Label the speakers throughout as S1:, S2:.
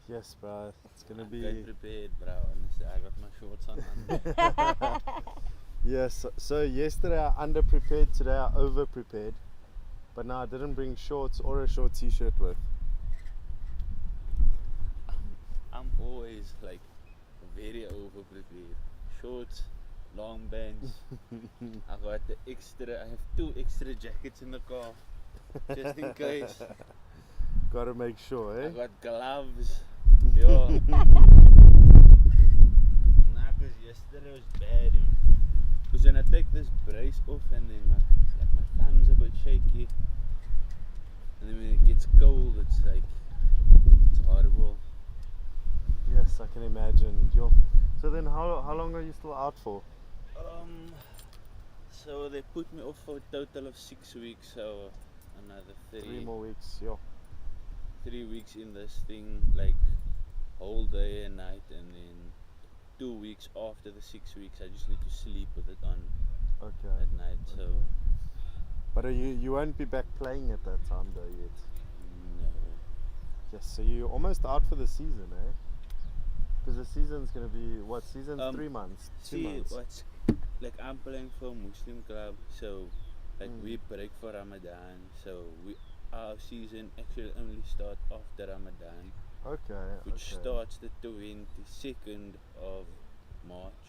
S1: Yes, bro. It's gonna
S2: I'm
S1: be.
S2: going prepared, bro. Honestly, I got my shorts on.
S1: Yes. So yesterday I under-prepared. Today I over-prepared. But now I didn't bring shorts or a short T-shirt with.
S2: I'm always like very over prepared. Shorts, long pants. I got the extra. I have 2 extra jackets in the car, just in case.
S1: Gotta make sure,
S2: I
S1: eh?
S2: got gloves. Yeah. Nah, cause yesterday was bad. Cause when I take this brace off and then my thumb's a bit shaky, and then when it gets cold, it's like it's horrible.
S1: Yes, I can imagine. So then, how long are you still out for?
S2: So they put me off for a total of 6 weeks. So another
S1: 3 more weeks. Yeah.
S2: 3 weeks in this thing, like whole day and night, and then 2 weeks after the 6 weeks, I just need to sleep with it on
S1: Okay.
S2: at night. So
S1: But you won't be back playing at that time though yet.
S2: no.
S1: Yes. So you're almost out for the season, eh? Because the season's gonna be what? Season's 3 months. 2
S2: See,
S1: months.
S2: what's like I'm playing for a Muslim club, so like we break for Ramadan, so our season actually only starts after Ramadan,
S1: Okay.
S2: which
S1: Okay.
S2: starts the 22nd of March.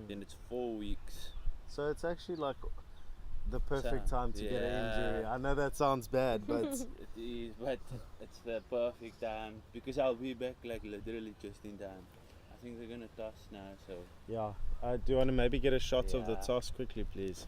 S2: Then it's 4 weeks.
S1: So it's actually like the perfect time to get an injury.
S2: Yeah.
S1: I know that sounds bad, but
S2: It is, but it's the perfect time because I'll be back like literally just in time. I think they're gonna toss now, so
S1: yeah. Do you want to maybe get a shot of the
S2: Yeah.
S1: toss quickly, please?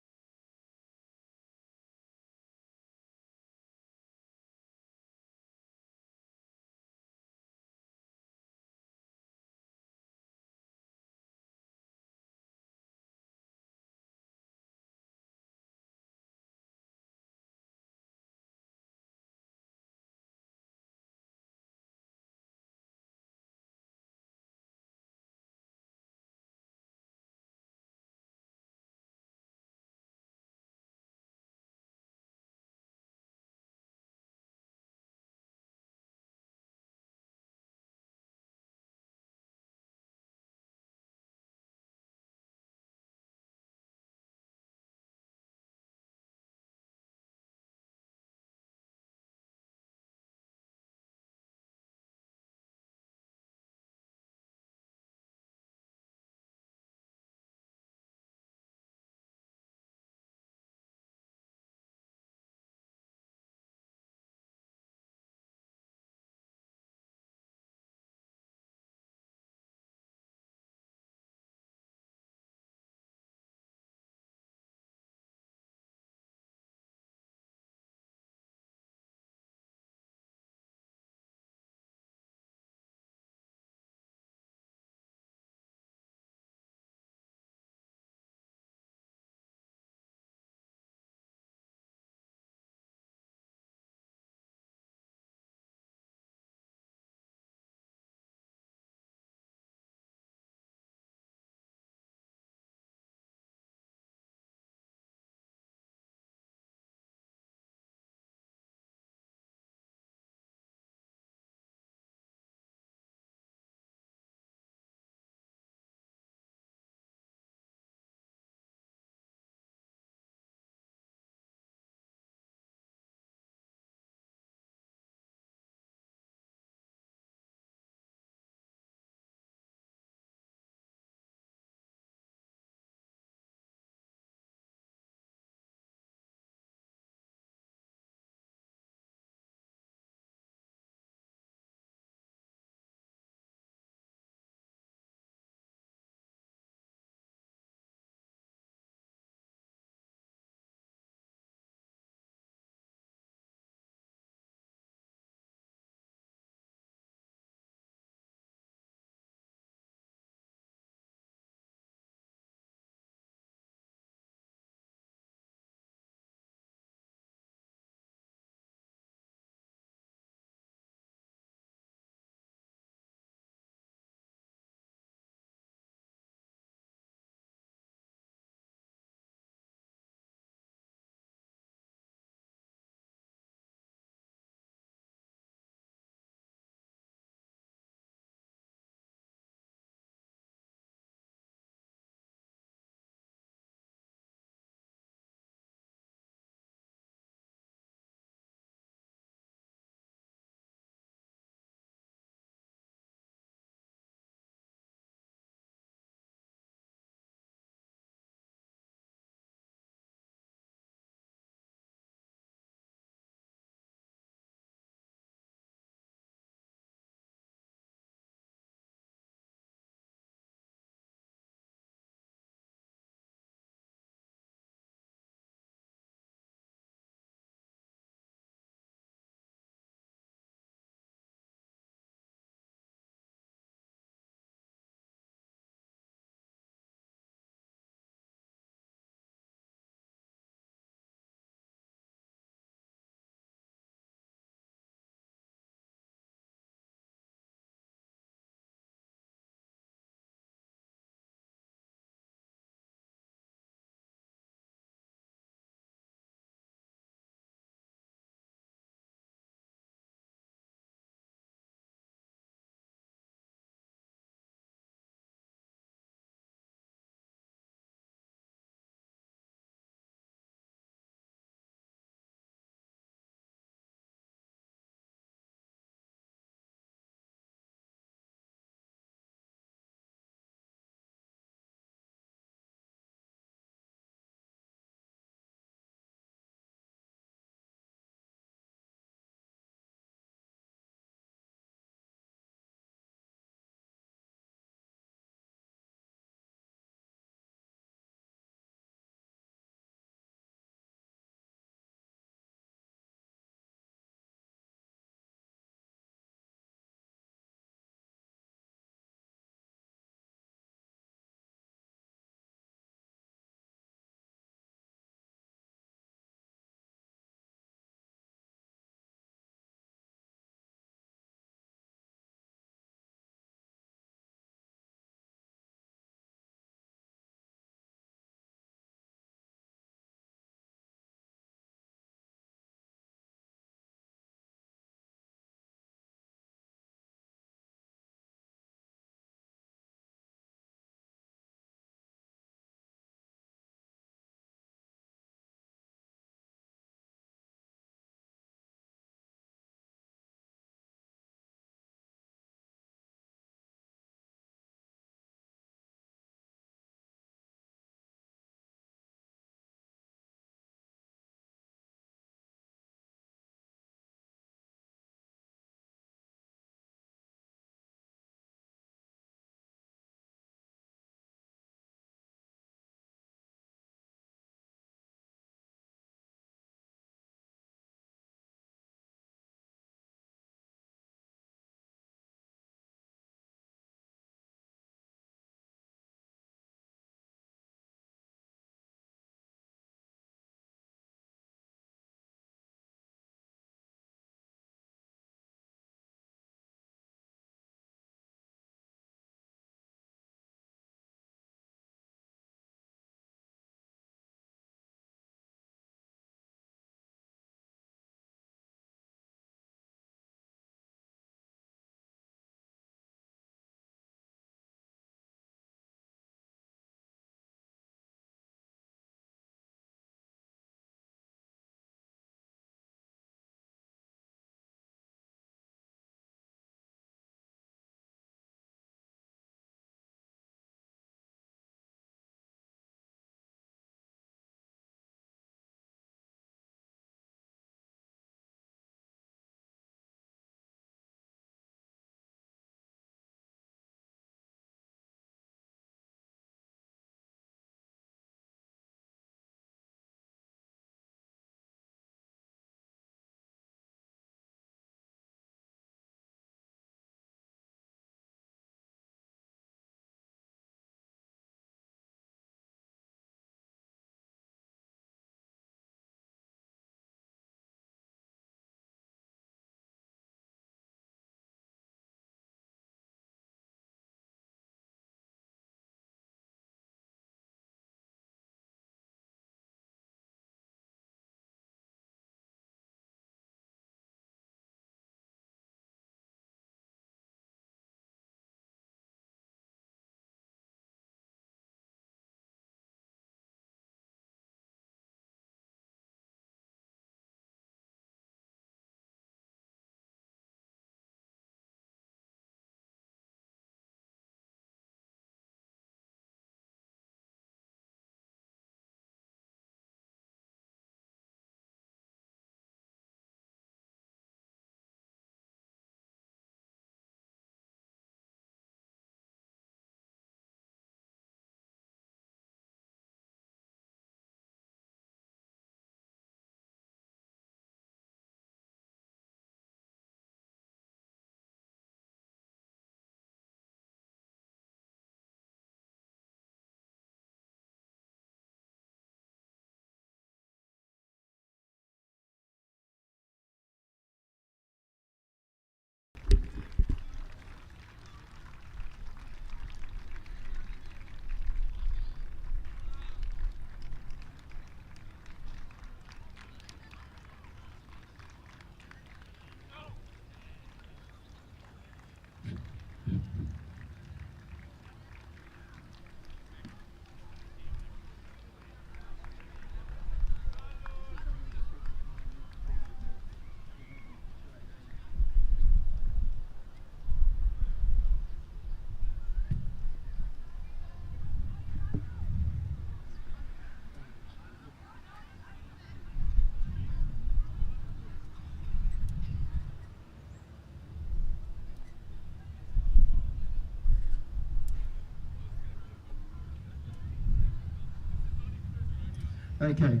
S3: Okay,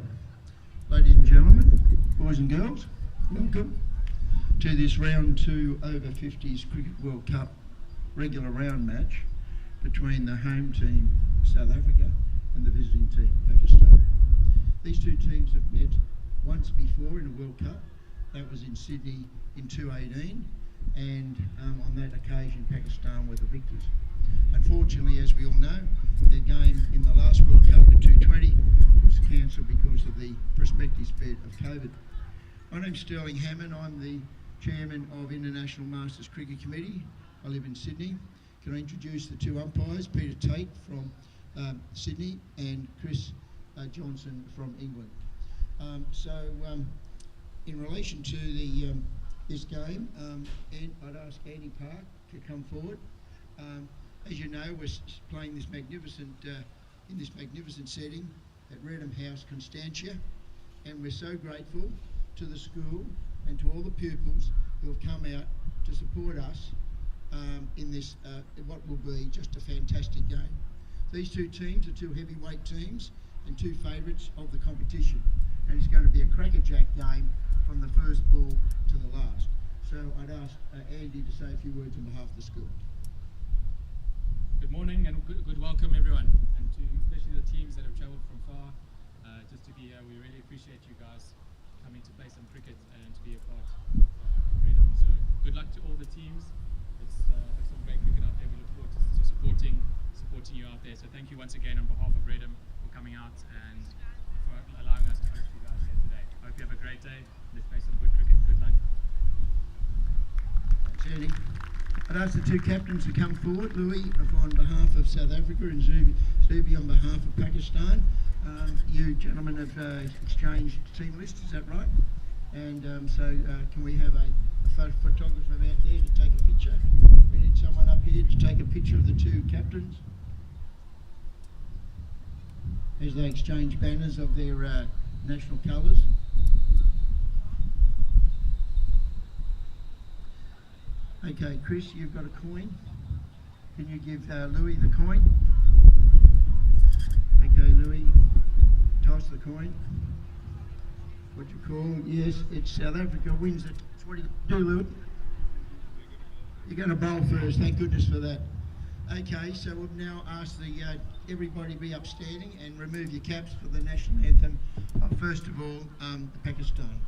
S3: ladies and gentlemen, boys and girls, welcome to this round 2 Over-50s Cricket World Cup regular round match between the home team South Africa and the visiting team Pakistan. These two teams have met once before in a World Cup. That was in Sydney in 2018, and on that occasion Pakistan were the victors. Unfortunately, as we all know, their game in the last World Cup in 2020 was cancelled because of the prospective spread of COVID. My name's Sterling Hammond. I'm the Chairman of International Masters Cricket Committee. I live in Sydney. Can I introduce the two umpires, Peter Tate from Sydney and Chris Johnson from England. In relation to this game, and I'd ask Andy Park to come forward. As you know, we're playing this magnificent in this magnificent setting at Redham House, Constantia, and we're so grateful to the school and to all the pupils who have come out to support us in this what will be just a fantastic game. These two teams are two heavyweight teams and two favourites of the competition, and it's going to be a crackerjack game from the first ball to the last. So I'd ask Andy to say a few words on behalf of the school.
S4: Good morning and good welcome everyone, and to especially the teams that have travelled from far just to be here. We really appreciate you guys coming to play some cricket and to be a part of Redham. So good luck to all the teams. Let's have some great cricket out there. We look forward to supporting you out there. So thank you once again on behalf of Redham for coming out and for allowing us to host you guys here today. Hope you have a great day. Let's play some good cricket. Good luck.
S3: Thanks, Andy. I'd ask the two captains to come forward. Louis on behalf of South Africa and Zubi on behalf of Pakistan. You gentlemen have exchanged team lists, is that right? And can we have a photographer out there to take a picture? We need someone up here to take a picture of the two captains as they exchange banners of their national colours. Okay, Chris, you've got a coin. Can you give Louis the coin? Okay, Louis, toss the coin. What you call? Yes, it's South Africa wins it. What do you do, Louis? You're going to bowl first. Thank goodness for that. Okay, so we'll now ask everybody be upstanding and remove your caps for the national anthem. First of all, Pakistan.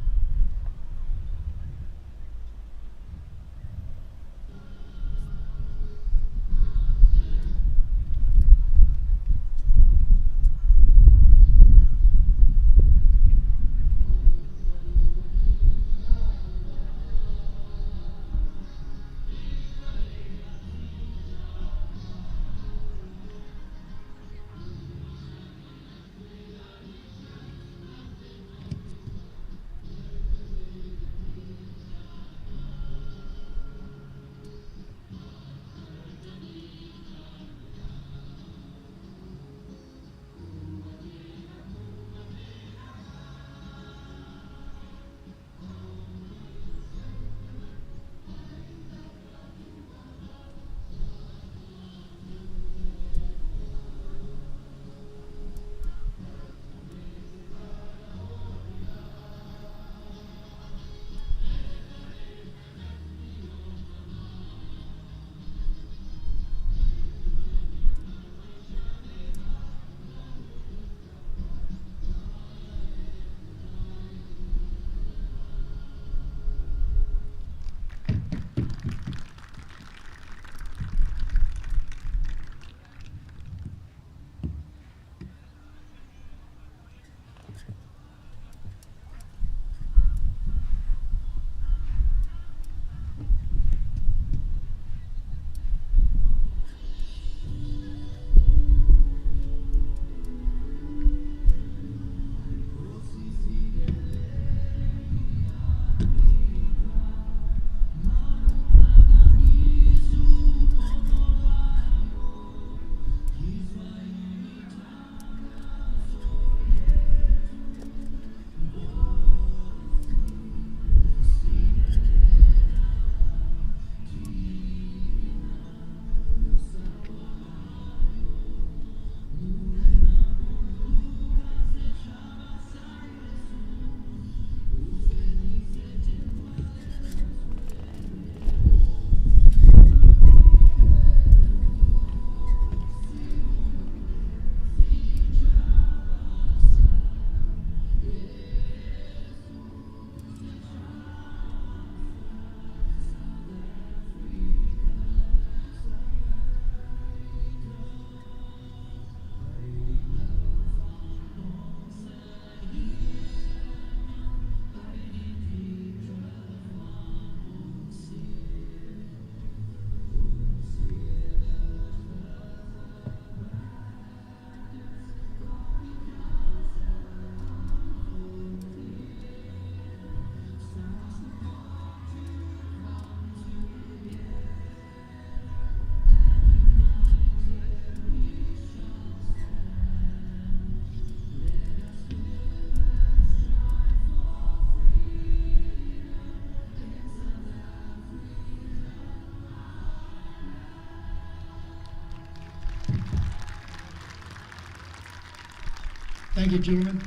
S3: Thank you, gentlemen.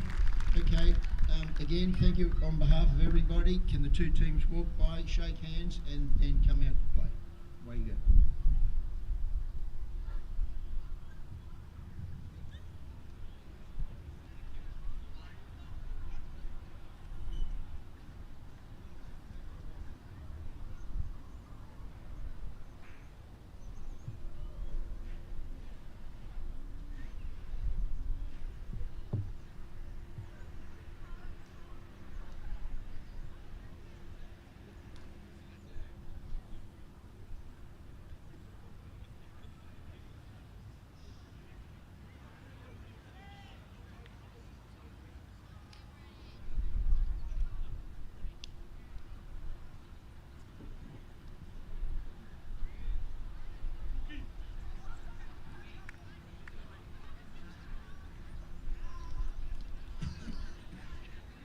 S3: Okay, again, thank you on behalf of everybody. Can the two teams walk by, shake hands, and then come out to play? Away you go.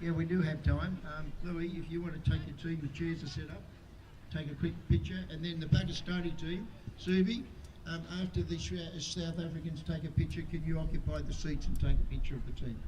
S3: Yeah, we do have time. Louis, if you want to take your team, the chairs are set up. Take a quick picture, and then the Pakistani team, Subi, after the South Africans take a picture, can you occupy the seats and take a picture of the team?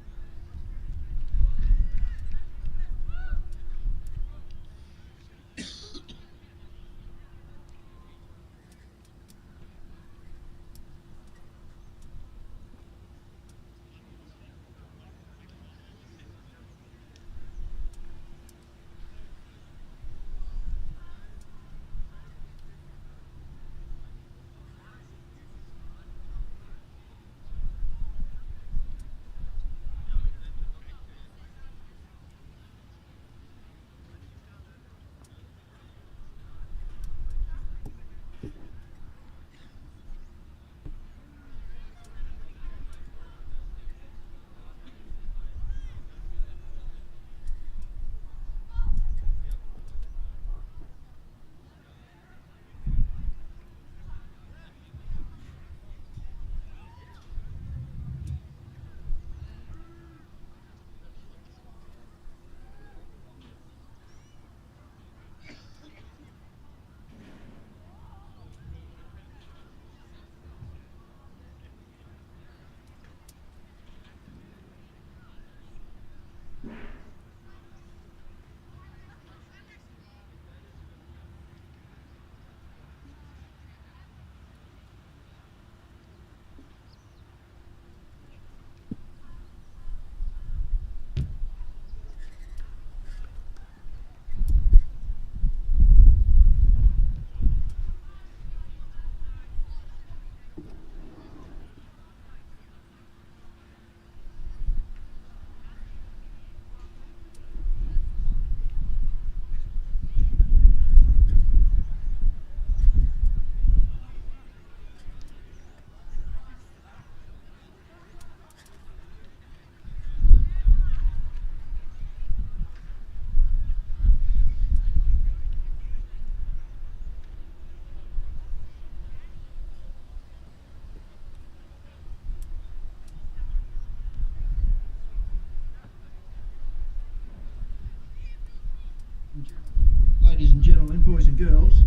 S3: Ladies and gentlemen, boys and girls,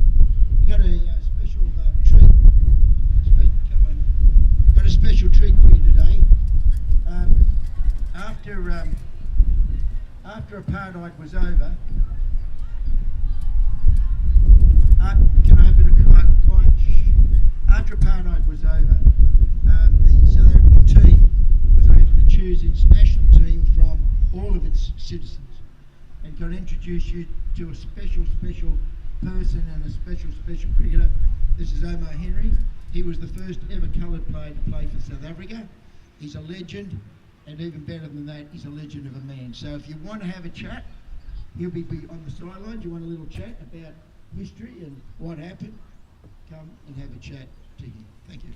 S3: we've got a special treat. Come on. Got a special treat for you today. After apartheid was over, can I have a bit of quiet? After apartheid was over, the South African team was able to choose its national team from all of its citizens. And can I introduce you to a special person and a special cricketer. This is Omar Henry. He was the first ever coloured player to play for South Africa. He's a legend, and even better than that, he's a legend of a man. So if you want to have a chat, he'll be on the sidelines. You want a little chat about history and what happened, come and have a chat to him. Thank you.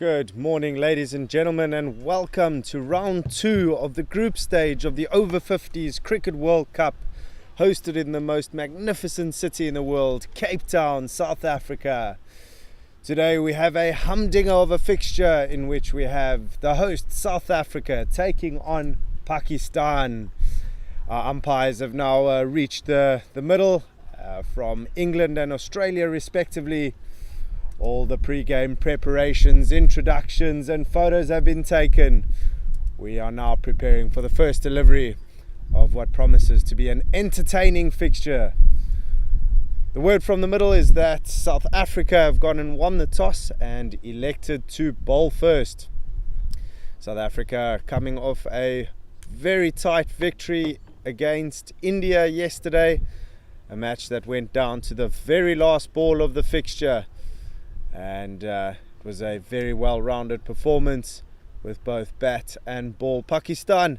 S1: Good morning, ladies and gentlemen, and welcome to round 2 of the group stage of the Over-50s Cricket World Cup, hosted in the most magnificent city in the world, Cape Town, South Africa. Today we have a humdinger of a fixture in which we have the host South Africa taking on Pakistan. Our umpires have now reached the middle from England and Australia respectively. All the pre-game preparations, introductions and photos have been taken. We are now preparing for the first delivery of what promises to be an entertaining fixture. The word from the middle is that South Africa have gone and won the toss and elected to bowl first. South Africa coming off a very tight victory against India yesterday, a match that went down to the very last ball of the fixture. And it was a very well-rounded performance with both bat and ball. Pakistan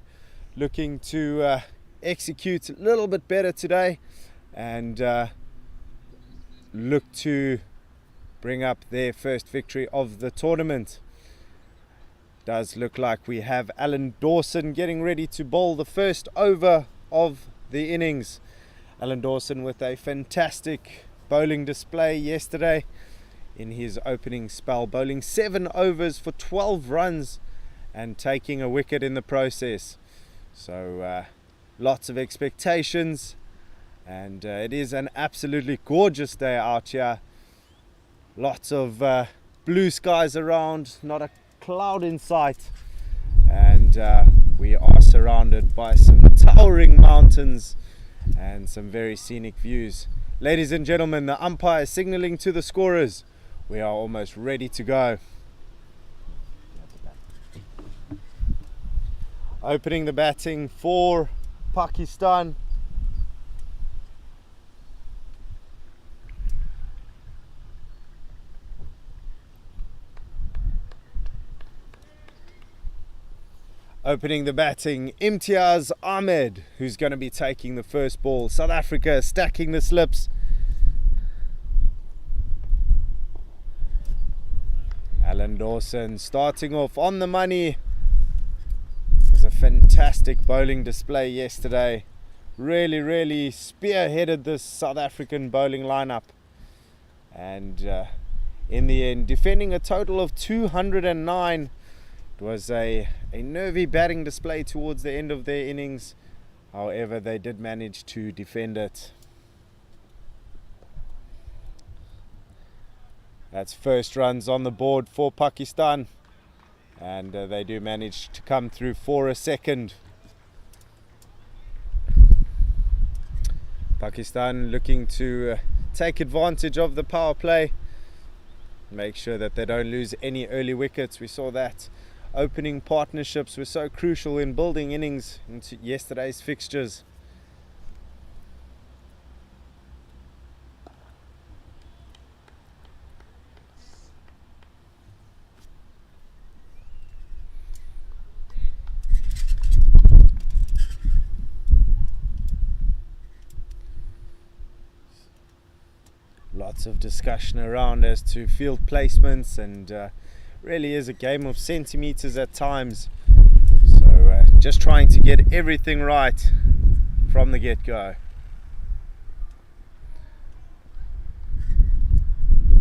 S1: looking to execute a little bit better today and look to bring up their first victory of the tournament. Does look like we have Alan Dawson getting ready to bowl the first over of the innings. Alan Dawson with a fantastic bowling display yesterday in his opening spell, bowling 7 overs for 12 runs and taking a wicket in the process. So lots of expectations, and it is an absolutely gorgeous day out here. Lots of blue skies around, not a cloud in sight, and we are surrounded by some towering mountains and some very scenic views. Ladies and gentlemen, the umpire is signaling to the scorers. We are almost ready to go. Opening the batting for Pakistan. Opening the batting, Imtiaz Ahmed, who's going to be taking the first ball. South Africa stacking the slips. Alan Dawson starting off on the money. It was a fantastic bowling display yesterday. Really spearheaded this South African bowling lineup. And in the end, defending a total of 209. It was a nervy batting display towards the end of their innings. However, they did manage to defend it. That's first runs on the board for Pakistan, and they do manage to come through for a second. Pakistan looking to take advantage of the power play, make sure that they don't lose any early wickets. We saw that opening partnerships were so crucial in building innings into yesterday's fixtures. Lots of discussion around as to field placements, and really is a game of centimeters at times. So just trying to get everything right from the get-go.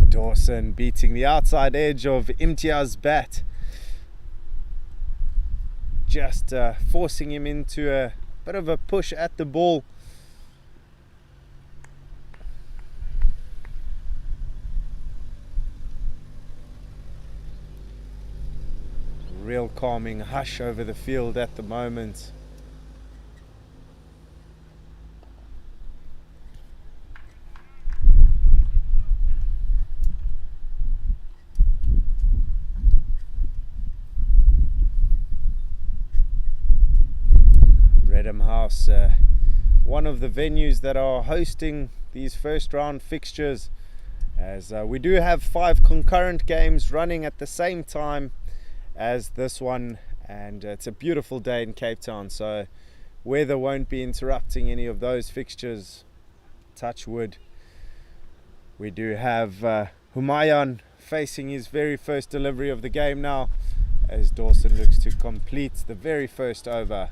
S1: Dawson beating the outside edge of Imtiaz's bat, just forcing him into a bit of a push at the ball. Real calming hush over the field at the moment. Redham House, one of the venues that are hosting these first round fixtures, as we do have 5 concurrent games running at the same time as this one, and it's a beautiful day in Cape Town, so weather won't be interrupting any of those fixtures, touch wood. We do have Humayun facing his very first delivery of the game now, as Dawson looks to complete the very first over.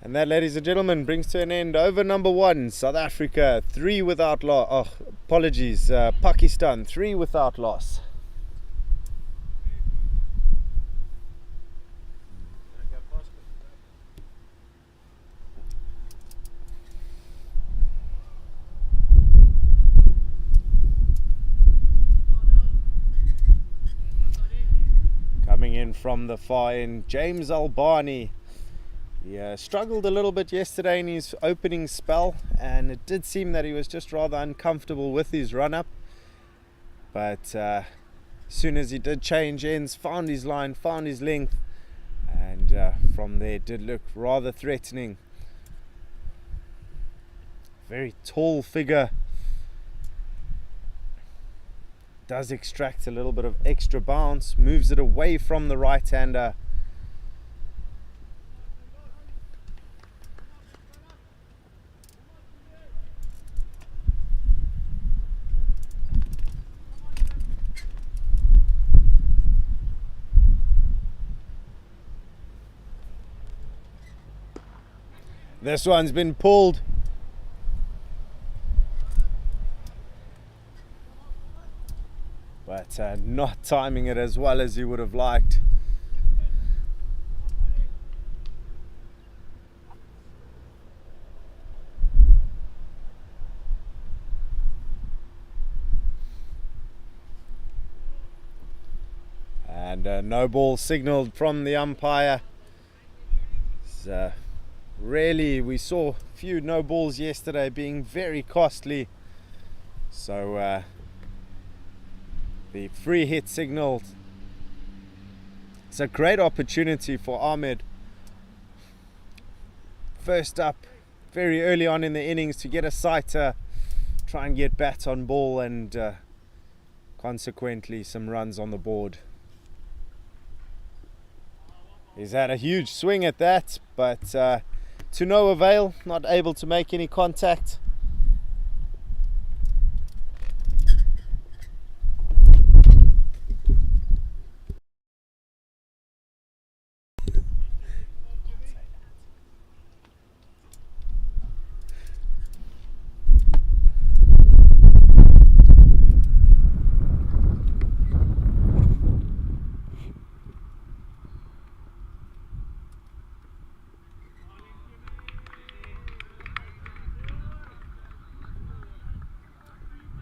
S1: And that, ladies and gentlemen, brings to an end over number 1. South Africa 3 without loss. Oh, apologies. Pakistan 3 without loss. Coming in from the far end, James Albani. He struggled a little bit yesterday in his opening spell, and it did seem that he was just rather uncomfortable with his run-up. But as soon as he did change ends, found his line, found his length, and from there did look rather threatening. Very tall figure. Does extract a little bit of extra bounce, moves it away from the right-hander. This one's been pulled. But not timing it as well as he would have liked. And no ball signaled from the umpire. Really, we saw a few no balls yesterday being very costly. So the free hit signal. It's a great opportunity for Ahmed. First up, very early on in the innings, to get a sighter, try and get bat on ball, and consequently some runs on the board. He's had a huge swing at that, but to no avail, not able to make any contact.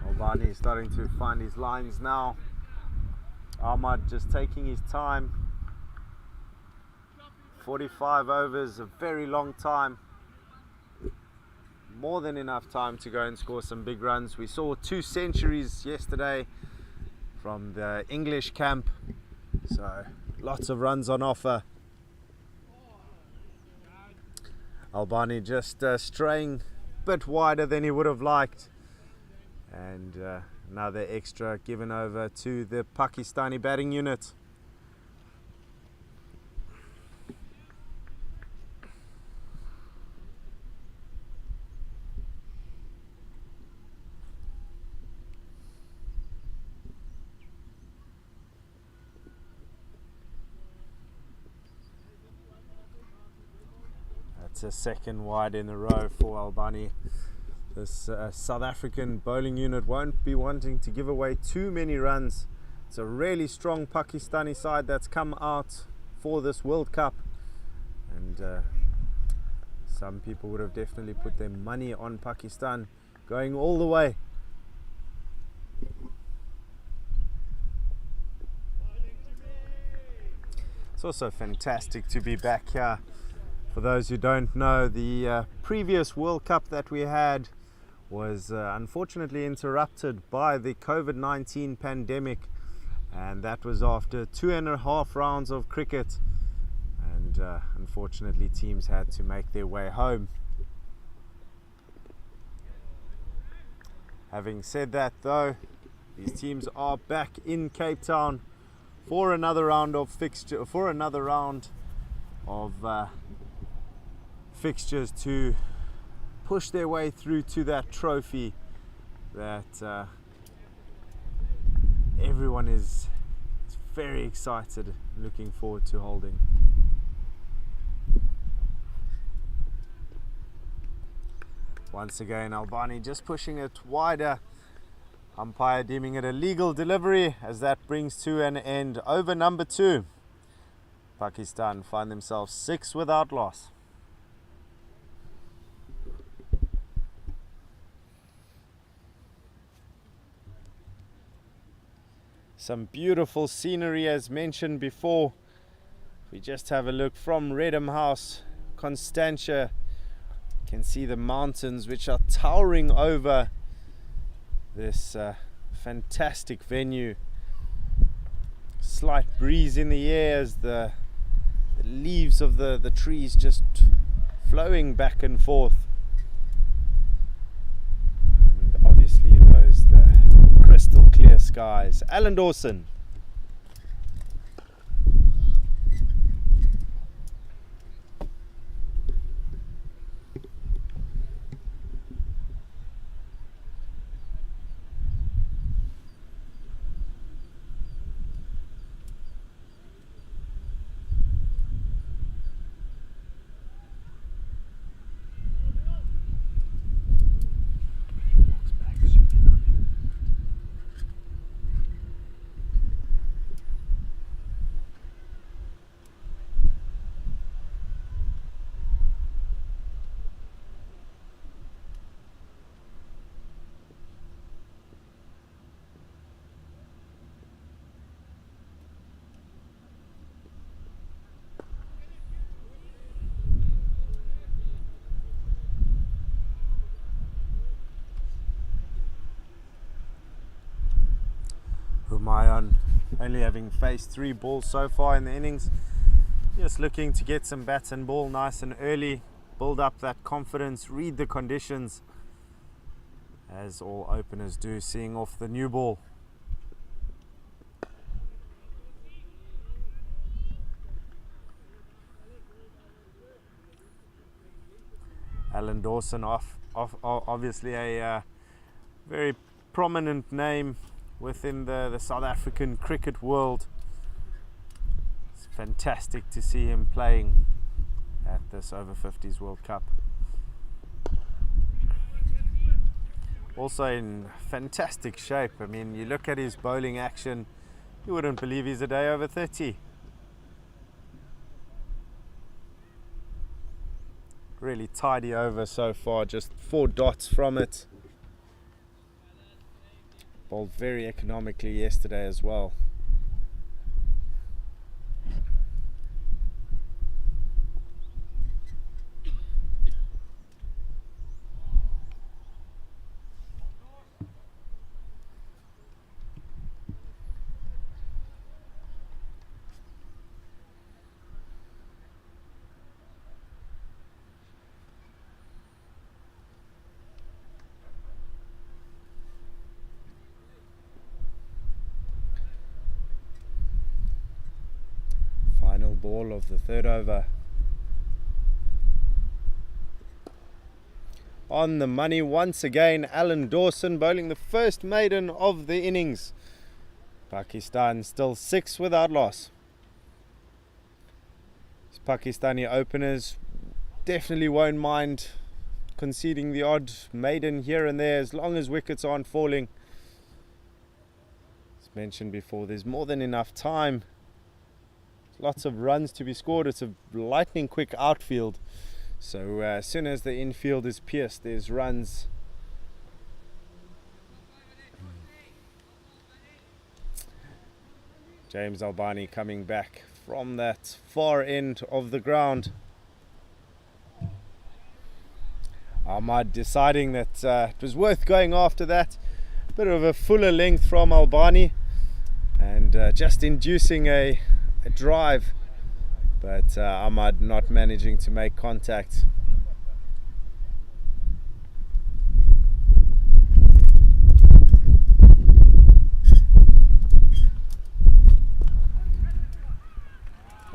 S1: Albani starting to find his lines now. Ahmad just taking his time. 45 overs, a very long time. More than enough time to go and score some big runs. We saw 2 centuries yesterday from the English camp, so lots of runs on offer. Albani just straying a bit wider than he would have liked. And another extra given over to the Pakistani batting unit. That's a second wide in a row for Albani. This South African bowling unit won't be wanting to give away too many runs. It's a really strong Pakistani side that's come out for this World Cup, and some people would have definitely put their money on Pakistan going all the way. It's also fantastic to be back here. For those who don't know, the previous World Cup that we had was unfortunately interrupted by the COVID-19 pandemic, and that was after 2.5 rounds of cricket, and unfortunately teams had to make their way home. Having said that though, these teams are back in Cape Town for another round of fixtures to push their way through to that trophy that everyone is very excited, looking forward to holding. Once again, Albani just pushing it wider. Umpire deeming it a legal delivery as that brings to an end over number 2. Pakistan find themselves 6 without loss. Some beautiful scenery as mentioned before. We just have a look from Redham House, Constantia. You can see the mountains which are towering over this fantastic venue. Slight breeze in the air as the leaves of the trees just flowing back and forth. And obviously the crystal clear skies. Alan Dawson. Humayun only having faced 3 balls so far in the innings, just looking to get some bats and ball nice and early, build up that confidence, read the conditions as all openers do, seeing off the new ball. Alan Dawson obviously a very prominent name within the South African cricket world. It's fantastic to see him playing at this Over-50s World Cup. Also in fantastic shape. I mean, you look at his bowling action, you wouldn't believe he's a day over 30. Really tidy over so far, just 4 dots from it. Bowled very economically yesterday as well. Final ball of the 3rd over. On the money once again, Alan Dawson bowling the first maiden of the innings. Pakistan still 6 without loss. These Pakistani openers definitely won't mind conceding the odd maiden here and there as long as wickets aren't falling. As mentioned before, there's more than enough time. Lots of runs to be scored. It's a lightning quick outfield, so as soon as the infield is pierced, there's runs. James Albani coming back from that far end of the ground. Ahmad deciding that it was worth going after that. Bit of a fuller length from Albani and just inducing a drive, but Ahmad not managing to make contact.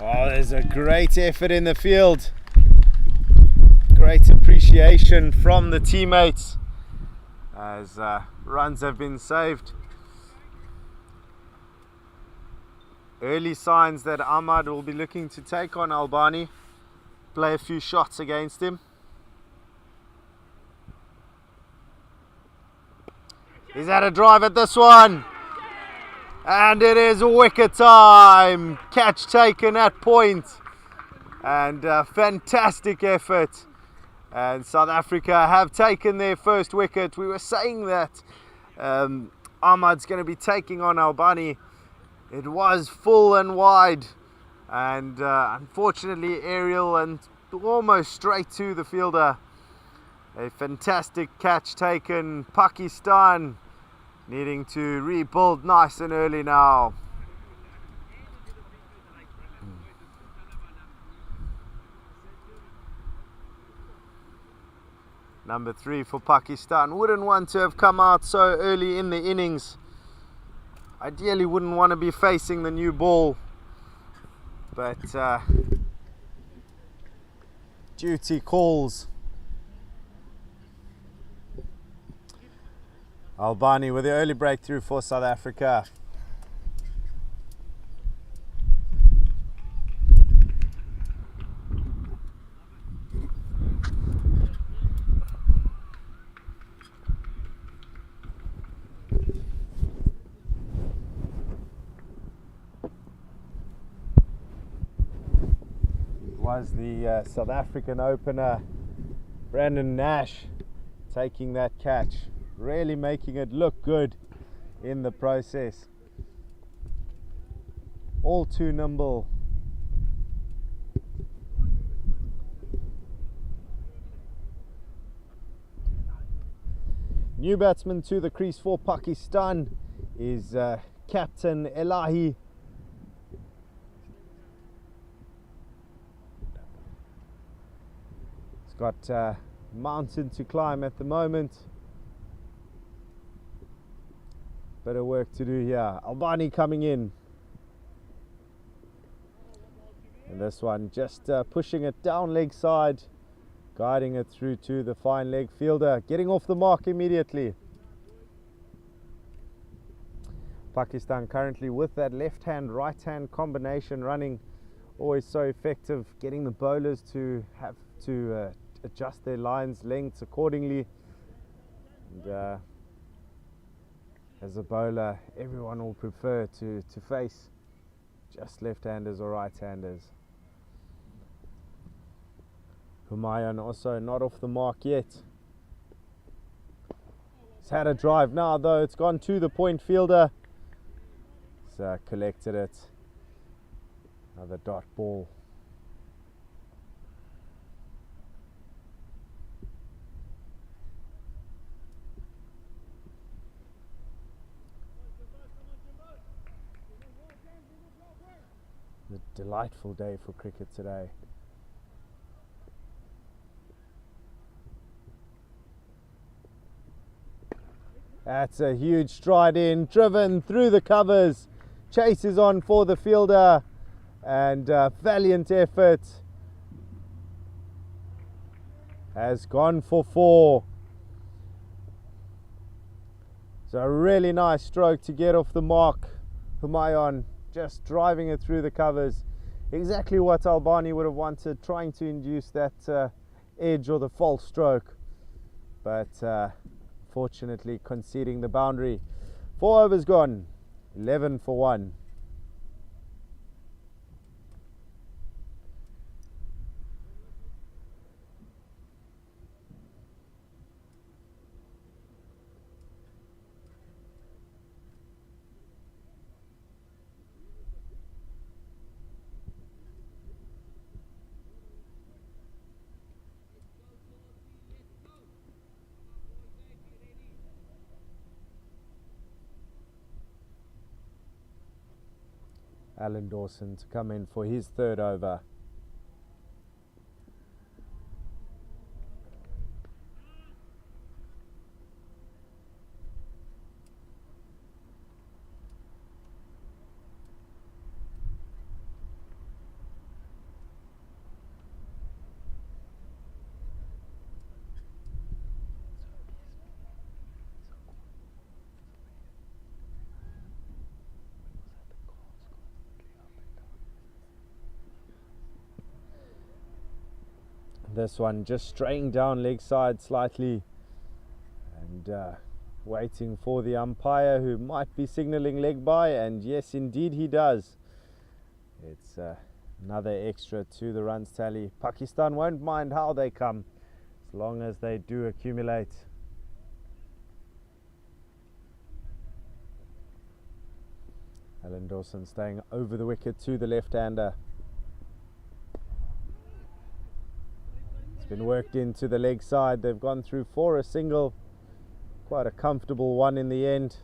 S1: Oh, there's a great effort in the field. Great appreciation from the teammates as runs have been saved. Early signs that Ahmad will be looking to take on Albani, play a few shots against him. He's had a drive at this one, and it is wicket time. Catch taken at point, and fantastic effort. And South Africa have taken their first wicket. We were saying that Ahmad's going to be taking on Albani. It was full and wide, and unfortunately aerial and almost straight to the fielder. A fantastic catch taken. Pakistan needing to rebuild nice and early now. Number 3 for Pakistan. Wouldn't want to have come out so early in the innings. Ideally wouldn't want to be facing the new ball, but duty calls. Albani with the early breakthrough for South Africa. Was the South African opener Brandon Nash taking that catch, really making it look good in the process. All too nimble. New batsman to the crease for Pakistan is Captain Elahi. Got mountain to climb at the moment. Bit of work to do here. Albani coming in. And this one just pushing it down leg side, guiding it through to the fine leg fielder, getting off the mark immediately. Pakistan currently with that left hand right hand combination running, always so effective, getting the bowlers to have to adjust their lines lengths accordingly. And as a bowler, everyone will prefer to face just left-handers or right-handers. Humayun also not off the mark yet. He's had a drive now though, it's gone to the point fielder. He's collected it. Another dot ball. A delightful day for cricket today. That's a huge stride in, driven through the covers. Chase is on for the fielder, and valiant effort. Has gone for 4. So a really nice stroke to get off the mark. Humayun just driving it through the covers. Exactly what Albani would have wanted, trying to induce that edge or the false stroke. But fortunately conceding the boundary. 4 overs gone, 11 for 1. Alan Dawson to come in for his 3rd over. This one just straying down leg side slightly, and waiting for the umpire, who might be signalling leg by, and yes indeed he does. It's another extra to the runs tally. Pakistan won't mind how they come as long as they do accumulate. Alan Dawson staying over the wicket to the left-hander. It's been worked into the leg side. They've gone through for a single. Quite a comfortable one in the end.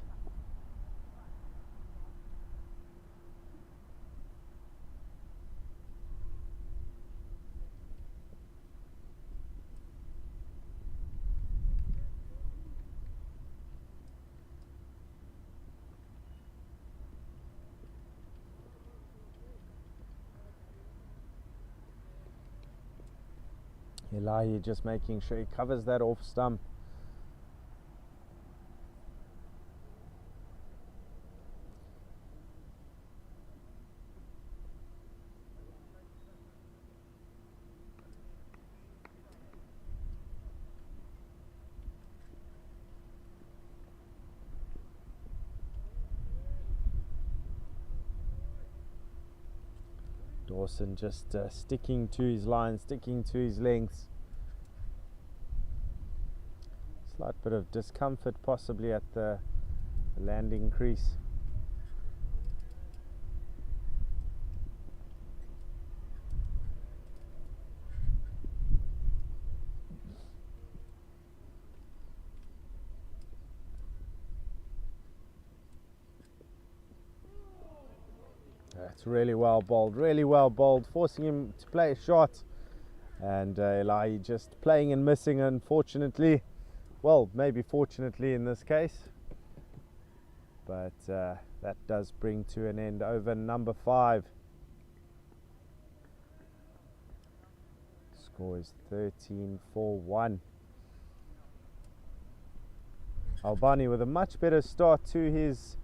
S1: Elahi just making sure he covers that off stump. Dawson just sticking to his line, sticking to his lengths. Slight bit of discomfort possibly at the landing crease. That's really well bowled, forcing him to play a shot, and Elahi just playing and missing, unfortunately. Well, maybe fortunately in this case, but that does bring to an end over number 5. Score is 13 for 1. Albani with a much better start to his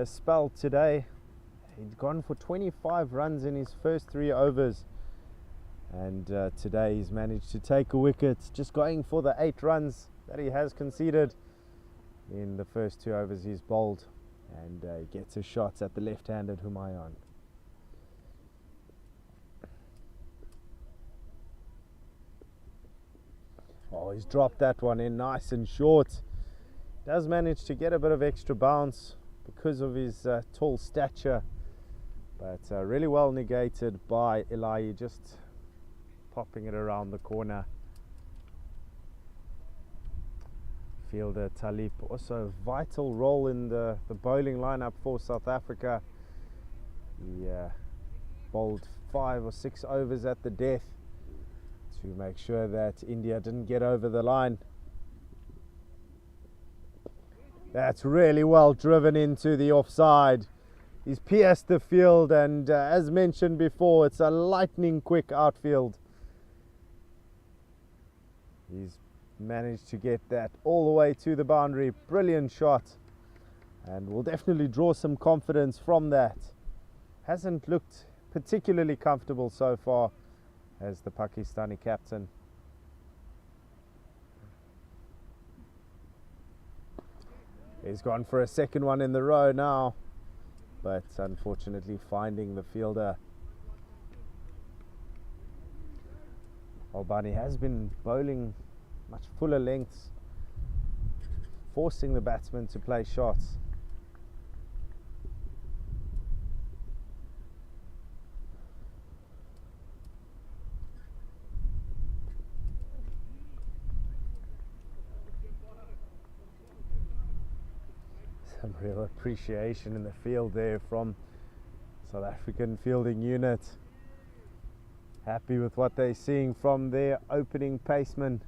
S1: spell today. He'd gone for 25 runs in his first 3 overs, and today he's managed to take a wicket, just going for the 8 runs that he has conceded in the first 2 overs he's bowled, and he gets a shot at the left-handed Humayun. Oh, he's dropped that one in nice and short. Does manage to get a bit of extra bounce because of his tall stature, but really well negated by Elahi, just popping it around the corner. Fielder Talib also a vital role in the bowling lineup for South Africa. He bowled 5 or 6 overs at the death to make sure that India didn't get over the line. That's really well driven into the offside. He's pierced the field, and as mentioned before, it's a lightning quick outfield. He's managed to get that all the way to the boundary. Brilliant shot, and will definitely draw some confidence from that. Hasn't looked particularly comfortable so far as the Pakistani captain. He's gone for a second one in the row now, but unfortunately finding the fielder. Albani has been bowling much fuller lengths, forcing the batsman to play shots. Some real appreciation in the field there from South African fielding unit. Happy with what they're seeing from their opening paceman.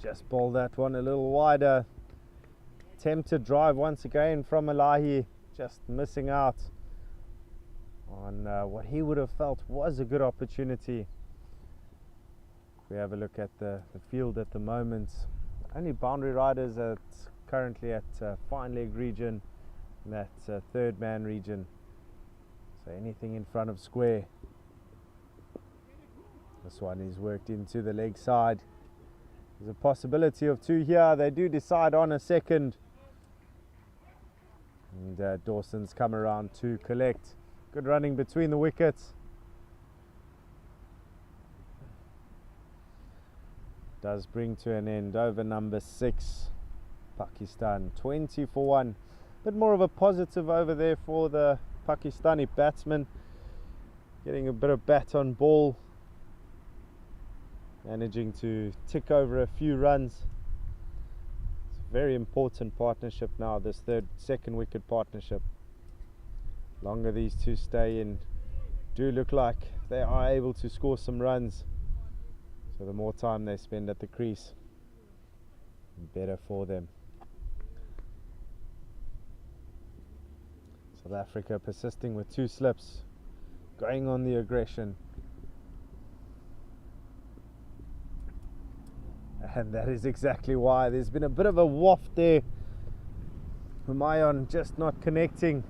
S1: Just bowled that one a little wider. Attempted drive once again from Elahi, just missing out on what he would have felt was a good opportunity. we have a look at the field at the moment, only boundary riders currently at fine leg region, that third man region. So anything in front of square. This one is worked into the leg side. There's a possibility of 2 here. They do decide on a second. And Dawson's come around to collect. Good running between the wickets. Does bring to an end over number 6. Pakistan 20 for 1. Bit more of a positive over there for the Pakistani batsman. Getting a bit of bat on ball. Managing to tick over a few runs. It's a very important partnership now, this second wicket partnership. Longer these two stay in, do look like they are able to score some runs. So the more time they spend at the crease, the better for them. South Africa persisting with 2 slips, going on the aggression. And that is exactly why. There's been a bit of a waft there. Humayun just not connecting.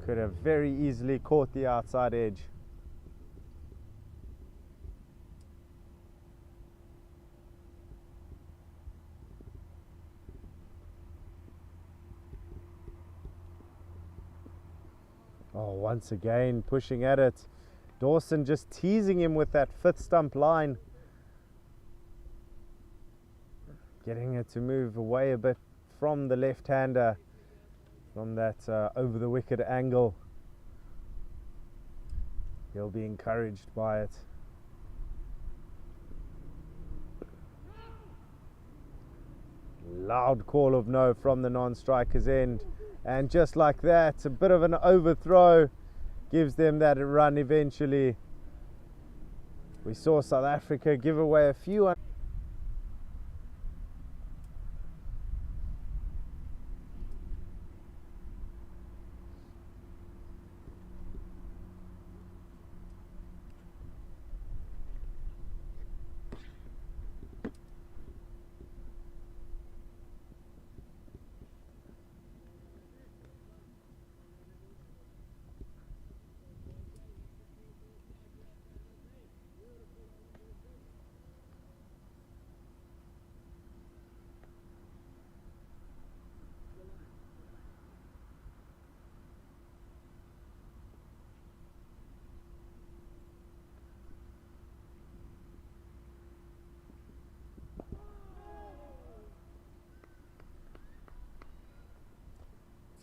S1: Could have very easily caught the outside edge. Oh, once again pushing at it. Dawson just teasing him with that 5th stump line. Getting it to move away a bit from the left-hander, from that over the wicket angle. He'll be encouraged by it. Loud call of no from the non-striker's end. And just like that, a bit of an overthrow gives them that run eventually. We saw South Africa give away a few.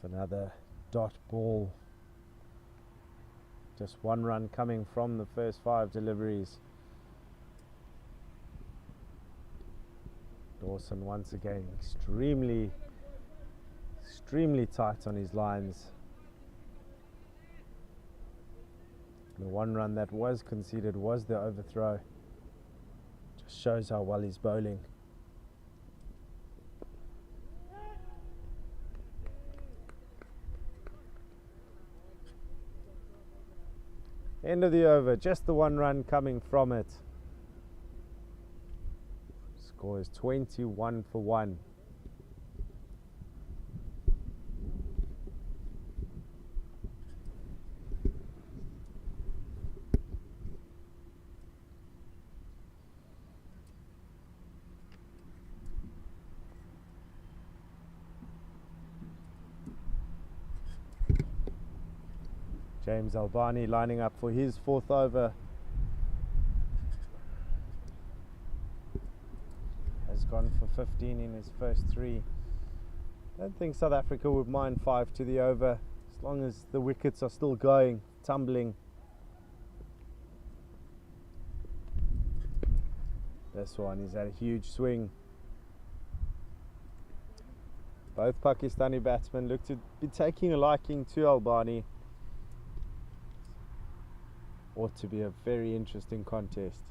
S1: It's another dot ball. Just 1 run coming from the first 5 deliveries. Dawson once again extremely tight on his lines. The 1 run that was conceded was the overthrow. Just shows how well he's bowling. End of the over, just the 1 run coming from it. Score is 21 for 1. James Albani lining up for his 4th over. Has gone for 15 in his first 3. Don't think South Africa would mind 5 to the over, as long as the wickets are still going, tumbling. This one is at a huge swing. Both Pakistani batsmen look to be taking a liking to Albani. Ought to be a very interesting contest.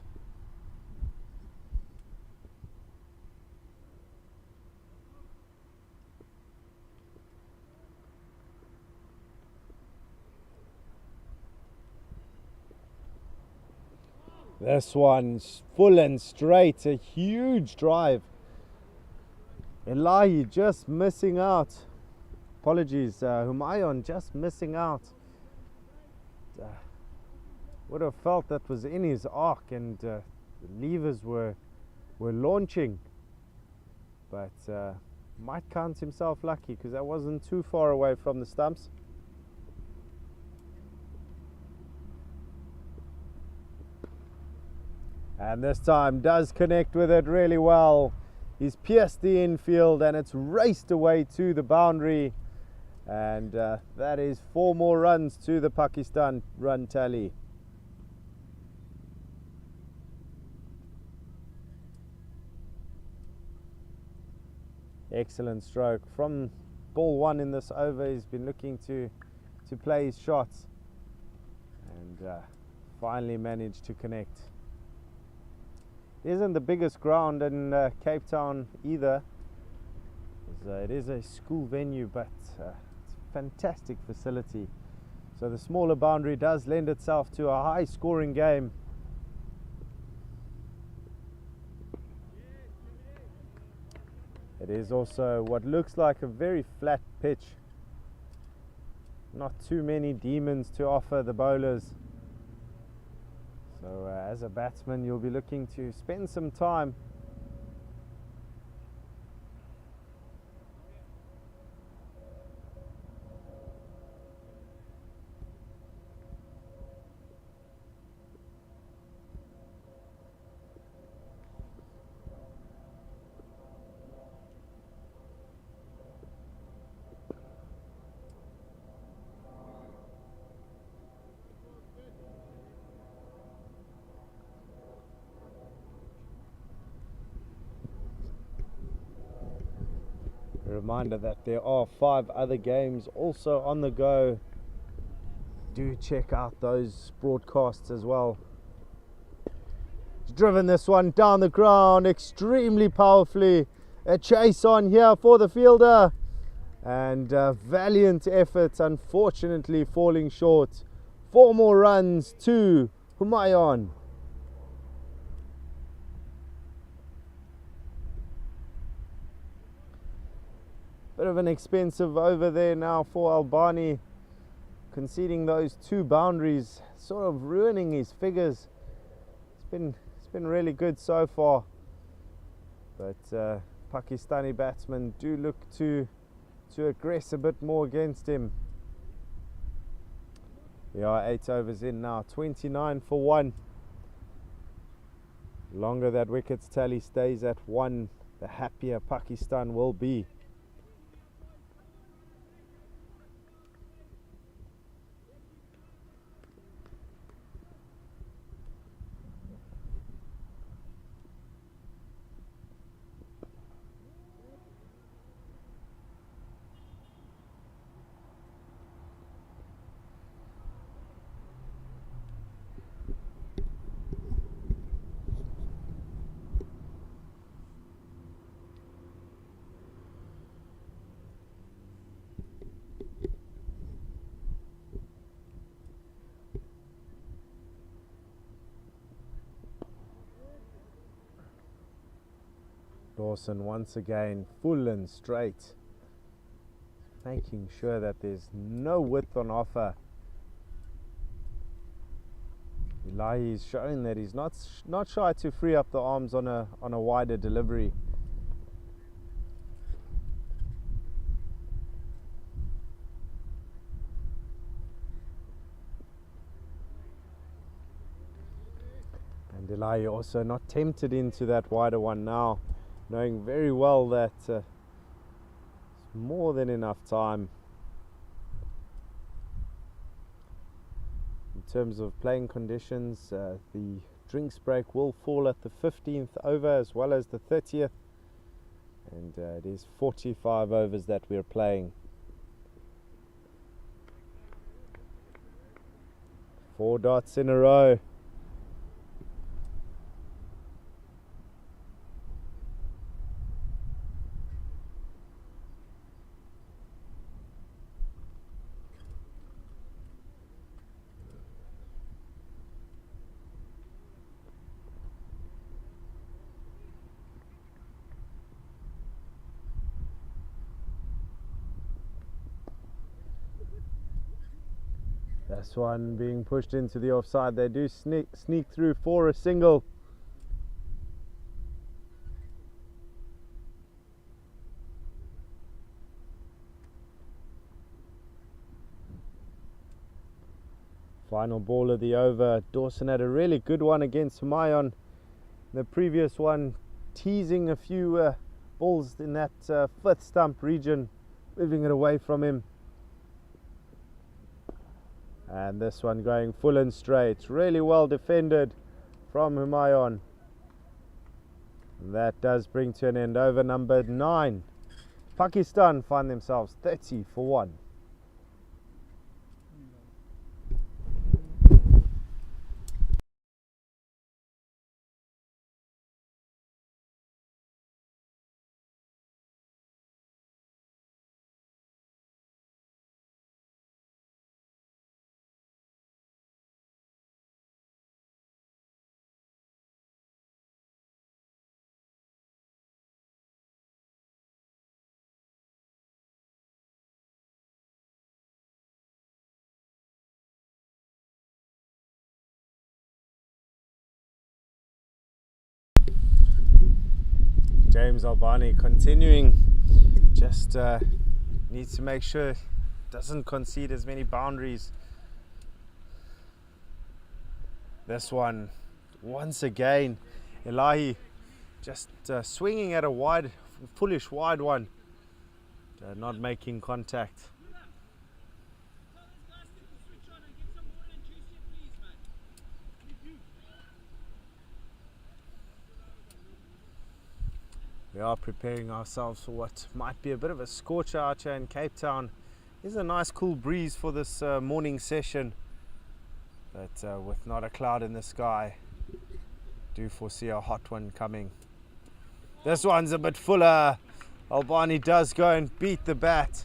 S1: This one's full and straight, a huge drive. Elahi just missing out. Apologies, Humayun just missing out. Would have felt that was in his arc, and the levers were launching, but might count himself lucky because that wasn't too far away from the stumps. And this time does connect with it really well. He's pierced the infield and it's raced away to the boundary. And that is 4 more runs to the Pakistan run tally. Excellent stroke from ball 1 in this over. He's been looking to play his shots and finally managed to connect. It isn't the biggest ground in Cape Town either. It is a school venue, but it's a fantastic facility. So the smaller boundary does lend itself to a high scoring game. It is also what looks like a very flat pitch. Not too many demons to offer the bowlers. So as a batsman, you'll be looking to spend some time A reminder that there are 5 other games also on the go. Do check out those broadcasts as well. He's driven this one down the ground extremely powerfully. A chase on here for the fielder. And valiant effort, unfortunately falling short. 4 more runs to Humayun. Bit of an expensive over there now for Albani, conceding those 2 boundaries, sort of ruining his figures. It's been really good so far, but Pakistani batsmen do look to aggress a bit more against him. We are 8 overs in now, 29 for 1. The longer that wickets tally stays at 1, the happier Pakistan will be. Dawson once again full and straight, making sure that there's no width on offer. Elahi is showing that he's not shy to free up the arms on a wider delivery. And Elahi also not tempted into that wider one now, knowing very well that it's more than enough time. In terms of playing conditions, the drinks break will fall at the 15th over as well as the 30th, and it is 45 overs that we're playing. 4 dots in a row. This one being pushed into the offside. They do sneak through for a single. Final ball of the over. Dawson had a really good one against Humayun. The previous one teasing a few balls in that fifth stump region, moving it away from him. And this one going full and straight. Really well defended from Humayun. That does bring to an end over number 9. Pakistan find themselves 30 for 1. James Albani continuing, just needs to make sure doesn't concede as many boundaries. This one, once again, Elahi just swinging at a wide, foolish wide one, not making contact. We are preparing ourselves for what might be a bit of a scorcher out here in Cape Town. There's a nice cool breeze for this morning session, but with not a cloud in the sky, do foresee a hot one coming. This one's a bit fuller. Albani does go and beat the bat,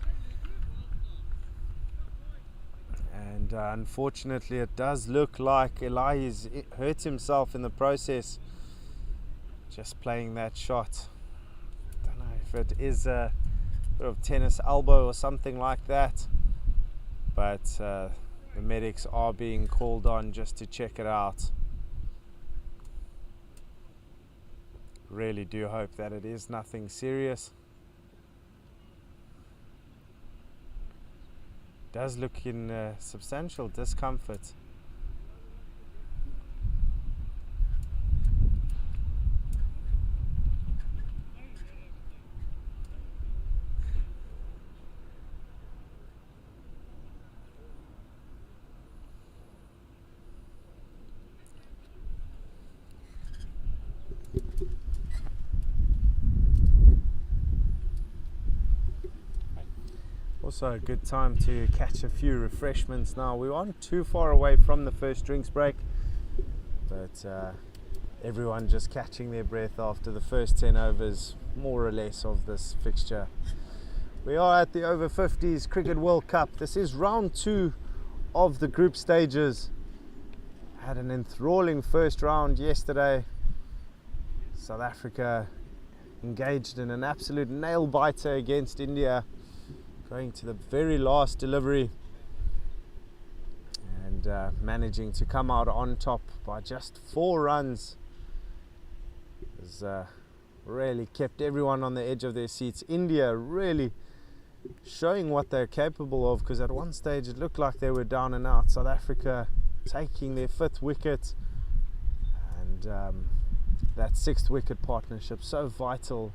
S1: and unfortunately it does look like Eli's hurt himself in the process, just playing that shot. It is a bit of tennis elbow or something like that, but the medics are being called on just to check it out. Really do hope that it is nothing serious. Does look in substantial discomfort. Also a good time to catch a few refreshments now. We aren't too far away from the first drinks break, but everyone just catching their breath after the first 10 overs more or less of this fixture. We are at the Over-50s Cricket World Cup. This is round 2 of the group stages. Had an enthralling first round yesterday. South Africa engaged in an absolute nail biter against India, going to the very last delivery and managing to come out on top by just 4 runs. Has really kept everyone on the edge of their seats. India really showing what they're capable of, because at one stage it looked like they were down and out. South Africa taking their 5th wicket, and that 6th wicket partnership so vital.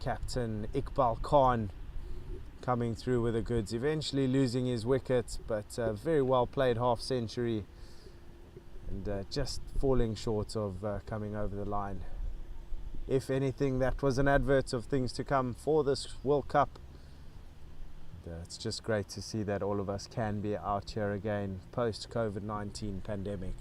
S1: Captain Iqbal Khan coming through with the goods, eventually losing his wicket, but very well played half century, and just falling short of coming over the line. If anything, that was an advert of things to come for this World Cup. It's just great to see that all of us can be out here again post COVID-19 pandemic.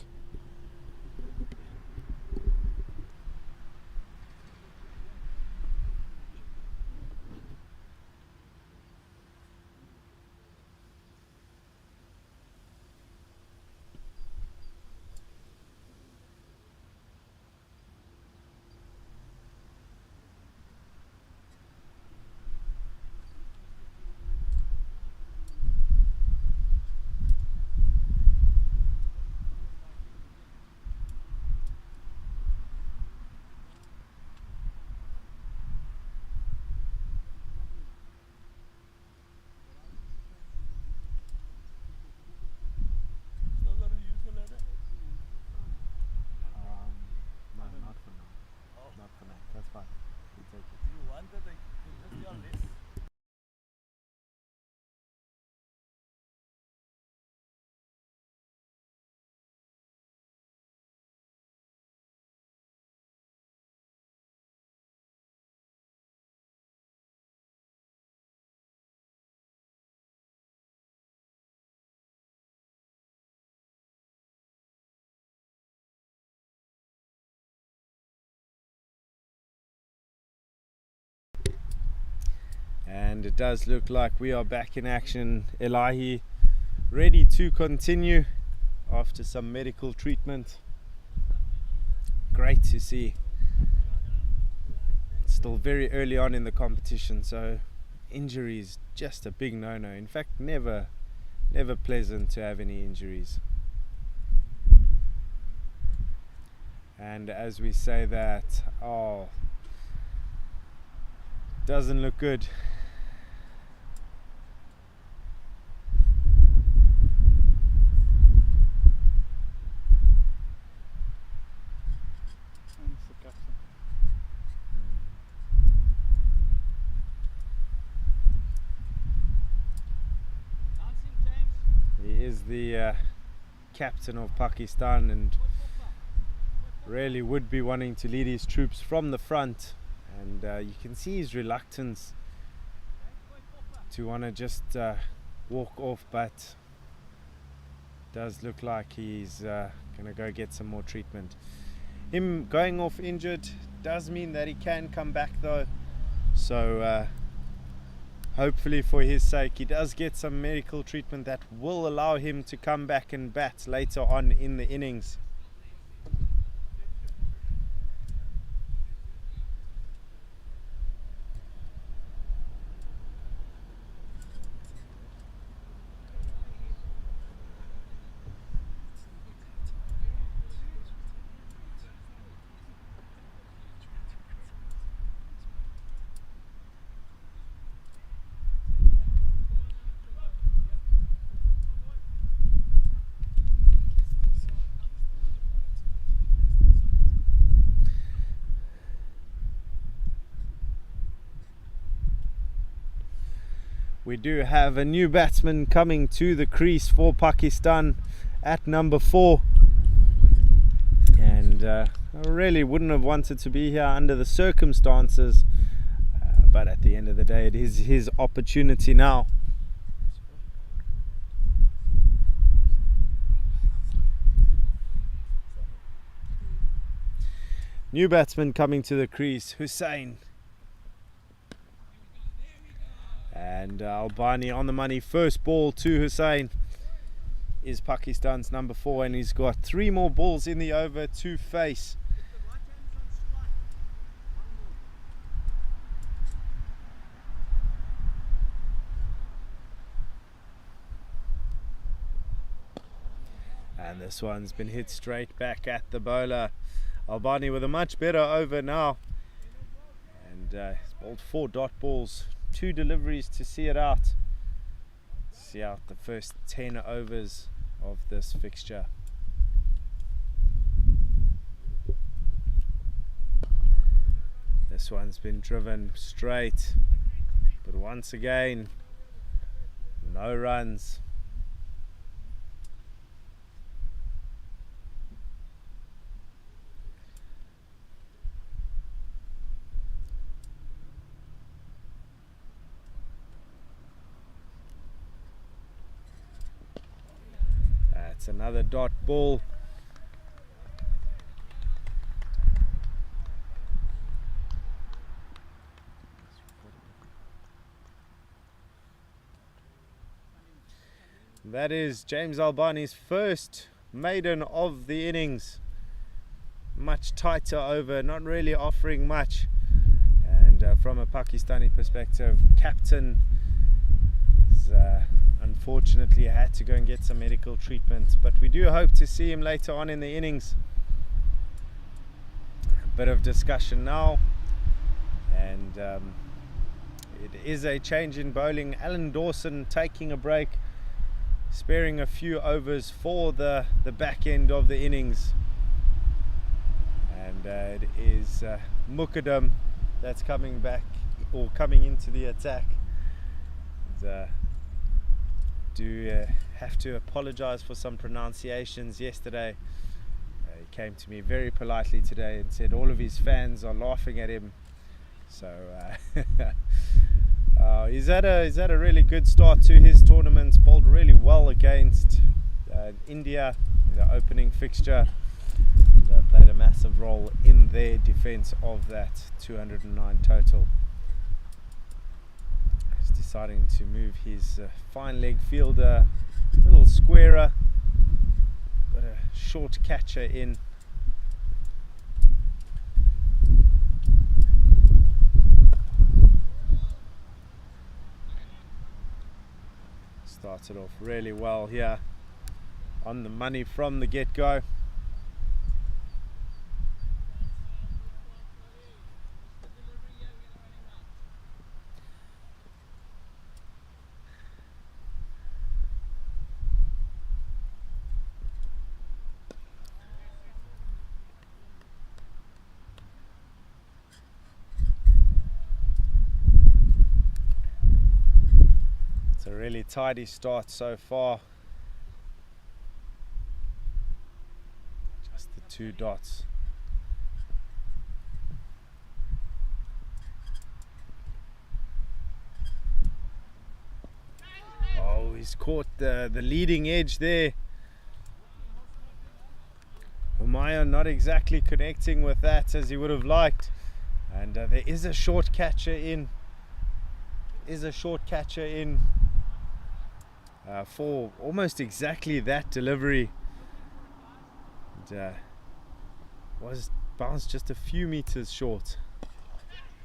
S1: And it does look like we are back in action. Elahi ready to continue after some medical treatment. Great to see. Still very early on in the competition, so injuries just a big no-no. In fact, never pleasant to have any injuries. And as we say that, oh, doesn't look good. He is the captain of Pakistan and really would be wanting to lead his troops from the front, and you can see his reluctance to want to just walk off, but does look like he's going to go get some more treatment. Him going off injured does mean that he can come back though, so hopefully for his sake he does get some medical treatment that will allow him to come back and bat later on in the innings. We do have a new batsman coming to the crease for Pakistan at number 4, and I really wouldn't have wanted to be here under the circumstances, but at the end of the day it is his opportunity now. New batsman coming to the crease, Hussain. And Albani on the money. First ball to Hussain is Pakistan's number 4, and he's got 3 more balls in the over to face. And this one's been hit straight back at the bowler. Albani with a much better over now, and he's bowled 4 dot balls, 2 deliveries to see it out. See out the first 10 overs of this fixture. This one's been driven straight, but once again, no runs. That's another dot ball. That is James Albani's first maiden of the innings. Much tighter over, not really offering much. And from a Pakistani perspective, captain unfortunately had to go and get some medical treatment, but we do hope to see him later on in the innings. A bit of discussion now, and it is a change in bowling. Alan Dawson taking a break, sparing a few overs for the back end of the innings, and it is Muqaddam that's coming back, or coming into the attack. And, do have to apologize for some pronunciations yesterday. He came to me very politely today and said all of his fans are laughing at him. So he's had a really good start to his tournament. Bowled really well against India in the opening fixture. And, played a massive role in their defense of that 209 total. deciding to move his fine leg fielder a little squarer. Got a short catcher in. Started off really well here, on the money from the get-go. It's a really tidy start so far. Just the 2 dots. Oh, he's caught the leading edge there. Humayun not exactly connecting with that as he would have liked. And there is a short catcher in. For almost exactly that delivery. And, was bounced just a few meters short.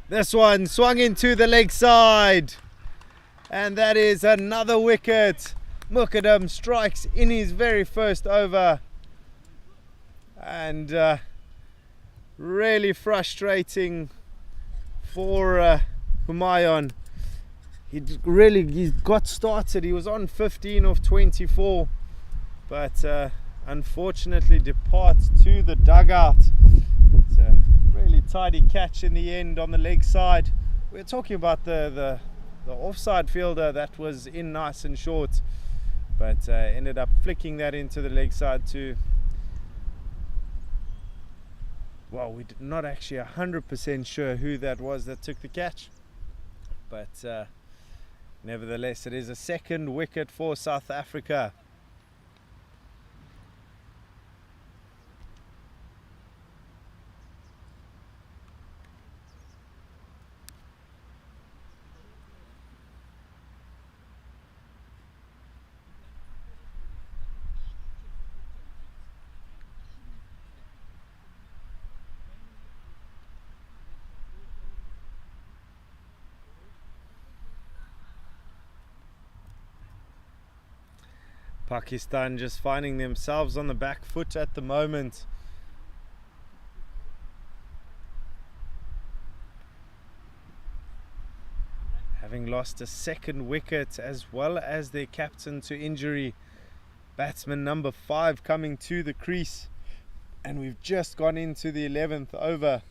S1: This one swung into the leg side, and that is another wicket. Mukadam strikes in his very first over, and really frustrating for Humayun. He got started. He was on 15 of 24, but unfortunately departs to the dugout. It's a really tidy catch in the end on the leg side. We're talking about the offside fielder that was in nice and short, but ended up flicking that into the leg side too. Well, we're not actually 100% sure who that was that took the catch, but nevertheless, it is a second wicket for South Africa. Pakistan just finding themselves on the back foot at the moment. Having lost a second wicket as well as their captain to injury. Batsman number 5 coming to the crease, and we've just gone into the 11th over.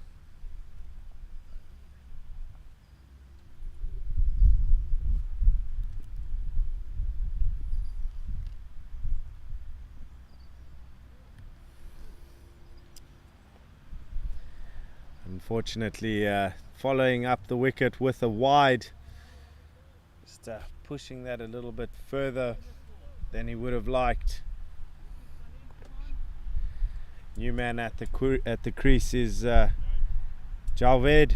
S1: Unfortunately, following up the wicket with a wide, just pushing that a little bit further than he would have liked. New man at the crease is Javed.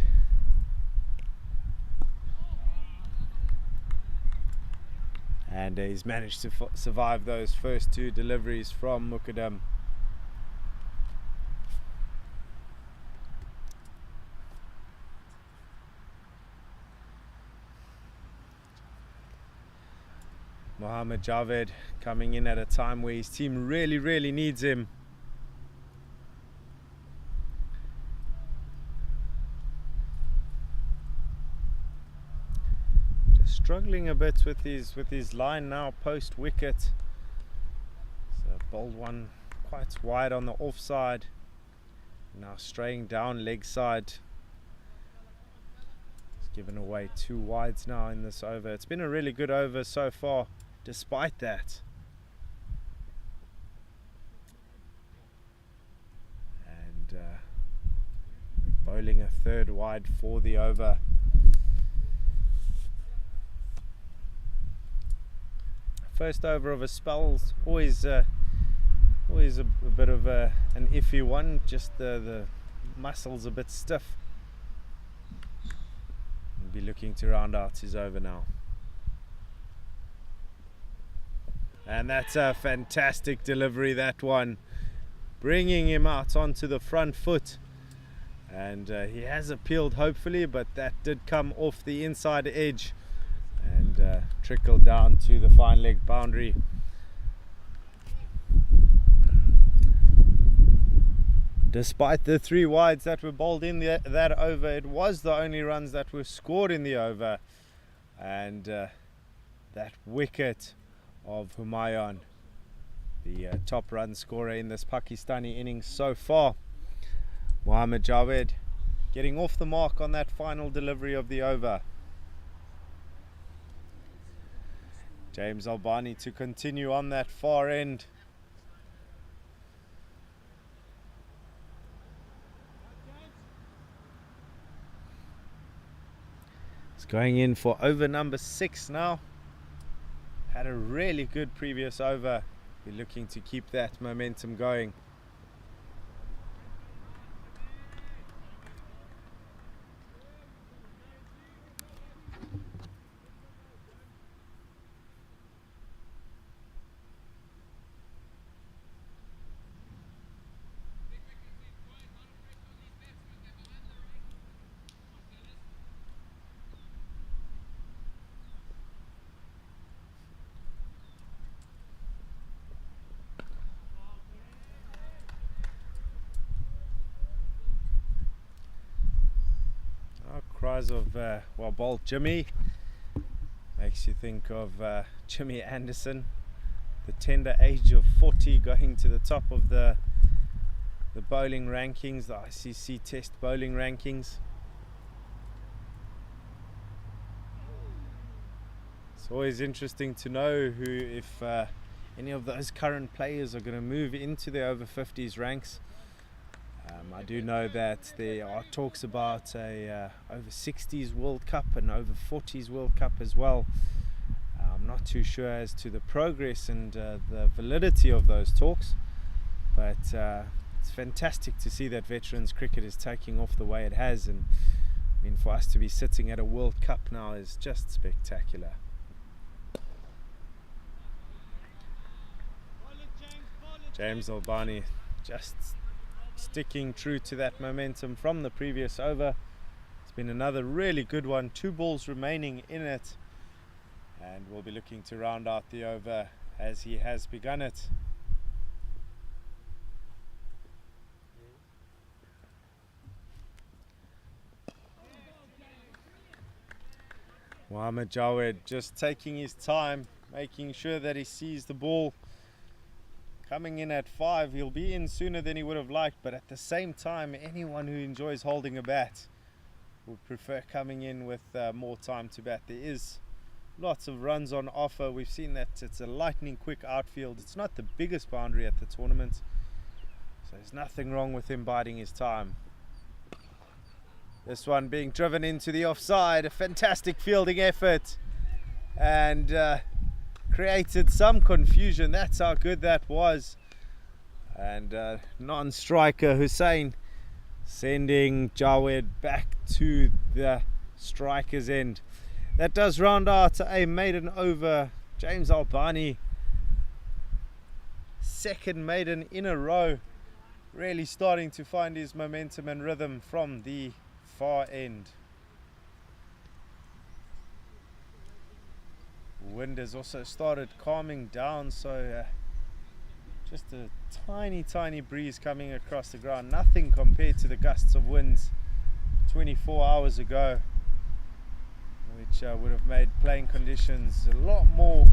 S1: And he's managed to survive those first 2 deliveries from Mukadam. Mohammad Javed coming in at a time where his team really needs him. Just struggling a bit with his line now post wicket. So bowled one quite wide on the offside. Now straying down leg side. He's given away 2 wides now in this over. It's been a really good over so far. Despite that, and bowling a 3rd wide for the over. First over of a spell's always a bit of an iffy one. Just the muscles a bit stiff. He'll be looking to round out his over now. And that's a fantastic delivery, that one. Bringing him out onto the front foot. And he has appealed hopefully, but that did come off the inside edge and trickled down to the fine leg boundary. Despite the 3 wides that were bowled in that over, it was the only runs that were scored in the over. And that wicket of Humayun, the top run scorer in this Pakistani innings so far. Mohammad Javed getting off the mark on that final delivery of the over. James Albani to continue on that far end. It's going in for over number 6 now. Had a really good previous over. We're looking to keep that momentum going. Cries of well bowled Jimmy, makes you think of Jimmy Anderson, the tender age of 40, going to the top of the bowling rankings, the ICC test bowling rankings. It's always interesting to know if any of those current players are going to move into the over 50s ranks. I do know that there are talks about a over 60s World Cup and over 40s World Cup as well. I'm not too sure as to the progress and the validity of those talks, but it's fantastic to see that veterans cricket is taking off the way it has, and I mean, for us to be sitting at a World Cup now is just spectacular. James Albani just sticking true to that momentum from the previous over. It's been another really good one, 2 balls remaining in it, and we'll be looking to round out the over as he has begun it. Mohammad Javed just taking his time, making sure that he sees the ball. Coming in at 5, he'll be in sooner than he would have liked, but at the same time, anyone who enjoys holding a bat would prefer coming in with more time to bat. There is lots of runs on offer. We've seen that it's a lightning quick outfield. It's not the biggest boundary at the tournament, so there's nothing wrong with him biding his time. This one being driven into the offside, a fantastic fielding effort, and created some confusion. That's how good that was. And non-striker Hussein sending Javed back to the striker's end. That does round out a maiden over. James Albani, second maiden in a row, really starting to find his momentum and rhythm from the far end. Wind has also started calming down, so just a tiny breeze coming across the ground. Nothing compared to the gusts of winds 24 hours ago, which would have made playing conditions a lot more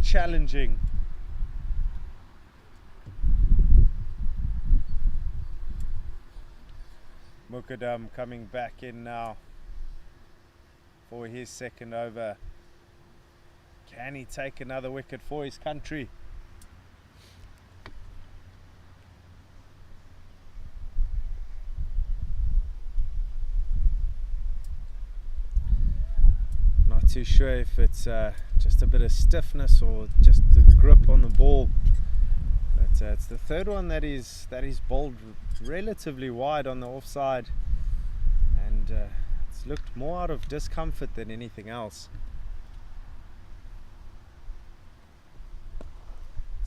S1: challenging. Mukadam coming back in now for his second over. Can he take another wicket for his country? Not too sure if it's just a bit of stiffness or just the grip on the ball, but it's the third one that is bowled relatively wide on the offside, and it's looked more out of discomfort than anything else.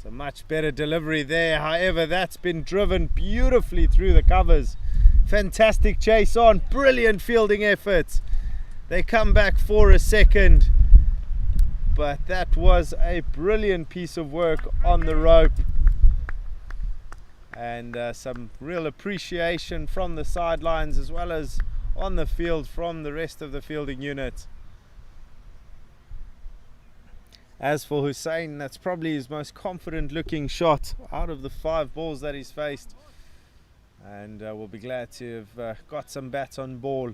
S1: It's a much better delivery there. However, that's been driven beautifully through the covers. Fantastic chase on, brilliant fielding effort. They come back for a second, but that was a brilliant piece of work on the rope, and some real appreciation from the sidelines as well as on the field from the rest of the fielding unit. As for Hussein, that's probably his most confident looking shot out of the 5 balls that he's faced, and we'll be glad to have got some bats on ball.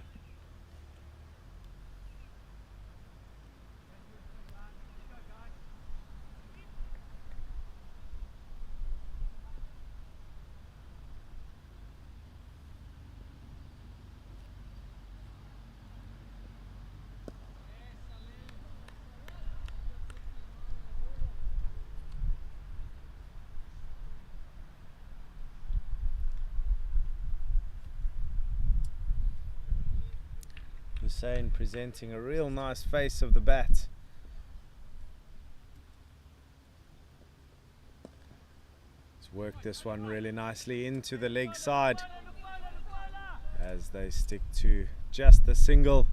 S1: Hussein presenting a real nice face of the bat. He's worked this one really nicely into the leg side as they stick to just the single.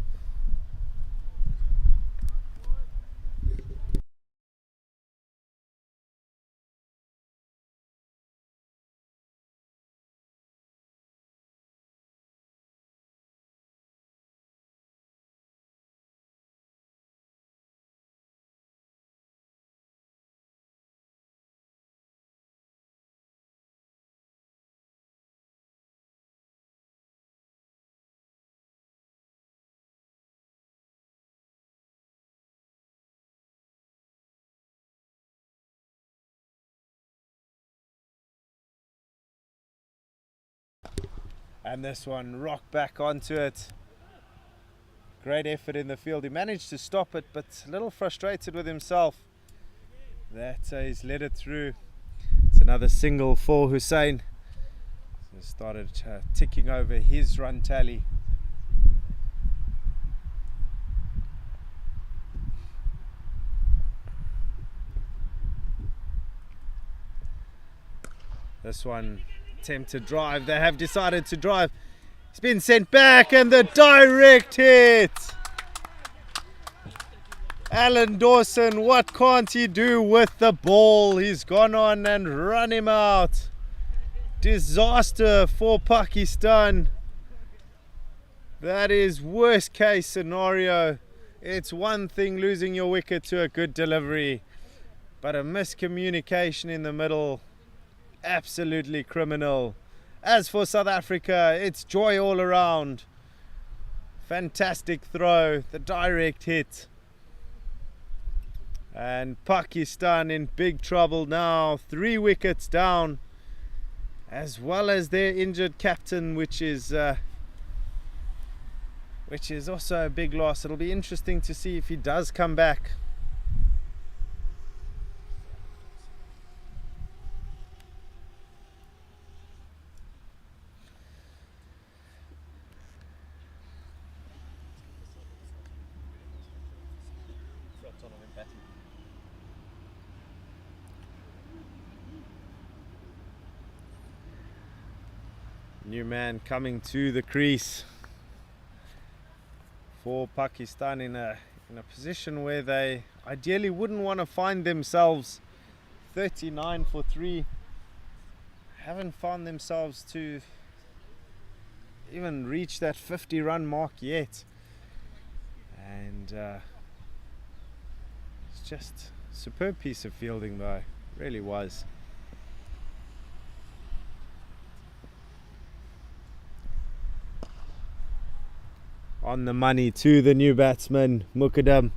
S1: And this one rocked back onto it. Great effort in the field. He managed to stop it, but a little frustrated with himself that he's let it through. It's another single for Hussein. So started ticking over his run tally. This one, attempted drive. They have decided to drive. It's been sent back, and the direct hit. Alan Dawson, what can't he do with the ball? He's gone on and run him out. Disaster for Pakistan. That is worst case scenario. It's one thing losing your wicket to a good delivery, but a miscommunication in the middle, absolutely criminal. As for South Africa, it's joy all around. Fantastic throw, the direct hit. And Pakistan in big trouble now, 3 wickets down, as well as their injured captain, which is also a big loss. It'll be interesting to see if he does come back. New man coming to the crease for Pakistan in a position where they ideally wouldn't want to find themselves. 39 for 3. Haven't found themselves to even reach that 50 run mark yet, and it's just a superb piece of fielding though, really was. On the money to the new batsman Muqaddam.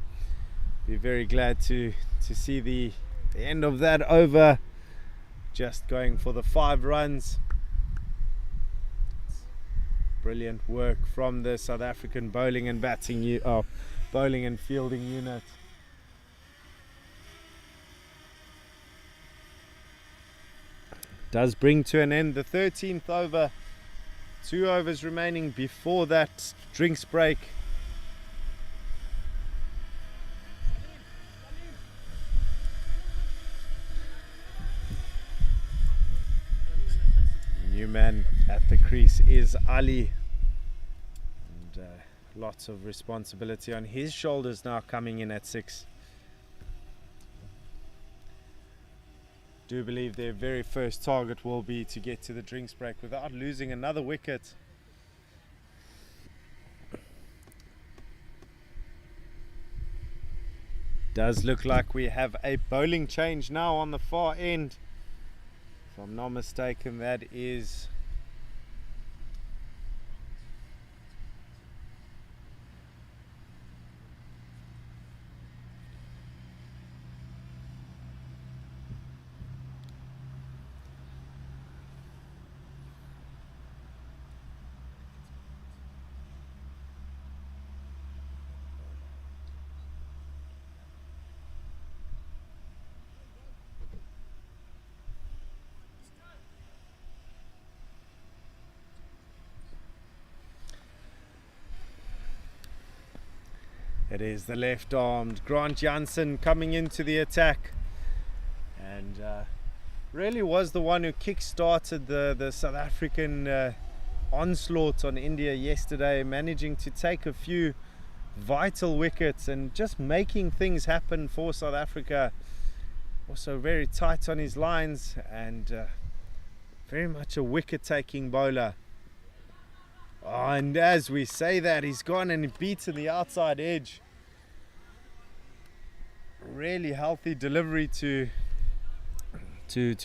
S1: Be very glad to see the end of that over, just going for the 5 runs. Brilliant work from the South African bowling and bowling and fielding unit. Does bring to an end the 13th over. 2 overs remaining before that drinks break. man at the crease is Ali, and lots of responsibility on his shoulders now coming in at 6. Do believe their very first target will be to get to the drinks break without losing another wicket. Does look like we have a bowling change now on the far end. If I'm not mistaken, that is it is the left-armed Grant Jansen coming into the attack, and really was the one who kick-started the South African onslaught on India yesterday, managing to take a few vital wickets and just making things happen for South Africa. Also very tight on his lines, and very much a wicket-taking bowler. Oh, and as we say that, he's gone and beaten the outside edge. Really healthy delivery to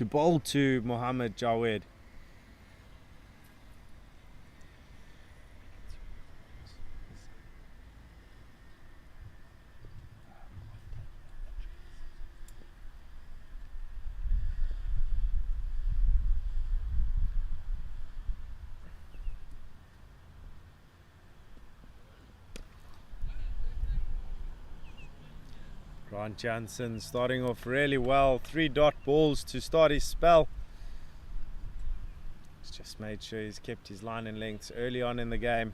S1: bowl to Mohammad Jawed. Grant Jansen starting off really well. 3 dot balls to start his spell. He's just made sure he's kept his line and lengths early on in the game.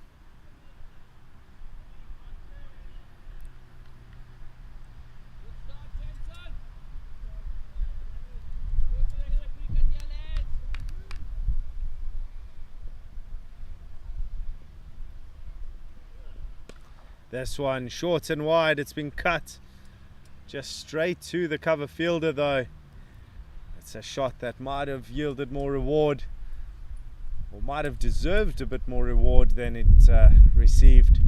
S1: This one short and wide, it's been cut. Just straight to the cover fielder though. It's a shot that might have yielded more reward, or might have deserved a bit more reward than it received.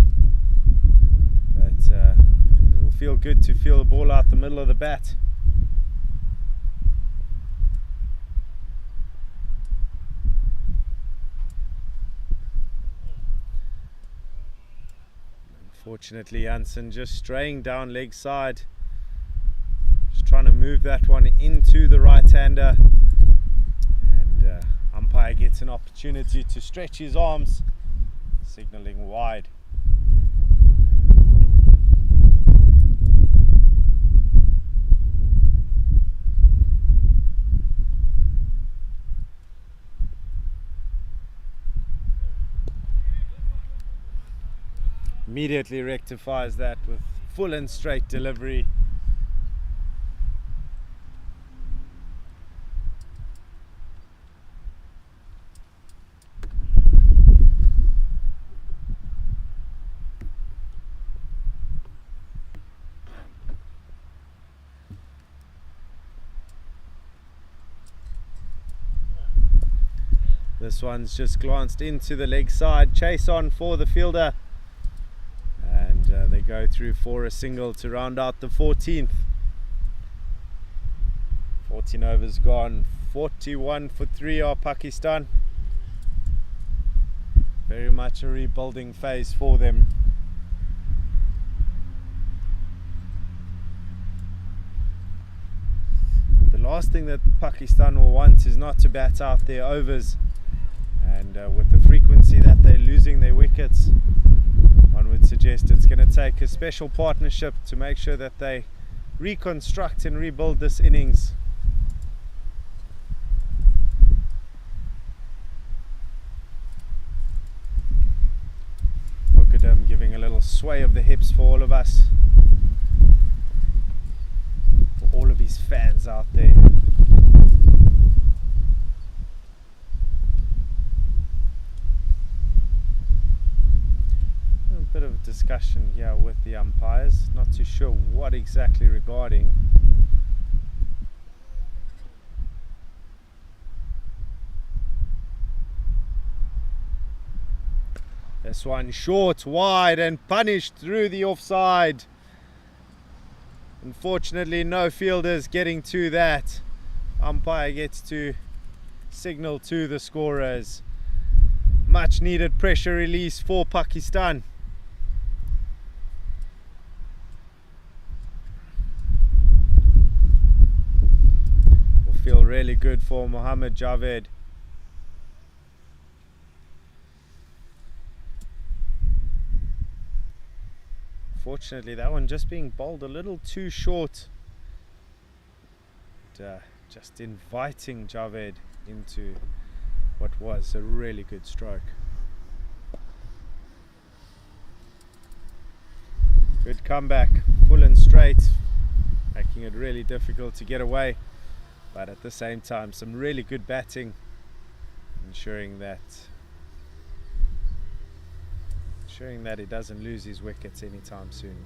S1: But it will feel good to feel the ball out the middle of the bat. Unfortunately, Jansen just straying down leg side. Trying to move that one into the right-hander, and umpire gets an opportunity to stretch his arms, signaling wide. Immediately rectifies that with full and straight delivery. This one's just glanced into the leg side, chase on for the fielder, and they go through for a single to round out the 14th. 14 overs gone, 41 for 3 are Pakistan. Very much a rebuilding phase for them. The last thing that Pakistan will want is not to bat out their overs. And with the frequency that they're losing their wickets, one would suggest it's going to take a special partnership to make sure that they reconstruct and rebuild this innings. Look at him giving a little sway of the hips for all of us, for all of his fans out there. discussion here with the umpires. Not too sure what exactly regarding. This one short, wide, and punished through the offside. Unfortunately, no fielders getting to that. Umpire gets to signal to the scorers. Much needed pressure release for Pakistan. Will feel really good for Mohammad Javed. Fortunately, that one just being bowled a little too short. Just inviting Javed into what was a really good stroke. Good comeback, full and straight, making it really difficult to get away, but at the same time some really good batting, ensuring that he doesn't lose his wickets anytime soon.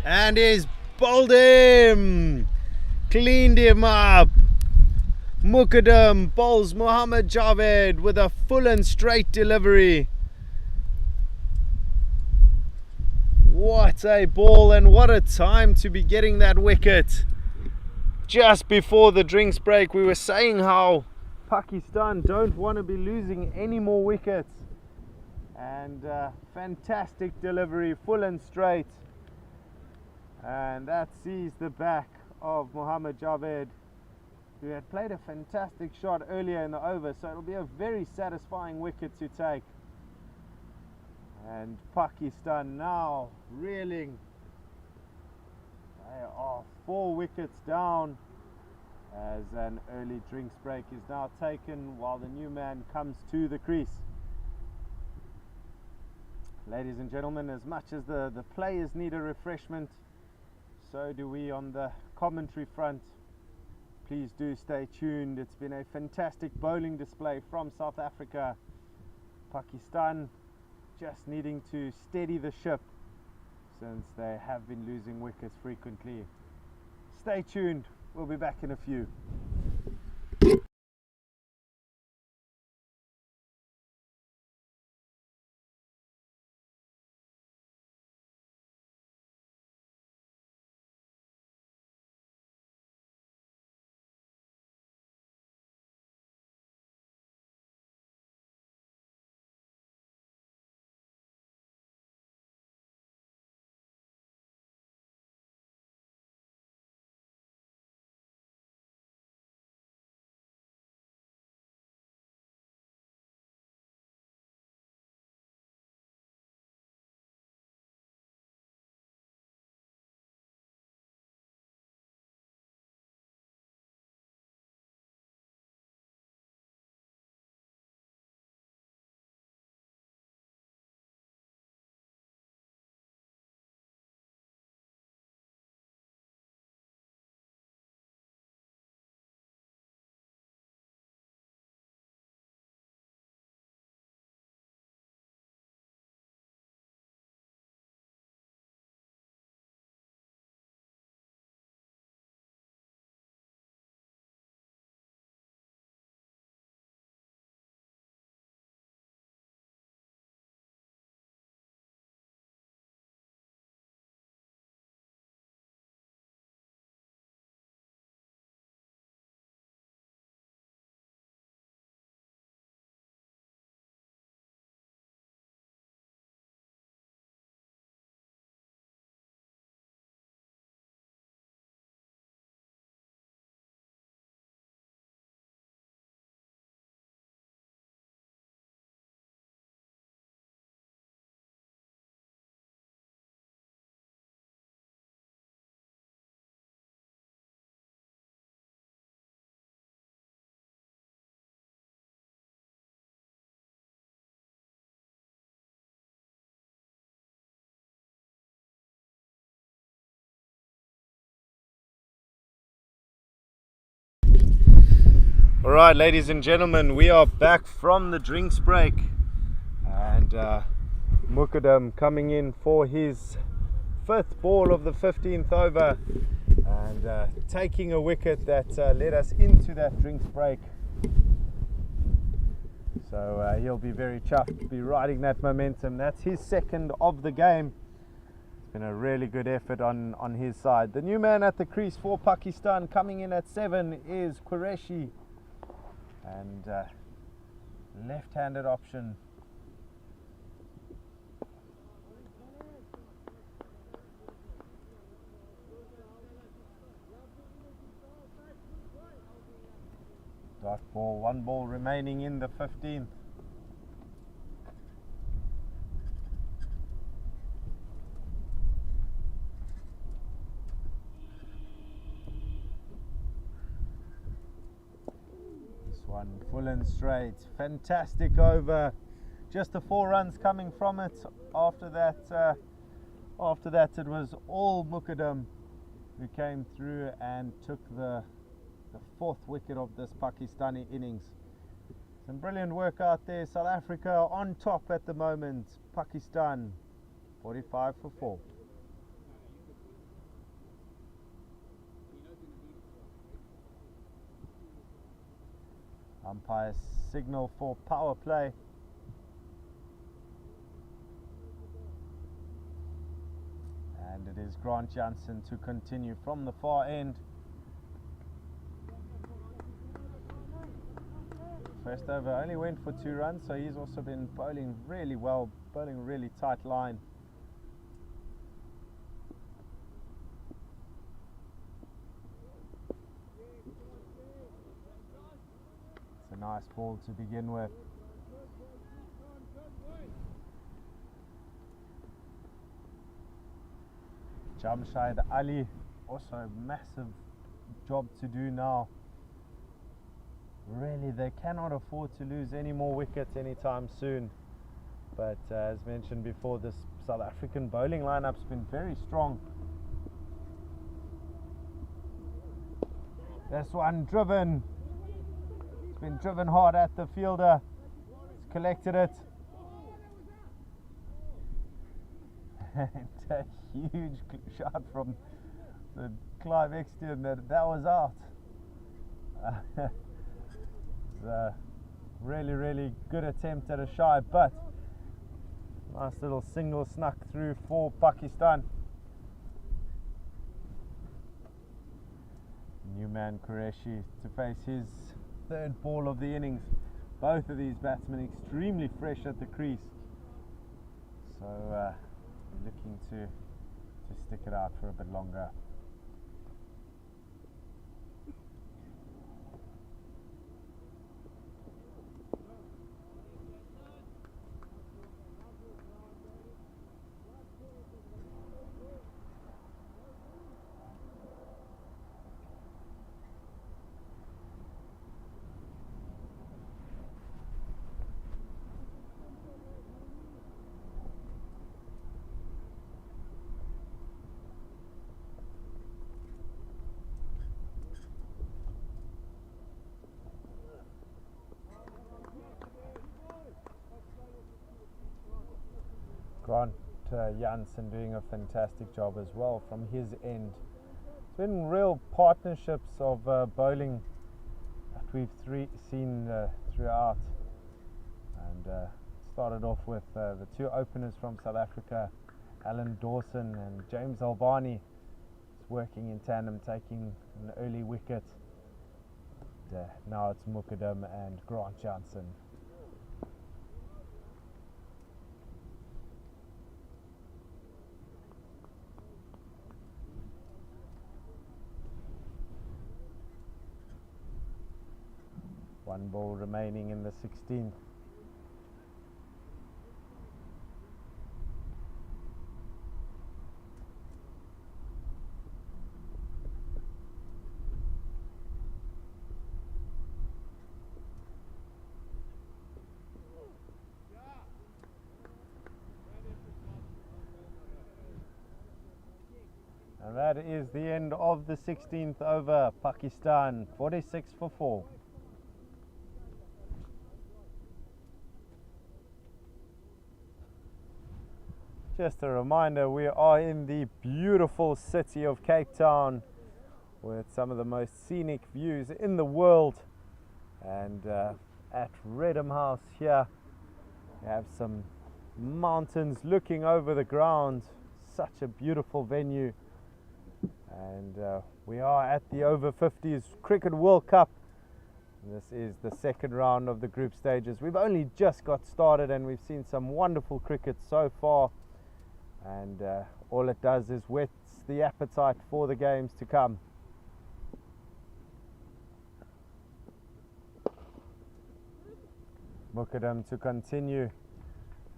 S1: And he's bowled him, cleaned him up. Muqaddam bowls Mohammad Javed with a full and straight delivery. What a ball, and what a time to be getting that wicket. Just before the drinks break, we were saying how Pakistan don't want to be losing any more wickets. And fantastic delivery, full and straight. And that sees the back of Mohammad Javed, who had played a fantastic shot earlier in the over, so it'll be a very satisfying wicket to take. And Pakistan now reeling. They are 4 wickets down as an early drinks break is now taken while the new man comes to the crease. Ladies and gentlemen, as much as the players need a refreshment, so do we on the commentary front. Please do stay tuned. It's been a fantastic bowling display from South Africa. Pakistan just needing to steady the ship since they have been losing wickets frequently. Stay tuned. We'll be back in a few. Alright, ladies and gentlemen, we are back from the drinks break, and Mukadam coming in for his 5th ball of the 15th over and taking a wicket that led us into that drinks break. So he'll be very chuffed to be riding that momentum. That's his 2nd of the game. It's been a really good effort on his side. The new man at the crease for Pakistan coming in at 7 is Qureshi, and left-handed option. Dot ball, 1 ball remaining in the 15th. One full and straight, fantastic over. Just the 4 runs coming from it. After that it was all Mukadam who came through and took the 4th wicket of this Pakistani innings. Some brilliant work out there. South Africa on top at the moment. Pakistan 45 for 4. Umpire signal for power play. And it is Grant Jansen to continue from the far end. First over only went for 2 runs, so he's also been bowling really well, bowling a really tight line. It's a nice ball to begin with. Jamshid Ali, also a massive job to do now. Really, they cannot afford to lose any more wickets anytime soon. But as mentioned before, this South African bowling lineup's been very strong. This one driven. It's been driven hard at the fielder. It's collected it. And a huge shot from the Clive Exton that was out. A really good attempt at a shy, but nice little single snuck through for Pakistan. New man Qureshi to face his 3rd ball of the innings. Both of these batsmen extremely fresh at the crease, so looking to stick it out for a bit longer. Grant Jansen doing a fantastic job as well from his end. It's been real partnerships of bowling that we've seen throughout, and started off with the 2 openers from South Africa, Alan Dawson and James Albani, working in tandem, taking an early wicket. Now it's Mukadam and Grant Jansen. One ball remaining in the 16th. And that is the end of the 16th over. Pakistan 46 for 4. Just a reminder, we are in the beautiful city of Cape Town with some of the most scenic views in the world, and at Redham House here we have some mountains looking over the ground. Such a beautiful venue, and we are at the Over-50s Cricket World Cup. This is the second round of the group stages. We've only just got started and we've seen some wonderful cricket so far, and all it does is whets the appetite for the games to come. Mukadam to continue,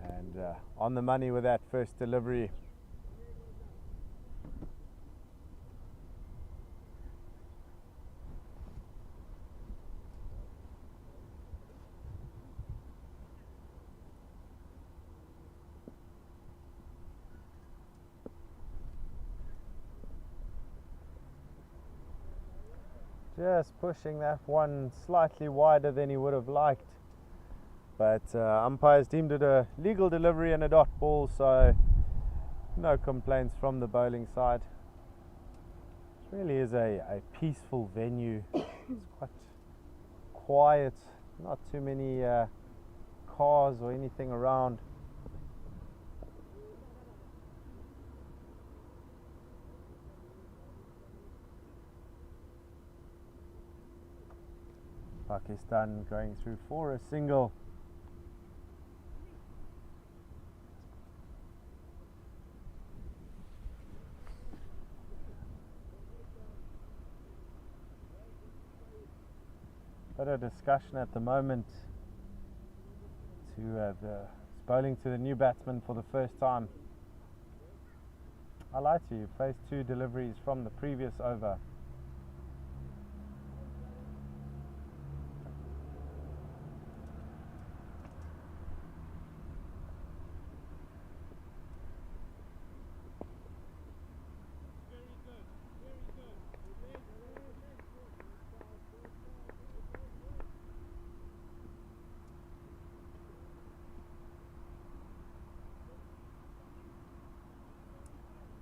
S1: and on the money with that first delivery. Just pushing that one slightly wider than he would have liked, but umpires deemed it a legal delivery and a dot ball, so no complaints from the bowling side. It really is a peaceful venue. It's quite quiet, not too many cars or anything around. Pakistan going through for a single. Bit of discussion at the moment to bowling to the new batsman for the first time. I lied to you, faced two deliveries from the previous over.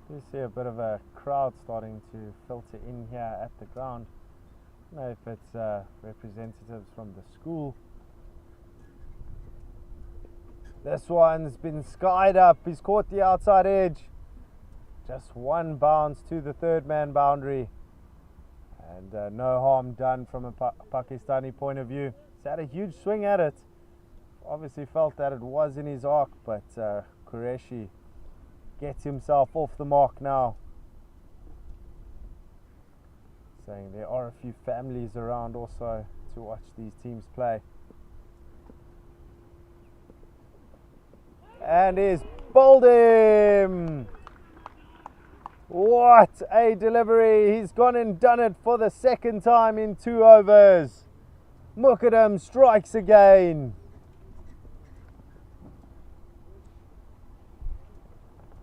S1: You see a bit of a crowd starting to filter in here at the ground. I don't know if it's representatives from the school. This one's been skied up. He's caught the outside edge. Just one bounce to the third man boundary, and no harm done from a Pakistani point of view. He's had a huge swing at it. Obviously felt that it was in his arc, but Qureshi gets himself off the mark now, saying there are a few families around also to watch these teams play. And he's bowled him! What a delivery! He's gone and done it for the second time in 2 overs. Mukadam strikes again.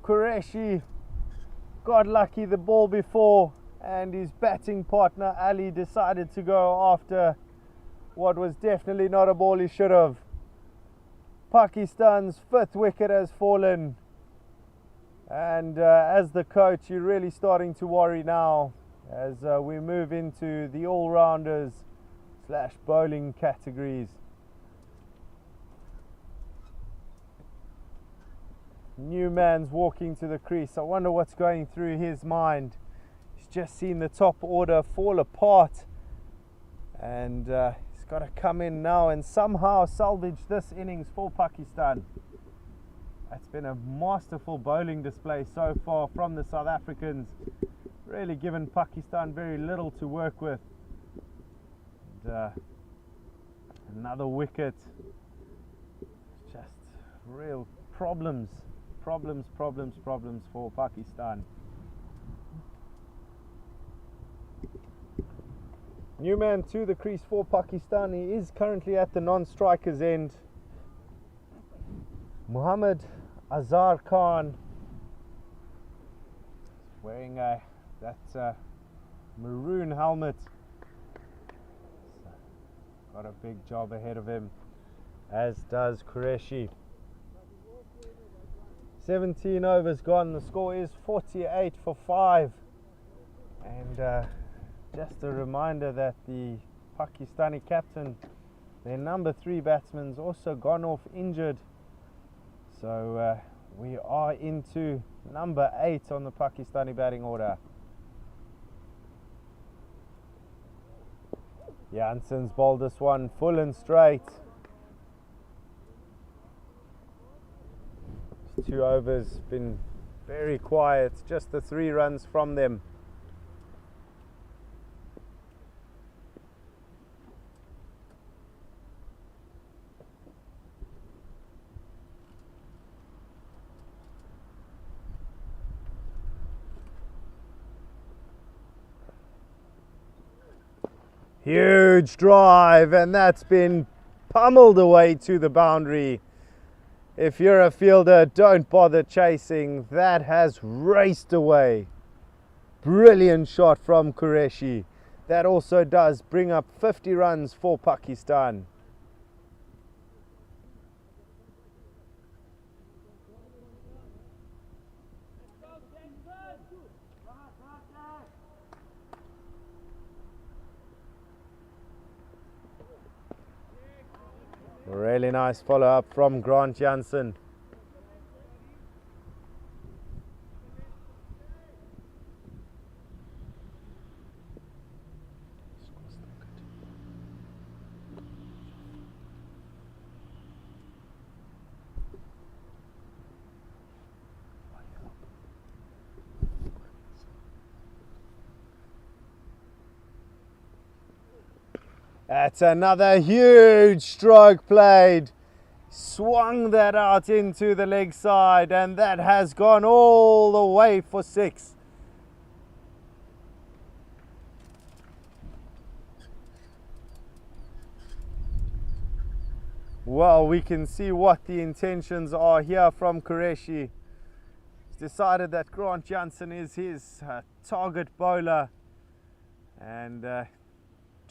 S1: Qureshi got lucky the ball before, and his batting partner Ali decided to go after what was definitely not a ball he should have. Pakistan's 5th wicket has fallen, and as the coach, you're really starting to worry now as we move into the all-rounders / bowling categories. Newman's walking to the crease. I wonder what's going through his mind. He's just seen the top order fall apart, and he's got to come in now and somehow salvage this innings for Pakistan. It's been a masterful bowling display so far from the South Africans, really given Pakistan very little to work with. And, another wicket. Just real problems for Pakistan. Newman to the crease for Pakistan. He is currently at the non-strikers end. Muhammad Azhar Khan wearing that maroon helmet. Got a big job ahead of him, as does Qureshi. 17 overs gone. The score is 48 for 5. And just a reminder that the Pakistani captain, their number 3 batsman's also gone off injured. So we are into number 8 on the Pakistani batting order. Jansen's bowled this one full and straight. 2 overs, been very quiet, just the 3 runs from them. Huge drive, and that's been pummeled away to the boundary. If you're a fielder, don't bother chasing. That has raced away. Brilliant shot from Qureshi. That also does bring up 50 runs for Pakistan. Really nice follow-up from Grant Jansen. That's another huge stroke played. Swung that out into the leg side, and that has gone all the way for 6. Well, we can see what the intentions are here from Qureshi. He's decided that Grant Jansen is his target bowler, and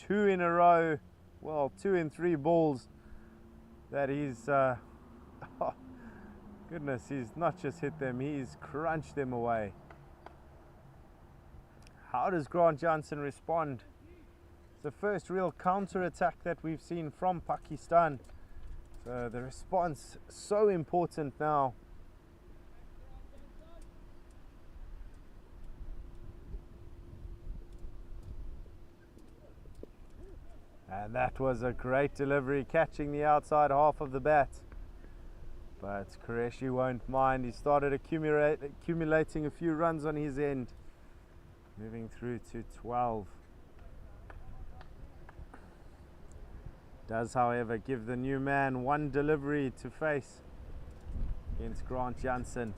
S1: 2 in a row, well, 2 in 3 balls that he's oh, goodness, he's not just hit them, he's crunched them away. How does Grant Jansen respond? It's the first real counter attack that we've seen from Pakistan, so the response so important now. And that was a great delivery, catching the outside half of the bat. But Qureshi won't mind. He started accumulating a few runs on his end, moving through to 12. Does, however, give the new man 1 delivery to face against Grant Jansen.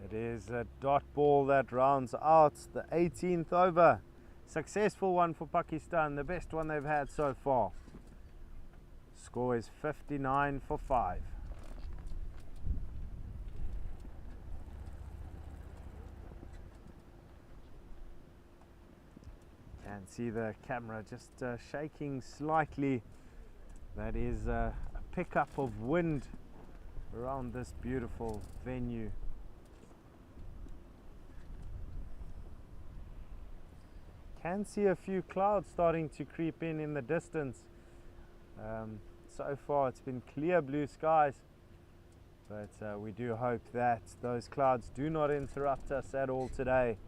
S1: It is a dot ball that rounds out the 18th over. Successful one for Pakistan, the best one they've had so far. Score is 59 for 5. Can see the camera just shaking slightly. That is a pickup of wind around this beautiful venue. Can see a few clouds starting to creep in the distance. So far it's been clear blue skies, but we do hope that those clouds do not interrupt us at all today.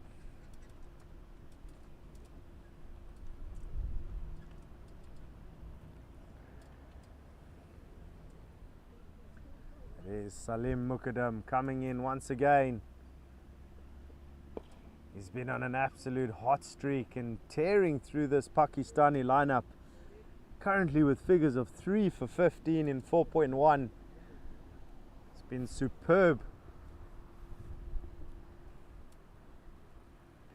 S1: It is Salim Muqaddam coming in once again. He's been on an absolute hot streak and tearing through this Pakistani lineup. Currently with figures of 3 for 15 in 4.1. It's been superb.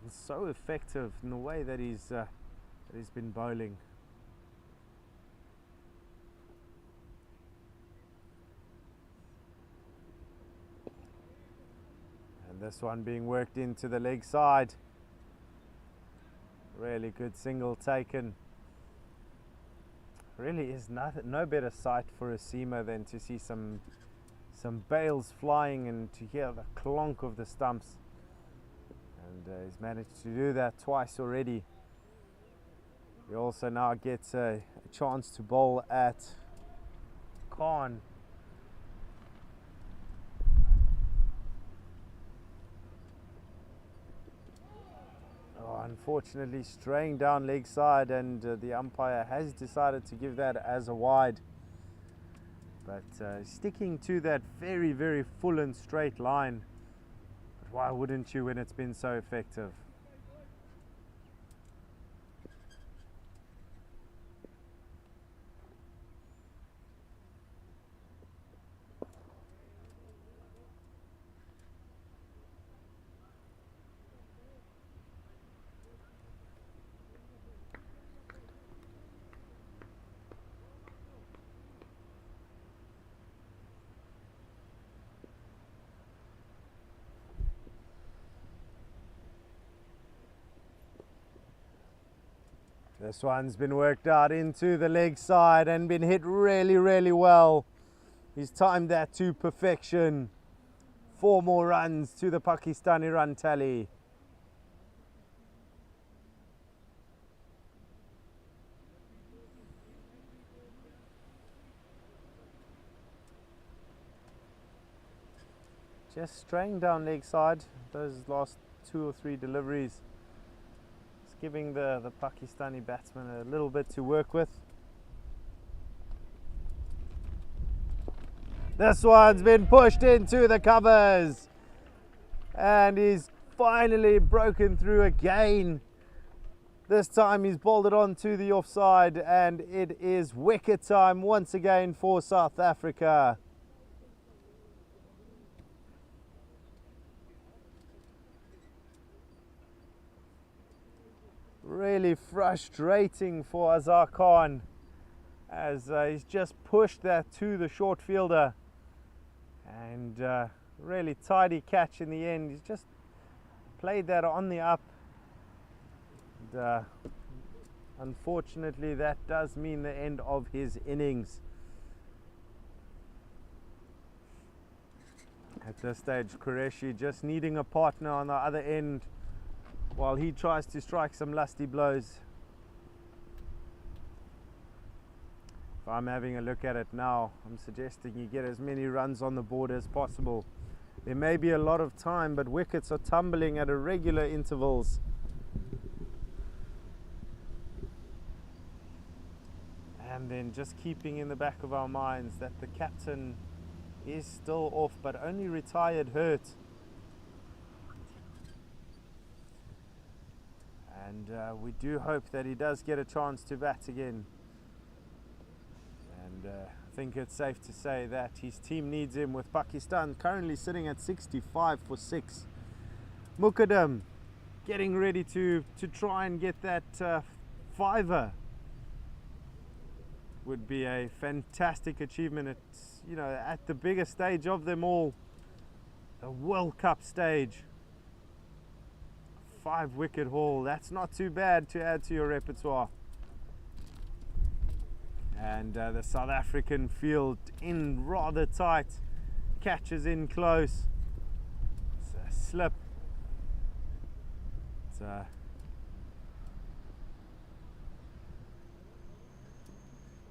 S1: And so effective in the way that he's that he's been bowling. And this one being worked into the leg side. Really good single taken. Really is no better sight for a seamer than to see some bails flying and to hear the clonk of the stumps. And he's managed to do that twice already. He also now gets a chance to bowl at Khan. Unfortunately straying down leg side, and the umpire has decided to give that as a wide. But sticking to that very, very full and straight line. But why wouldn't you when it's been so effective? This one's been worked out into the leg side and been hit really, really well. He's timed that to perfection. 4 more runs to the Pakistani run tally. Just straying down leg side, those last 2 or 3 deliveries. Giving the Pakistani batsman a little bit to work with. This one's been pushed into the covers, and he's finally broken through again. This time he's bowled it on to the offside, and it is wicket time once again for South Africa. Really frustrating for Azhar Khan, as he's just pushed that to the short fielder, and really tidy catch in the end. He's just played that on the up, and unfortunately that does mean the end of his innings. At this stage, Qureshi just needing a partner on the other end while he tries to strike some lusty blows. If I'm having a look at it now, I'm suggesting you get as many runs on the board as possible. There may be a lot of time, but wickets are tumbling at irregular intervals. And then just keeping in the back of our minds that the captain is still off, but only retired hurt. And we do hope that he does get a chance to bat again. And I think it's safe to say that his team needs him, with Pakistan currently sitting at 65 for 6. Muqaddam getting ready to try and get that fiver. Would be a fantastic achievement. It's, you know, at the biggest stage of them all, the World Cup stage. 5-wicket haul, that's not too bad to add to your repertoire. And the South African field in rather tight, catches in close. It's a slip. It's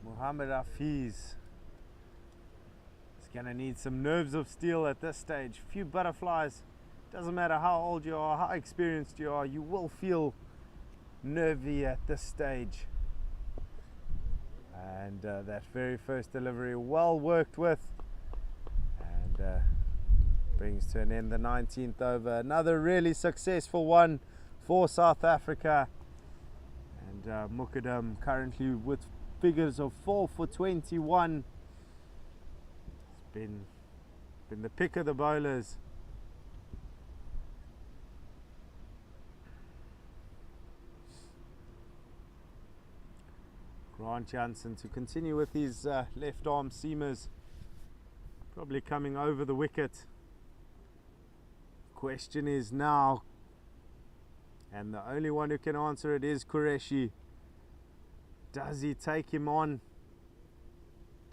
S1: Mohammad Hafiz is going to need some nerves of steel at this stage. A few butterflies. Doesn't matter how old you are, how experienced you are, you will feel nervy at this stage. And that very first delivery well worked with, and brings to an end the 19th over. Another really successful one for South Africa. And Muqaddam currently with figures of 4 for 21. It's been the pick of the bowlers. Grant Jansen to continue with his left arm seamers, probably coming over the wicket. Question is now, and the only one who can answer it is Qureshi. Does he take him on?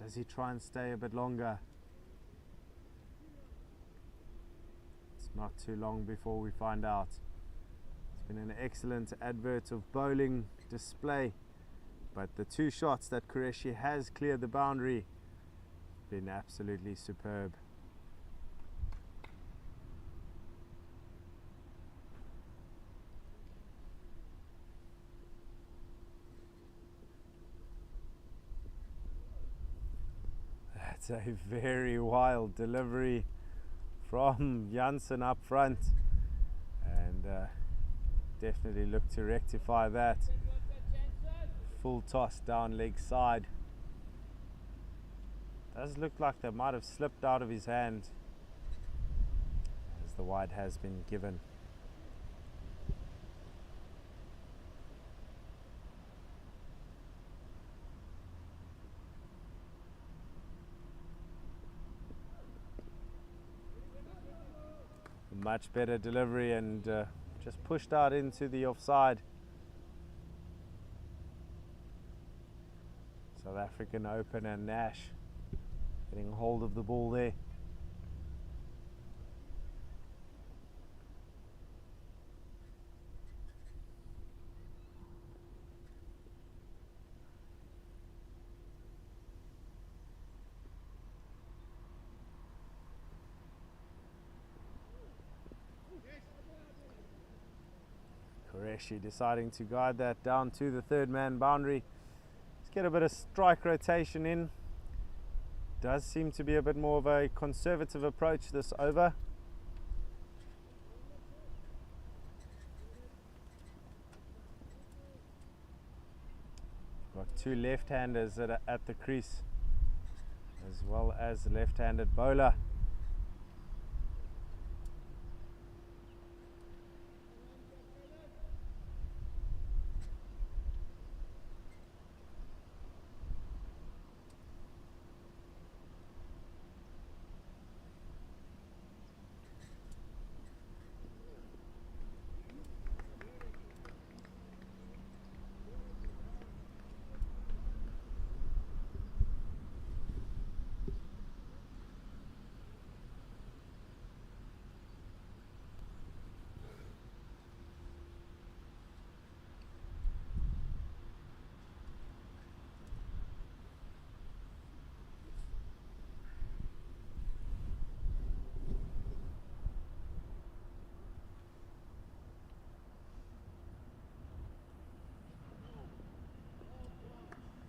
S1: Does he try and stay a bit longer? It's not too long before we find out. It's been an excellent advert of bowling display, but the two shots that Qureshi has cleared the boundary have been absolutely superb. That's a very wild delivery from Jansen up front, and definitely look to rectify that. Full toss down leg side. Does look like that might have slipped out of his hand as the wide has been given. Much better delivery and just pushed out into the offside. South African opener Nash getting hold of the ball there. Qureshi deciding to guide that down to the third man boundary. Let's get a bit of strike rotation in. Does seem to be a bit more of a conservative approach this over. Got two left-handers at the crease, as well as a left-handed bowler.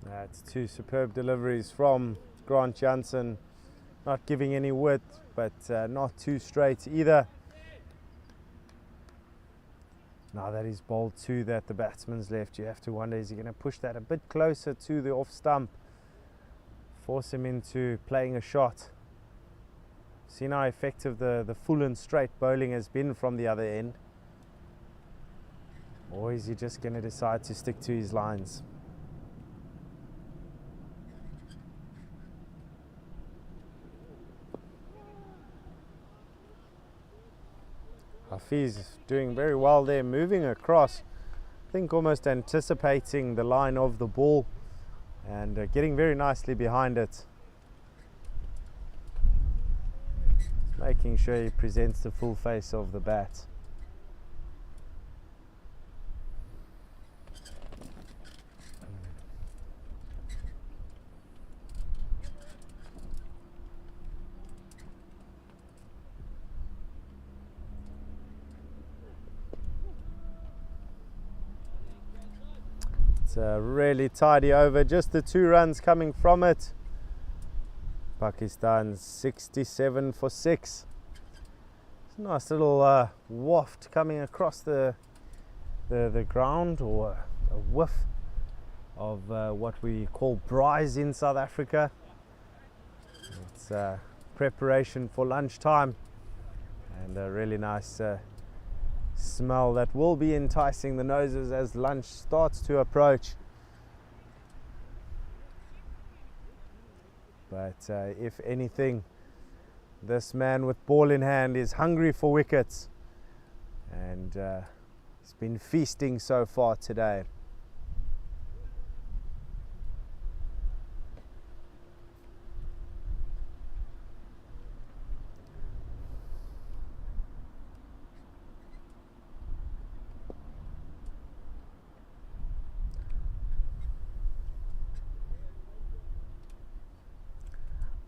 S1: That's two superb deliveries from Grant Jansen, not giving any width, but not too straight either. Now that he's bowled two that the batsman's left, you have to wonder, is he going to push that a bit closer to the off stump, force him into playing a shot? Seen how effective the full and straight bowling has been from the other end, or is he just going to decide to stick to his lines? Hafiz doing very well there, moving across, I think almost anticipating the line of the ball and getting very nicely behind it. Making sure he presents the full face of the bat. It's a really tidy over, just the 2 runs coming from it. Pakistan 67 for 6. It's a nice little waft coming across the ground, or a whiff of what we call braais in South Africa. It's preparation for lunchtime, and a really nice smell that will be enticing the noses as lunch starts to approach. But if anything, this man with ball in hand is hungry for wickets, and he's been feasting so far today.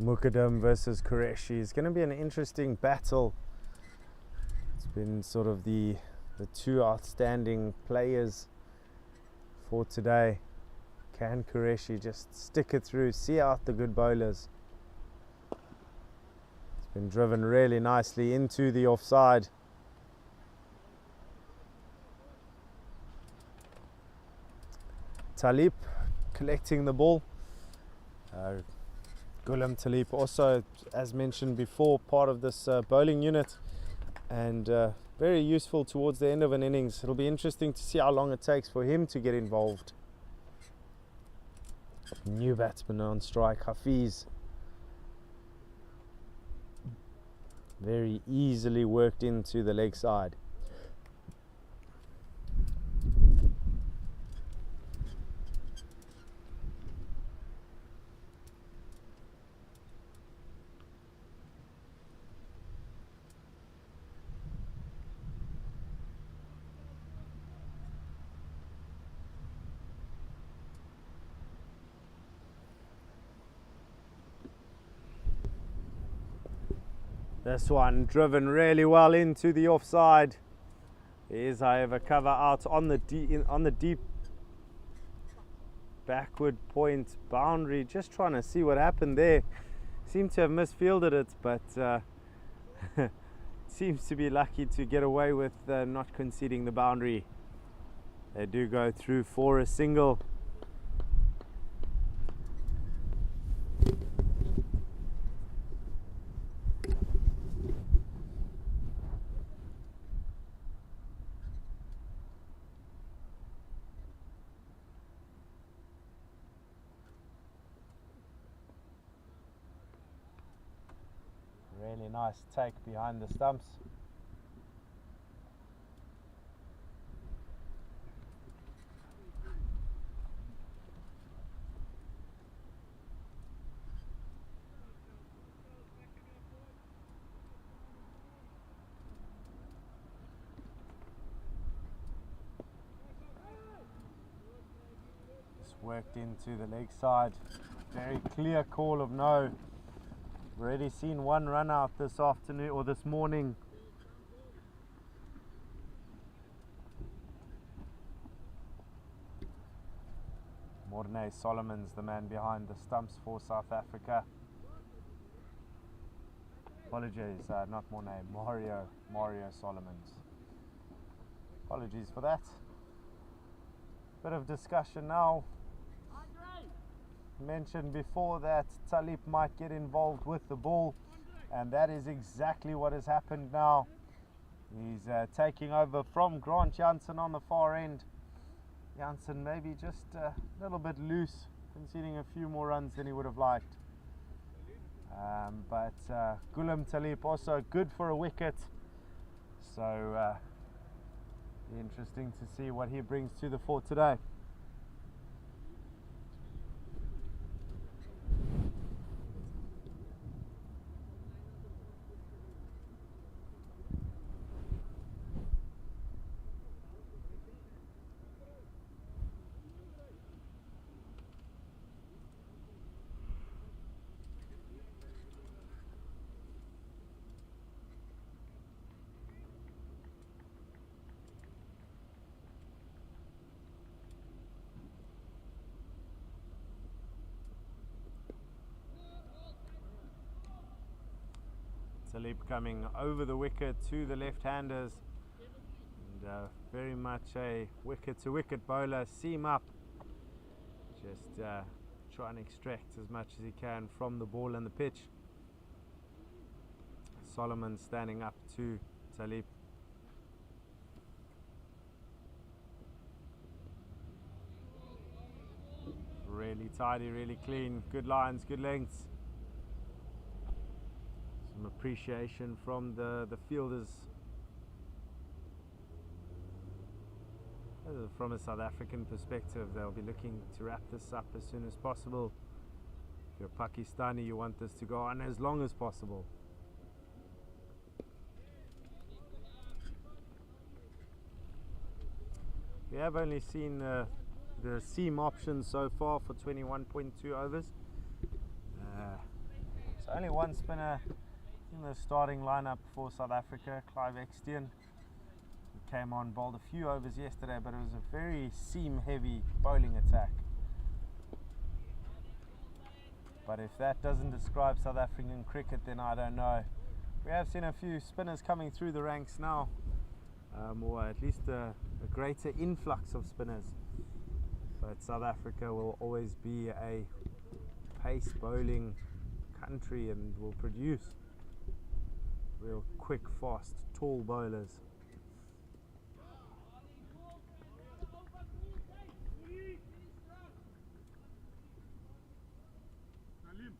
S1: Mukadam versus Qureshi is going to be an interesting battle. It's been sort of the two outstanding players for today. Can Qureshi just stick it through, see out the good bowlers? It's been driven really nicely into the offside. Talib collecting the ball. Ghulam Talib also, as mentioned before, part of this bowling unit, and very useful towards the end of an innings. It'll be interesting to see how long it takes for him to get involved. New batsman on strike, Hafiz. Very easily worked into the leg side. This one driven really well into the offside. There is, however, cover out on the deep backward point boundary. Just trying to see what happened there. Seemed to have misfielded it, but seems to be lucky to get away with not conceding the boundary. They do go through for a single. Really nice take behind the stumps. Just worked into the leg side. Very clear call of no. Already seen one run out this afternoon or this morning. Morne Solomon's the man behind the stumps for South Africa. Apologies, not Morne, Mario Solomons. Apologies for that. Bit of discussion now. Mentioned before that Talib might get involved with the ball, and that is exactly what has happened now. He's taking over from Grant Jansen on the far end. Jansen maybe just a little bit loose, conceding a few more runs than he would have liked. But Ghulam Talib also good for a wicket, so interesting to see what he brings to the fore today. Talib coming over the wicket to the left-handers, and very much a wicket-to-wicket bowler, seam up, just try and extract as much as he can from the ball and the pitch. Solomon standing up to Talib. Really tidy, really clean, good lines, good lengths. some appreciation from the fielders. From a South African perspective, they'll be looking to wrap this up as soon as possible. If you're Pakistani, you want this to go on as long as possible. We have only seen the seam option so far for 21.2 overs. So only one spinner in the starting lineup for South Africa, Clive Extian. He came on, bowled a few overs yesterday, but it was a very seam-heavy bowling attack. But if that doesn't describe South African cricket, then I don't know. We have seen a few spinners coming through the ranks now, or at least a greater influx of spinners. But South Africa will always be a pace bowling country and will produce real quick, fast, tall bowlers.
S5: Salim,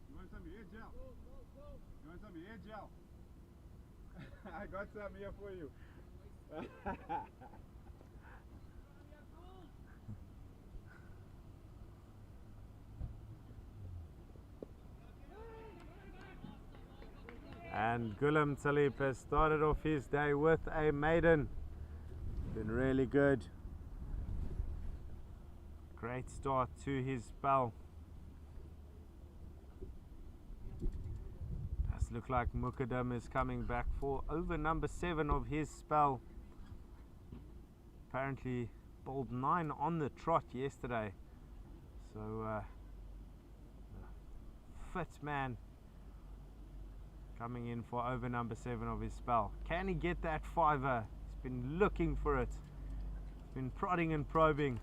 S5: you want some air gel? You want some air gel? I got some here for you.
S1: And Gulam Talib has started off his day with a maiden. Been really good. Great start to his spell. Does look like Mukadam is coming back for over number 7 of his spell. Apparently bowled 9 on the trot yesterday. So fit man coming in for over number 7 of his spell. Can he get that fiver? He's been looking for it. He's been prodding and probing.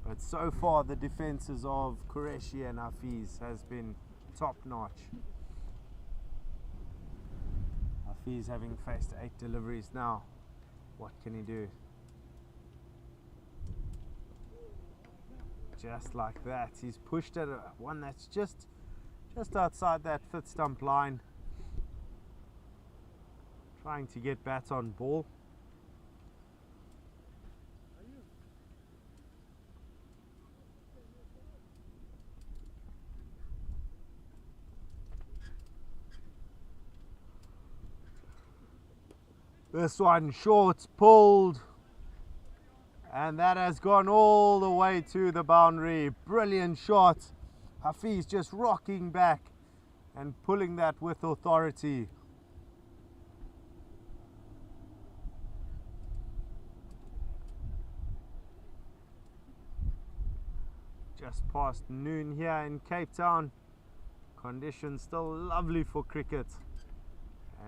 S1: But so far the defences of Qureshi and Hafiz has been top notch. Hafiz having faced 8 deliveries now. What can he do? Just like that. He's pushed at one that's just outside that 5th stump line. Trying to get bat on ball. This one short, pulled, and that has gone all the way to the boundary. Brilliant shot. Hafiz just rocking back and pulling that with authority. Just past noon here in Cape Town. Conditions still lovely for cricket.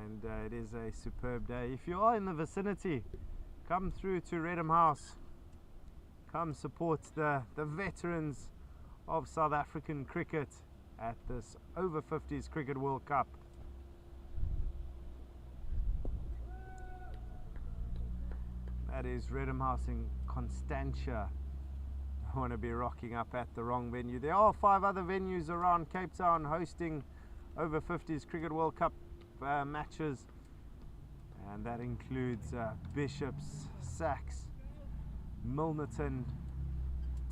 S1: And it is a superb day. If you are in the vicinity, come through to Redham House. Come support the veterans of South African cricket at this Over-50s Cricket World Cup. That is Redham House in Constantia. I want to be rocking up at the wrong venue. There are 5 other venues around Cape Town hosting Over-50s Cricket World Cup matches, and that includes Bishops, Sachs, Milnerton,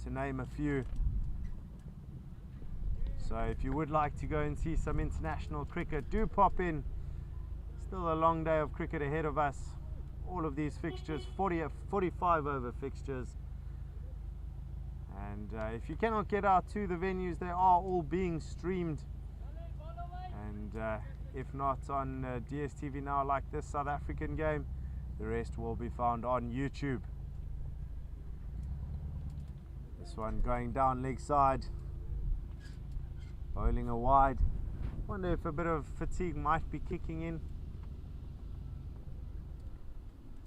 S1: to name a few. So if you would like to go and see some international cricket, do pop in. Still a long day of cricket ahead of us. All of these fixtures, 45 over fixtures. And if you cannot get out to the venues, they are all being streamed. And if not on DSTV now, like this South African game, the rest will be found on YouTube. This one going down leg side, bowling a wide. Wonder if a bit of fatigue might be kicking in.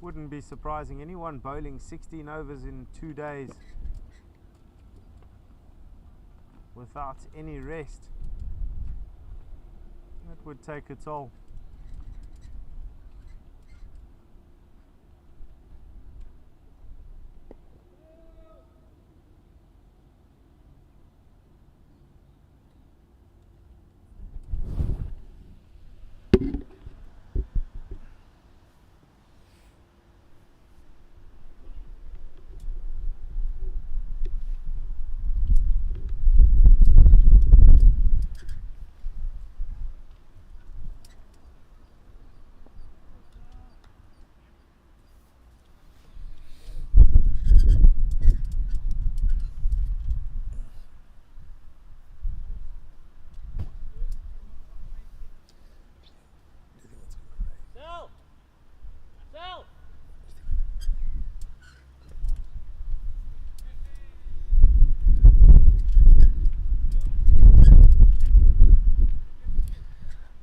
S1: Wouldn't be surprising. Anyone bowling 16 overs in 2 days without any rest, it would take a toll.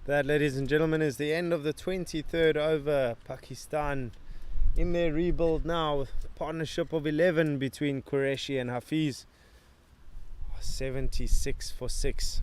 S1: That, ladies and gentlemen, is the end of the 23rd over. Pakistan in their rebuild now. Partnership of 11 between Qureshi and Hafiz. 76 for 6.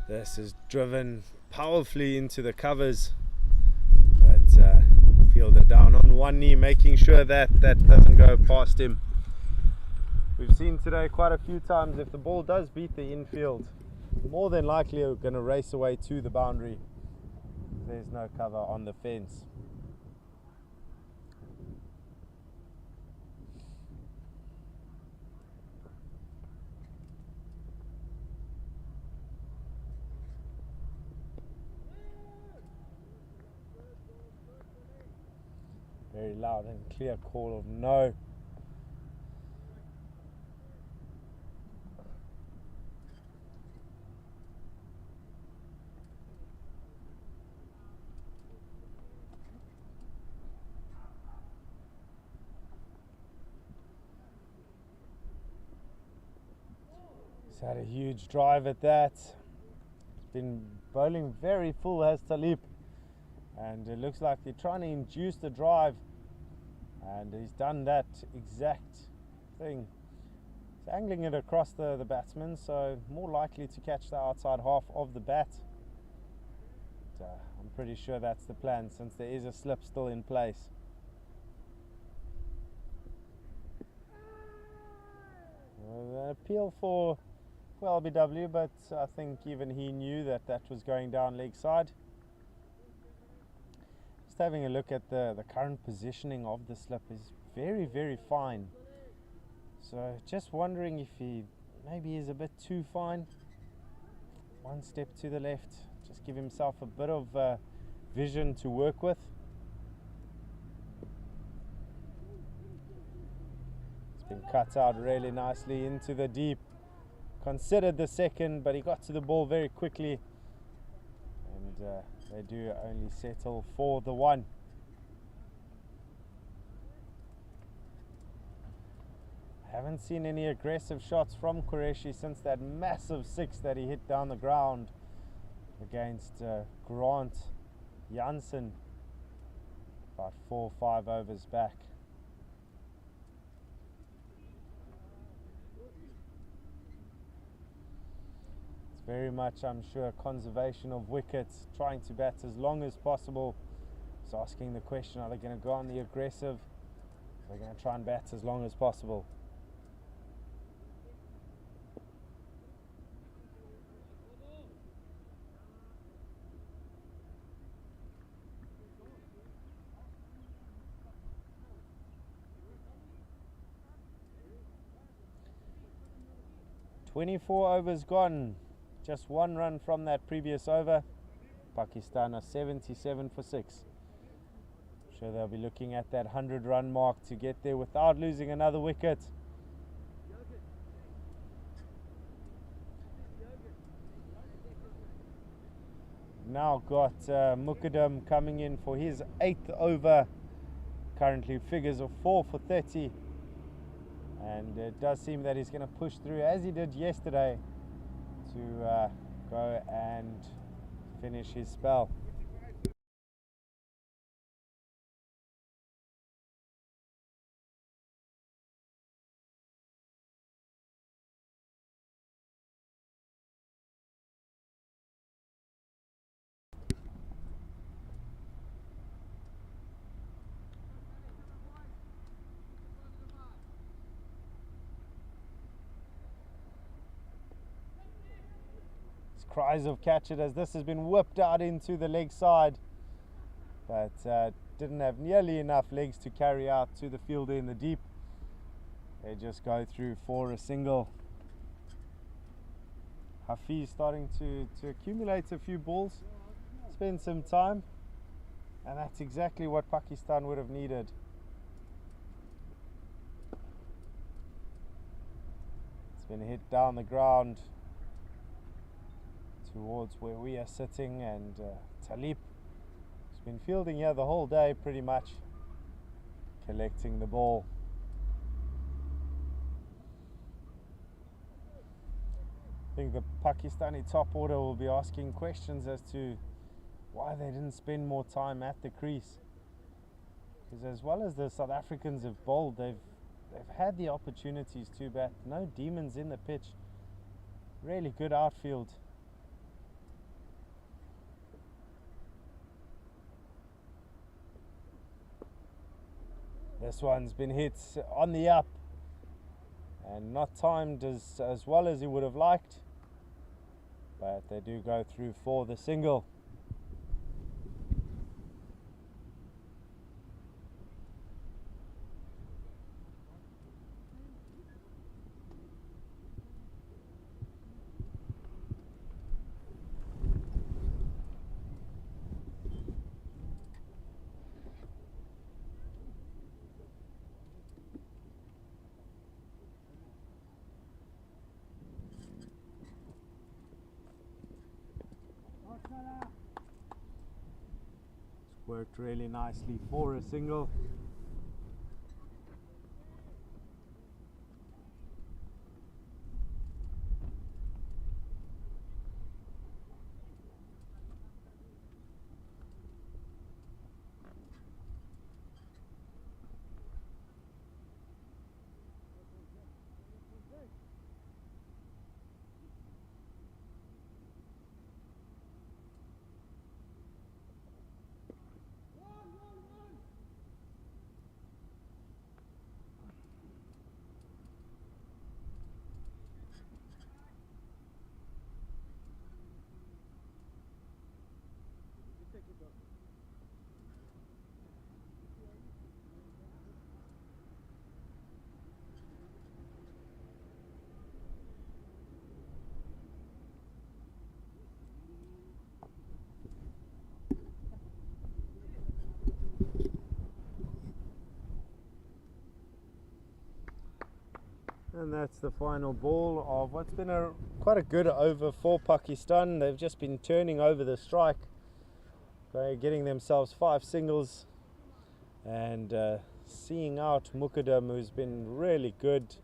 S1: This is driven powerfully into the covers, but fielded down on one knee, making sure that doesn't go past him. We've seen today quite a few times, if the ball does beat the infield, more than likely we're going to race away to the boundary. There's no cover on the fence. Very loud and clear call of no. He's had a huge drive at that. Been bowling very full, has Talib, and it looks like they're trying to induce the drive, and he's done that exact thing. He's angling it across the batsman, so more likely to catch the outside half of the bat. But, I'm pretty sure that's the plan, since there is a slip still in place. An appeal for LBW, but I think even he knew that was going down leg side. Just having a look at the current positioning of the slip is very, very fine. So just wondering if he maybe is a bit too fine. One step to the left, just give himself a bit of vision to work with. It's been cut out really nicely into the deep. Considered the second, but he got to the ball very quickly, and they do only settle for the one. Haven't seen any aggressive shots from Qureshi since that massive 6 that he hit down the ground against Grant Janssen about 4 or 5 overs back. Very much, I'm sure, conservation of wickets, trying to bat as long as possible. Just asking the question, are they going to go on the aggressive? They're going to try and bat as long as possible. "24 overs gone. Just 1 run from that previous over. Pakistan are 77 for 6. Sure, they'll be looking at that 100-run mark to get there without losing another wicket. Now got Mukaddam coming in for his 8th over. Currently figures of 4 for 30. And it does seem that he's going to push through, as he did yesterday, to go and finish his spell. cries of catch it, as this has been whipped out into the leg side, but didn't have nearly enough legs to carry out to the fielder in the deep. They just go through for a single. Hafiz starting to accumulate a few balls, spend some time, and that's exactly what Pakistan would have needed. It's been hit down the ground towards where we are sitting, and Talib has been fielding here the whole day pretty much, collecting the ball. I think the Pakistani top order will be asking questions as to why they didn't spend more time at the crease, because as well as the South Africans have bowled, they've had the opportunities to bat. No demons in the pitch, really good outfield. This one's been hit on the up and not timed as well as he would have liked, but they do go through for the single. It's worked really nicely for a single. And that's the final ball of what's been quite a good over for Pakistan. They've just been turning over the strike, getting themselves 5 singles, and seeing out Muqaddam, who's been really good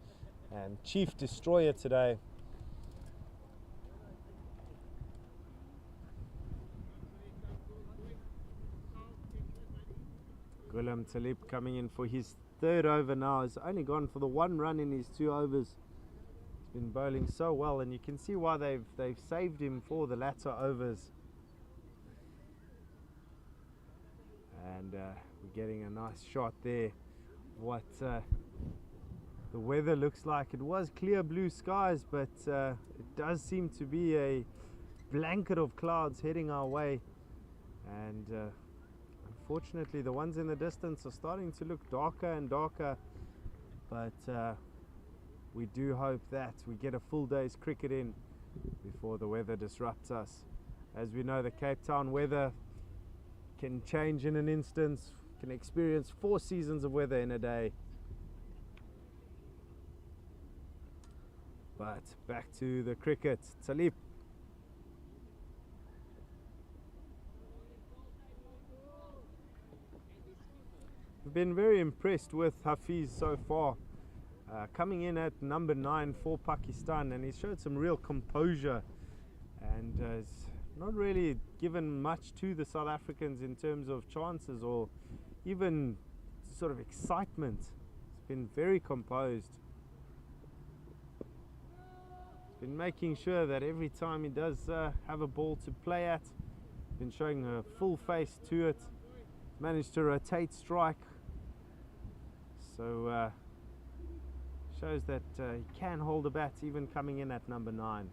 S1: and chief destroyer today. Ghulam Talib coming in for his 3rd over now. He's only gone for the 1 run in his 2 overs. He's been bowling so well, and you can see why they've saved him for the latter overs. And we're getting a nice shot there. What the weather looks like. It was clear blue skies, but it does seem to be a blanket of clouds heading our way, and unfortunately the ones in the distance are starting to look darker and darker, but we do hope that we get a full day's cricket in before the weather disrupts us. As we know, the Cape Town weather can change in an instant, can experience 4 seasons of weather in a day. But back to the cricket. Talib. I've been very impressed with Hafiz so far, coming in at number 9 for Pakistan, and he's showed some real composure and has not really given much to the South Africans in terms of chances or even sort of excitement. He's been very composed. He's been making sure that every time he does have a ball to play at, he's been showing a full face to it. Managed to rotate strike, so shows that he can hold a bat even coming in at number 9.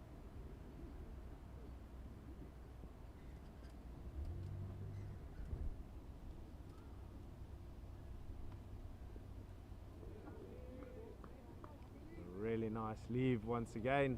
S1: really nice leave once again.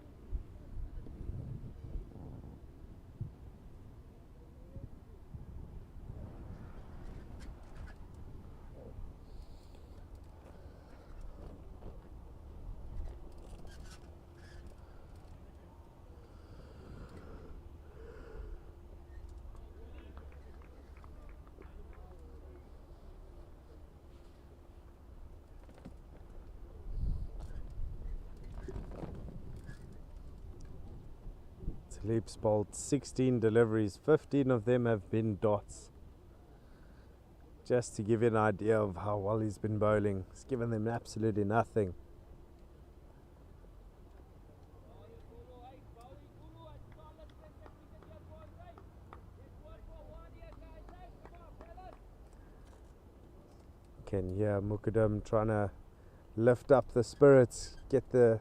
S1: Talib's bowled 16 deliveries, 15 of them have been dots. Just to give you an idea of how well he's been bowling, he's given them absolutely nothing. Can hear Mukadam trying to lift up the spirits, get the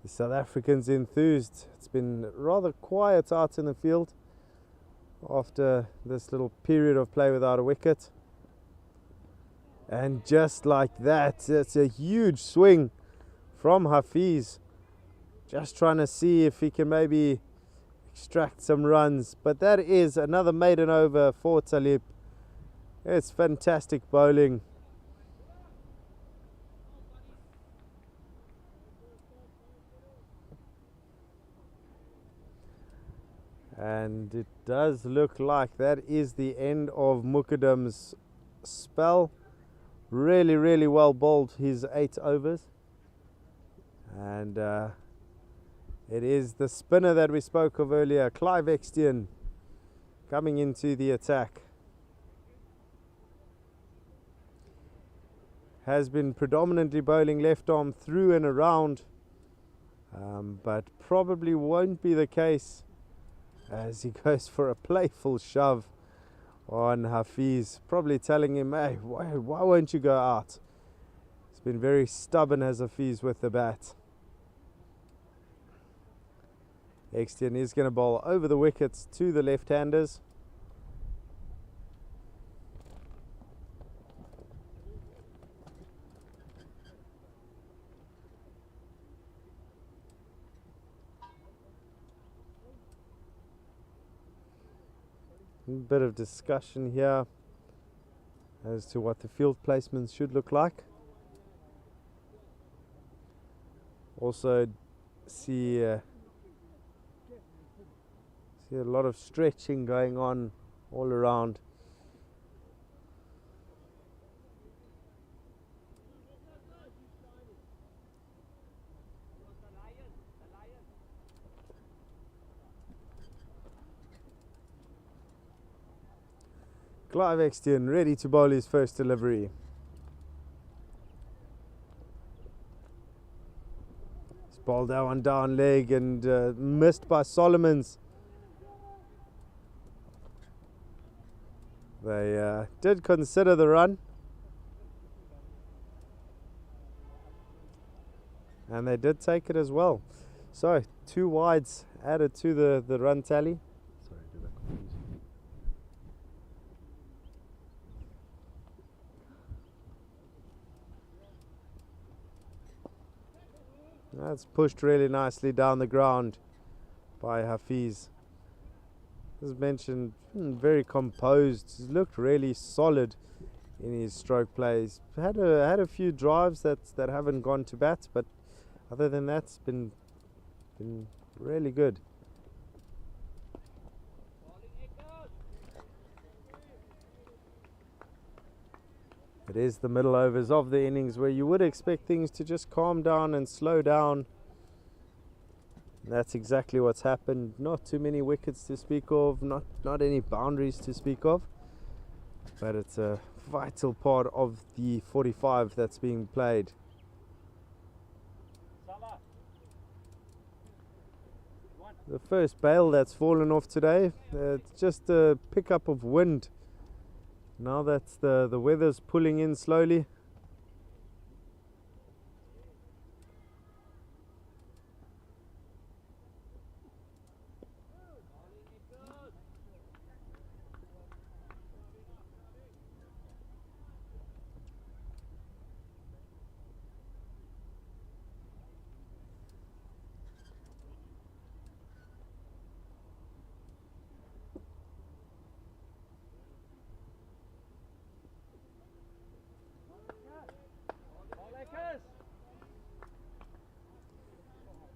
S1: South Africans enthused. It's been rather quiet out in the field after this little period of play without a wicket. And just like that, it's a huge swing from Hafiz. Just trying to see if he can maybe extract some runs. But that is another maiden over for Talib. It's fantastic bowling. And it does look like that is the end of Mukadam's spell. Really, really well bowled his 8 overs. And it is the spinner that we spoke of earlier, Clive Extian, coming into the attack. Has been predominantly bowling left arm through and around, but probably won't be the case as he goes for a playful shove on Hafiz, probably telling him, hey, why won't you go out? He's been very stubborn as Hafiz with the bat. Extian is going to bowl over the wickets to the left-handers. A bit of discussion here as to what the field placements should look like. Also see a lot of stretching going on all around. Clive Extian ready to bowl his first delivery. He's bowled that one down leg and missed by Solomons. They did consider the run. And they did take it as well. So 2 wides added to the run tally. That's pushed really nicely down the ground by Hafiz. As mentioned, very composed. He's looked really solid in his stroke plays. Had a few drives that haven't gone to bat, but other than that, it's been really good. It is the middle overs of the innings where you would expect things to just calm down and slow down. And that's exactly what's happened. Not too many wickets to speak of, not any boundaries to speak of. But it's a vital part of the 45 that's being played. The first bail that's fallen off today, it's just a pickup of wind. Now that the weather's pulling in slowly.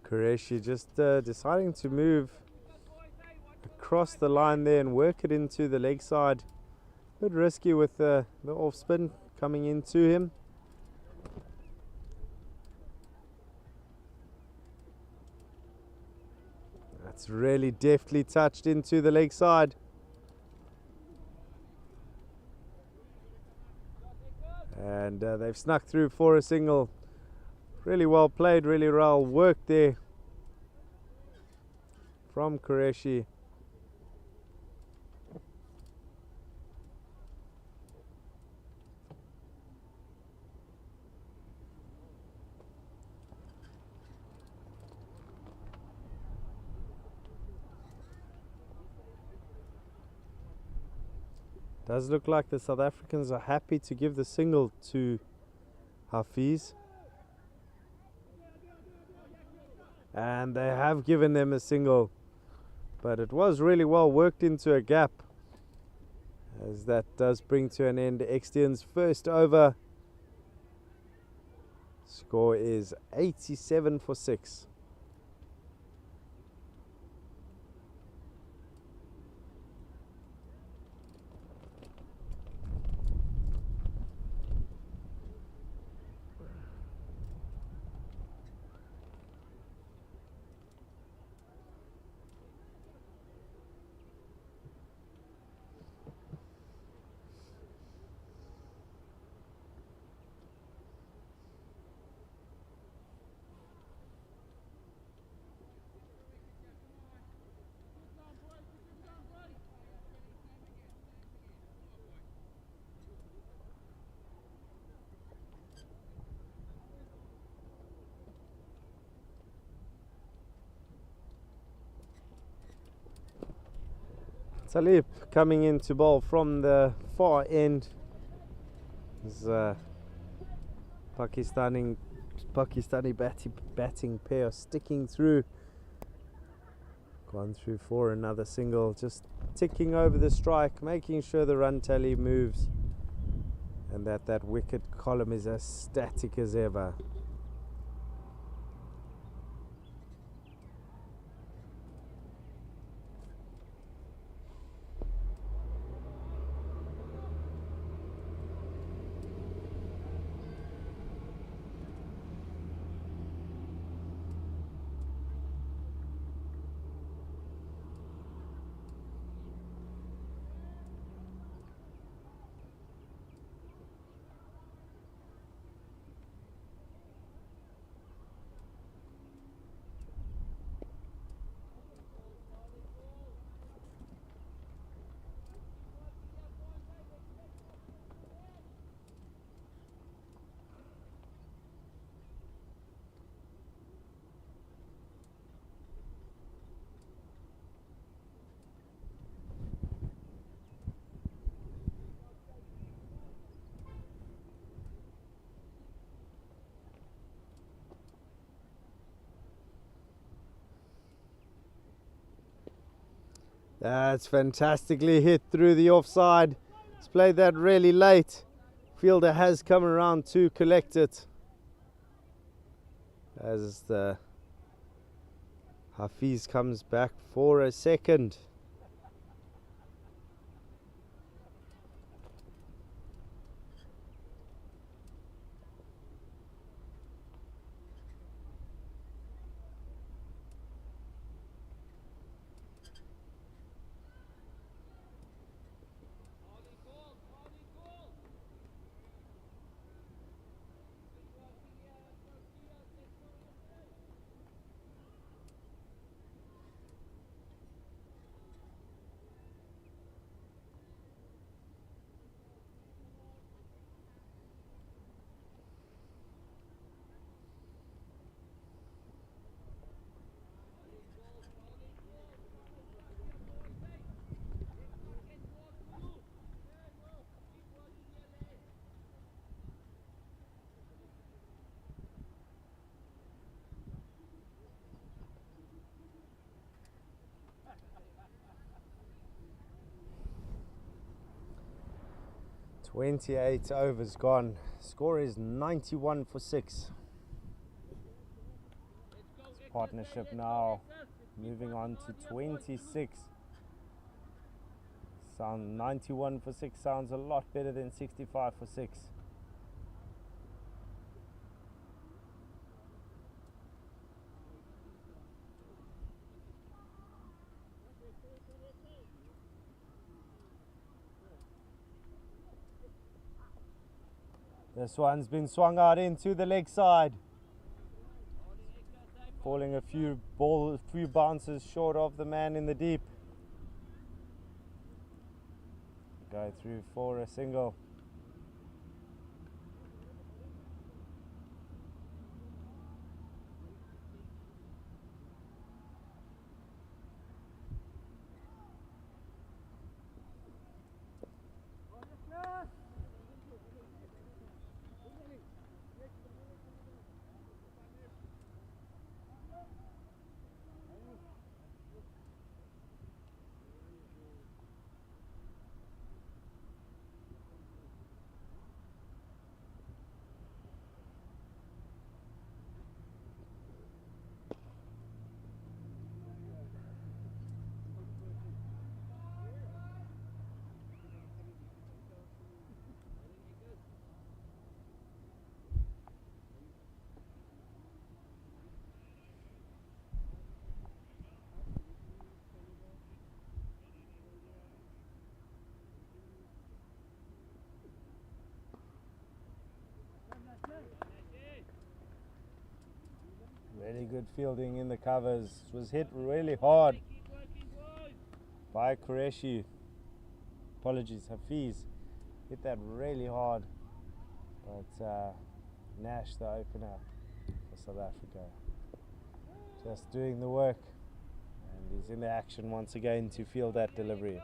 S1: Qureshi just deciding to move across the line there and work it into the leg side. A bit risky with the off spin coming into him. That's really deftly touched into the leg side. And they've snuck through for a single. Really well played, really well worked there from Qureshi. Does look like the South Africans are happy to give the single to Hafiz. And they have given them a single. But it was really well worked into a gap. As that does bring to an end Extian's first over. Score is 87 for 6. Talib coming into bowl from the far end. This Pakistani batting pair sticking through. Gone through for another single, just ticking over the strike, making sure the run tally moves and that wicket column is as static as ever. That's fantastically hit through the offside. He's played that really late. Fielder has come around to collect it. As the Hafiz comes back for a second. "28 overs gone. Score is 91 for 6. partnership now. Moving on to 26. 91 for 6 sounds a lot better than 65 for 6. This one's been swung out into the leg side, falling a few bounces short of the man in the deep. Go through for a single. Really good fielding in the covers. It was hit really hard by Qureshi. Apologies, Hafiz. Hit that really hard. But Nash, the opener for South Africa, just doing the work. And he's in the action once again to field that delivery.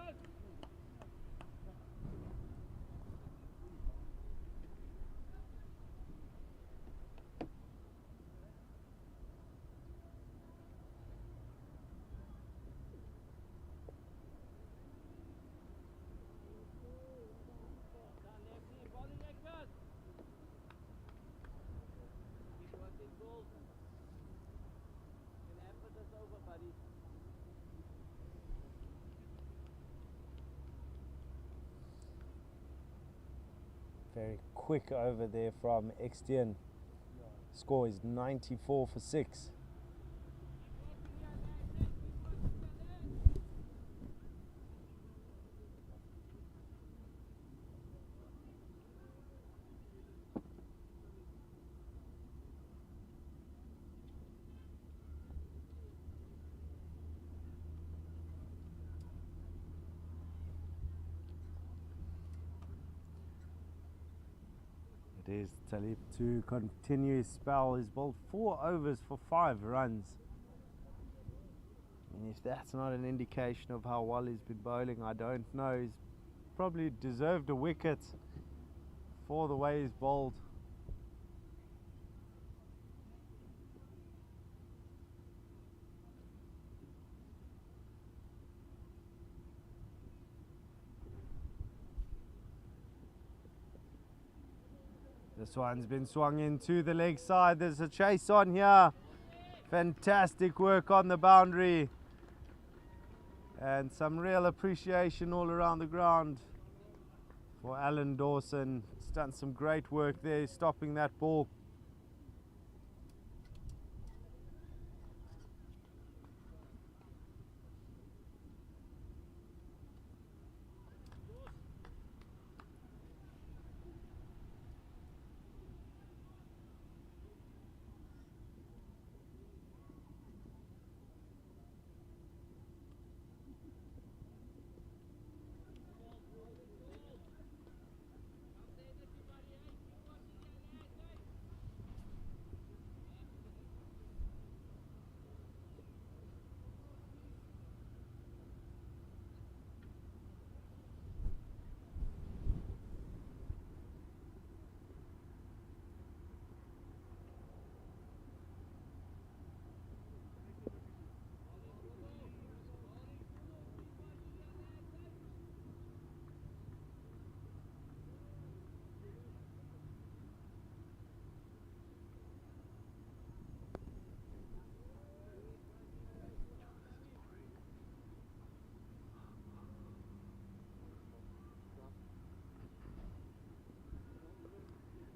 S1: Very quick over there from Extian. Score is 94 for 6. It is Talib to continue his spell. He's bowled 4 overs for 5 runs. And if that's not an indication of how well he's been bowling, I don't know. He's probably deserved a wicket for the way he's bowled. This one's been swung into the leg side. There's a chase on here. Fantastic work on the boundary. And some real appreciation all around the ground for Alan Dawson. He's done some great work there, stopping that ball.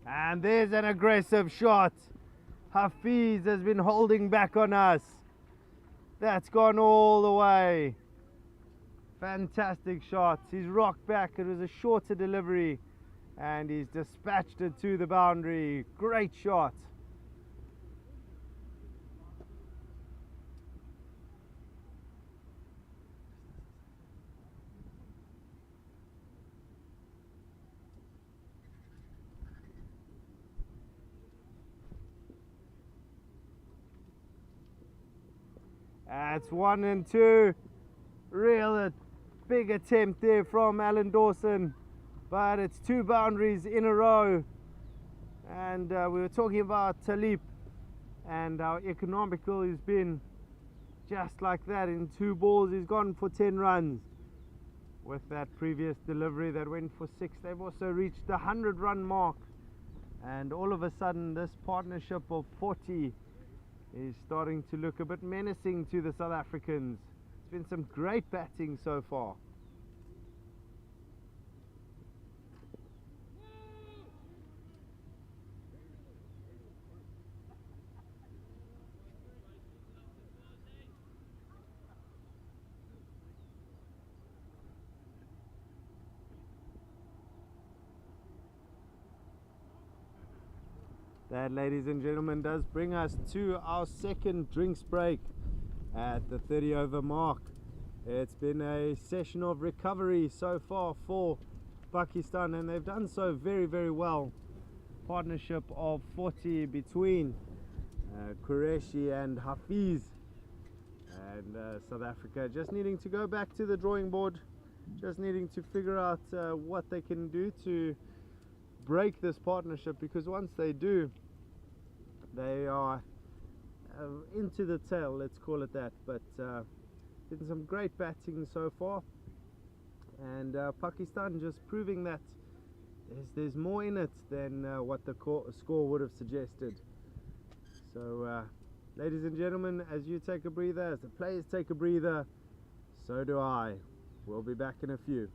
S1: And there's an aggressive shot. Hafiz has been holding back on us. That's gone all the way. Fantastic shot. He's rocked back. It was a shorter delivery and he's dispatched it to the boundary. Great shot. That's 1 and 2. Real big attempt there from Alan Dawson, but it's 2 boundaries in a row. And we were talking about Talib and how economical he's been. Just like that, in 2 balls he's gone for 10 runs. With that previous delivery that went for 6, they've also reached the 100-run mark, and all of a sudden this partnership of 40 is starting to look a bit menacing to the South Africans. It's been some great batting so far. That, ladies and gentlemen, does bring us to our second drinks break at the 30 over mark. It's been a session of recovery so far for Pakistan, and they've done so very, very well. Partnership of 40 between Qureshi and Hafiz, and South Africa just needing to go back to the drawing board, just needing to figure out what they can do to break this partnership, because once they do, they are into the tail, let's call it that. But did some great batting so far, and Pakistan just proving that there's more in it than what the score would have suggested. So ladies and gentlemen, as you take a breather, as the players take a breather, so do I. We'll be back in a few.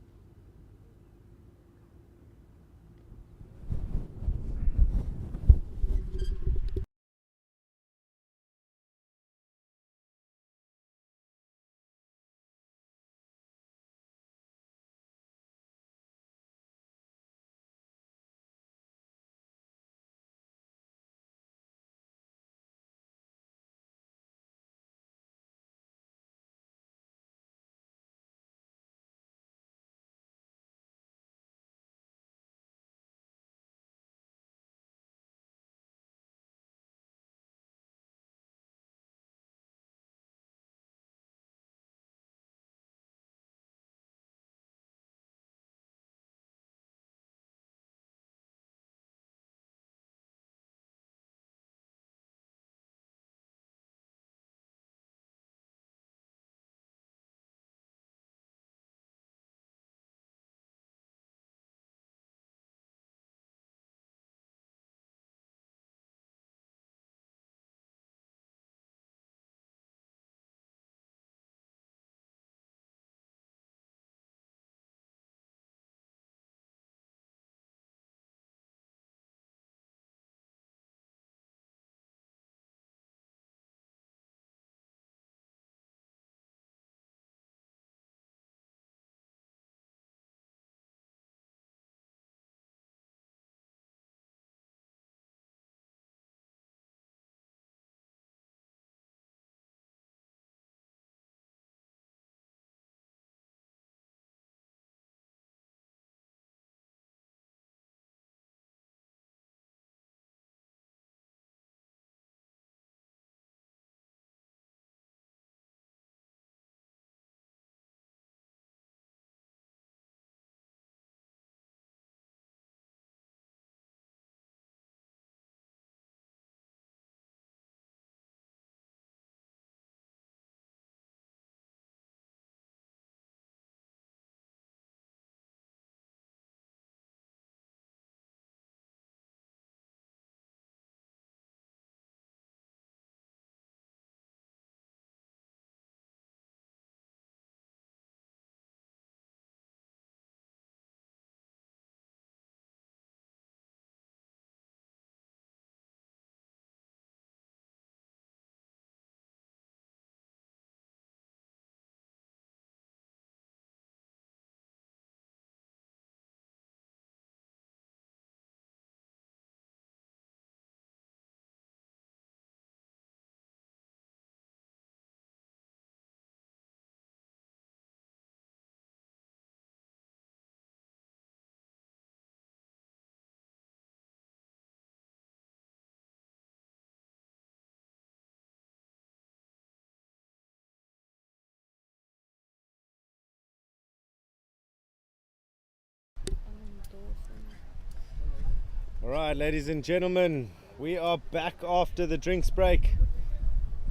S1: Alright, ladies and gentlemen, we are back after the drinks break,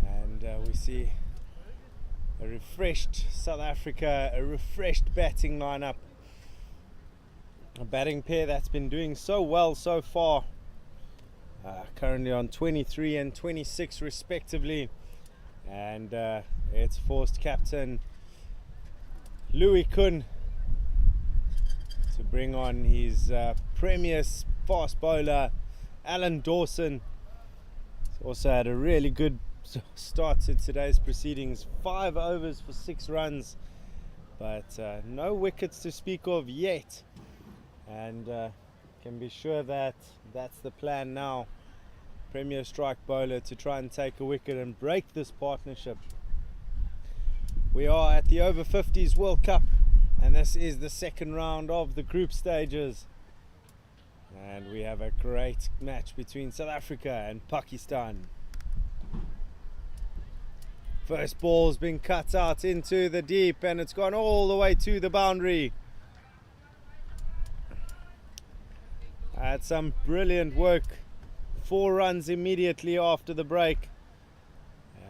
S1: and we see a refreshed South Africa, a refreshed batting lineup, a batting pair that's been doing so well so far, currently on 23 and 26 respectively, and it's forced captain Louis Kuhn to bring on his premier fast bowler Alan Dawson. He's also had a really good start to today's proceedings. 5 overs for 6 runs, but no wickets to speak of yet, and can be sure that that's the plan now. Premier strike bowler to try and take a wicket and break this partnership. We are at the Over-50s World Cup, and this is the second round of the group stages, and we have a great match between South Africa and Pakistan. First ball's been cut out into the deep, and it's gone all the way to the boundary. Had some brilliant work. 4 runs immediately after the break,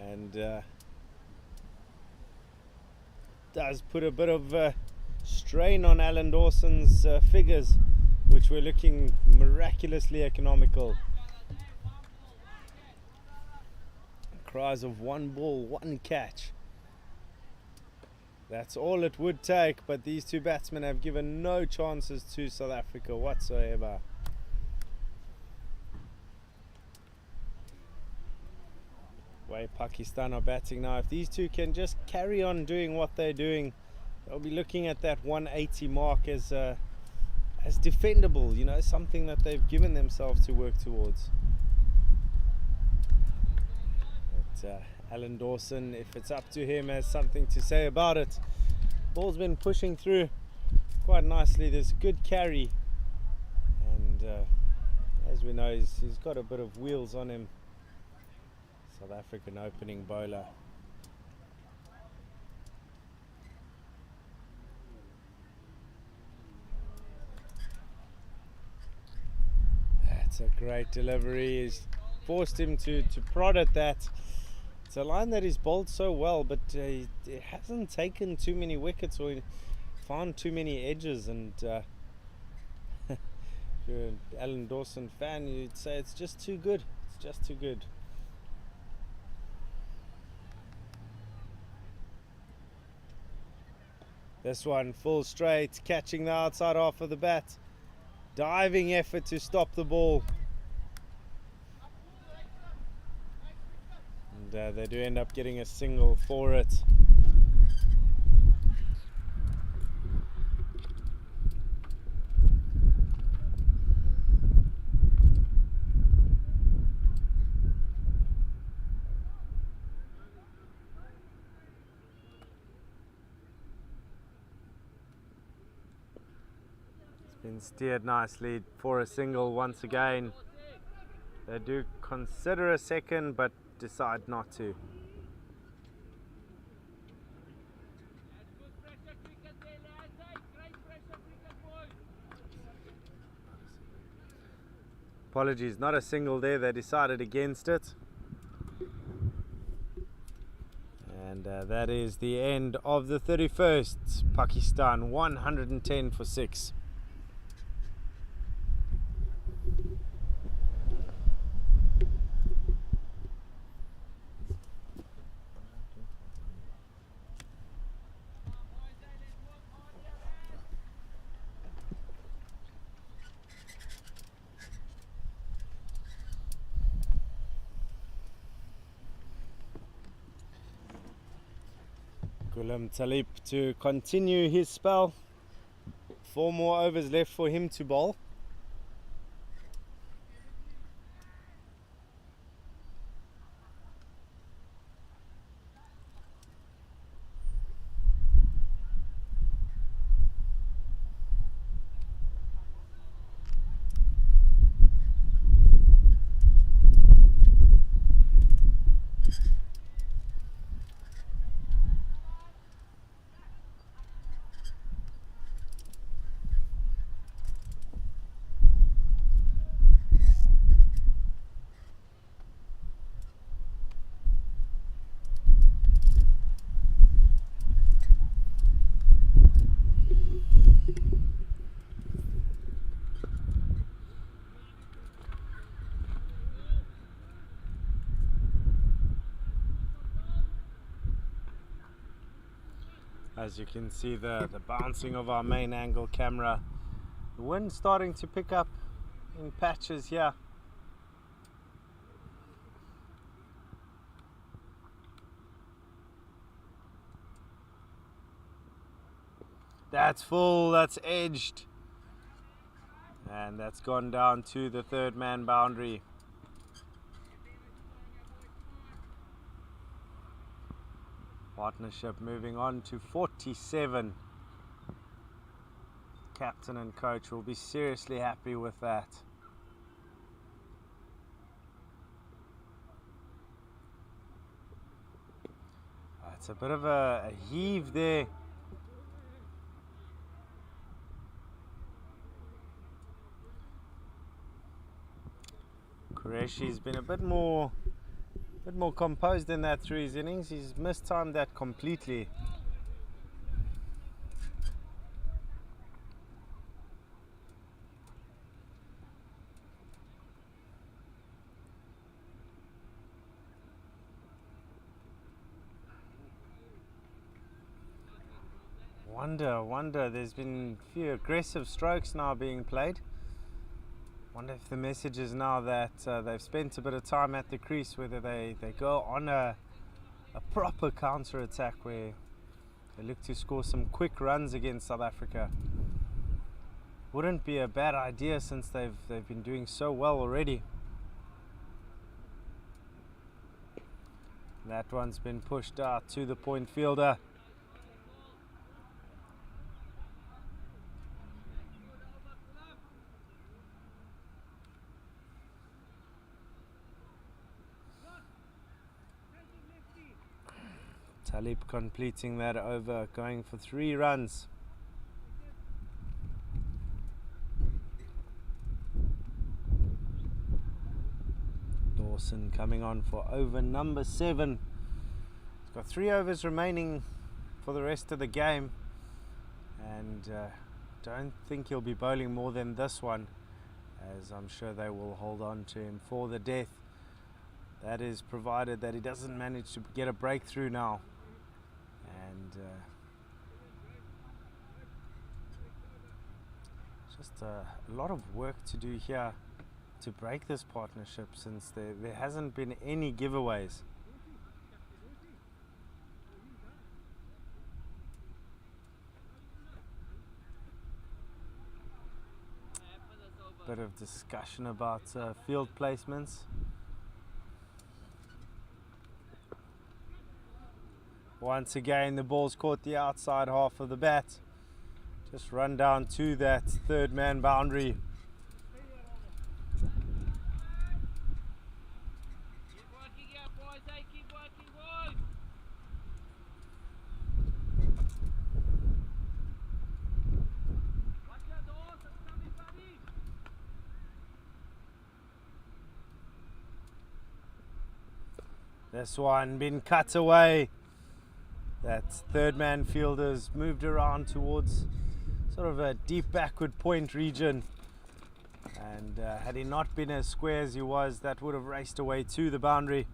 S1: and does put a bit of strain on Alan Dawson's figures, which were looking miraculously economical. Cries of 1 ball, 1 catch. That's all it would take, but these 2 batsmen have given no chances to South Africa whatsoever. Way Pakistan are batting now. If these 2 can just carry on doing what they're doing, they'll be looking at that 180 mark as defendable, you know, something that they've given themselves to work towards. But Alan Dawson, if it's up to him, has something to say about it. Ball's been pushing through quite nicely. There's good carry, and as we know, he's got a bit of wheels on him. South African opening bowler. That's a great delivery. He's forced him to prod at that. It's a line that he's bowled so well, but it hasn't taken too many wickets or found too many edges, and if you're an Alan Dawson fan, you'd say it's just too good. It's just too good. This one full straight, catching the outside half of the bat. Diving effort to stop the ball. And they do end up getting a single for it. Been steered nicely for a single once again. They do consider a second but decide not to. Apologies, not a single there. They decided against it. And that is the end of the 31st. Pakistan 110 for 6. Ghulam Talib to continue his spell. 4 more overs left for him to bowl. As you can see, the bouncing of our main angle camera. The wind starting to pick up in patches here. That's full, that's edged. And that's gone down to the third man boundary. Partnership moving on to 47. Captain and coach will be seriously happy with that. It's a bit of a heave there. Qureshi's been a bit more composed in that through his innings. He's mistimed that completely. Wonder, there's been a few aggressive strokes now being played. Wonder if the message is now that they've spent a bit of time at the crease, whether they go on a proper counter attack where they look to score some quick runs against South Africa. Wouldn't be a bad idea since they've been doing so well already. That one's been pushed out to the point fielder. Talib completing that over, going for 3 runs. Dawson coming on for over number 7. He's got 3 overs remaining for the rest of the game, and don't think he'll be bowling more than this one, as I'm sure they will hold on to him for the death. That is provided that he doesn't manage to get a breakthrough now. And just a lot of work to do here to break this partnership, since there hasn't been any giveaways. Bit of discussion about field placements. Once again, the ball's caught the outside half of the bat. Just run down to that third man boundary.
S6: Keep working here, boys. Hey, keep working, boys. Watch your doors. It's coming, buddy.
S1: This one been cut away. That third man fielder's moved around towards sort of a deep backward point region, and had he not been as square as he was, that would have raced away to the boundary.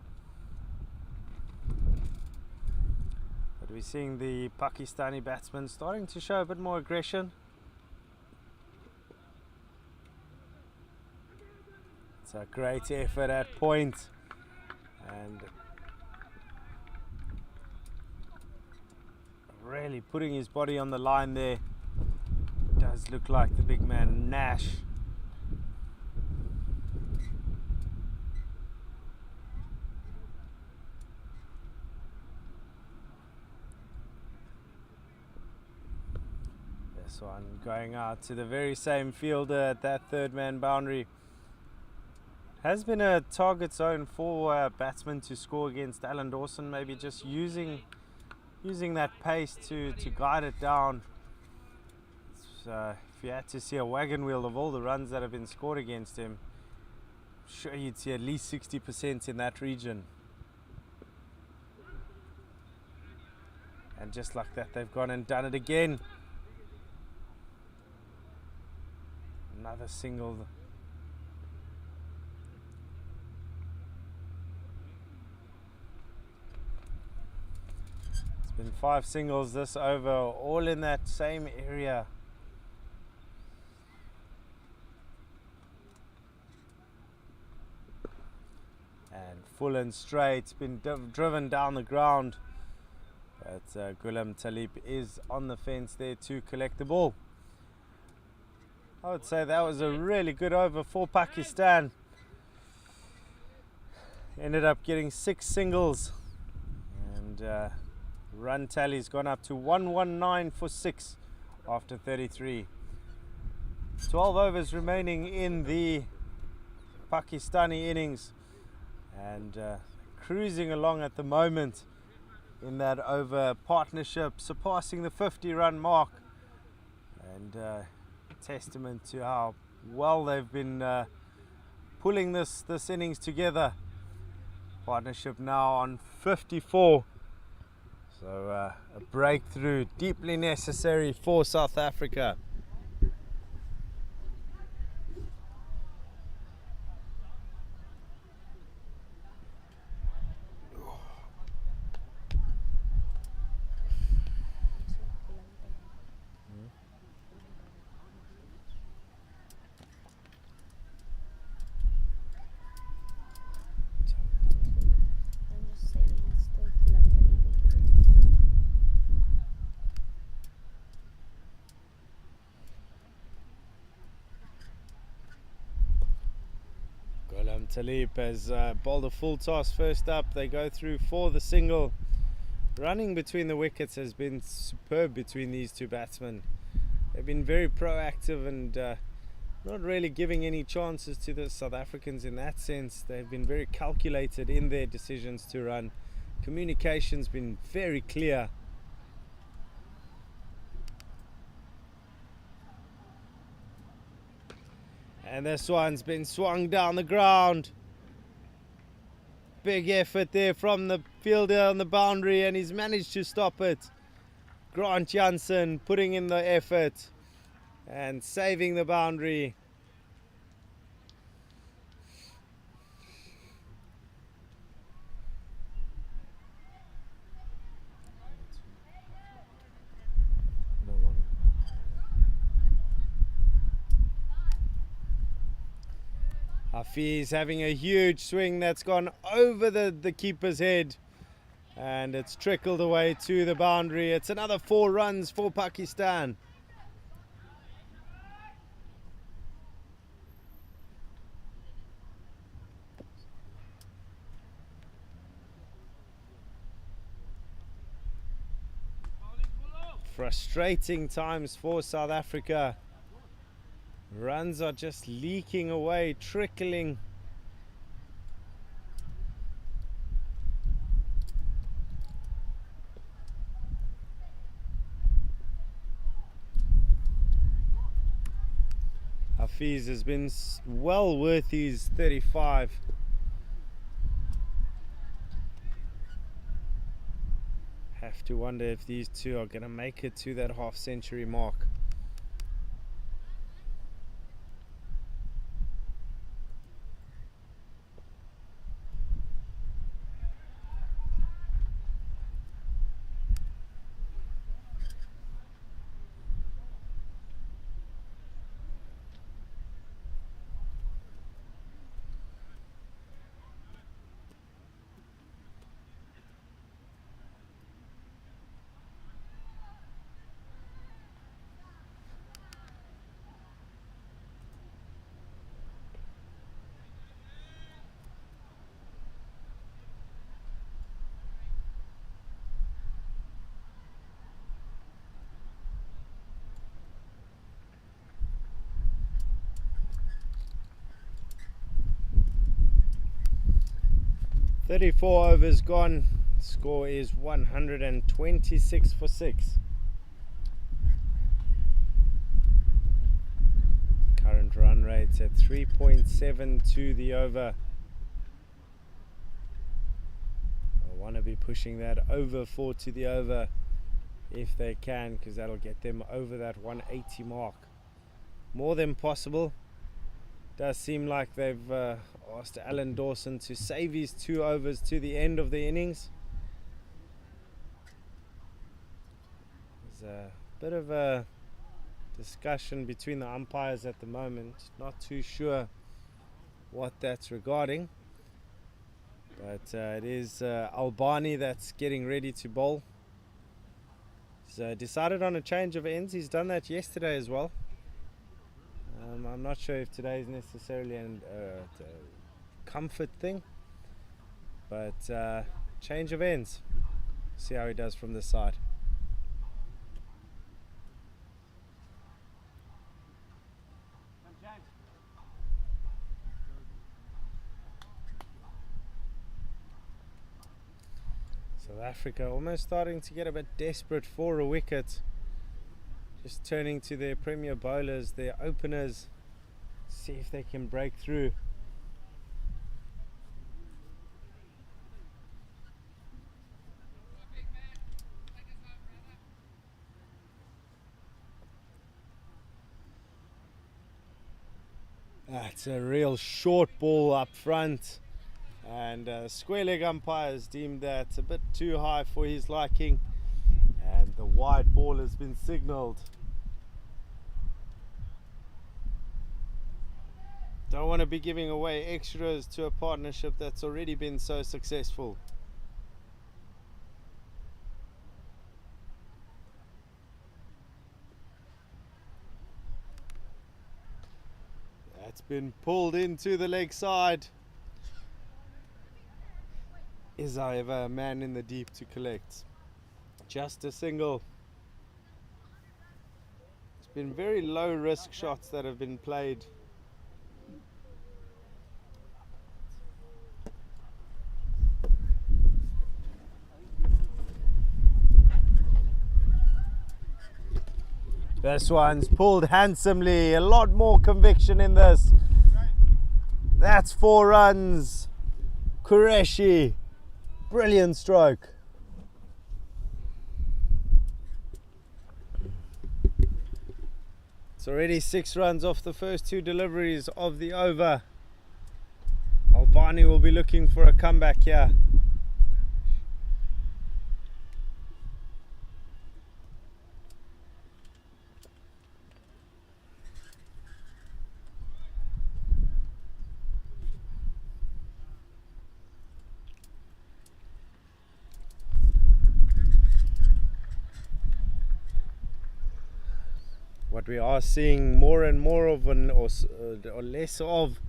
S1: But we're seeing the Pakistani batsman starting to show a bit more aggression. It's a great effort at point, and really putting his body on the line there. Does look like the big man Nash. This one going out to the very same fielder at that third man boundary. Has been a target zone for batsmen to score against Alan Dawson, maybe just using that pace to guide it down. If you had to see a wagon wheel of all the runs that have been scored against him, I'm sure you'd see at least 60% in that region. And just like that, they've gone and done it again. Another single. Been 5 singles this over, all in that same area. And full and straight, been driven down the ground. But Ghulam Talib is on the fence there to collect the ball. I would say that was a really good over for Pakistan. Ended up getting 6 singles. And run tally's gone up to 119 for 6 after 33. 12 overs remaining in the Pakistani innings. And cruising along at the moment in that over partnership, surpassing the 50-run mark. And testament to how well they've been pulling this innings together. Partnership now on 54. So a breakthrough deeply necessary for South Africa. Ghulam Talib has bowled a full toss first up. They go through for the single. Running between the wickets has been superb between these two batsmen. They've been very proactive and not really giving any chances to the South Africans in that sense. They've been very calculated in their decisions to run. Communication's been very clear. And this one's been swung down the ground. Big effort there from the fielder on the boundary, and he's managed to stop it. Grant Jansen putting in the effort and saving the boundary. Hafiz having a huge swing that's gone over the keeper's head, and it's trickled away to the boundary. It's another 4 runs for Pakistan. Frustrating times for South Africa. Runs are just leaking away, trickling. Hafiz has been well worth his 35. Have to wonder if these two are going to make it to that half-century mark. "34 overs gone. Score is 126 for 6. Current run rates at 3.7 to the over. I want to be pushing that over 4 to the over if they can, because that'll get them over that 180 mark. More than possible. Does seem like they've asked Alan Dawson to save his 2 overs to the end of the innings. There's a bit of a discussion between the umpires at the moment. Not too sure what that's regarding, but it is Albani that's getting ready to bowl. He's decided on a change of ends. He's done that yesterday as well. I'm not sure if today is necessarily a comfort thing, but change of ends. See how he does from this side. South Africa almost starting to get a bit desperate for a wicket. Just turning to their premier bowlers, their openers, see if they can break through. That's a real short ball up front, and square leg umpires deemed that a bit too high for his liking, and the wide ball has been signalled. Don't want to be giving away extras to a partnership that's already been so successful. That's been pulled into the leg side. Is however a man in the deep to collect. Just a single. It's been very low risk shots that have been played. This one's pulled handsomely. A lot more conviction in this. That's 4 runs. Qureshi. Brilliant stroke. It's already 6 runs off the first 2 deliveries of the over. Albani will be looking for a comeback here. What we are seeing more and more of, or less of,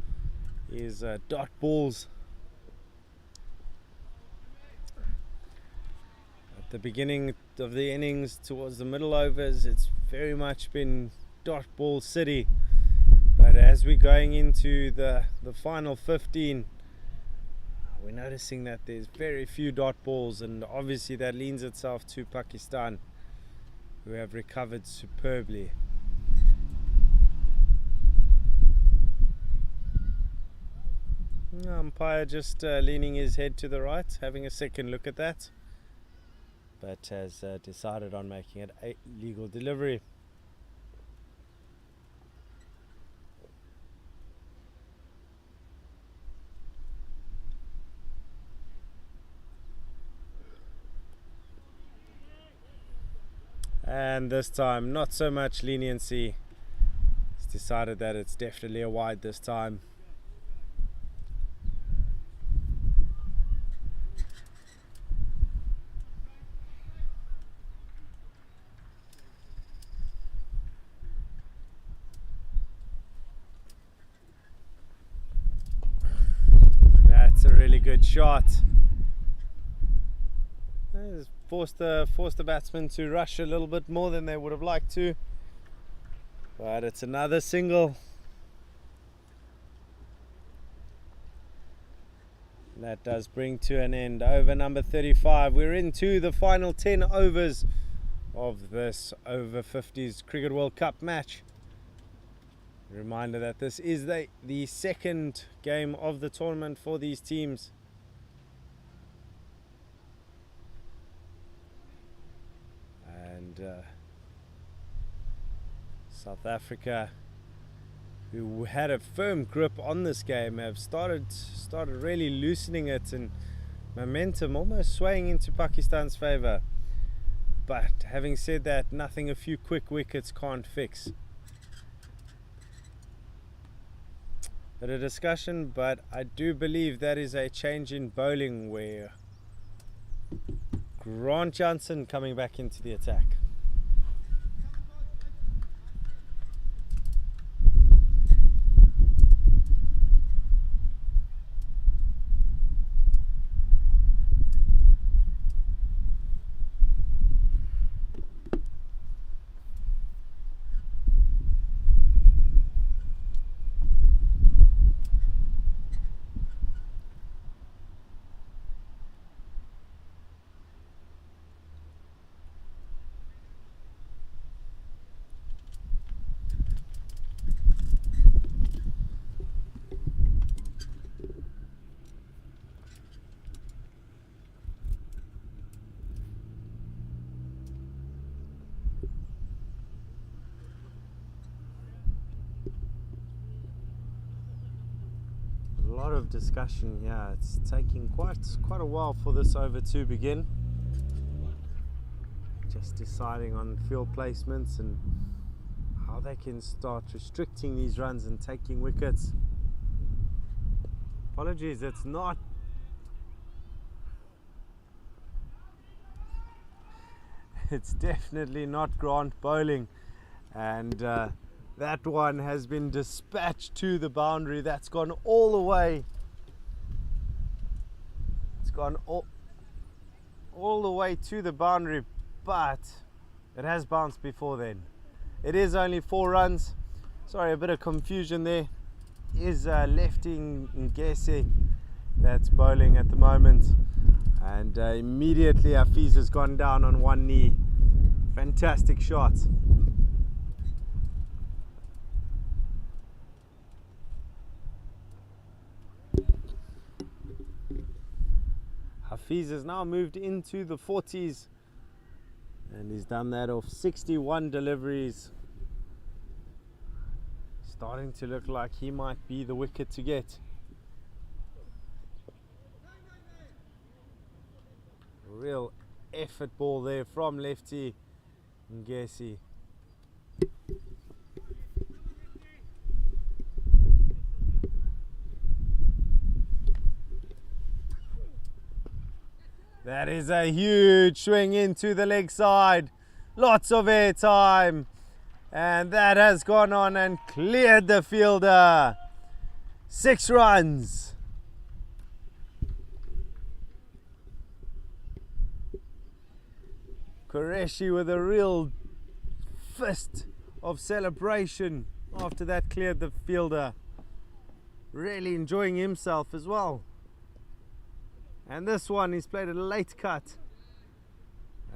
S1: is dot balls. At the beginning of the innings, towards the middle overs, it's very much been dot ball city. But as we're going into the final 15, we're noticing that there's very few dot balls, and obviously that leans itself to Pakistan, who have recovered superbly. Umpire just leaning his head to the right, having a second look at that, but has decided on making it a legal delivery. And this time, not so much leniency. He's decided that it's definitely a wide this time. That's a really good shot. He's forced the batsman to rush a little bit more than they would have liked to, but it's another single. And that does bring to an end over number 35. We're into the final 10 overs of this over 50s Cricket World Cup match. Reminder that this is the second game of the tournament for these teams. And South Africa, who had a firm grip on this game, have started really loosening it, and momentum almost swaying into Pakistan's favour. But having said that, nothing a few quick wickets can't fix. Bit of discussion, but I do believe that is a change in bowling where Grant Johnson coming back into the attack. A lot of discussion here. It's taking quite a while for this over to begin. Just deciding on field placements and how they can start restricting these runs and taking wickets. Apologies, it's definitely not Grant bowling, and that one has been dispatched to the boundary. That's gone all the way. It's gone all the way to the boundary, but it has bounced before then. It is only 4 runs. Sorry, a bit of confusion there. Is lefty Ngesi that's bowling at the moment, and immediately Hafiz has gone down on one knee. Fantastic shot. Hafiz has now moved into the 40s, and he's done that off 61 deliveries. Starting to look like he might be the wicket to get. Real effort ball there from lefty Ngesi. That is a huge swing into the leg side. Lots of air time. And that has gone on and cleared the fielder. 6 runs. Qureshi with a real fist of celebration after that cleared the fielder. Really enjoying himself as well. And this one, he's played a late cut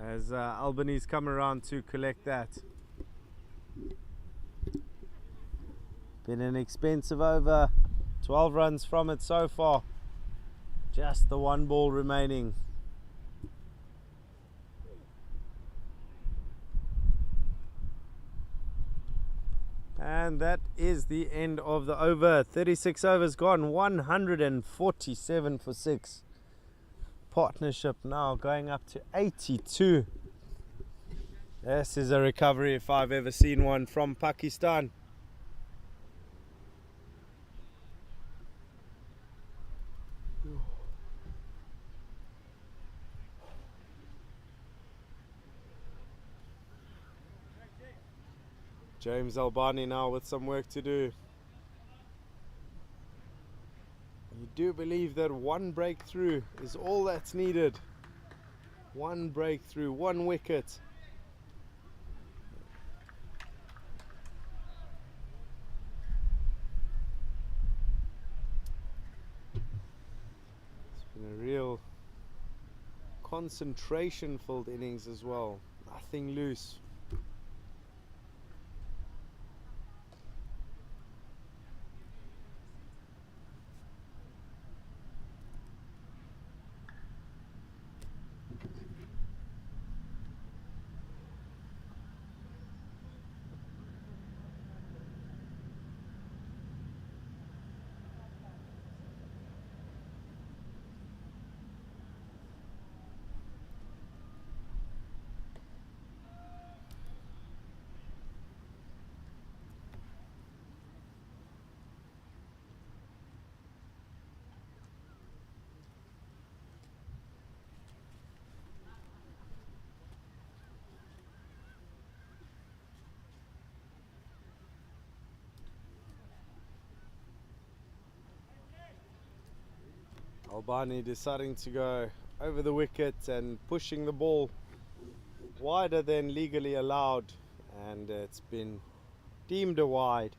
S1: as Albany's come around to collect that. Been an expensive over. 12 runs from it so far. Just the 1 ball remaining. And that is the end of the over. 36 overs gone. 147 for 6. Partnership now going up to 82. This is a recovery if I've ever seen one from Pakistan. James Albani now with some work to do. You do believe that 1 breakthrough is all that's needed. 1 breakthrough, 1 wicket. It's been a real concentration filled innings as well. Nothing loose. Albani deciding to go over the wicket and pushing the ball wider than legally allowed, and it's been deemed a wide.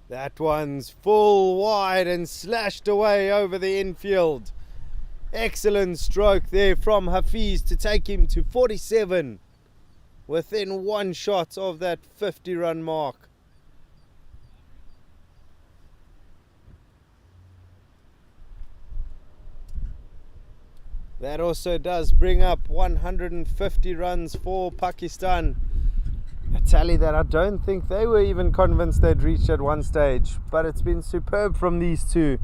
S1: That one's full wide and slashed away over the infield. Excellent stroke there from Hafiz to take him to 47, within one shot of that 50-run mark. That also does bring up 150 runs for Pakistan. A tally that I don't think they were even convinced they'd reached at one stage, but it's been superb from these two.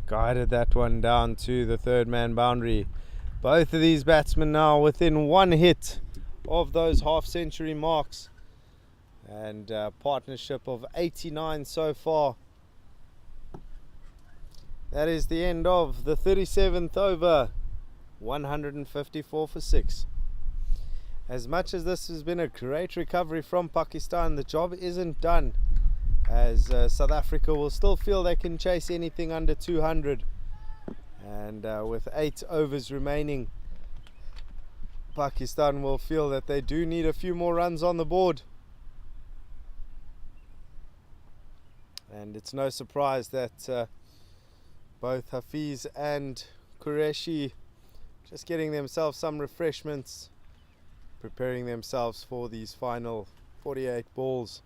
S1: Guided that one down to the third man boundary. Both of these batsmen now within one hit of those half-century marks, and a partnership of 89 so far. That is the end of the 37th over, 154 for 6. As much as this has been a great recovery from Pakistan, the job isn't done, as South Africa will still feel they can chase anything under 200. And with 8 overs remaining, Pakistan will feel that they do need a few more runs on the board. And it's no surprise that both Hafiz and Qureshi just getting themselves some refreshments, preparing themselves for these final 48 balls.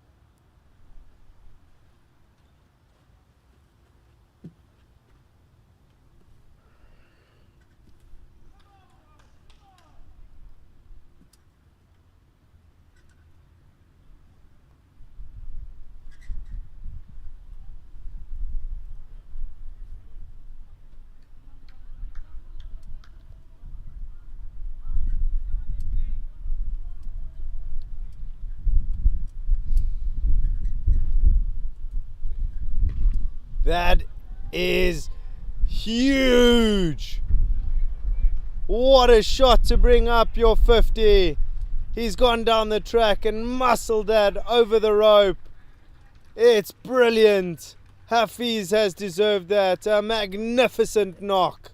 S1: That is huge. What a shot to bring up your 50. He's gone down the track and muscled that over the rope. It's brilliant. Hafiz has deserved that. A magnificent knock.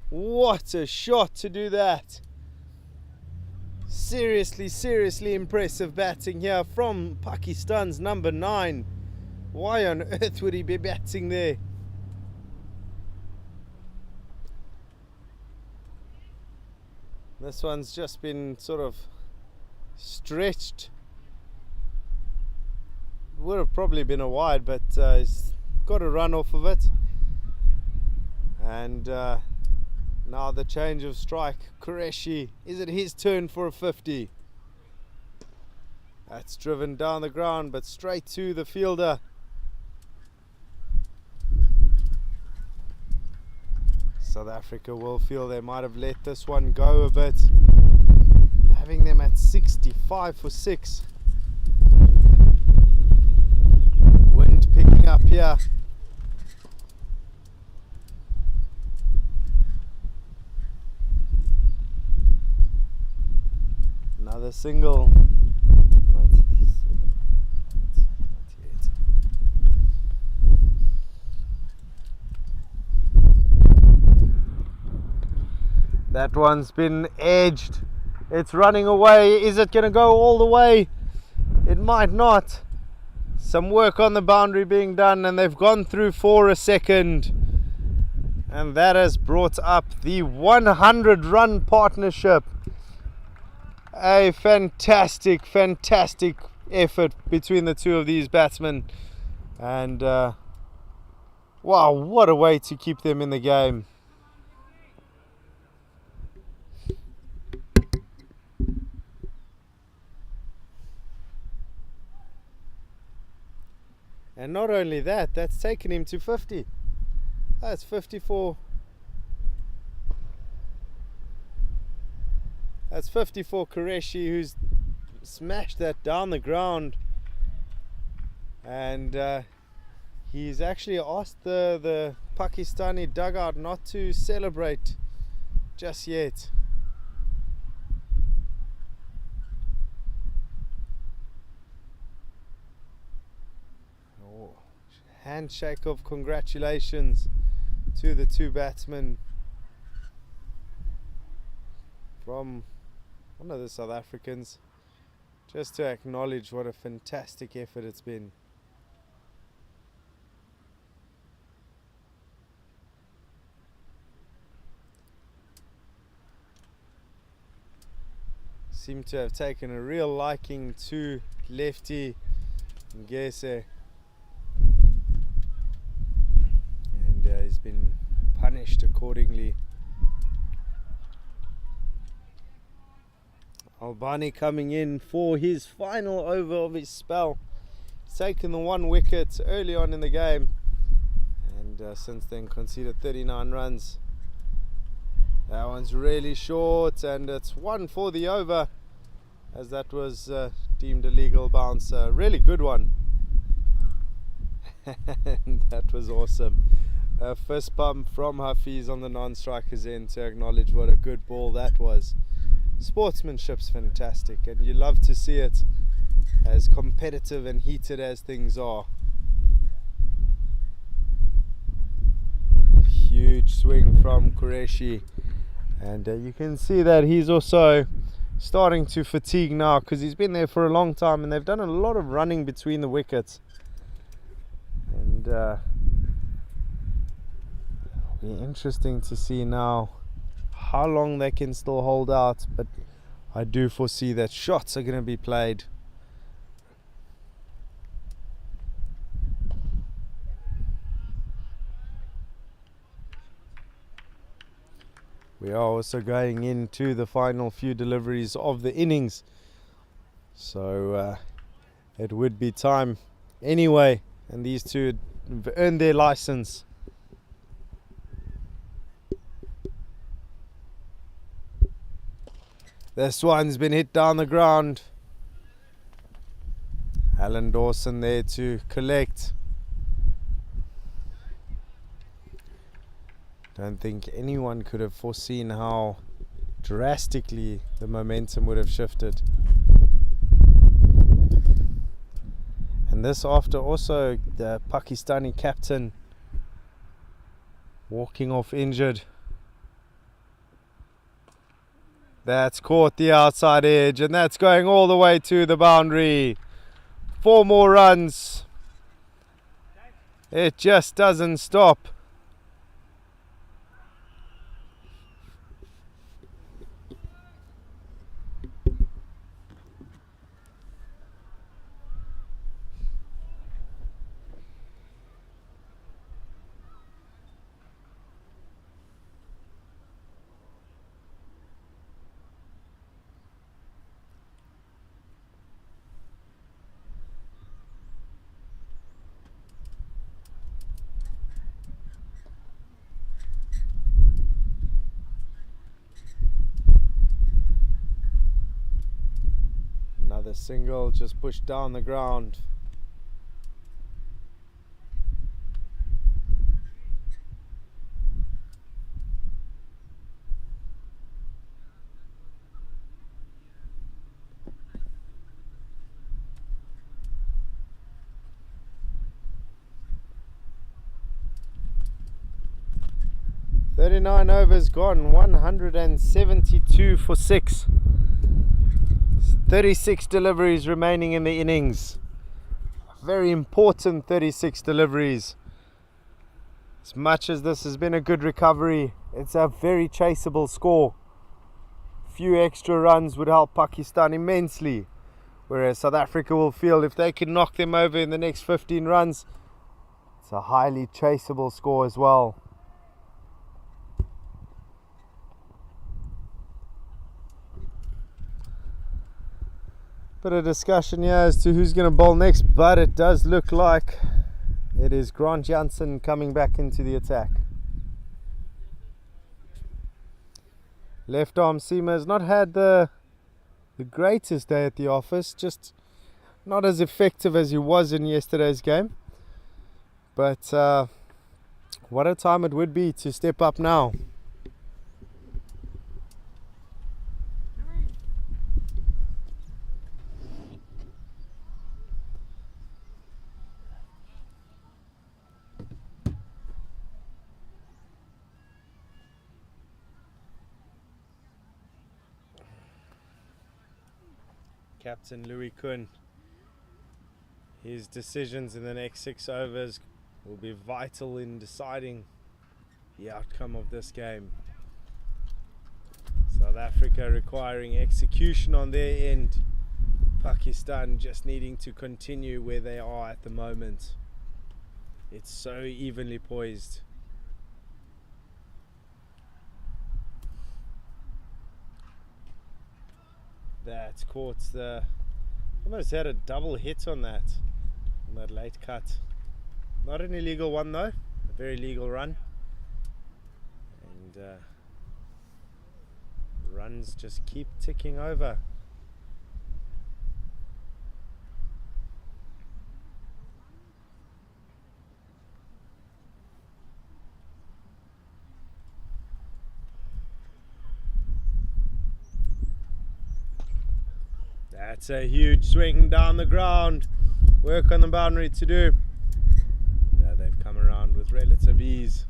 S1: What a shot to do that. Seriously impressive batting here from Pakistan's number 9. Why on earth would he be batting there? This one's just been sort of stretched. Would have probably been a wide, but he's got a run off of it. And now the change of strike. Qureshi, is it his turn for a 50? That's driven down the ground, but straight to the fielder. South Africa will feel they might have let this one go a bit, having them at 65 for 6. Wind picking up here. Another single. 97, 98. That one's been edged. It's running away. Is it going to go all the way? It might not. Some work on the boundary being done, and they've gone through for a second. And that has brought up the 100-run partnership. A fantastic effort between the two of these batsmen. And wow, what a way to keep them in the game. And not only that, that's taken him to 50. That's 54. That's 54 Qureshi, who's smashed that down the ground. And he's actually asked the Pakistani dugout not to celebrate just yet. Handshake of congratulations to the two batsmen from one of the South Africans, just to acknowledge what a fantastic effort it's been. Seem to have taken a real liking to lefty Ngese. He's been punished accordingly. Albani coming in for his final over of his spell. He's taken the 1 wicket early on in the game, and since then conceded 39 runs. That one's really short, and it's 1 for the over, as that was deemed a legal bounce. A really good one. And that was awesome. Fist bump from Hafiz on the non-strikers end to acknowledge what a good ball that was. Sportsmanship's fantastic, and you love to see it, as competitive and heated as things are. Huge swing from Qureshi, and you can see that he's also starting to fatigue now, because he's been there for a long time, and they've done a lot of running between the wickets. And be interesting to see now how long they can still hold out, but I do foresee that shots are going to be played. We are also going into the final few deliveries of the innings, so it would be time anyway, and these two have earned their license. This one's been hit down the ground. Alan Dawson there to collect. Don't think anyone could have foreseen how drastically the momentum would have shifted. And this after also the Pakistani captain walking off injured. That's caught the outside edge, and that's going all the way to the boundary. 4 more runs. It just doesn't stop. Another single just pushed down the ground. 39 overs gone, 172 for 6. 36 deliveries remaining in the innings. Very important 36 deliveries. As much as this has been a good recovery, it's a very chaseable score. Few extra runs would help Pakistan immensely, whereas South Africa will feel if they can knock them over in the next 15 runs, it's a highly chaseable score as well. Bit of discussion here as to who's going to bowl next, but it does look like it is Grant Jansen coming back into the attack. Left arm seamer has not had the greatest day at the office, just not as effective as he was in yesterday's game. But what a time it would be to step up now. Captain Louis Kuhn, his decisions in the next 6 overs will be vital in deciding the outcome of this game. South Africa requiring execution on their end, Pakistan just needing to continue where they are at the moment. It's so evenly poised. That caught the, almost had a double hit on that late cut. Not an illegal one though, a very legal run. And runs just keep ticking over. That's a huge swing down the ground. Work on the boundary to do. Yeah, they've come around with relative ease.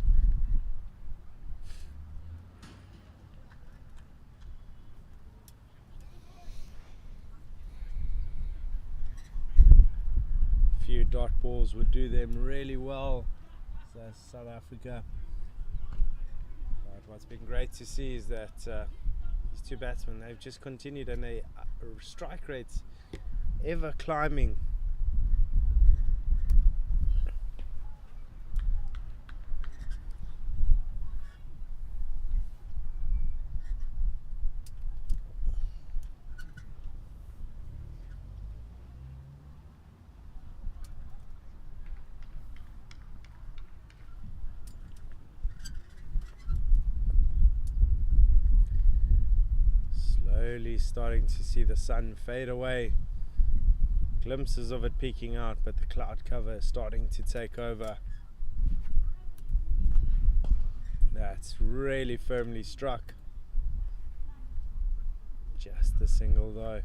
S1: A few dot balls would do them really well. So South Africa. But what's been great to see is that these two batsmen, they've just continued, and they strike rates ever climbing. Slowly starting to see the sun fade away. Glimpses of it peeking out, but the cloud cover is starting to take over. That's really firmly struck. Just the single though.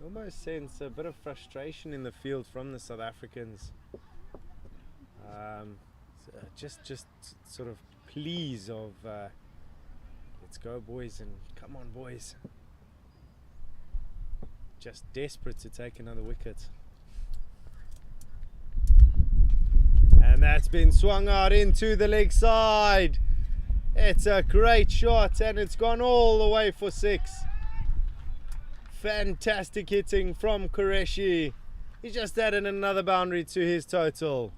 S1: Almost sense a bit of frustration in the field from the South Africans. Just sort of pleas of let's go boys, and come on boys. Just desperate to take another wicket. And that's been swung out into the leg side. It's a great shot, and it's gone all the way for 6. Fantastic hitting from Qureshi. He just added another boundary to his total.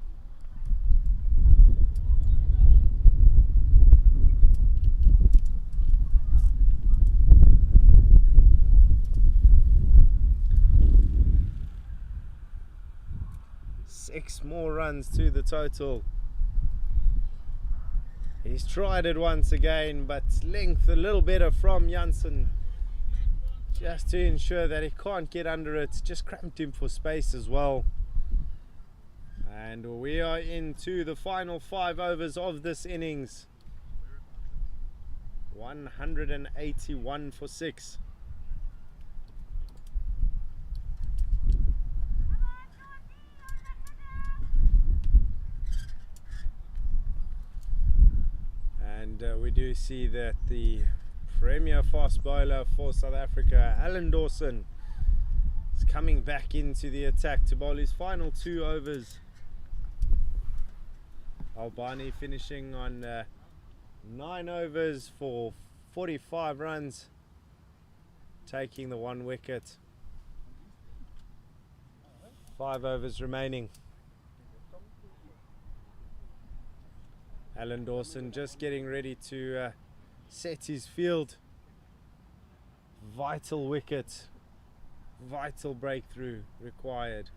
S1: Six more runs to the total. He's tried it once again, but length a little better from Jansen, just to ensure that he can't get under it. Just cramped him for space as well. And we are into the final 5 overs of this innings. 181 for 6. And we do see that the premier fast bowler for South Africa, Alan Dawson, is coming back into the attack to bowl his final 2 overs. Albani finishing on 9 overs for 45 runs, taking the 1 wicket. 5 overs remaining. Alan Dawson just getting ready to set his field. Vital wicket, vital breakthrough required.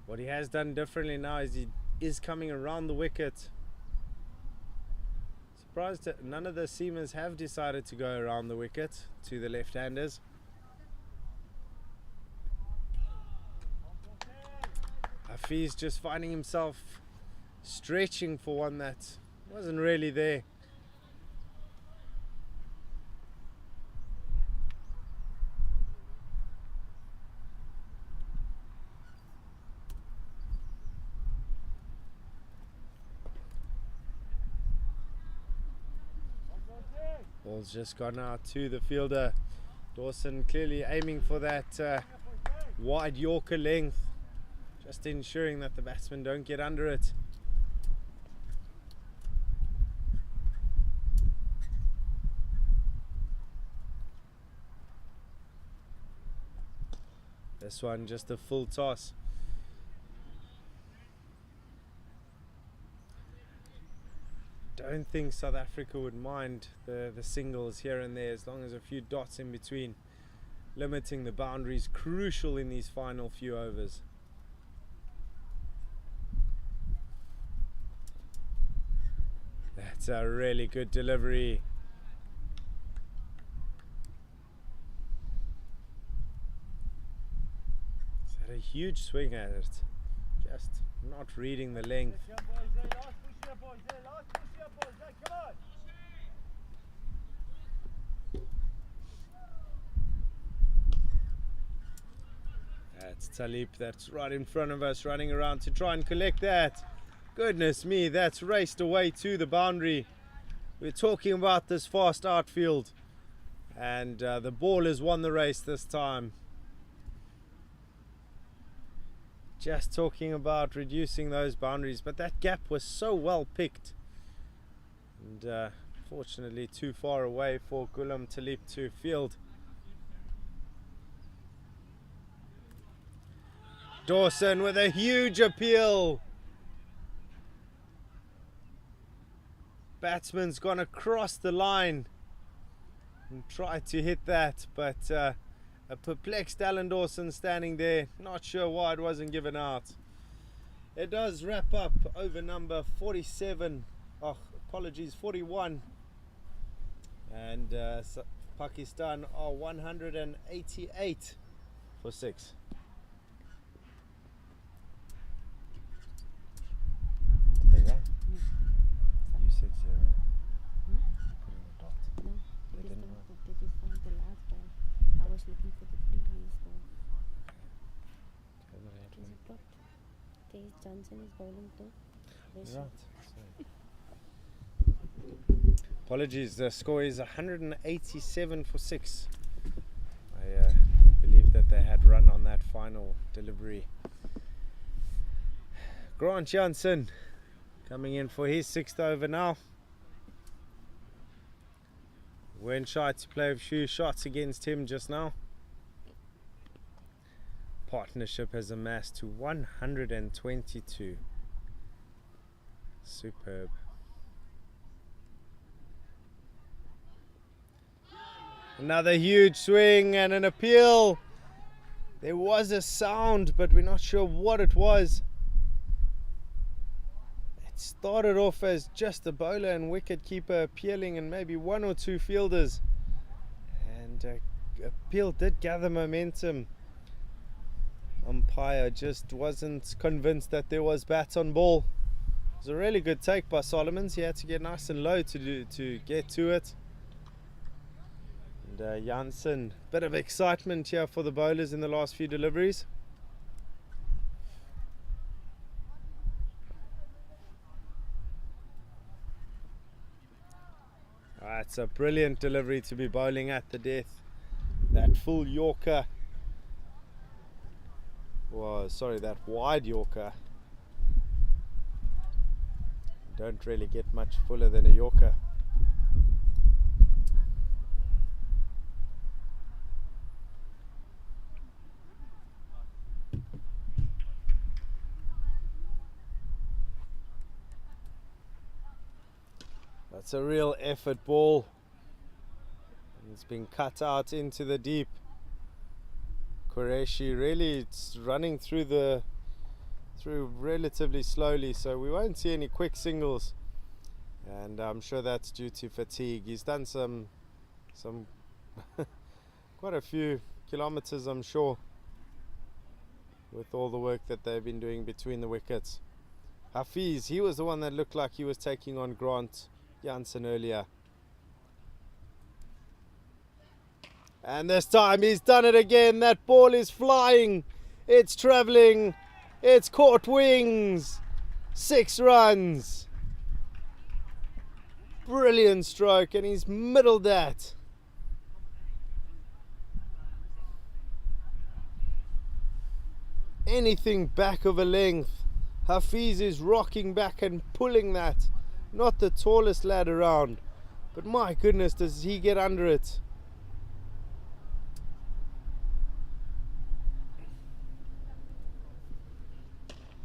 S1: What he has done differently now is he is coming around the wicket. Surprised that none of the seamers have decided to go around the wicket to the left-handers. Hafiz just finding himself stretching for one that wasn't really there. Ball's just gone out to the fielder. Dawson clearly aiming for that wide Yorker length, just ensuring that the batsmen don't get under it. This one just a full toss. Don't think South Africa would mind the singles here and there, as long as a few dots in between. Limiting the boundaries crucial in these final few overs. That's a really good delivery. Is that a huge swing at it? Just not reading the length. That's Talib, that's right in front of us, running around to try and collect that. Goodness me, that's raced away to the boundary. We're talking about this fast outfield, and the ball has won the race this time. Just talking about reducing those boundaries, but that gap was so well picked, and fortunately too far away for Ghulam Talib to field. Dawson with a huge appeal. Batsman's gone across the line and tried to hit that, but a perplexed Alan Dawson standing there, not sure why it wasn't given out. It does wrap up over number 47, apologies, 41, and Pakistan are 188 for 6. You said 0. Put in a dot.
S7: No,
S1: They
S7: they
S1: didn't
S7: just
S1: work.
S7: found the last ball. I was looking for the previous ball. Is it dropped? Case Johnson is bowling too.
S1: Right. Apologies, the score is 187 for 6. I believe that they had run on that final delivery. Grant Johnson coming in for his 6th over now. Weren't shy to play a few shots against him just now. Partnership has amassed to 122. Superb. Another huge swing and an appeal. There was a sound, but we're not sure what it was. It started off as just a bowler and wicket keeper appealing, and maybe 1 or 2 fielders. And appeal did gather momentum. Umpire just wasn't convinced that there was bat on ball. It was a really good take by Solomons. He had to get nice and low to get to it. And Janssen, bit of excitement here for the bowlers in the last few deliveries. That's a brilliant delivery to be bowling at the death. That full Yorker. Well, sorry, that wide Yorker. Don't really get much fuller than a Yorker. That's a real effort ball. It's been cut out into the deep. Qureshi really it's running through relatively slowly, so we won't see any quick singles, and I'm sure that's due to fatigue. He's done some quite a few kilometers, I'm sure, with all the work that they've been doing between the wickets. Hafiz, he was the one that looked like he was taking on Grant Janssen earlier. And this time he's done it again. That ball is flying. It's travelling. It's caught wings. 6 runs. Brilliant stroke, and he's middled that. Anything back of a length. Hafiz is rocking back and pulling that. Not the tallest lad around, but my goodness, does he get under it.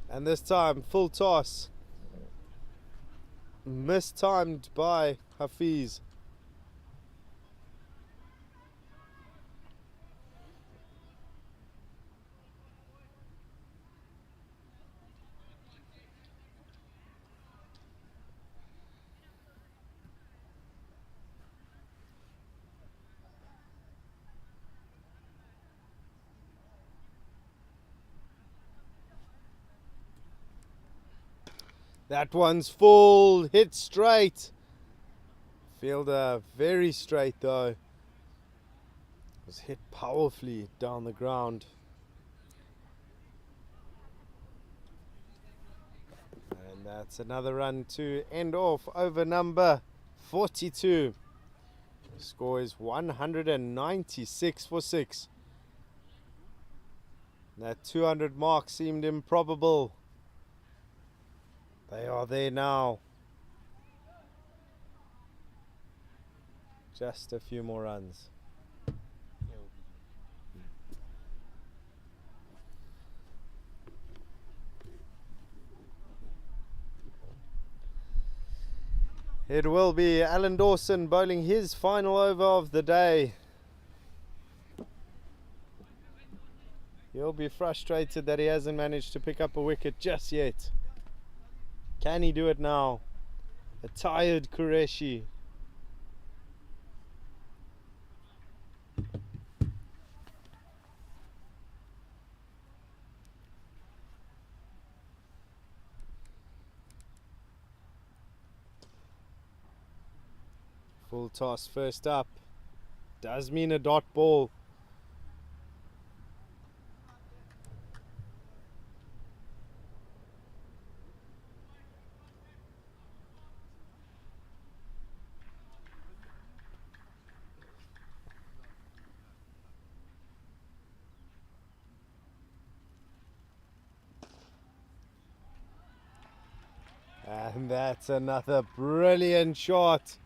S1: And this time, full toss. Mistimed by Hafiz. That one's full, hit straight. Fielder very straight though. Was hit powerfully down the ground. And that's another run to end off over number 42. The score is 196 for 6. That 200 mark seemed improbable. They are there now. Just a few more runs. It will be Alan Dawson bowling his final over of the day. He'll be frustrated that he hasn't managed to pick up a wicket just yet. Can he do it now? A tired Qureshi. Full toss first up. Does mean a dot ball. And that's another brilliant shot.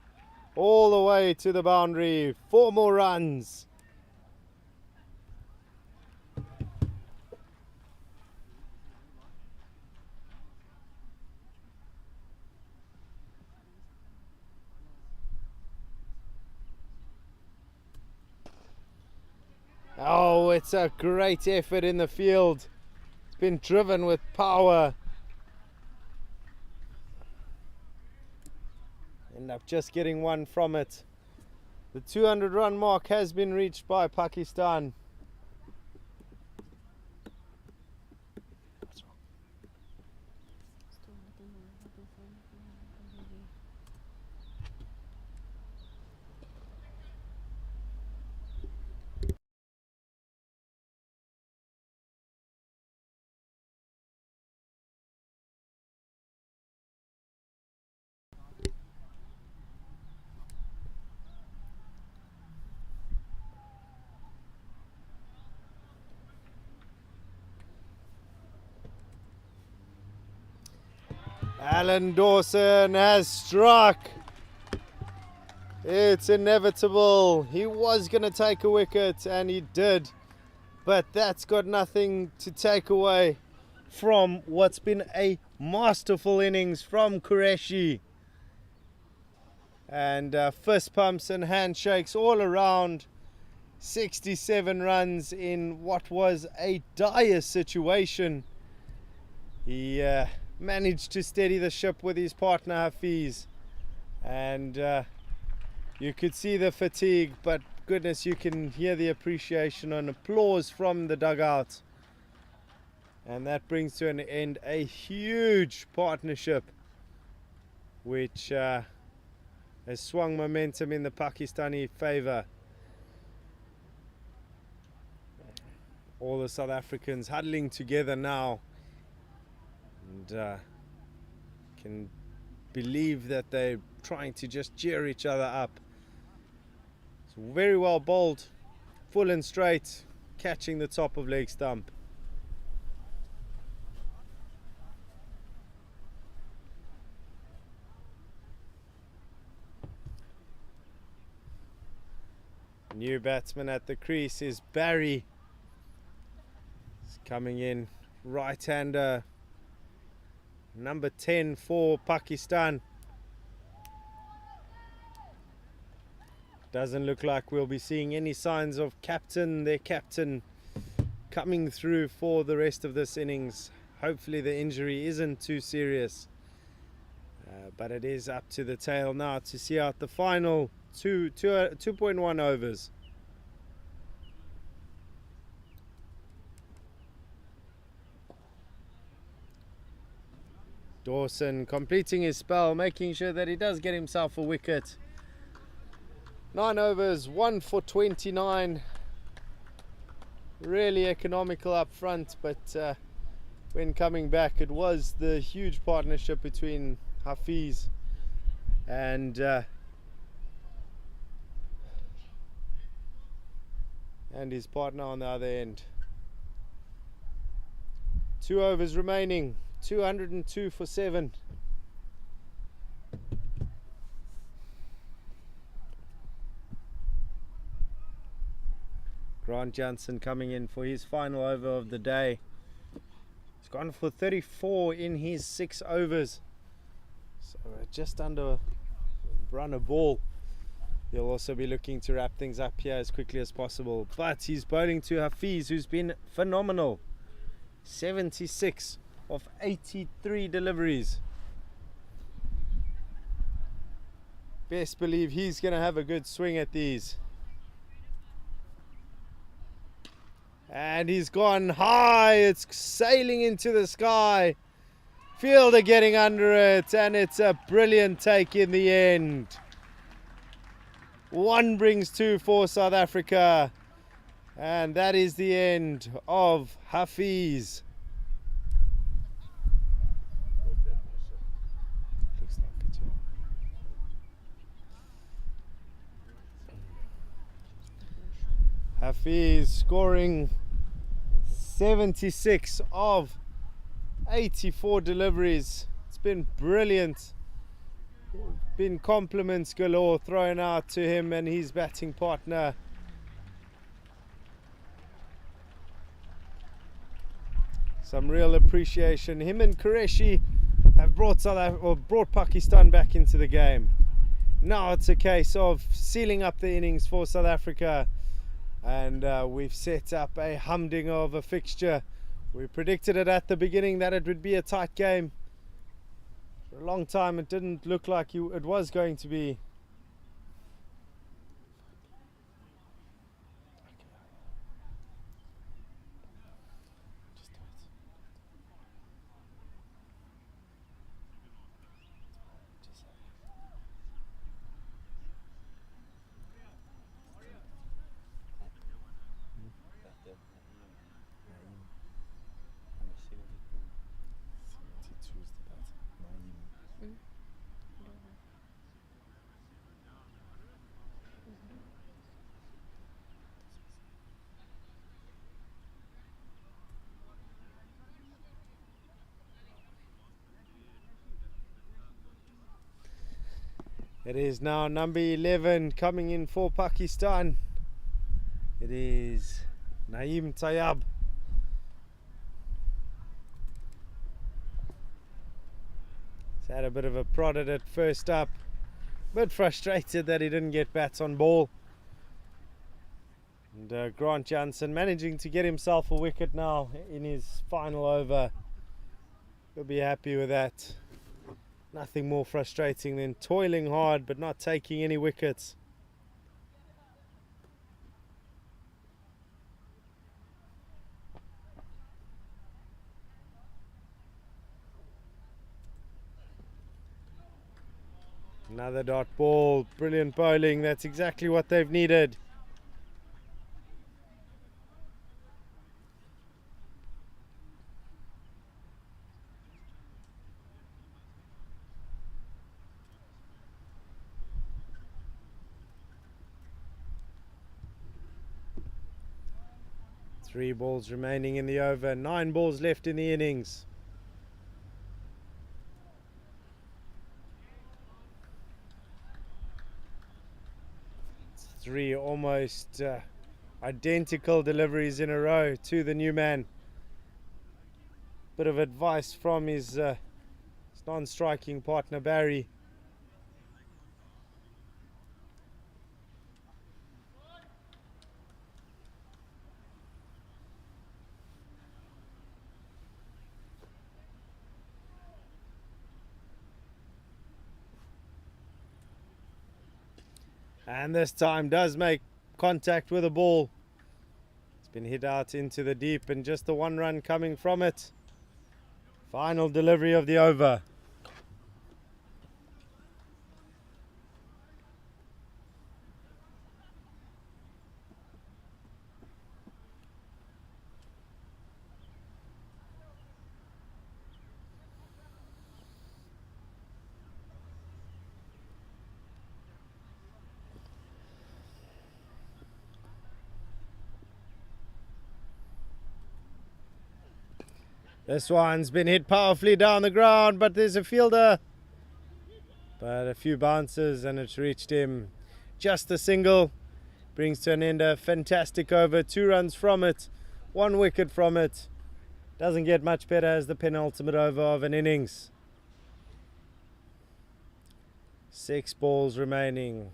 S1: All the way to the boundary. 4 more runs. Oh, it's a great effort in the field. It's been driven with power. End up just getting one from it. The 200 run mark has been reached by Pakistan. Alan Dawson has struck. It's inevitable. He was going to take a wicket and he did. But that's got nothing to take away from what's been a masterful innings from Qureshi. And fist pumps and handshakes all around. 67 runs in what was a dire situation. He managed to steady the ship with his partner Hafiz, and you could see the fatigue, but goodness, you can hear the appreciation and applause from the dugout. And that brings to an end a huge partnership which has swung momentum in the Pakistani favour. All the South Africans huddling together now, and can believe that they're trying to just cheer each other up. It's very well bowled, full and straight, catching the top of leg stump. New batsman at the crease is Barry. He's coming in, right-hander, number 10 for Pakistan. Doesn't look like we'll be seeing any signs of their captain, coming through for the rest of this innings. Hopefully the injury isn't too serious. But it is up to the tail now to see out the final 2.1 overs. Dawson completing his spell, making sure that he does get himself a wicket. 9 overs, 1 for 29. Really economical up front, but when coming back, it was the huge partnership between Hafiz and his partner on the other end. 2 overs remaining, 202 for 7. Grant Johnson coming in for his final over of the day. He's gone for 34 in his 6 overs. So just under a run a ball. He'll also be looking to wrap things up here as quickly as possible. But he's bowling to Hafiz, who's been phenomenal. 76 of 83 deliveries. Best believe he's going to have a good swing at these. And he's gone high. It's sailing into the sky. Fielder getting under it, and it's a brilliant take in the end. 1 brings 2 for South Africa, and that is the end of Hafiz. Hafiz scoring 76 of 84 deliveries. It's been brilliant. Been compliments galore thrown out to him and his batting partner. Some real appreciation. Him and Qureshi have brought Pakistan back into the game. Now it's a case of sealing up the innings for South Africa, and we've set up a humdinger of a fixture. We predicted it at the beginning that it would be a tight game. For a long time it didn't look like it was going to be. It is now number 11 coming in for Pakistan. It is Naeem Tayyab. He's had a bit of a prod at it first up. Bit frustrated that he didn't get bats on ball. And Grant Jansen managing to get himself a wicket now in his final over. He'll be happy with that. Nothing more frustrating than toiling hard but not taking any wickets. Another dot ball, brilliant bowling, that's exactly what they've needed. Three balls remaining in the over, 9 balls left in the innings. Three almost identical deliveries in a row to the new man. Bit of advice from his non-striking partner Barry. And this time does make contact with the ball. It's been hit out into the deep and just the 1 run coming from it. Final delivery of the over. This one's been hit powerfully down the ground, but there's a fielder. But a few bounces and it's reached him. Just a single. Brings to an end a fantastic over. 2 runs from it. 1 wicket from it. Doesn't get much better as the penultimate over of an innings. 6 balls remaining.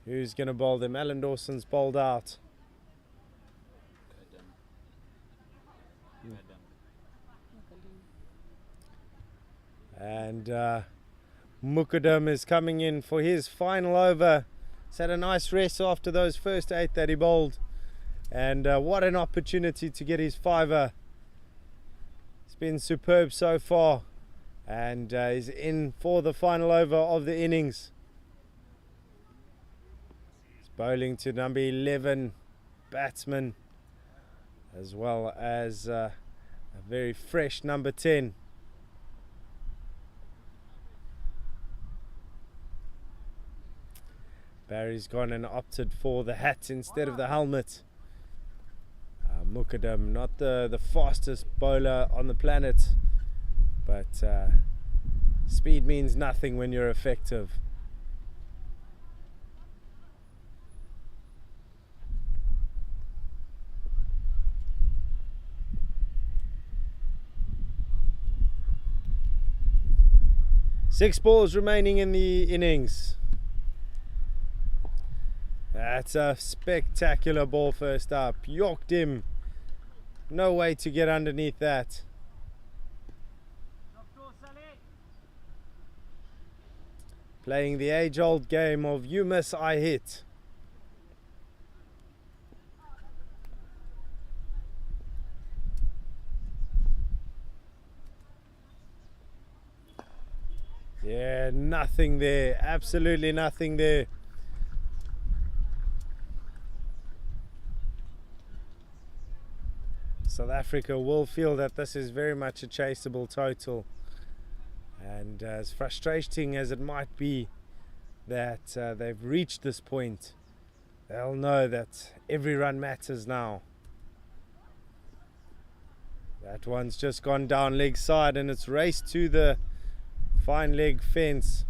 S1: Who's going to bowl them? Alan Dawson's bowled out. And Mukadam is coming in for his final over. He's had a nice rest after those first 8 that he bowled. And what an opportunity to get his fiver. It's been superb so far. And he's in for the final over of the innings. He's bowling to number 11 batsman, as well as a very fresh number 10. Barry's gone and opted for the hat instead of the helmet. Mukadam, not the fastest bowler on the planet, but speed means nothing when you're effective. Six balls remaining in the innings. That's a spectacular ball first up. Yorked him. No way to get underneath that. Playing the age-old game of you miss, I hit. Yeah, nothing there. Absolutely nothing there. South Africa will feel that this is very much a chaseable total, and as frustrating as it might be that they've reached this point, they'll know that every run matters now. That one's just gone down leg side and it's raced to the fine leg fence.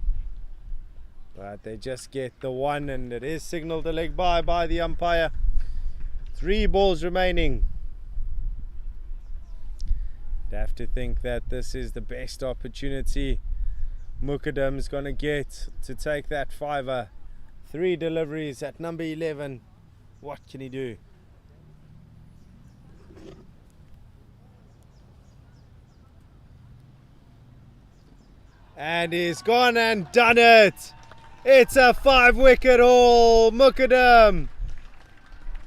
S1: But they just get the one, and it is signalled a leg by the umpire. 3 balls remaining. You'd have to think that this is the best opportunity Mukadam's going to get to take that fiver. 3 deliveries at number 11. What can he do? And he's gone and done it. It's a 5-wicket haul. Mukadam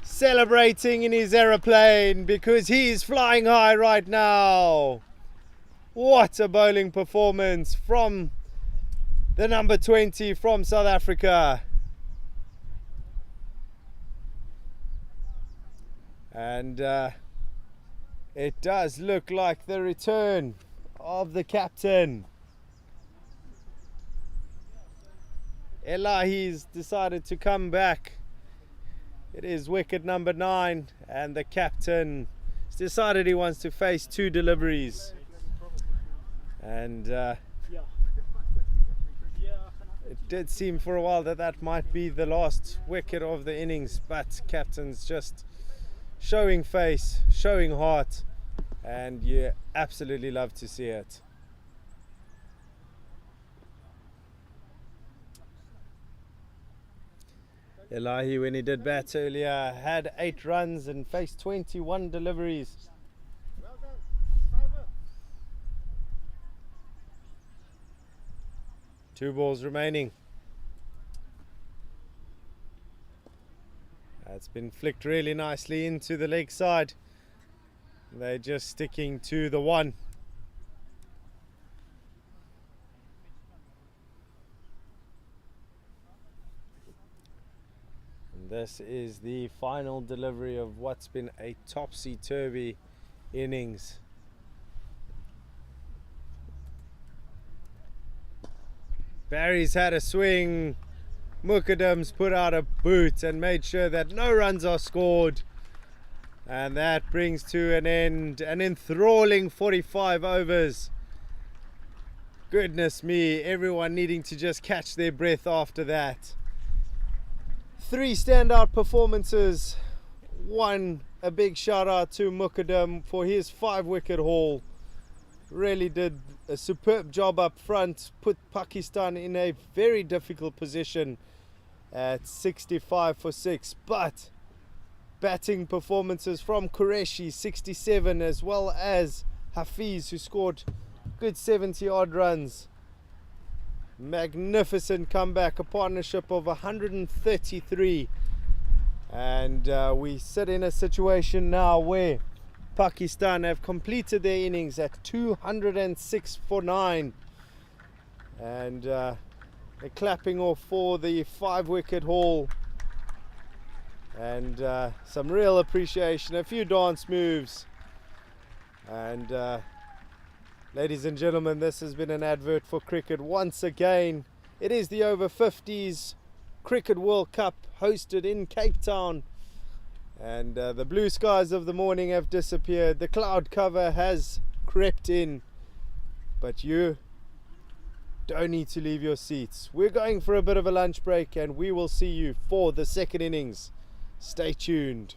S1: celebrating in his aeroplane because he's flying high right now. What a bowling performance from the number 20 from South Africa. And it does look like the return of the captain. Elahi's decided to come back. It is wicket number 9, and the captain has decided he wants to face 2 deliveries. And it did seem for a while that that might be the last wicket of the innings, but captain's just showing face, showing heart, and you absolutely love to see it. Elahi, when he did bat earlier, had 8 runs and faced 21 deliveries. 2 balls remaining. That's been flicked really nicely into the leg side. They're just sticking to the 1. And this is the final delivery of what's been a topsy-turvy innings. Barry's had a swing. Mukadam's put out a boot and made sure that no runs are scored. And that brings to an end an enthralling 45 overs. Goodness me, everyone needing to just catch their breath after that. 3 standout performances. 1, a big shout out to Mukadam for his 5-wicket haul. Really did a superb job up front, put Pakistan in a very difficult position at 65 for 6. But batting performances from Qureshi, 67, as well as Hafiz, who scored good 70 odd runs. Magnificent comeback, a partnership of 133, and we sit in a situation now where Pakistan have completed their innings at 206 for 9, and they're clapping off for the 5-wicket haul, and some real appreciation, a few dance moves. And ladies and gentlemen, this has been an advert for cricket once again. It is the Over-50s Cricket World Cup hosted in Cape Town. And the blue skies of the morning have disappeared. The cloud cover has crept in. But you don't need to leave your seats. We're going for a bit of a lunch break, and we will see you for the second innings. Stay tuned.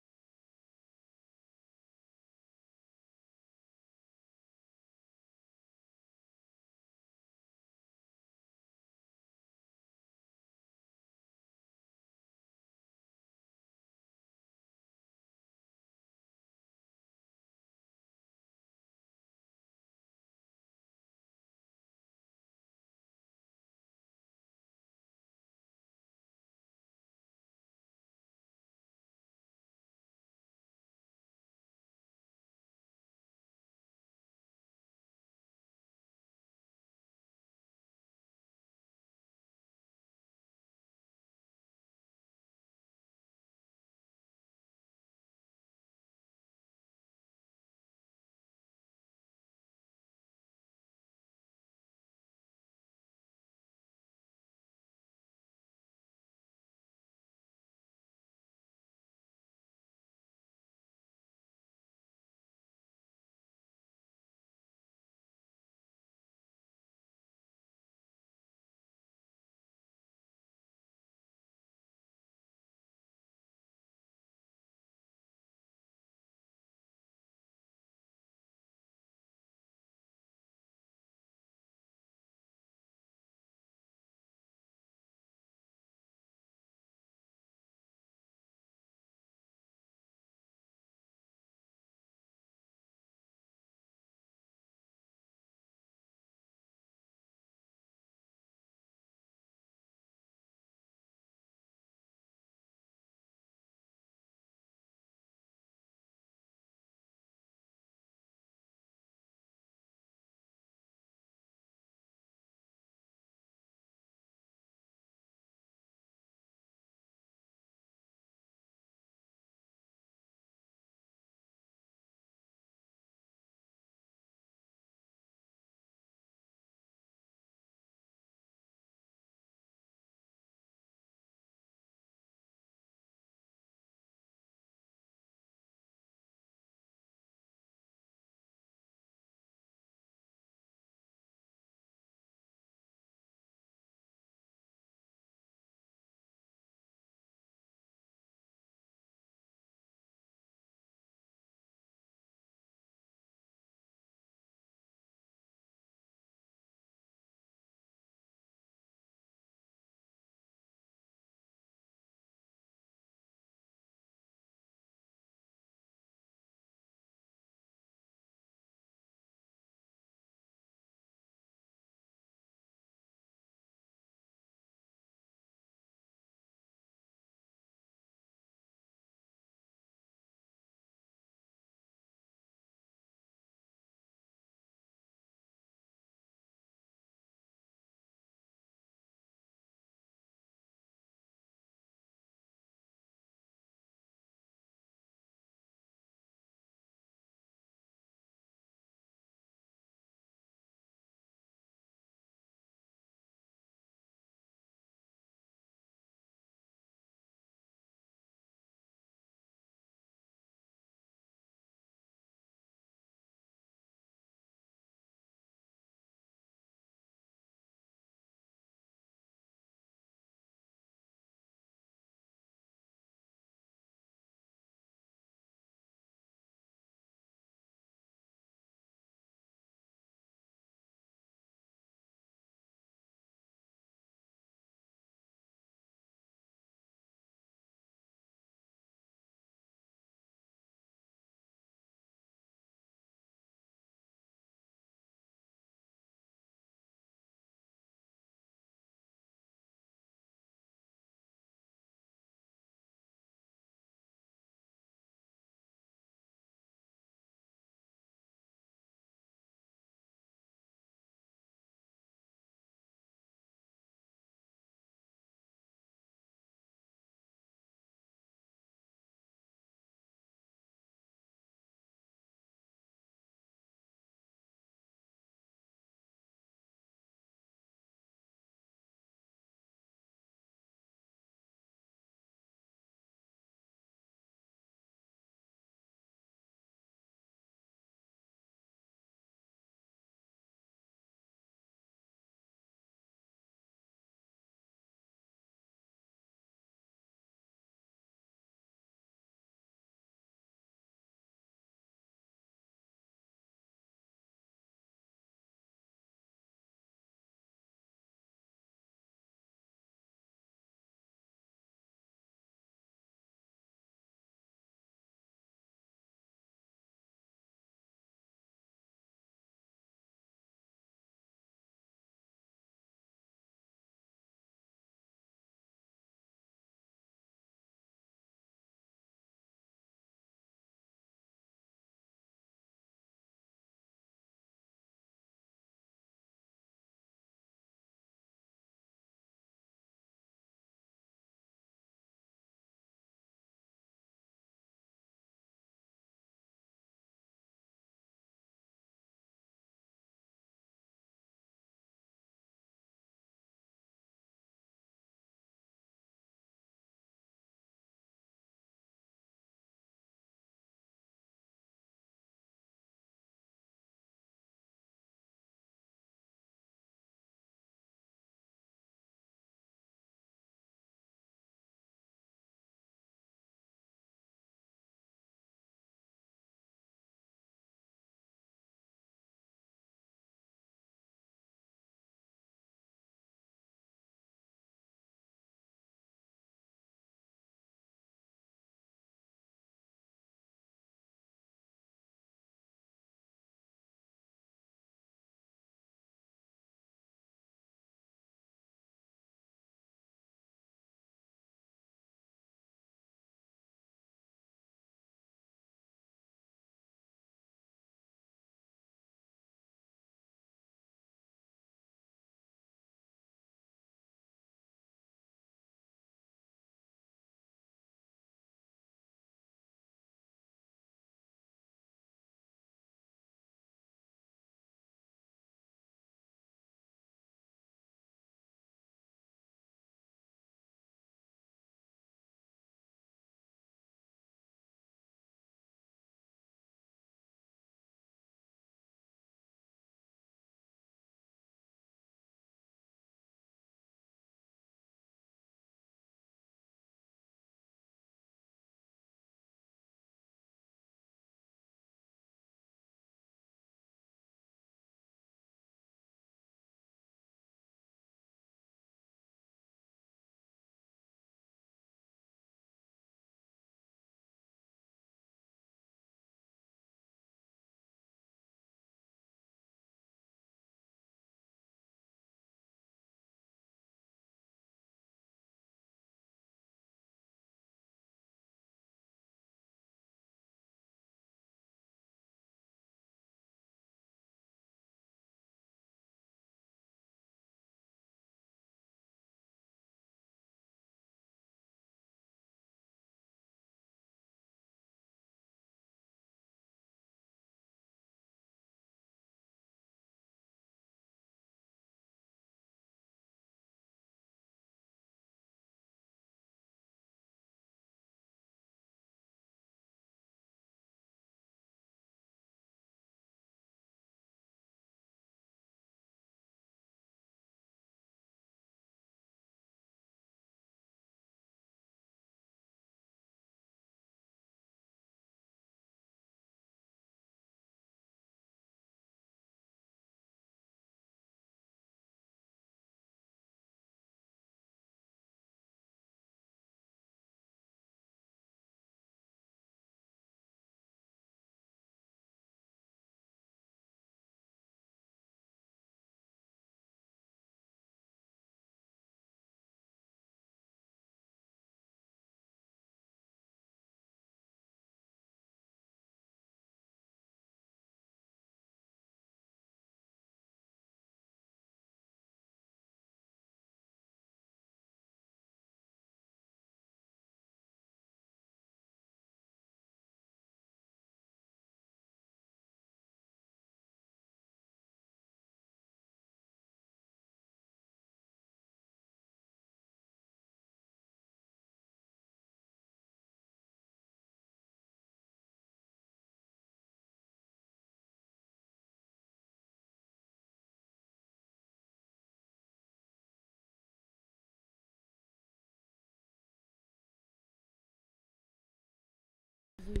S7: vu.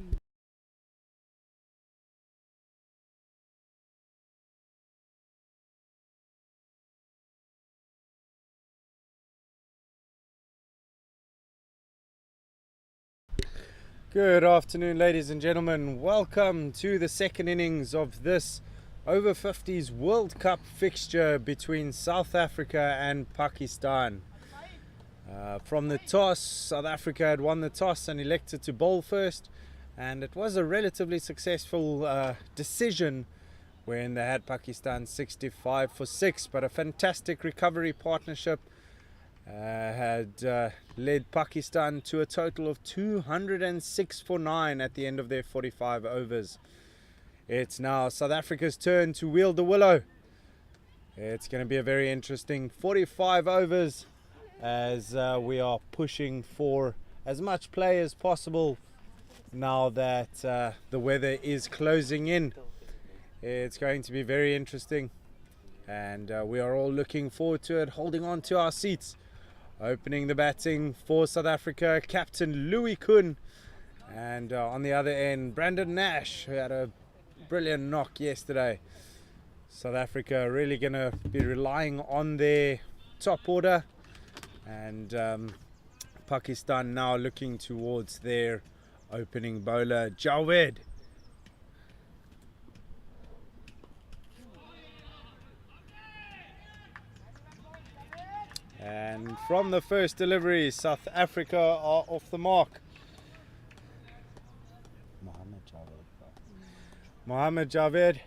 S1: Good afternoon, ladies and gentlemen. Welcome to the second innings of this over 50s World Cup fixture between South Africa and Pakistan. From the toss, South Africa had won the toss and elected to bowl first, and it was a relatively successful decision when they had Pakistan 65 for 6, but a fantastic recovery partnership had led Pakistan to a total of 206 for 9 at the end of their 45 overs. It's now South Africa's turn to wield the willow. It's going to be a very interesting 45 overs as we are pushing for as much play as possible now that the weather is closing in. It's going to be very interesting, and we are all looking forward to it, holding on to our seats. Opening the batting for South Africa, Captain Louis Kuhn, and on the other end, Brandon Nash, who had a brilliant knock yesterday. South Africa really going to be relying on their top order, and Pakistan now looking towards their opening bowler, Javed. And from the first delivery, South Africa are off the mark. Mohammad Javed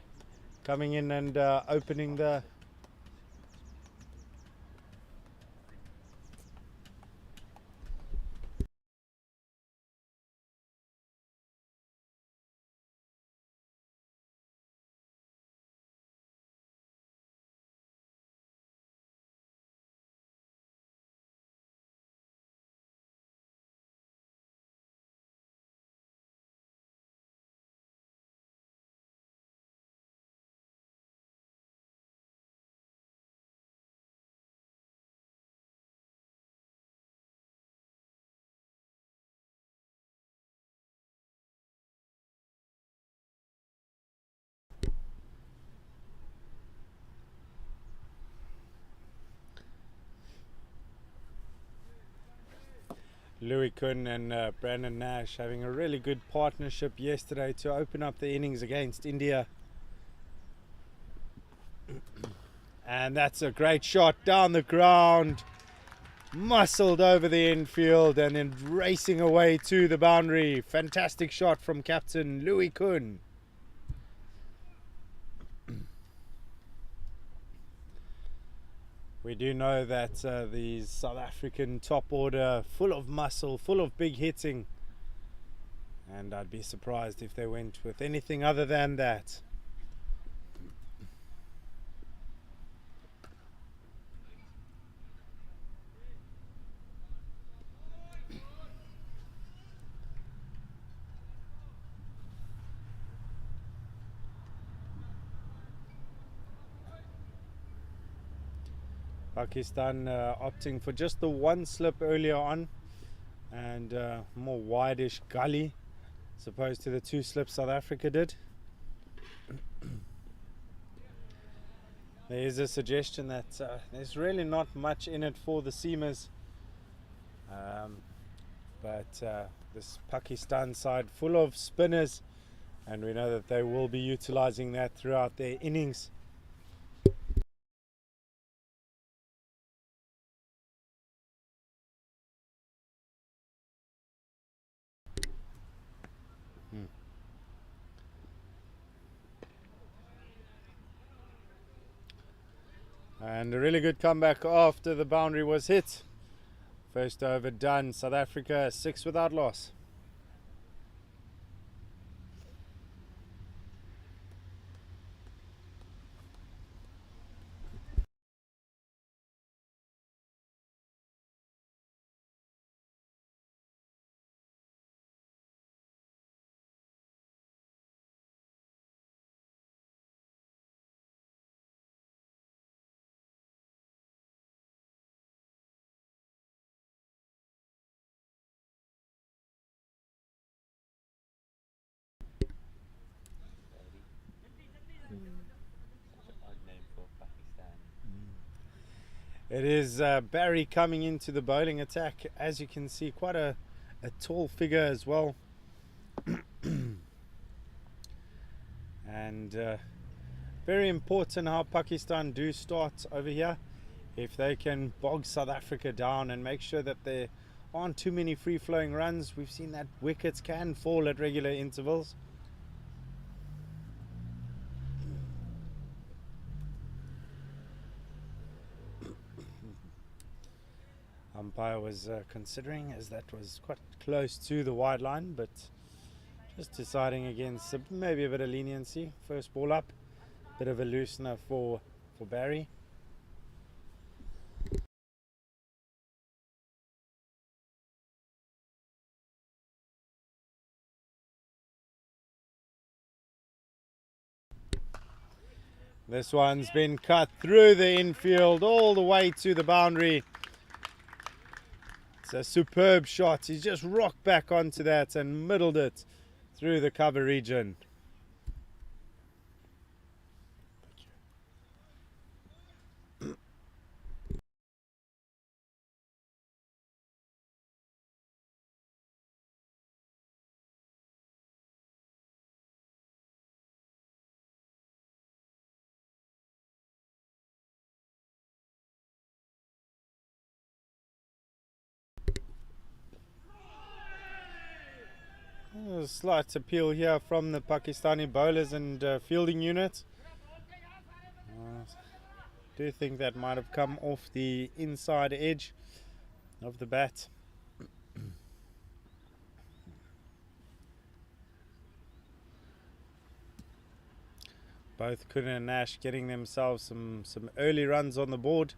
S1: coming in and opening the Louis Kuhn and Brandon Nash having a really good partnership yesterday to open up the innings against India. And that's a great shot down the ground, muscled over the infield and then racing away to the boundary. Fantastic shot from Captain Louis Kuhn. We do know that the South African top order, full of muscle, full of big hitting, and I'd be surprised if they went with anything other than that. Pakistan opting for just the one slip earlier on and more wideish gully as opposed to the two slips South Africa did. There is a suggestion that there's really not much in it for the seamers, but this Pakistan side full of spinners, and we know that they will be utilizing that throughout their innings. And a really good comeback after the boundary was hit. First over done. South Africa 6 without loss. It is Barry coming into the bowling attack. As you can see, quite a tall figure as well. And very important how Pakistan do start over here. If they can bog South Africa down and make sure that there aren't too many free-flowing runs. We've seen that wickets can fall at regular intervals. Umpire was considering, as that was quite close to the wide line, but just deciding against maybe a bit of leniency. First ball up, bit of a loosener for Barry. This one's been cut through the infield all the way to the boundary. It's a superb shot. He's just rocked back onto that and middled it through the cover region. A slight appeal here from the Pakistani bowlers and fielding unit. I do think that might have come off the inside edge of the bat. Both Kun and Nash getting themselves some early runs on the board.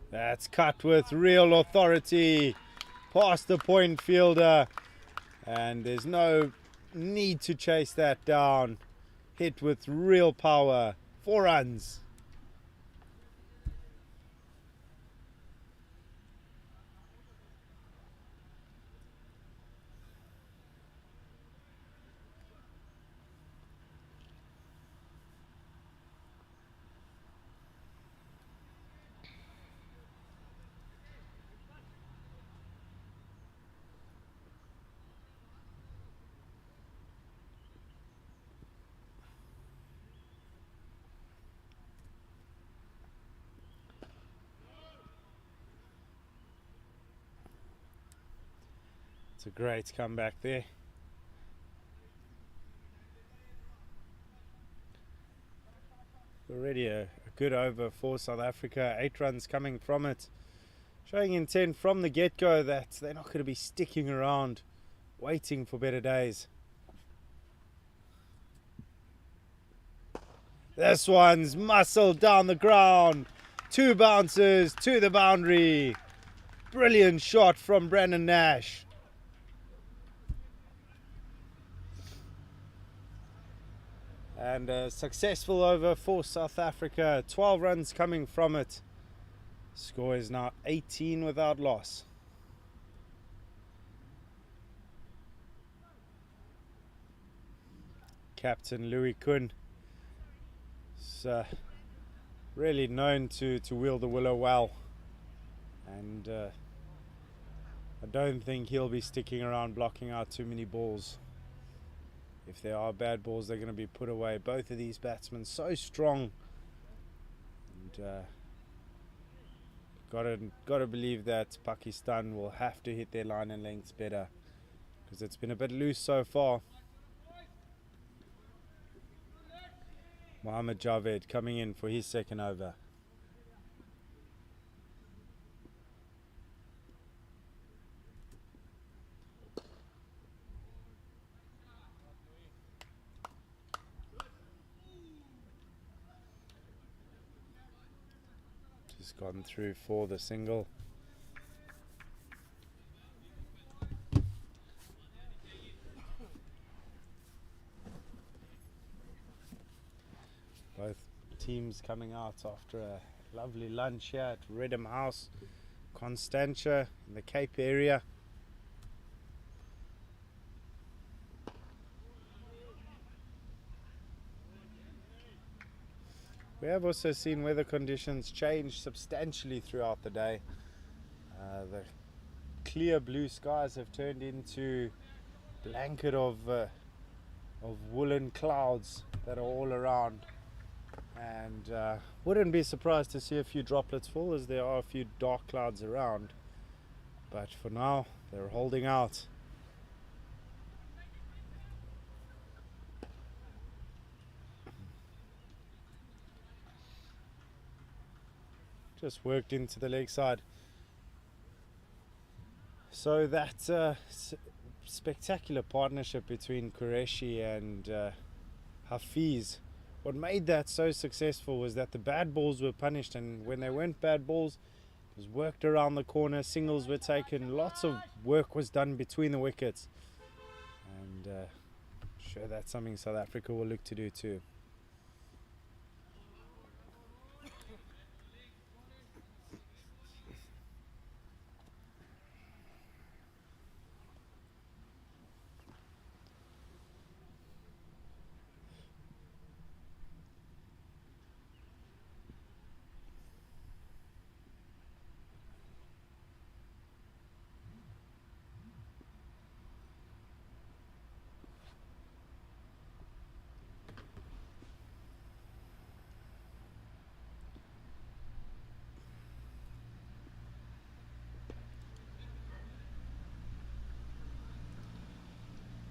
S1: That's cut with real authority past the point fielder, and there's no need to chase that down. Hit with real power. 4 runs. It's a great comeback there. Already a good over for South Africa. 8 runs coming from it. Showing intent from the get-go that they're not going to be sticking around waiting for better days. This one's muscled down the ground. 2 bounces to the boundary. Brilliant shot from Brandon Nash. And a successful over for South Africa. 12 runs coming from it. Score is now 18 without loss. Captain Louis Kun is really known to wield the willow well. And I don't think he'll be sticking around blocking out too many balls. If there are bad balls, they're going to be put away. Both of these batsmen so strong, and gotta believe that Pakistan will have to hit their line and lengths better, because it's been a bit loose so far. Mohammad Javed coming in for his second over. Gone through for the single. Both teams coming out after a lovely lunch here at Redham House, Constantia in the Cape area. We have also seen weather conditions change substantially throughout the day. The clear blue skies have turned into a blanket of woolen clouds that are all around, and wouldn't be surprised to see a few droplets fall, as there are a few dark clouds around, but for now they're holding out. Just worked into the leg side. So that spectacular partnership between Qureshi and Hafiz, what made that so successful was that the bad balls were punished, and when they weren't bad balls, it was worked around the corner, singles were taken, lots of work was done between the wickets, and sure, that's something South Africa will look to do too.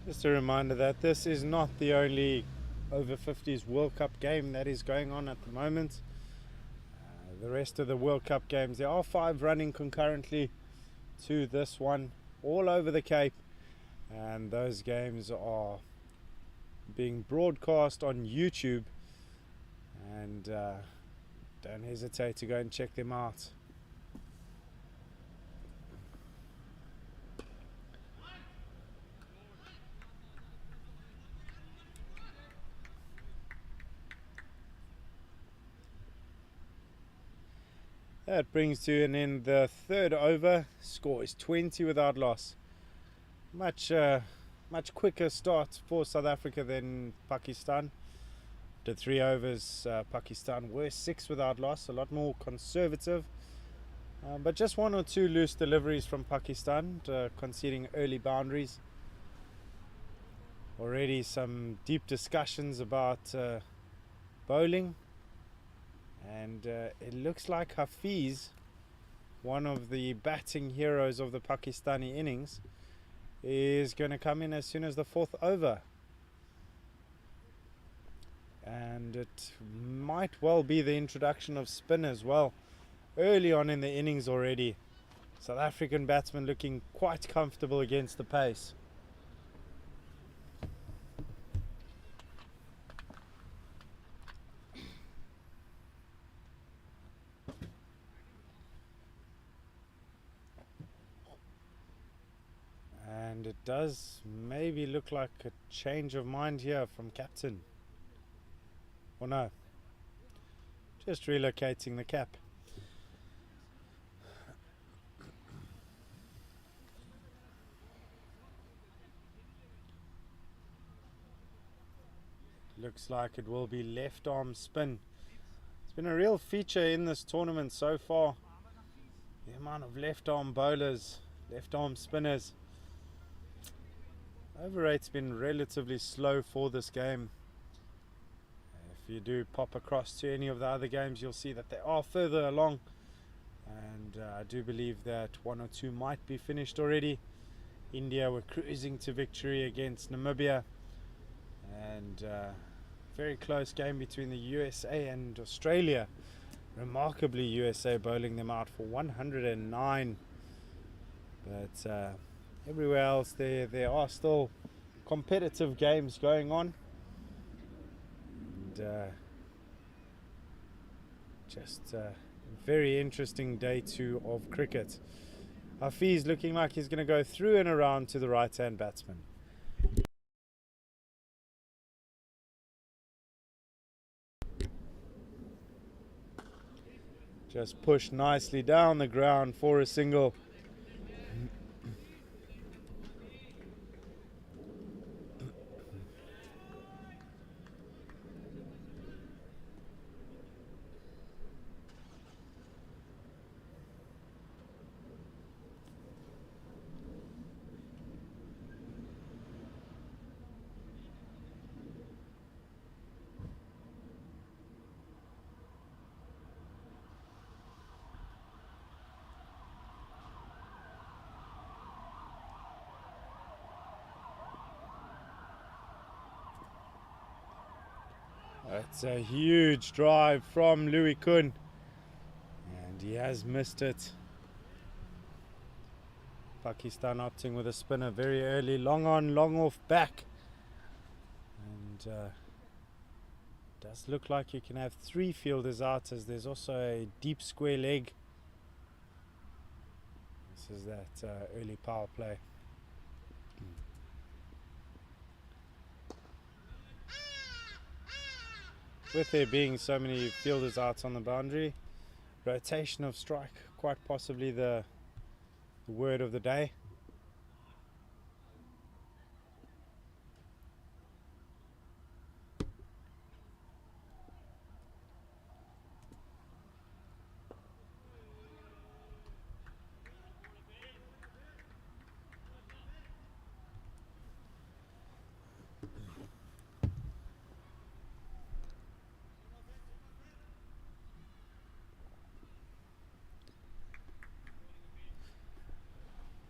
S1: Just a reminder that this is not the only Over-50s World Cup game that is going on at the moment. The rest of the World Cup games, there are 5 running concurrently to this one, all over the Cape, and those games are being broadcast on YouTube, and don't hesitate to go and check them out. That brings to an end the third over. Score is 20 without loss. Much quicker start for South Africa than Pakistan. After 3 overs, Pakistan were 6 without loss, a lot more conservative. But just 1 or 2 loose deliveries from Pakistan, conceding early boundaries. Already some deep discussions about bowling. And it looks like Hafiz, one of the batting heroes of the Pakistani innings, is going to come in as soon as the 4th over. And it might well be the introduction of spin as well, early on in the innings already. South African batsmen looking quite comfortable against the pace. And it does maybe look like a change of mind here from captain. Or no, just relocating the cap. Looks like it will be left arm spin. It's been a real feature in this tournament so far, the amount of left arm bowlers, left arm spinners. Over-rate's been relatively slow for this game. If you do pop across to any of the other games, you'll see that they are further along, and I do believe that 1 or 2 might be finished already. India were cruising to victory against Namibia, and very close game between the USA and Australia. Remarkably, USA bowling them out for 109, but everywhere else there are still competitive games going on, and just a very interesting day 2 of cricket. Hafiz looking like he's going to go through and around to the right hand batsman. Just pushed nicely down the ground for a single. That's a huge drive from Louis Kun, and he has missed it. Pakistan opting with a spinner very early, long on, long off back, and does look like you can have 3 fielders out, as there's also a deep square leg. This is that early power play. With there being so many fielders out on the boundary, rotation of strike, quite possibly the word of the day.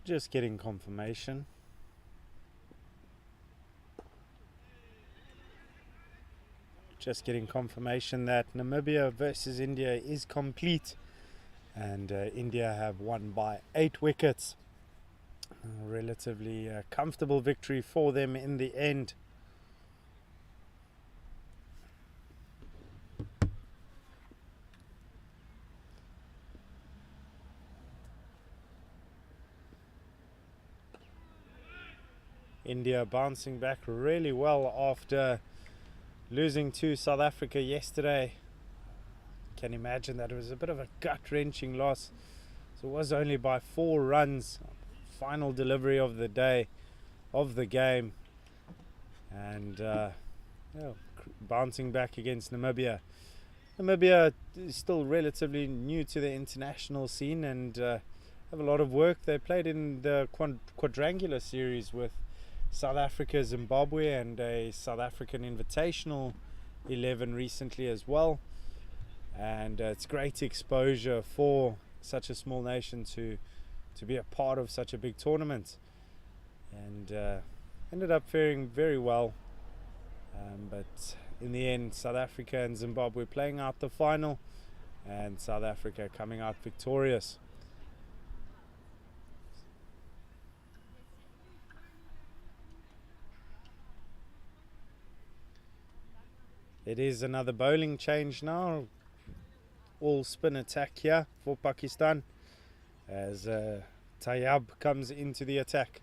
S1: Just getting confirmation. Just getting confirmation that Namibia versus India is complete, and India have won by 8 wickets. A relatively comfortable victory for them in the end. India bouncing back really well after losing to South Africa yesterday. Can imagine that it was a bit of a gut-wrenching loss. So it was only by 4 runs. Final delivery of the day, of the game, and bouncing back against Namibia. Namibia is still relatively new to the international scene and have a lot of work. They played in the quadrangular series with South Africa, Zimbabwe, and a South African Invitational 11 recently as well. And it's great exposure for such a small nation to be a part of such a big tournament. And ended up faring very well. But in the end, South Africa and Zimbabwe playing out the final, and South Africa coming out victorious. It is another bowling change now. All spin attack here for Pakistan as Tayyab comes into the attack.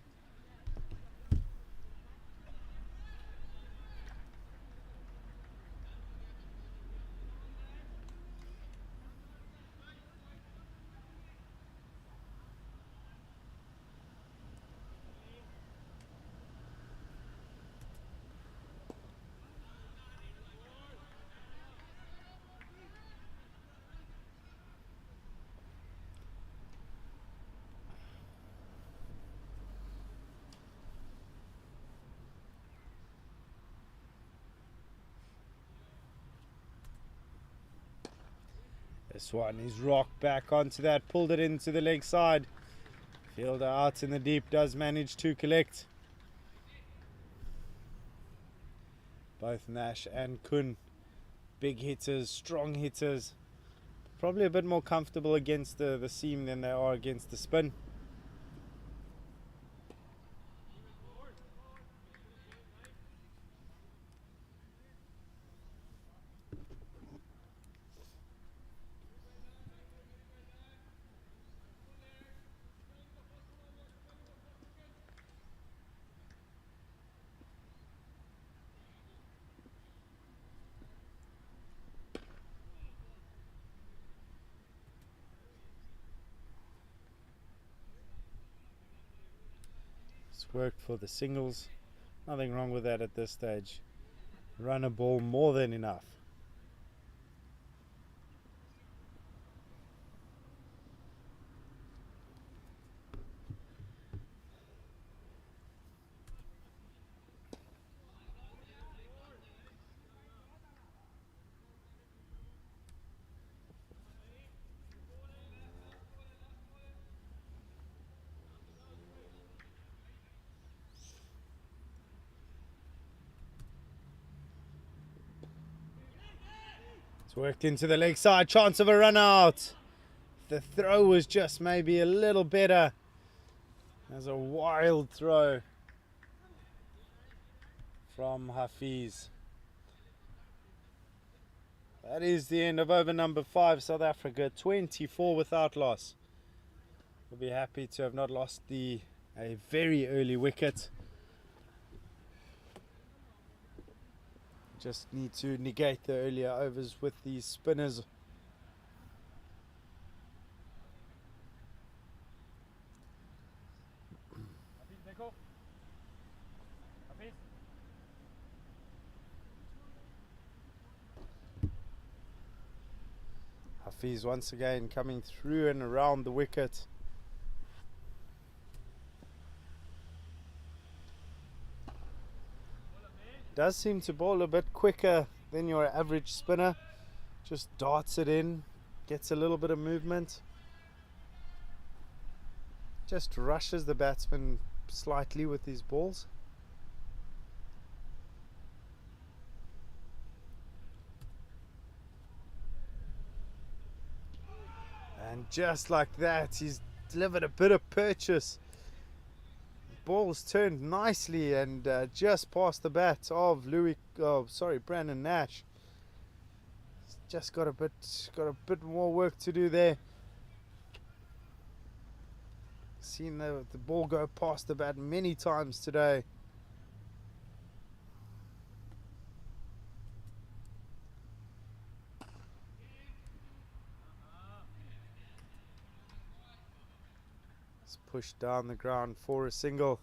S1: This one is rocked back onto that, pulled it into the leg side. Fielder out in the deep does manage to collect. Both Nash and Kun, big hitters, strong hitters. Probably a bit more comfortable against the seam than they are against the spin. It's worked for the singles. Nothing wrong with that at this stage. Run a ball more than enough. It's worked into the leg side, chance of a run out. The throw was just maybe a little better. There's a wild throw from Hafiz. That is the end of over number 5, South Africa, 24 without loss. We'll be happy to have not lost a very early wicket. Just need to negate the earlier overs with these spinners. Hafiz once again coming through and around the wicket. Does seem to bowl a bit quicker than your average spinner. Just darts it in, gets a little bit of movement. Just rushes the batsman slightly with these balls. And just like that, he's delivered a bit of purchase. Ball's turned nicely and just past the bat of Brandon Nash. He's just got a bit more work to do there. Seen the ball go past the bat many times today. Pushed down the ground for a single.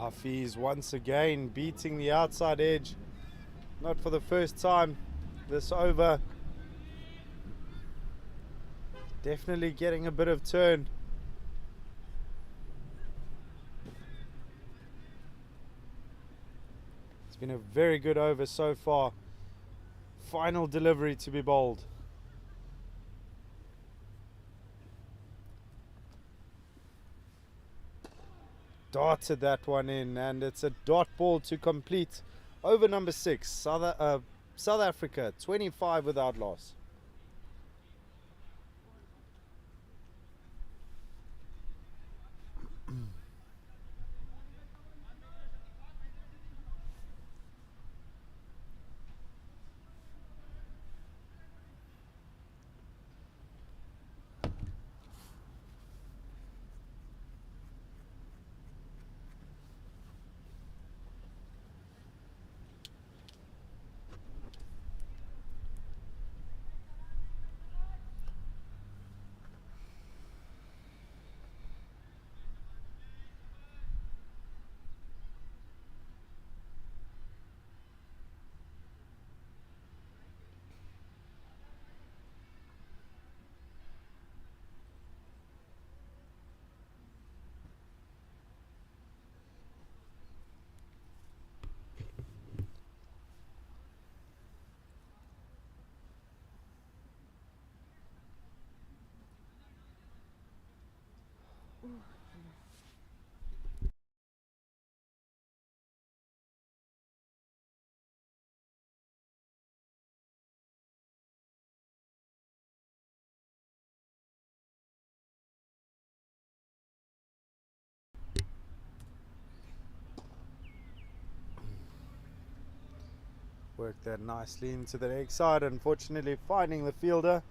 S1: Hafiz once again beating the outside edge. Not for the first time this over. Definitely getting a bit of turn. It's been a very good over so far. Final delivery to be bowled. Darted that one in, and it's a dot ball to complete over number 6. South Africa 25 without loss. Worked that nicely into the leg side, unfortunately finding the fielder.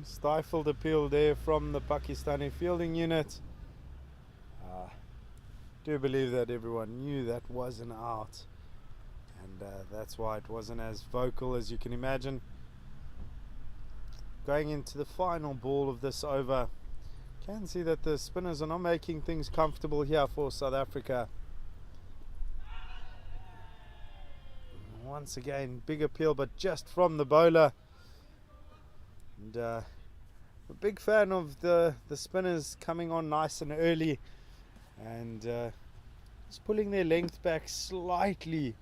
S1: Stifled appeal there from the Pakistani fielding unit. Do believe that everyone knew that was an out, and that's why it wasn't as vocal as you can imagine. Going into the final ball of this over, can see that the spinners are not making things comfortable here for South Africa. Once again, big appeal, but just from the bowler. And a big fan of the spinners coming on nice and early, and just pulling their length back slightly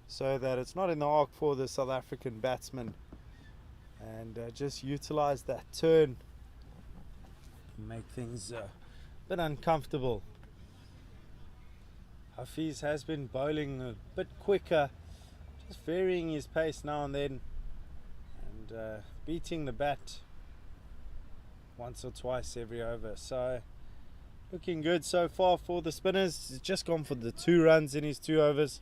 S1: so that it's not in the arc for the South African batsman, and just utilize that turn and make things a bit uncomfortable. Hafiz has been bowling a bit quicker, just varying his pace now and then, and beating the bat once or twice every over. So looking good so far for the spinners. He's just gone for the 2 runs in his 2 overs.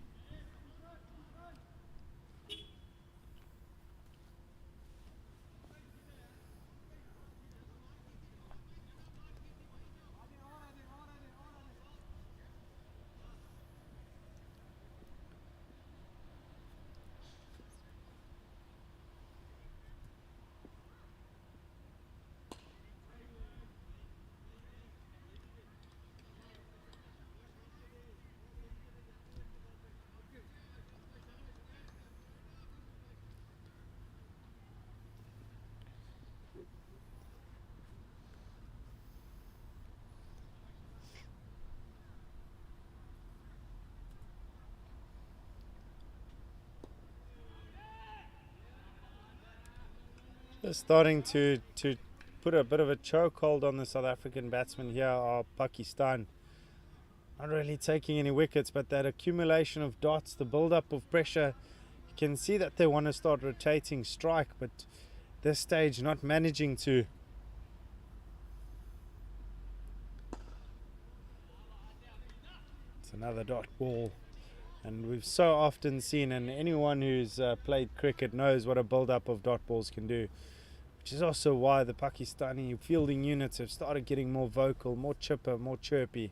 S1: Just starting to put a bit of a chokehold on the South African batsmen here are Pakistan. Not really taking any wickets, but that accumulation of dots, the build-up of pressure, you can see that they want to start rotating strike, but this stage not managing to. It's another dot ball, and we've so often seen, and anyone who's played cricket knows what a build-up of dot balls can do, which is also why the Pakistani fielding units have started getting more vocal, more chipper, more chirpy.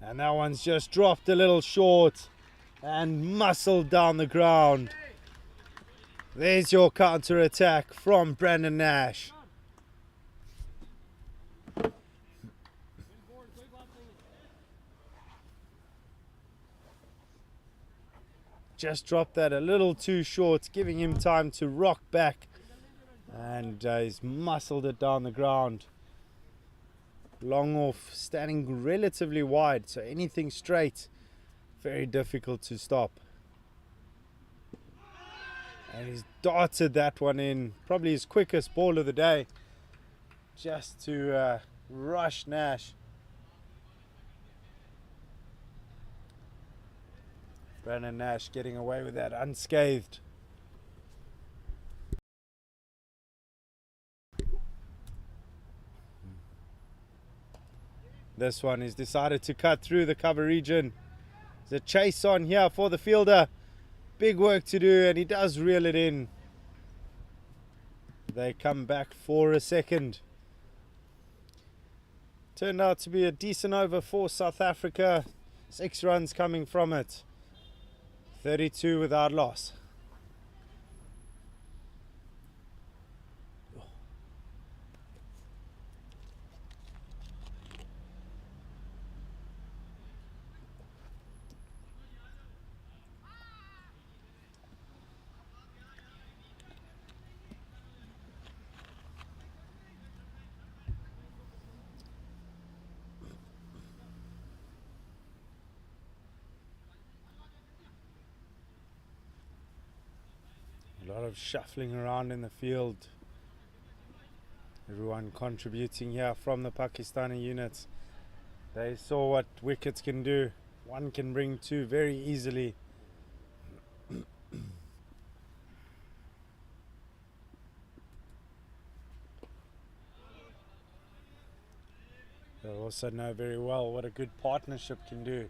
S1: And that one's just dropped a little short and muscled down the ground. There's your counter attack from Brandon Nash. Just dropped that a little too short, giving him time to rock back, and he's muscled it down the ground. Long off, standing relatively wide, so anything straight, very difficult to stop. And he's darted that one in, probably his quickest ball of the day, just to rush Nash. Brandon Nash getting away with that unscathed. This one is decided to cut through the cover region. There's a chase on here for the fielder. Big work to do, and he does reel it in. They come back for a second. Turned out to be a decent over for South Africa. 6 runs coming from it. 32 without loss. A lot of shuffling around in the field. Everyone contributing here from the Pakistani units. They saw what wickets can do. One can bring 2 very easily. They also know very well what a good partnership can do.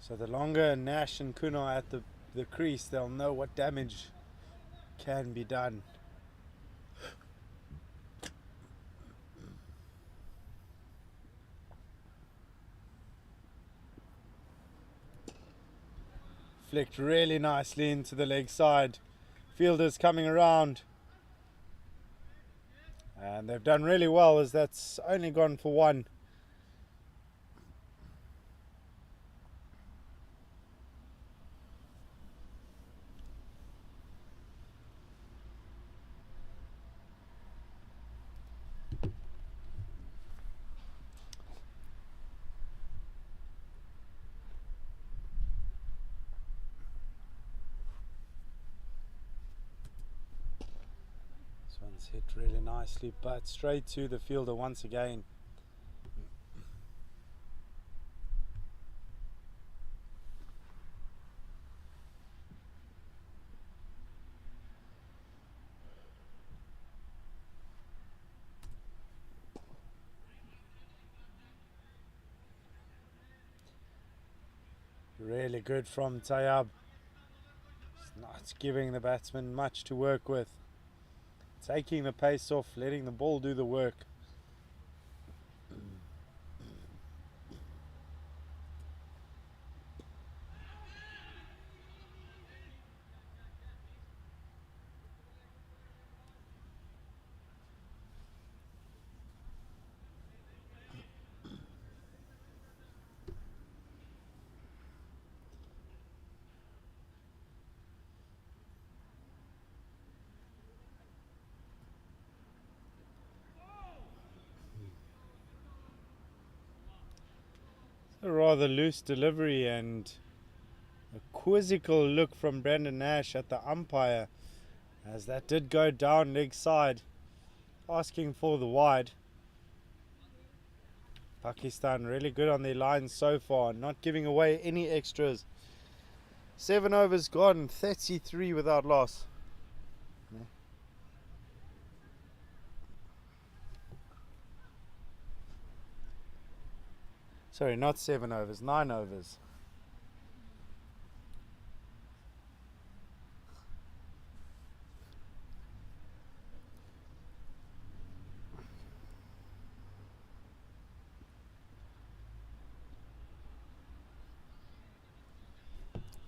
S1: So the longer Nash and Kuno are at the the crease, they'll know what damage can be done. Flicked really nicely into the leg side. Fielders coming around. And they've done really well, as that's only gone for one. This one's hit really nicely, but straight to the fielder once again. Really good from Tayyab. It's not giving the batsman much to work with. Taking the pace off, letting the ball do the work. A rather loose delivery and a quizzical look from Brandon Nash at the umpire, as that did go down leg side, asking for the wide. Pakistan really good on their lines so far, not giving away any extras. 7 overs gone, 33 without loss. Sorry, not 7 overs, 9 overs.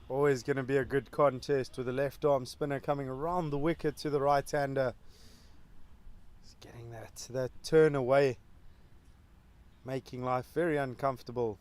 S1: Always going to be a good contest with the left arm spinner coming around the wicket to the right hander. He's getting that turn away, making life very uncomfortable.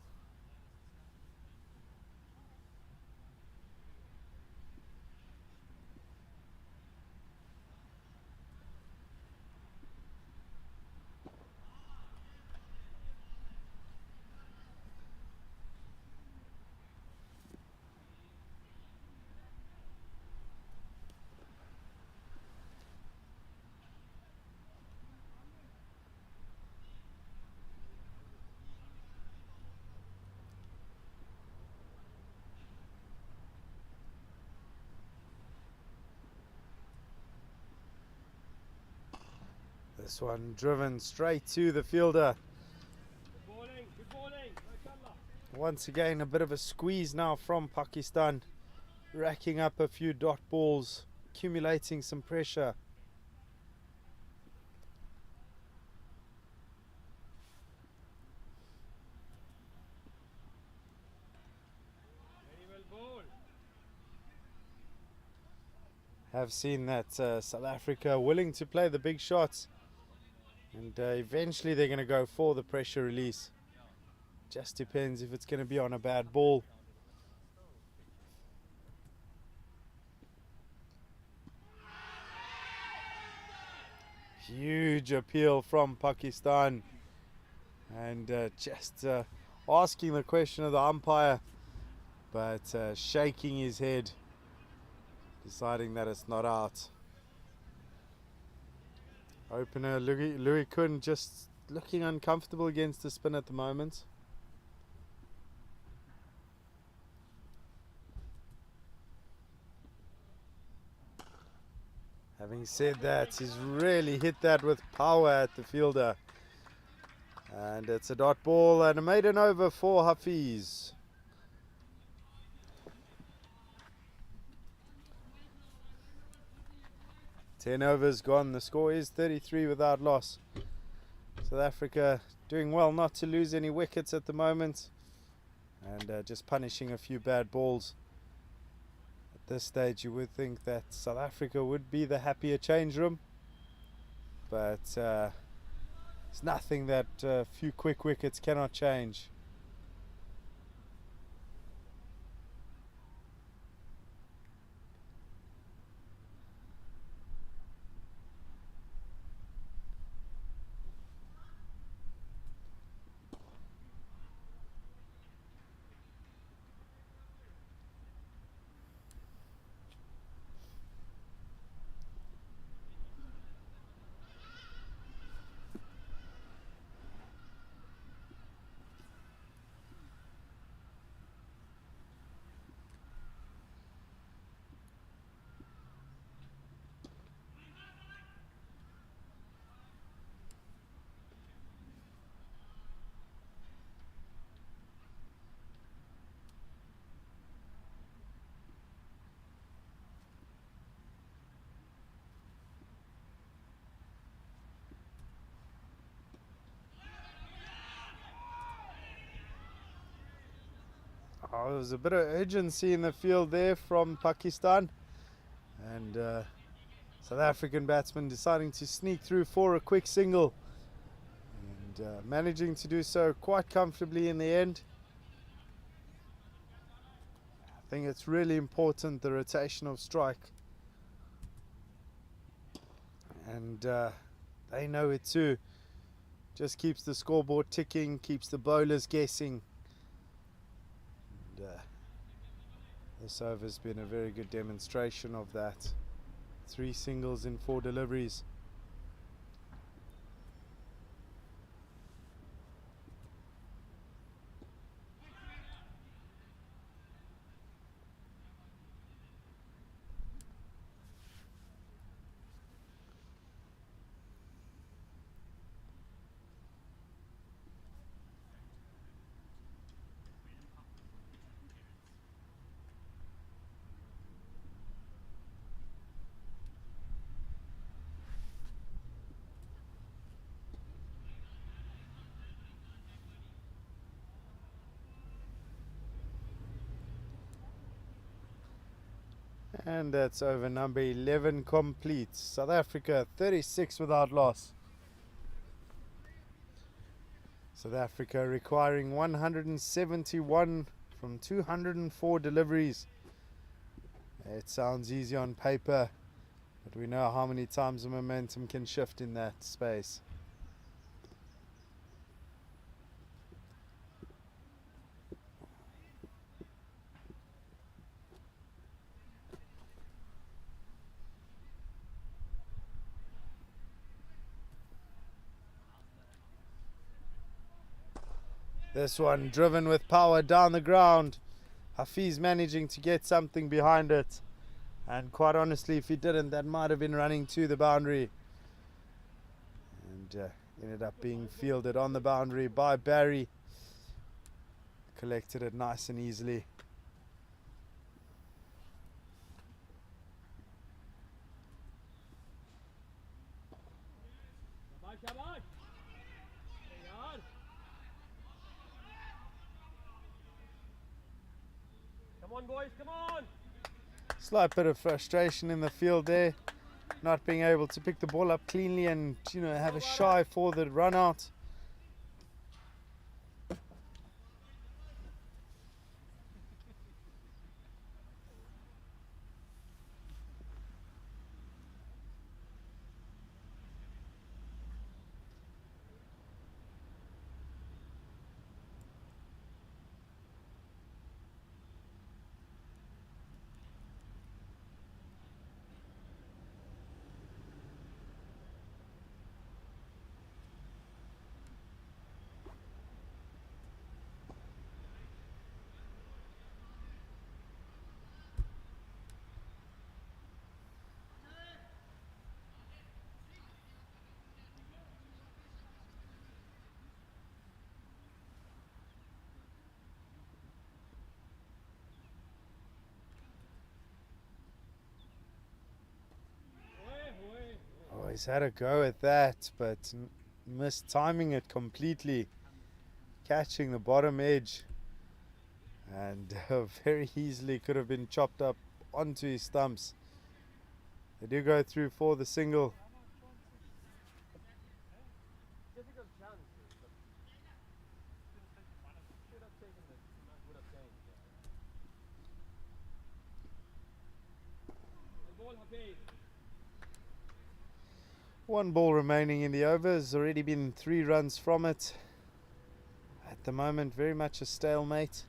S1: This one driven straight to the fielder. Once again, a bit of a squeeze now from Pakistan, racking up a few dot balls, accumulating some pressure. Have seen that South Africa willing to play the big shots, and eventually they're going to go for the pressure release. Just depends if it's going to be on a bad ball. Huge appeal from Pakistan, and just asking the question of the umpire, but shaking his head, deciding that it's not out. Opener Louis Kuhn just looking uncomfortable against the spin at the moment. Having said that, he's really hit that with power at the fielder. And it's a dot ball and a maiden over for Hafiz. 10 overs gone. The score is 33 without loss. South Africa doing well not to lose any wickets at the moment, and just punishing a few bad balls. At this stage you would think that South Africa would be the happier change room, but it's nothing that a few quick wickets cannot change. Oh, there was a bit of urgency in the field there from Pakistan, and South African batsman deciding to sneak through for a quick single, and managing to do so quite comfortably in the end. I think it's really important, the rotation of strike, and they know it too. Just keeps the scoreboard ticking, keeps the bowlers guessing. This over's been a very good demonstration of that. 3 singles in 4 deliveries. And that's over number 11 complete. South Africa 36 without loss. South Africa requiring 171 from 204 deliveries. It sounds easy on paper, but we know how many times the momentum can shift in that space. This one driven with power down the ground. Hafiz managing to get something behind it. And quite honestly, if he didn't, that might have been running to the boundary. And ended up being fielded on the boundary by Barry. Collected it nice and easily.
S8: Come on, boys, come on!
S1: Slight bit of frustration in the field there, not being able to pick the ball up cleanly and, you know, have a shy for the run out. He's had a go at that, but missed timing it completely, catching the bottom edge, and very easily could have been chopped up onto his stumps. They do go through for the single.
S8: Difficult chance, but should have taken the would have changed. The ball, Habib.
S1: One ball remaining in the over. Has already been 3 runs from it. At the moment, very much a stalemate.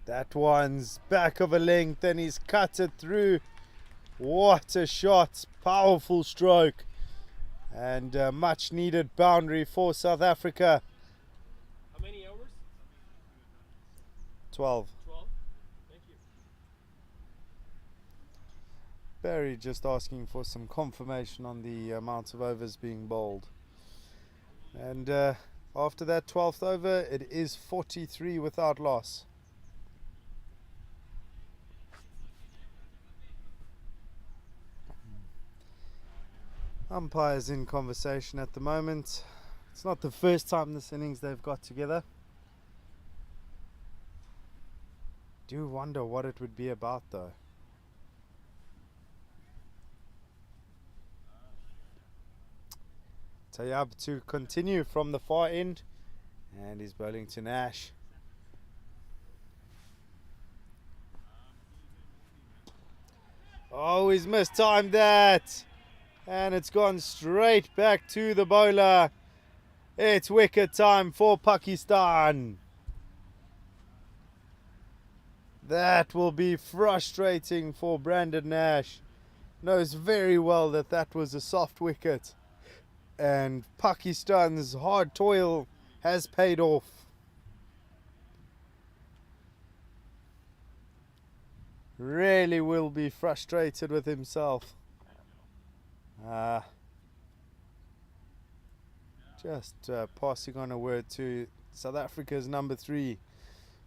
S1: That one's back of a length and he's cut it through. What a shot, powerful stroke, and a much needed boundary for South Africa.
S8: How many overs?
S1: 12.
S8: 12. Thank you.
S1: Barry just asking for some confirmation on the amount of overs being bowled. And after that 12th over, it is 43 without loss. Umpires in conversation at the moment. It's not the first time this innings they've got together. Do wonder what it would be about though. Tayyab to continue from the far end, and he's bowling to Nash. Oh, he's mistimed that, and it's gone straight back to the bowler. It's wicket time for Pakistan. That will be frustrating for Brandon Nash. Knows very well that that was a soft wicket, and Pakistan's hard toil has paid off. Really will be frustrated with himself. Just passing on a word to South Africa's number 3.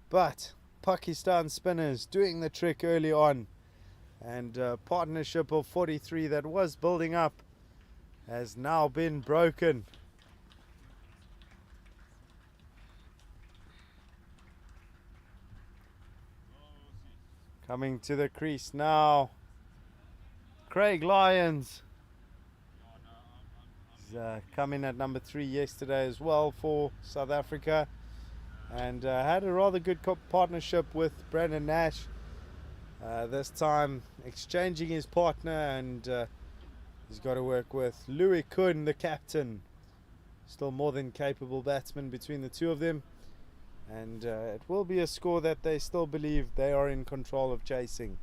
S1: But Pakistan spinners doing the trick early on, and a partnership of 43 that was building up has now been broken. Coming to the crease now, Craig Lyons. He's come in at number 3 yesterday as well for South Africa, and had a rather good partnership with Brandon Nash. This time exchanging his partner, and he's got to work with Louis Kuhn, the captain. Still more than capable batsman between the two of them. And it will be a score that they still believe they are in control of chasing.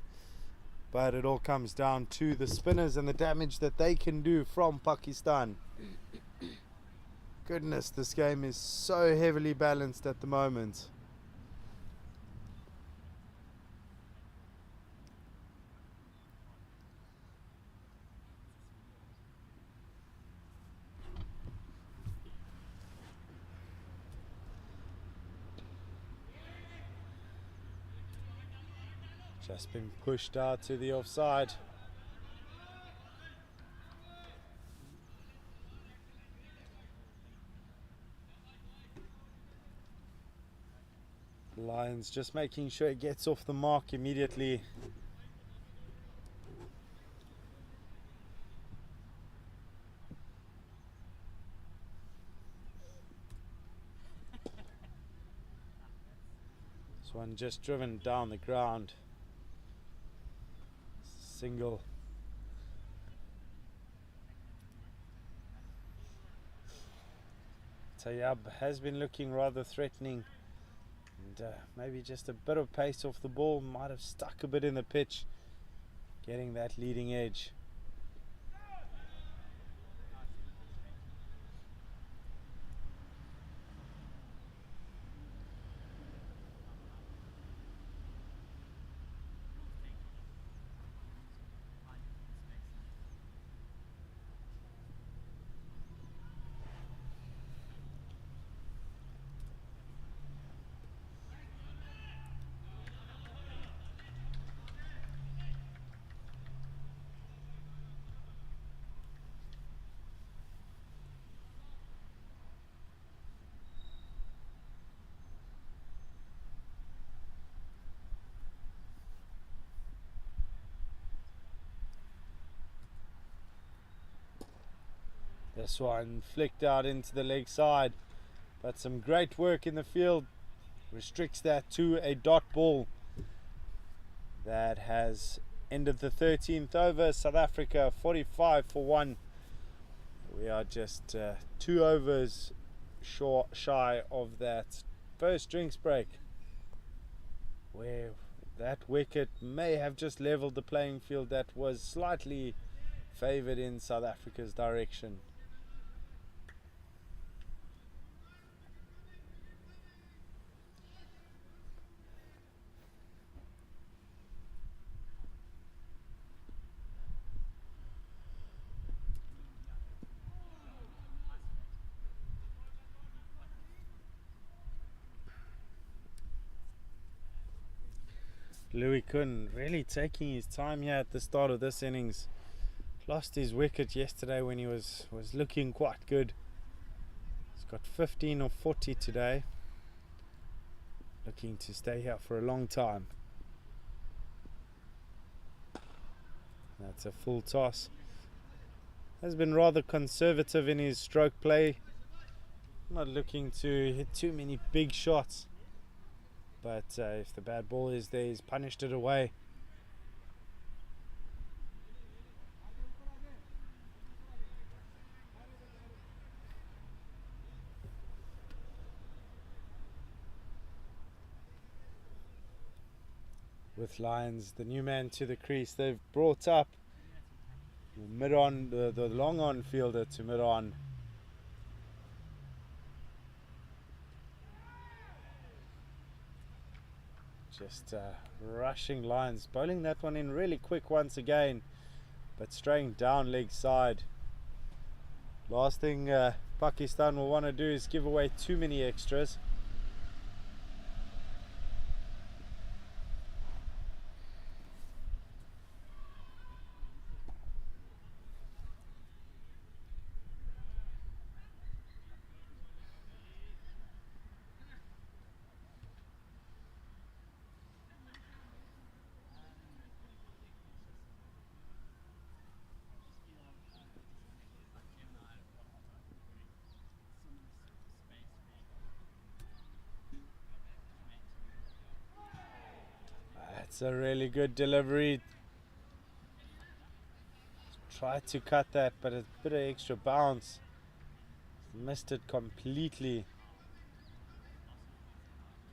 S1: But it all comes down to the spinners and the damage that they can do from Pakistan. Goodness, this game is so heavily balanced at the moment. Just been pushed out to the offside. Lions just making sure it gets off the mark immediately. This one just driven down the ground. Single. Tayyab has been looking rather threatening, and maybe just a bit of pace off the ball might have stuck a bit in the pitch, getting that leading edge. This one flicked out into the leg side, but some great work in the field restricts that to a dot ball. That has ended the 13th over. South Africa 45 for 1. We are just 2 overs shy of that first drinks break, where that wicket may have just leveled the playing field that was slightly favoured in South Africa's direction. Louis Kuhn really taking his time here at the start of this innings. Lost his wicket yesterday when he was looking quite good. He's got 15 or 40 today. Looking to stay here for a long time. That's a full toss. Has been rather conservative in his stroke play. Not looking to hit too many big shots. But if the bad ball is there, he's punished it away. With Lions, the new man to the crease, they've brought up mid-on, the long-on fielder to mid-on. Just rushing Lions, bowling that one in really quick once again, but straying down leg side. Last thing Pakistan will want to do is give away too many extras. That's a really good delivery. Tried to cut that, but a bit of extra bounce. Missed it completely.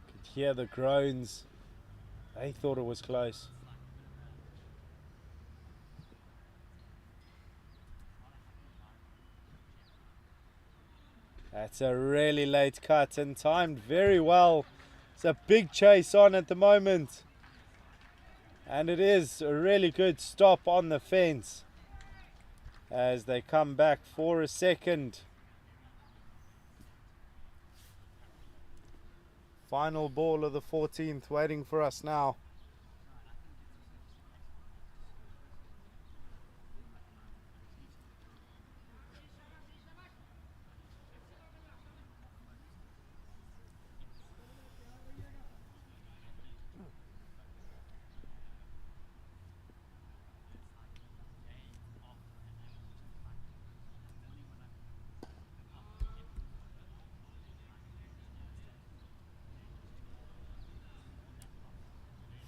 S1: Could hear the groans. They thought it was close. That's a really late cut and timed very well. It's a big chase on at the moment. And it is a really good stop on the fence as they come back for a second. Final ball of the 14th waiting for us now.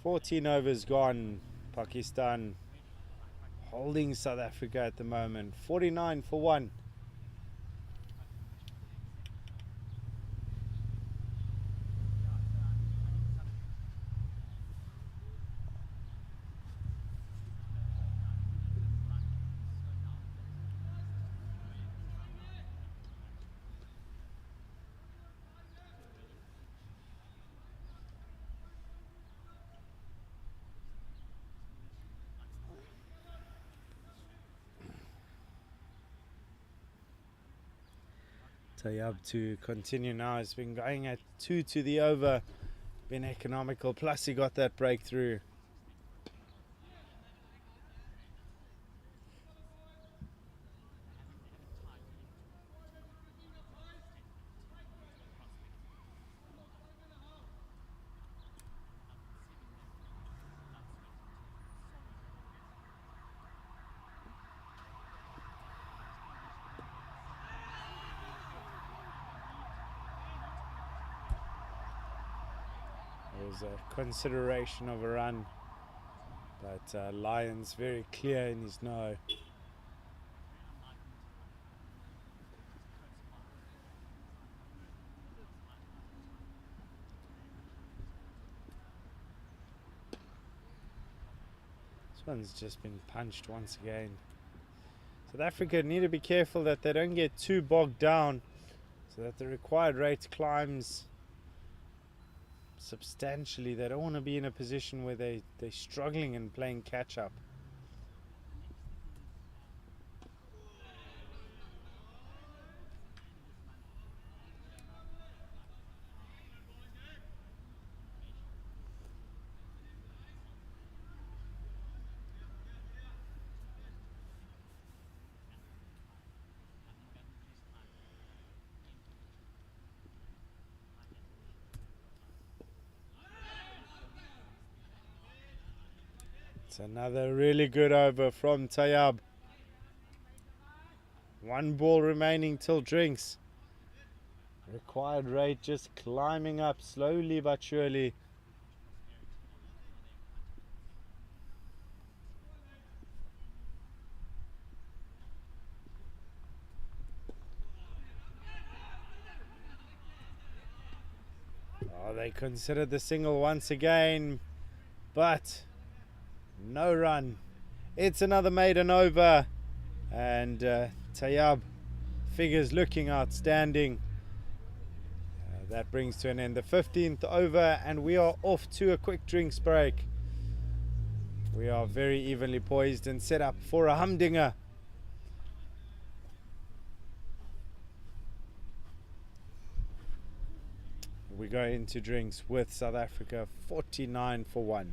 S1: $14 overs gone. Pakistan holding South Africa at the moment. 49 for 1. Tayyab to continue now. It's been going at 2 to the over. Been economical. Plus he got that breakthrough. was a consideration of a run, but Lyons very clear in his no. This one's just been punched once again. South Africa need to be careful that they don't get too bogged down, so that the required rate climbs substantially. They don't want to be in a position where they're struggling and playing catch up. It's another really good over from Tayab. 1 ball remaining till drinks. Required rate just climbing up slowly but surely. Oh, they considered the single once again, but no run. It's another maiden over, and Tayab figures looking outstanding. That brings to an end the 15th over, and we are off to a quick drinks break. We are very evenly poised and set up for a humdinger. We go into drinks with South Africa 49 for 1.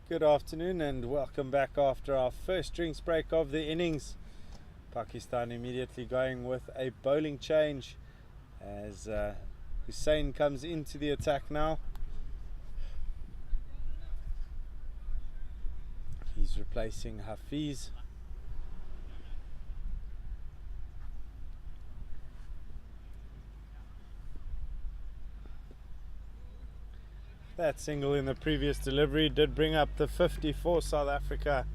S1: Good afternoon and welcome back after our first drinks break of the innings. Pakistan immediately going with a bowling change as Hussain comes into the attack now. He's replacing Hafiz. That single in the previous delivery did bring up the 50 for South Africa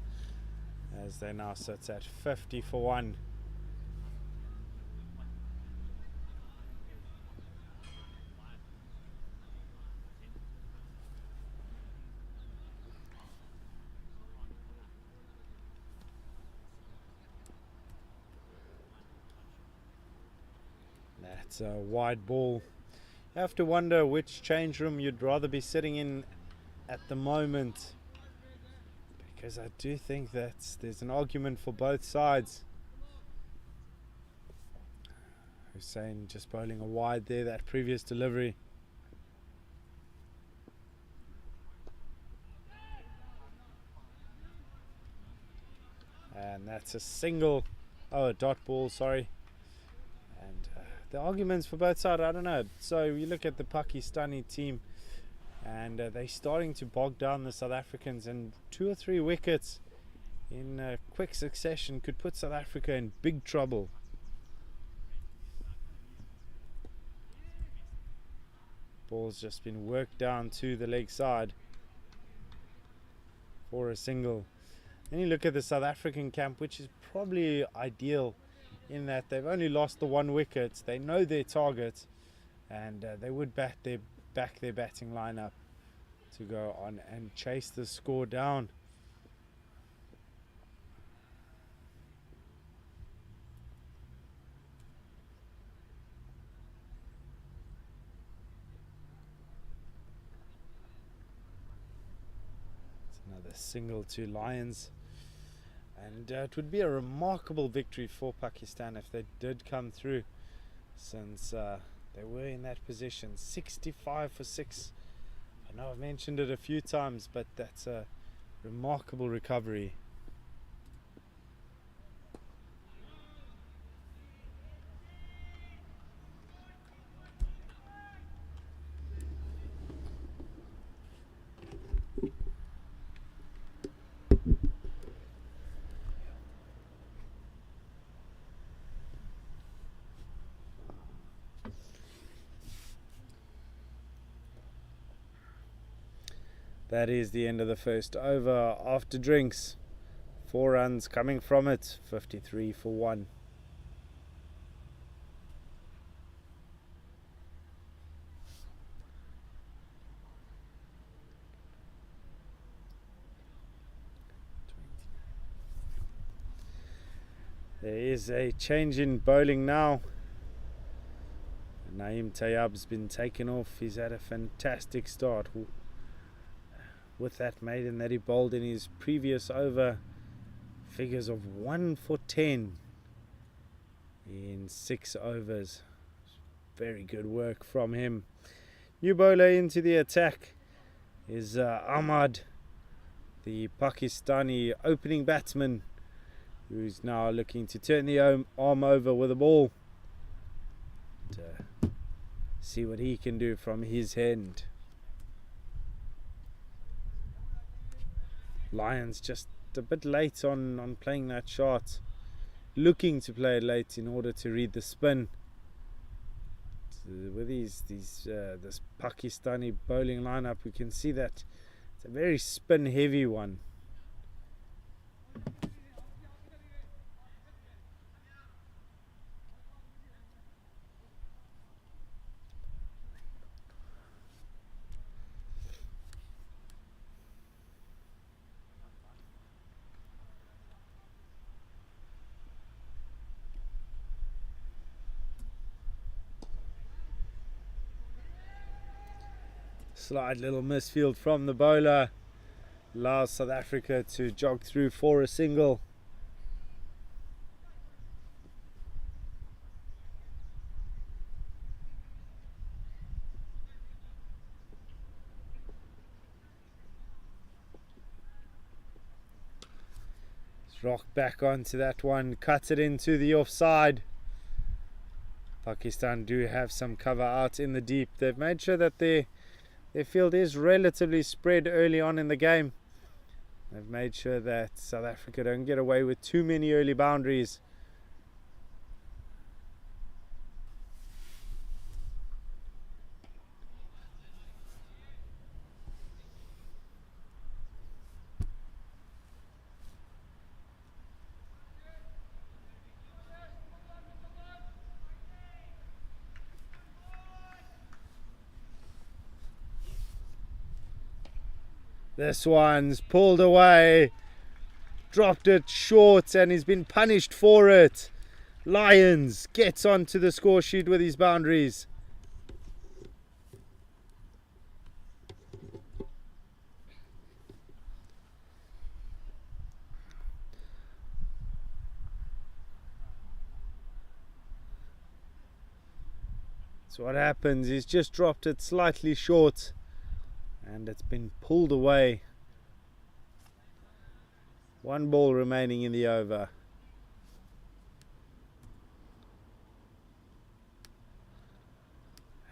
S1: as they now sit at 50 for 1. That's a wide ball. You have to wonder which change room you'd rather be sitting in at the moment, because I do think that there's an argument for both sides. Hussain just bowling a wide there, that previous delivery. And that's a single, a dot ball, sorry. And the arguments for both sides, I don't know. So you look at the Pakistani team and they're starting to bog down the South Africans, and 2 or 3 wickets in quick succession could put South Africa in big trouble. Ball's just been worked down to the leg side for a single. Then you look at the South African camp, which is probably ideal in that they've only lost the 1 wicket. They know their target, and they would back their batting lineup to go on and chase the score down. It's another single to Lions. And it would be a remarkable victory for Pakistan if they did come through, since they were in that position. 65 for 6. I know I've mentioned it a few times, but that's a remarkable recovery. That is the end of the first over after drinks. 4 runs coming from it, 53 for 1. There is a change in bowling now. Naeem Tayyab's been taken off. He's had a fantastic start with that maiden that he bowled in his previous over. Figures of 1 for 10 in 6 overs. Very good work from him. New bowler into the attack is Ahmad, the Pakistani opening batsman, who's now looking to turn the arm over with a ball to see what he can do from his end. Lions just a bit late on playing that shot, looking to play it late in order to read the spin. With this Pakistani bowling lineup, we can see that it's a very spin heavy one. Slight little misfield from the bowler allows South Africa to jog through for a single. Rock back onto that one, cuts it into the offside. Pakistan do have some cover out in the deep. They've made sure that their field is relatively spread early on in the game. They've made sure that South Africa don't get away with too many early boundaries. This one's pulled away, dropped it short, and he's been punished for it. Lions gets onto the score sheet with his boundaries. So what happens, he's just dropped it slightly short and it's been pulled away. One ball remaining in the over.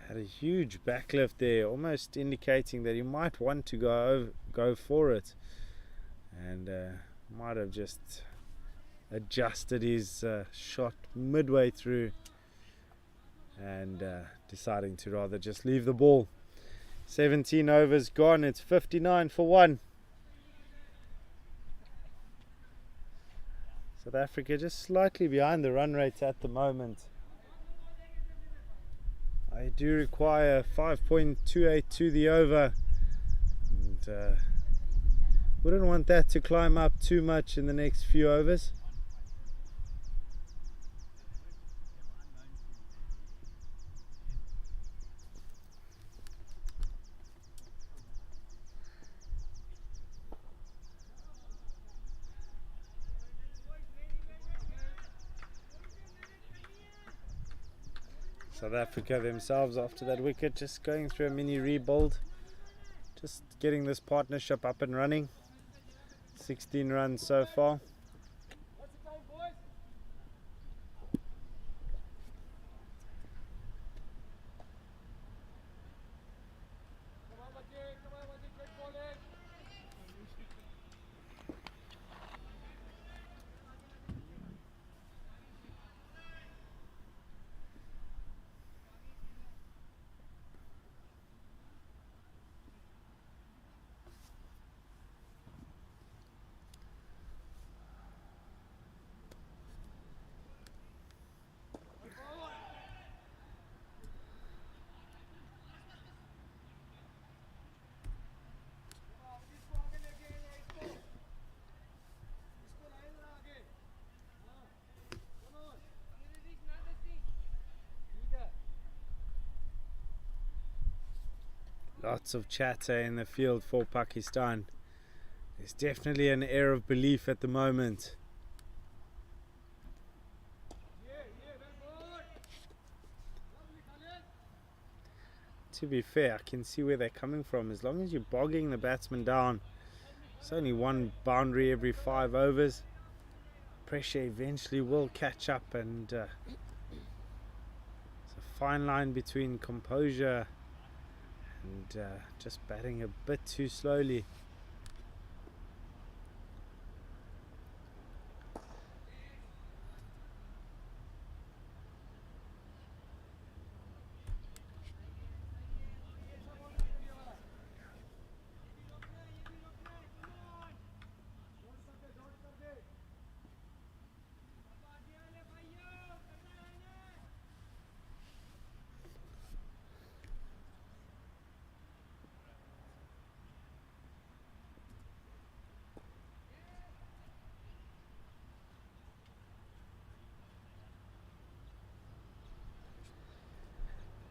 S1: Had a huge backlift there, almost indicating that he might want to go for it, and might have just adjusted his shot midway through and deciding to rather just leave the ball. 17 overs gone, it's 59 for 1. South Africa just slightly behind the run rate at the moment. I do require 5.28 to the over, and wouldn't want that to climb up too much in the next few overs. South Africa themselves, after that wicket, just going through a mini rebuild, just getting this partnership up and running. 16 runs so far. Lots of chatter in the field for Pakistan. There's definitely an air of belief at the moment. To be fair, I can see where they're coming from. As long as you're bogging the batsman down, it's only one boundary every 5 overs. Pressure eventually will catch up, and it's a fine line between composure and just batting a bit too slowly.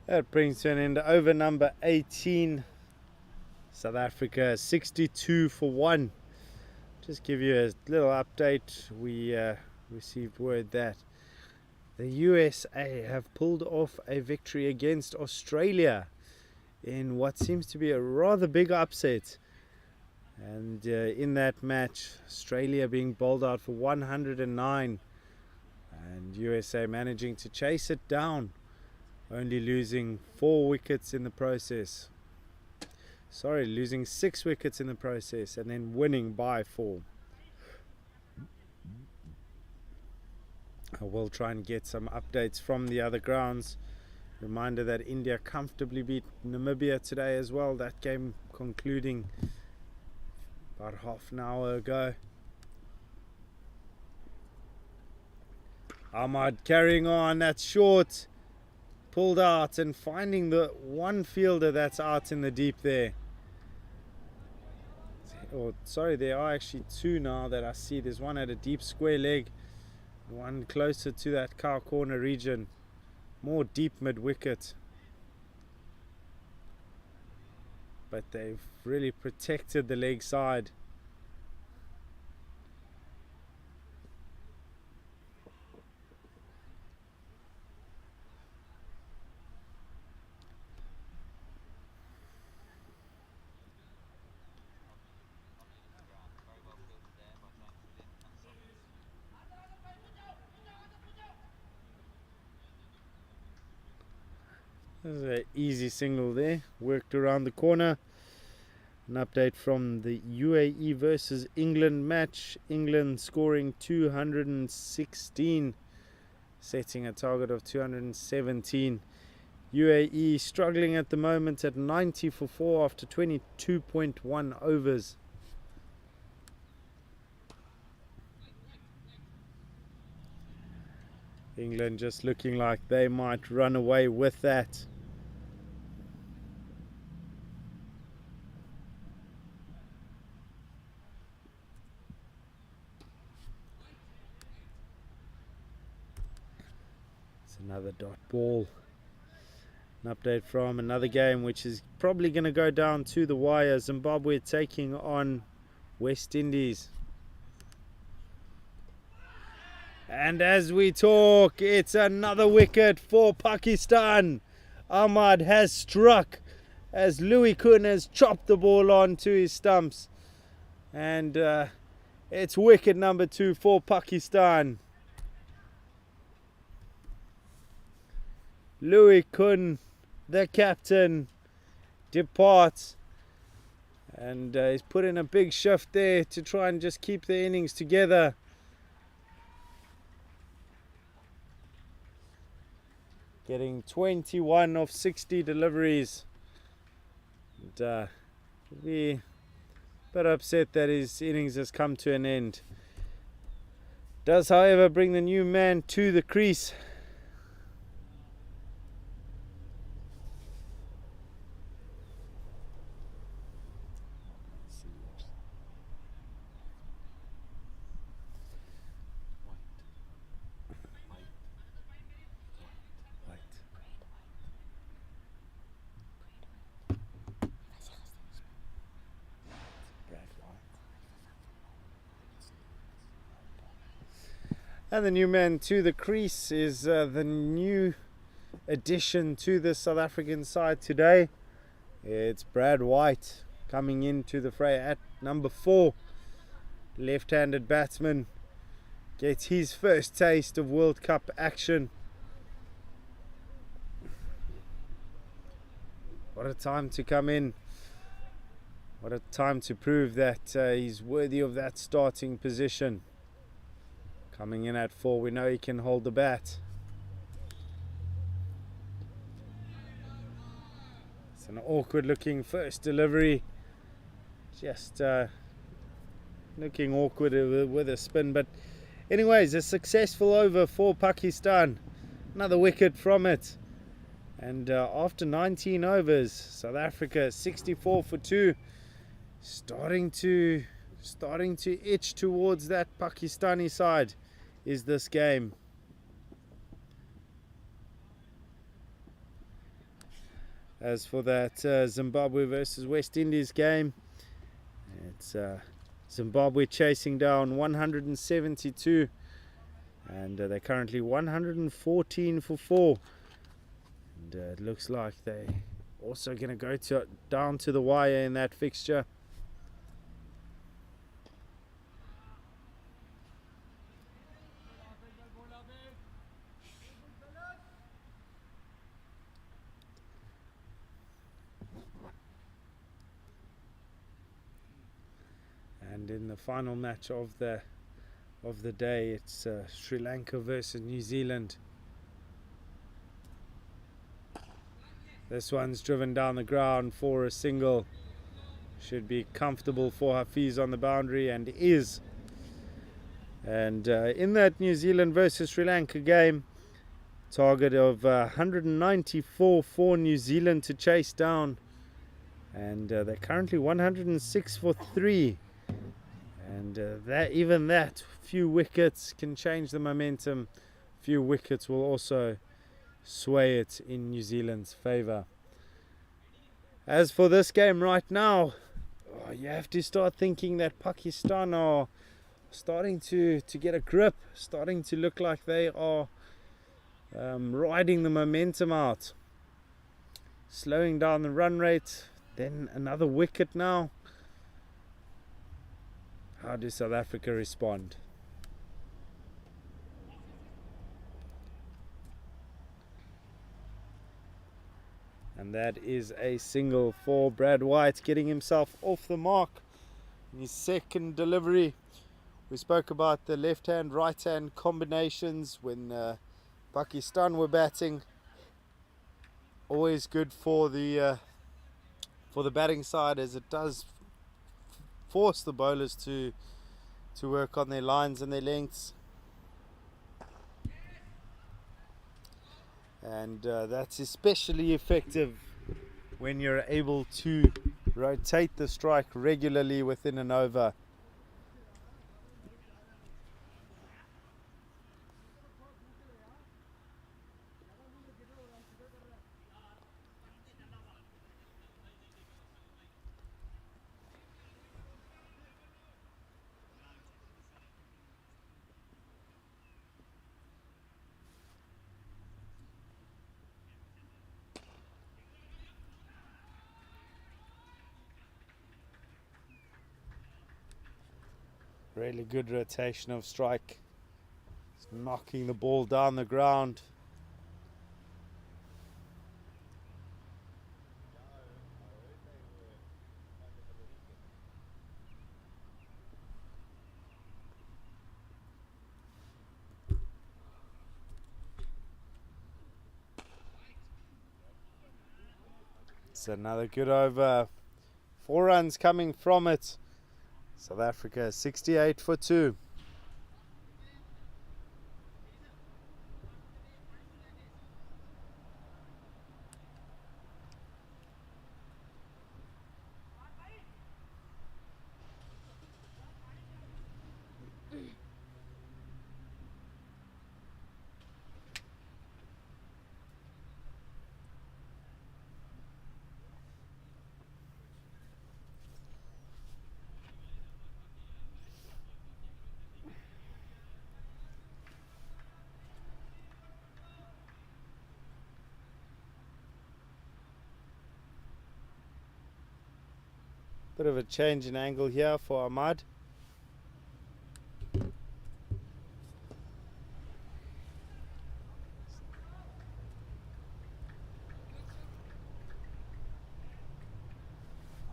S1: That brings to an end over number 18. South Africa 62 for 1. Just give you a little update. We received word that the USA have pulled off a victory against Australia in what seems to be a rather big upset. And in that match, Australia being bowled out for 109 and USA managing to chase it down, only losing 4 wickets in the process. Sorry, losing 6 wickets in the process and then winning by 4. I will try and get some updates from the other grounds. Reminder that India comfortably beat Namibia today as well. That game concluding about half an hour ago. Ahmad carrying on, that's short, pulled out and finding the one fielder that's out in the deep there. Oh, sorry, there are actually 2 now that I see. There's one at a deep square leg, one closer to that cow corner region, more deep mid wicket. But they've really protected the leg side. There's an easy single there, worked around the corner. An update from the UAE versus England match. England scoring 216, setting a target of 217. UAE struggling at the moment at 90 for 4 after 22.1 overs. England just looking like they might run away with that. It's another dot ball. An update from another game which is probably going to go down to the wire. Zimbabwe taking on West Indies. And as we talk, it's another wicket for Pakistan. Ahmad has struck as Louis Kuhn has chopped the ball onto his stumps. And it's wicket number 2 for Pakistan. Louis Kuhn, the captain, departs. And he's put in a big shift there to try and just keep the innings together. Getting 21 of 60 deliveries. And be a bit upset that his innings has come to an end. Does, however, bring the new man to the crease. And the new man to the crease is the new addition to the South African side today. It's Brad White coming into the fray at number 4. Left-handed batsman gets his first taste of World Cup action. What a time to come in. What a time to prove that he's worthy of that starting position. Coming in at 4, we know he can hold the bat. It's an awkward looking first delivery. Just looking awkward with a spin. But anyways, a successful over for Pakistan. Another wicket from it. And after 19 overs, South Africa 64 for 2. Starting to itch towards that Pakistani side is this game. As for that Zimbabwe versus West Indies game, it's Zimbabwe chasing down 172 and they're currently 114 for 4, and it looks like they also going to go down to the wire in that fixture. And in the final match of the day, it's Sri Lanka versus New Zealand. This one's driven down the ground for a single. Should be comfortable for Hafiz on the boundary, and is. And in that New Zealand versus Sri Lanka game, target of 194 for New Zealand to chase down, and they're currently 106 for 3. And that few wickets can change the momentum. Few wickets will also sway it in New Zealand's favour. As for this game right now, you have to start thinking that Pakistan are starting to get a grip, starting to look like they are riding the momentum out, slowing down the run rate. Then another wicket now. How does South Africa respond? And that is a single for Brad White, getting himself off the mark in his second delivery. We spoke about the left-hand, right-hand combinations when Pakistan were batting. Always good for the batting side, as it does force the bowlers to work on their lines and their lengths. And that's especially effective when you're able to rotate the strike regularly within an over. Really good rotation of strike. It's knocking the ball down the ground. It's another good over. 4 runs coming from it. South Africa 68 for 2. Bit of a change in angle here for Ahmad.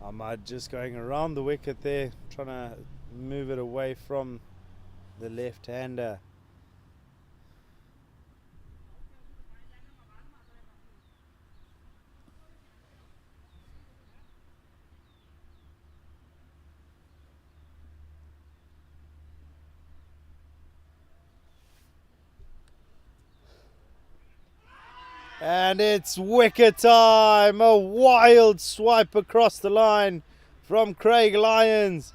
S1: Ahmad just going around the wicket there, trying to move it away from the left-hander. And it's wicket time! A wild swipe across the line from Craig Lyons.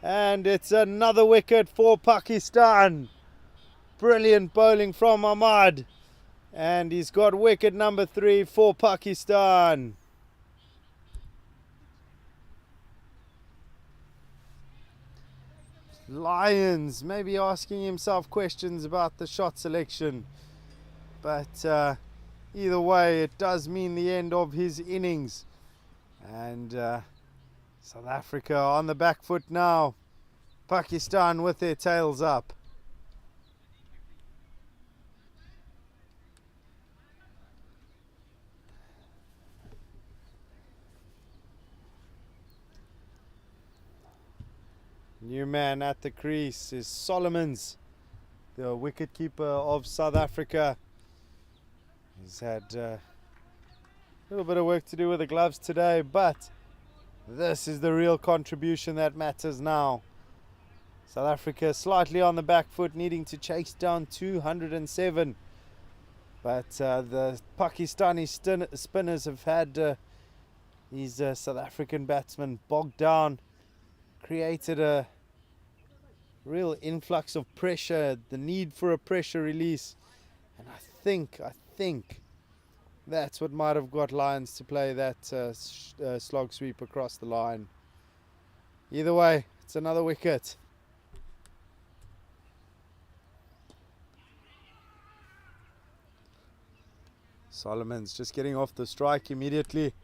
S1: And it's another wicket for Pakistan. Brilliant bowling from Ahmad. And he's got wicket number 3 for Pakistan. Lyons maybe asking himself questions about the shot selection. But either way, it does mean the end of his innings. And South Africa on the back foot now. Pakistan with their tails up. New man at the crease is Solomons, the wicketkeeper of South Africa. He's had a little bit of work to do with the gloves today, but this is the real contribution that matters now. South Africa slightly on the back foot, needing to chase down 207. But the Pakistani spinners have had these South African batsmen bogged down, created a real influx of pressure, the need for a pressure release. And I think that's what might have got Lions to play that slog sweep across the line. Either way, it's another wicket. Solomon's just getting off the strike immediately.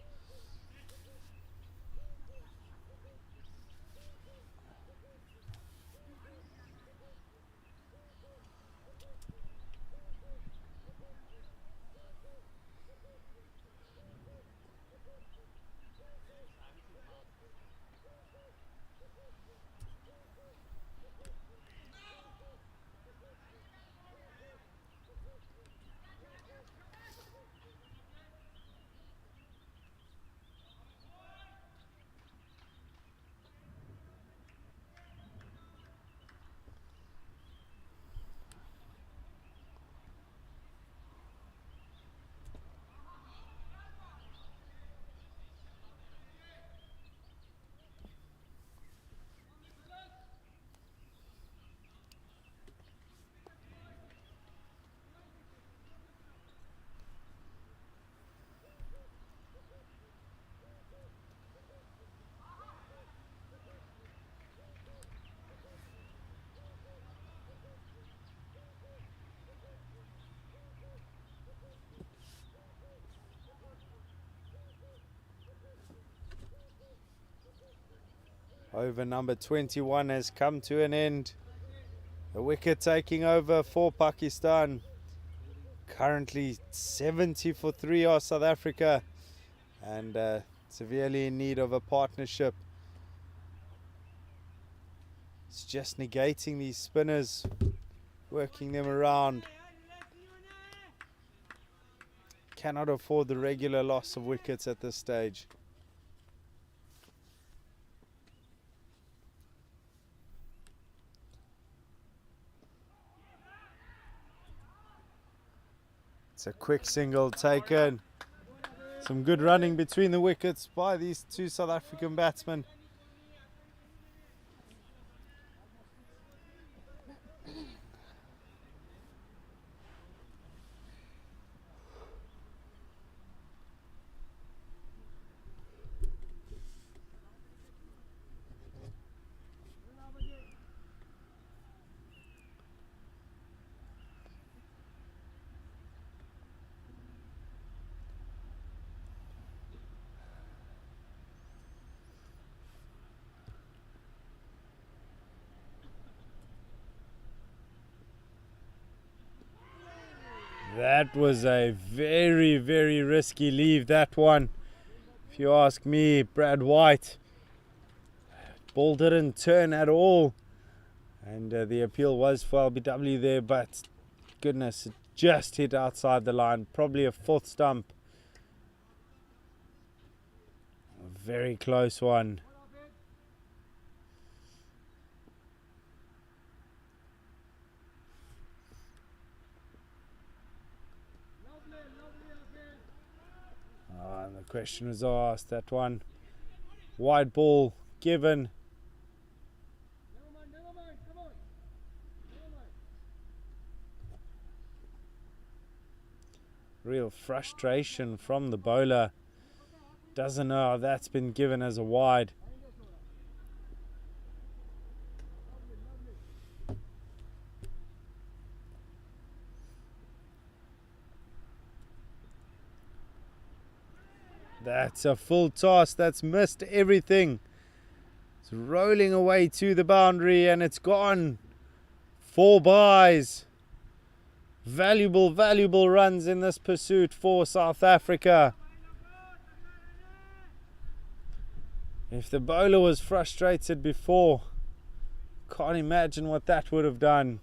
S1: Over number 21 has come to an end. The wicket taking over for Pakistan. Currently 70 for 3 are South Africa, and severely in need of a partnership. It's just negating these spinners, working them around. Cannot afford the regular loss of wickets at this stage. It's a quick single taken. Some good running between the wickets by these two South African batsmen. That was a very, very risky leave, that one. If you ask me, Brad White. Ball didn't turn at all. And the appeal was for LBW there, but goodness, it just hit outside the line. Probably a fourth stump. A very close one. And the question was asked, that one. Wide ball given. Real frustration from the bowler. Doesn't know how that's been given as a wide. That's a full toss. That's missed everything. It's rolling away to the boundary and it's gone. 4 byes. Valuable, valuable runs in this pursuit for South Africa. If the bowler was frustrated before, Can't imagine what that would have done.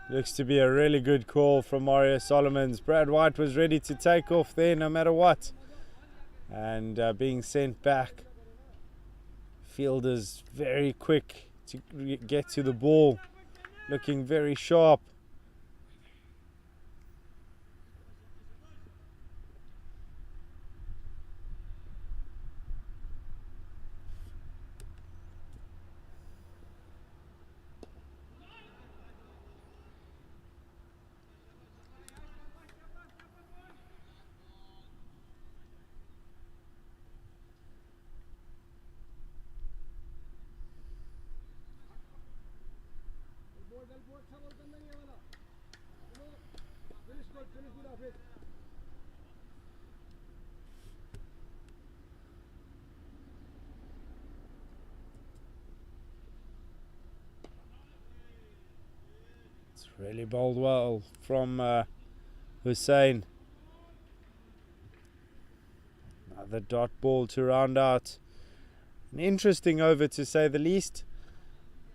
S1: Looks to be a really good call from Mario Solomons. Brad White was ready to take off there no matter what, and being sent back. Fielders very quick to get to the ball, looking very sharp. It's really bowled well from Hussein. Another dot ball to round out. An interesting over to say the least.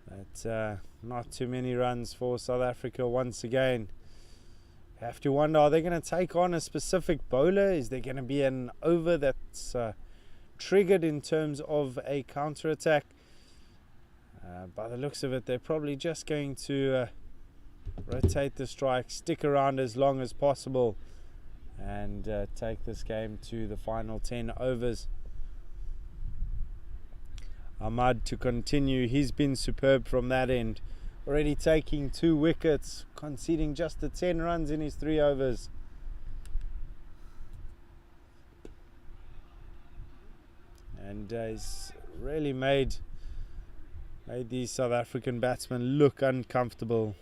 S1: But not too many runs for South Africa once again. Have to wonder, are they going to take on a specific bowler? Is there going to be an over that's triggered in terms of a counter-attack? By the looks of it, they're probably just going to rotate the strike, stick around as long as possible, and take this game to the final 10 overs. Ahmad to continue. He's been superb from that end. Already taking 2 wickets, conceding just the 10 runs in his 3 overs. And he's really made these South African batsmen look uncomfortable.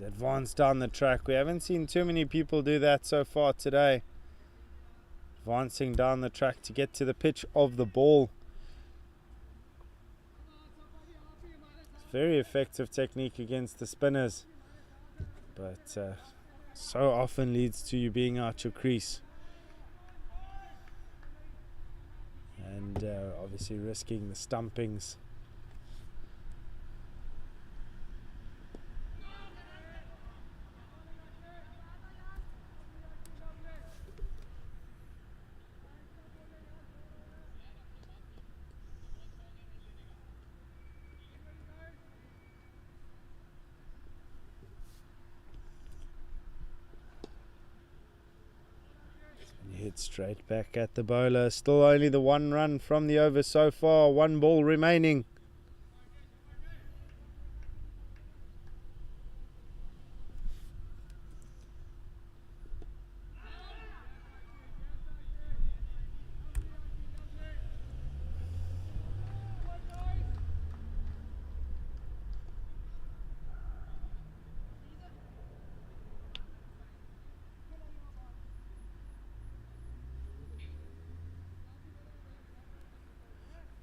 S1: Advance down the track. We haven't seen too many people do that so far today. Advancing down the track to get to the pitch of the ball. It's very effective technique against the spinners, but so often leads to you being out your crease and obviously risking the stumpings. Hit straight back at the bowler. Still only the 1 run from the over so far. 1 ball remaining.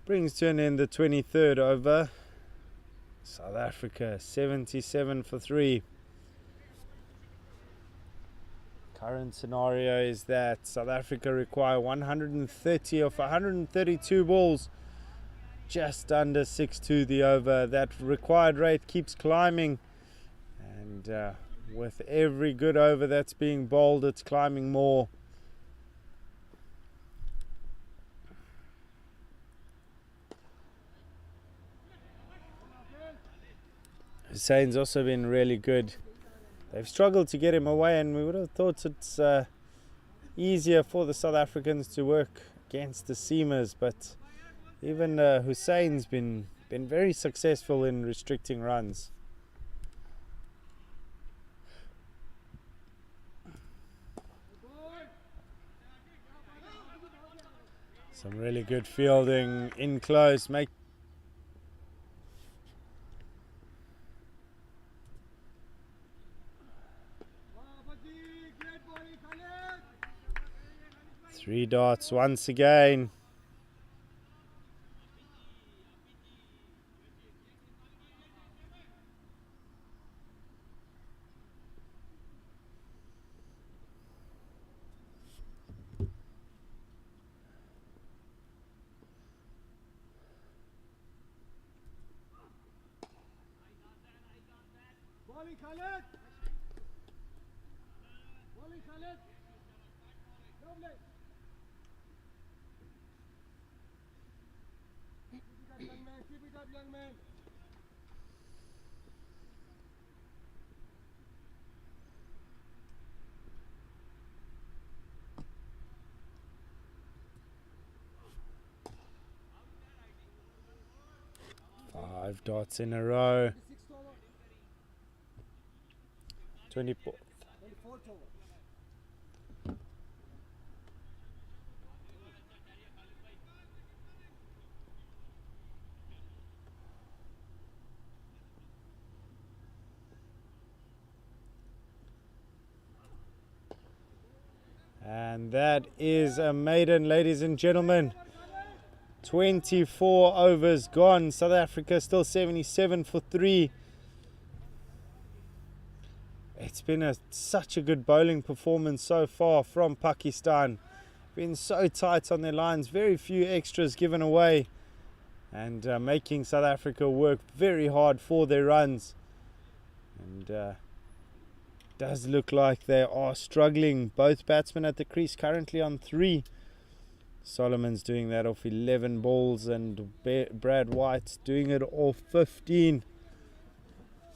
S1: Brings to an end the 23rd over. South Africa 77 for 3. Current scenario is that South Africa require 130 of 132 balls, just under 6 the over. That required rate keeps climbing, and with every good over that's being bowled, it's climbing more. Hussein's also been really good. They've struggled to get him away, and we would have thought it's easier for the South Africans to work against the seamers, but even Hussein's been been very successful in restricting runs. Some really good fielding in close. 3 dots once again.
S5: Bowling Khaled! Bowling Khaled! Lovely! Keep it up, young man! Keep it up, young man!
S1: Five dots in a row. 24.
S5: 24th over.
S1: And that is a maiden, ladies and gentlemen. 24 overs gone. South Africa still 77 for 3. It's been such a good bowling performance so far from Pakistan. Been so tight on their lines, very few extras given away, and making South Africa work very hard for their runs. And does look like they are struggling. Both batsmen at the crease currently on 3. Solomon's doing that off 11 balls, and Brad White's doing it off 15.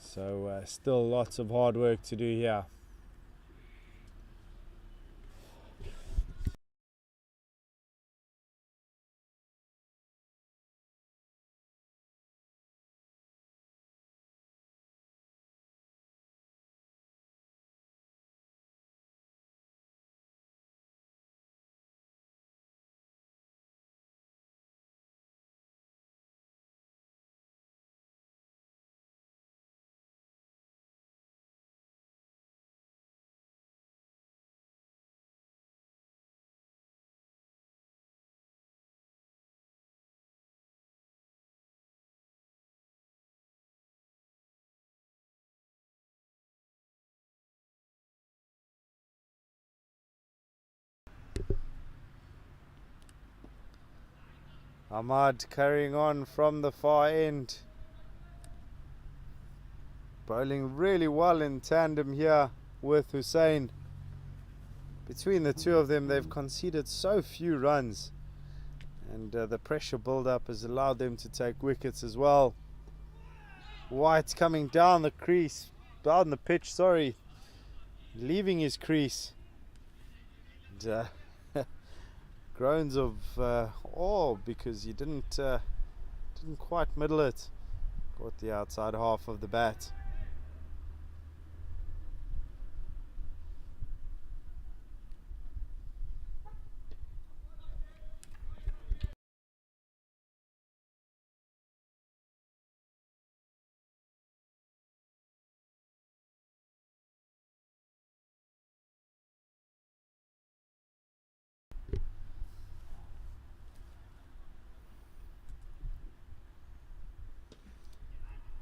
S1: So still lots of hard work to do here. Ahmad carrying on from the far end. Bowling really well in tandem here with Hussein. Between the two of them, they've conceded so few runs. And the pressure build-up has allowed them to take wickets as well. White's coming down the crease, down the pitch, sorry. Leaving his crease. And, groans of awe because he didn't quite middle it. Caught the outside half of the bat.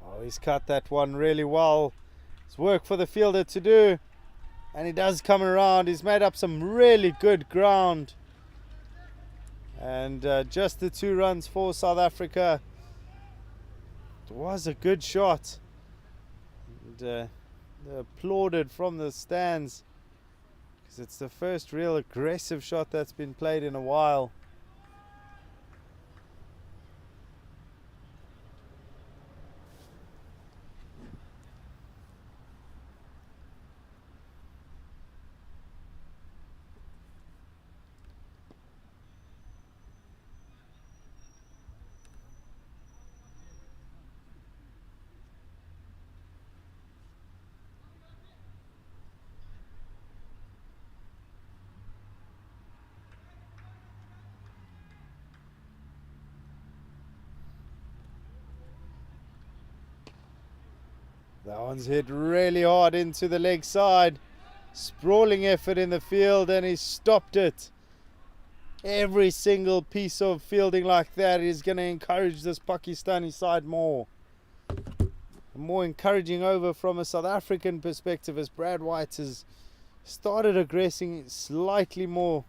S1: Oh, he's cut that one really well. It's work for the fielder to do, and he does come around. He's made up some really good ground, and just the 2 runs for South Africa. It was a good shot, and they're applauded from the stands because it's the first real aggressive shot that's been played in a while. That one's hit really hard into the leg side. Sprawling effort in the field, and he stopped it. Every single piece of fielding like that is going to encourage this Pakistani side more. A more encouraging over from a South African perspective, as Brad White has started aggressing slightly more.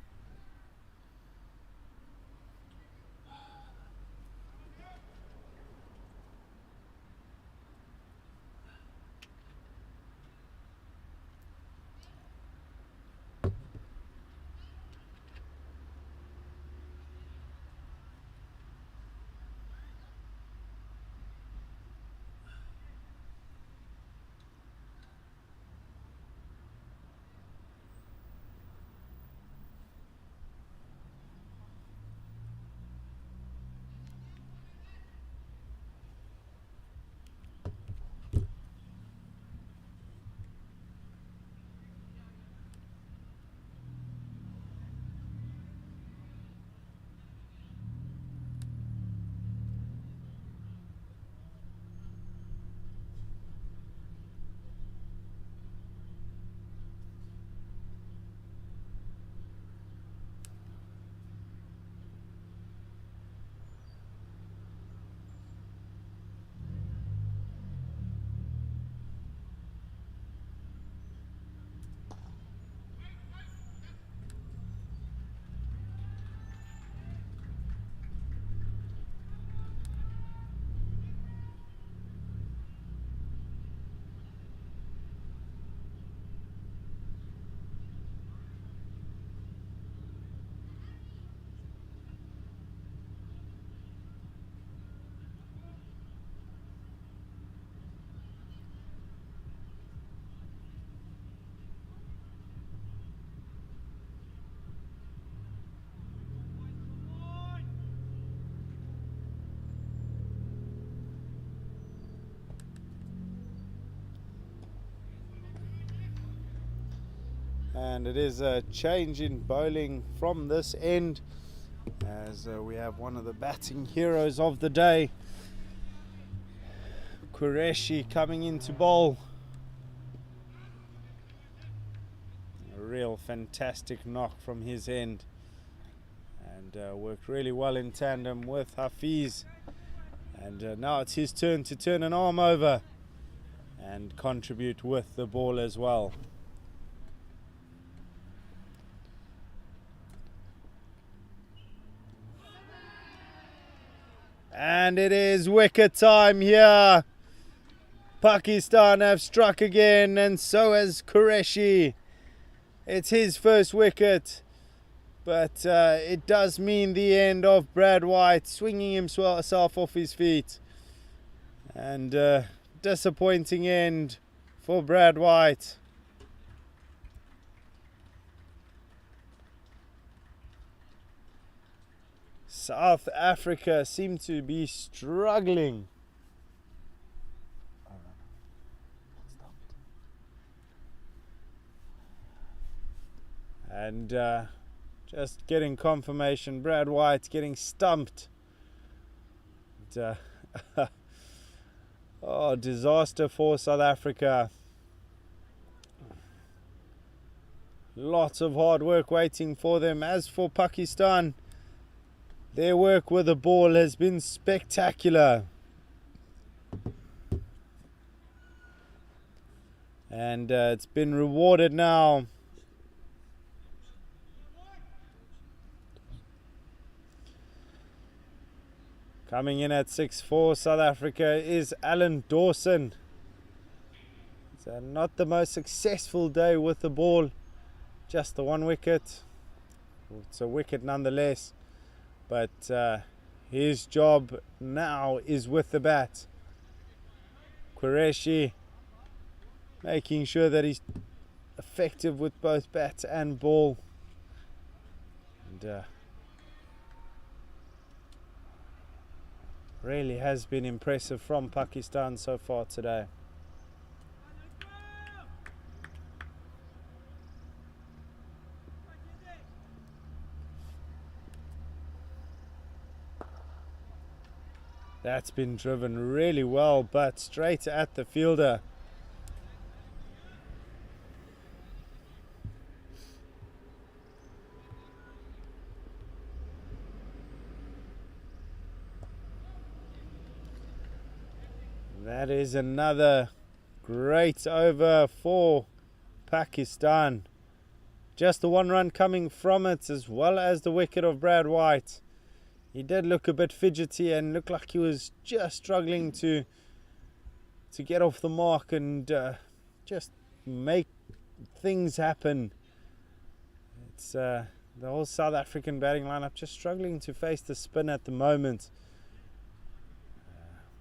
S1: And it is a change in bowling from this end, as we have one of the batting heroes of the day, Qureshi, coming into bowl. A real fantastic knock from his end, and worked really well in tandem with Hafiz. And now it's his turn to turn an arm over and contribute with the ball as well. And it is wicket time here. Pakistan have struck again, and so has Qureshi. It's his first wicket, but it does mean the end of Brad White swinging himself off his feet. And disappointing end for Brad White. South Africa seem to be struggling. And just getting confirmation, Brad White getting stumped. And, oh, disaster for South Africa. Lots of hard work waiting for them. As for Pakistan, their work with the ball has been spectacular. And it's been rewarded now. Coming in at 6-4, South Africa, is Alan Dawson. It's not the most successful day with the ball. Just the one wicket. It's a wicket nonetheless. But his job now is with the bat. Qureshi making sure that he's effective with both bat and ball. And really has been impressive from Pakistan so far today. That's been driven really well, but straight at the fielder. That is another great over for Pakistan. Just the one run coming from it, as well as the wicket of Brad White. He did look a bit fidgety and looked like he was just struggling to get off the mark and just make things happen. It's the whole South African batting lineup just struggling to face the spin at the moment.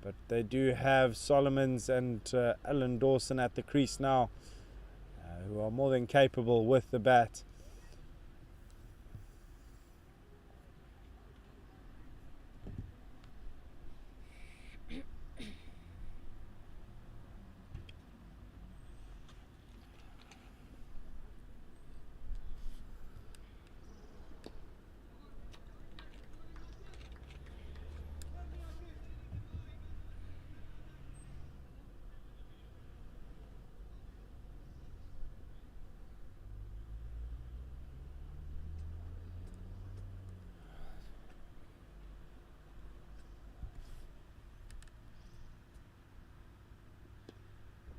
S1: But they do have Solomons and Alan Dawson at the crease now, who are more than capable with the bat.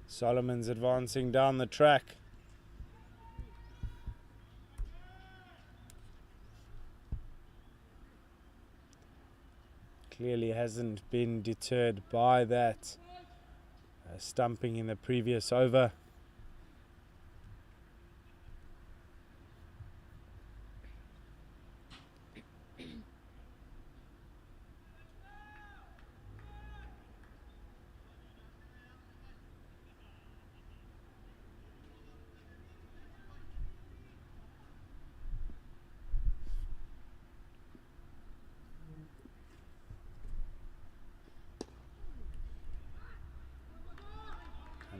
S1: Solomon's advancing down the track. Clearly hasn't been deterred by that stumping in the previous over.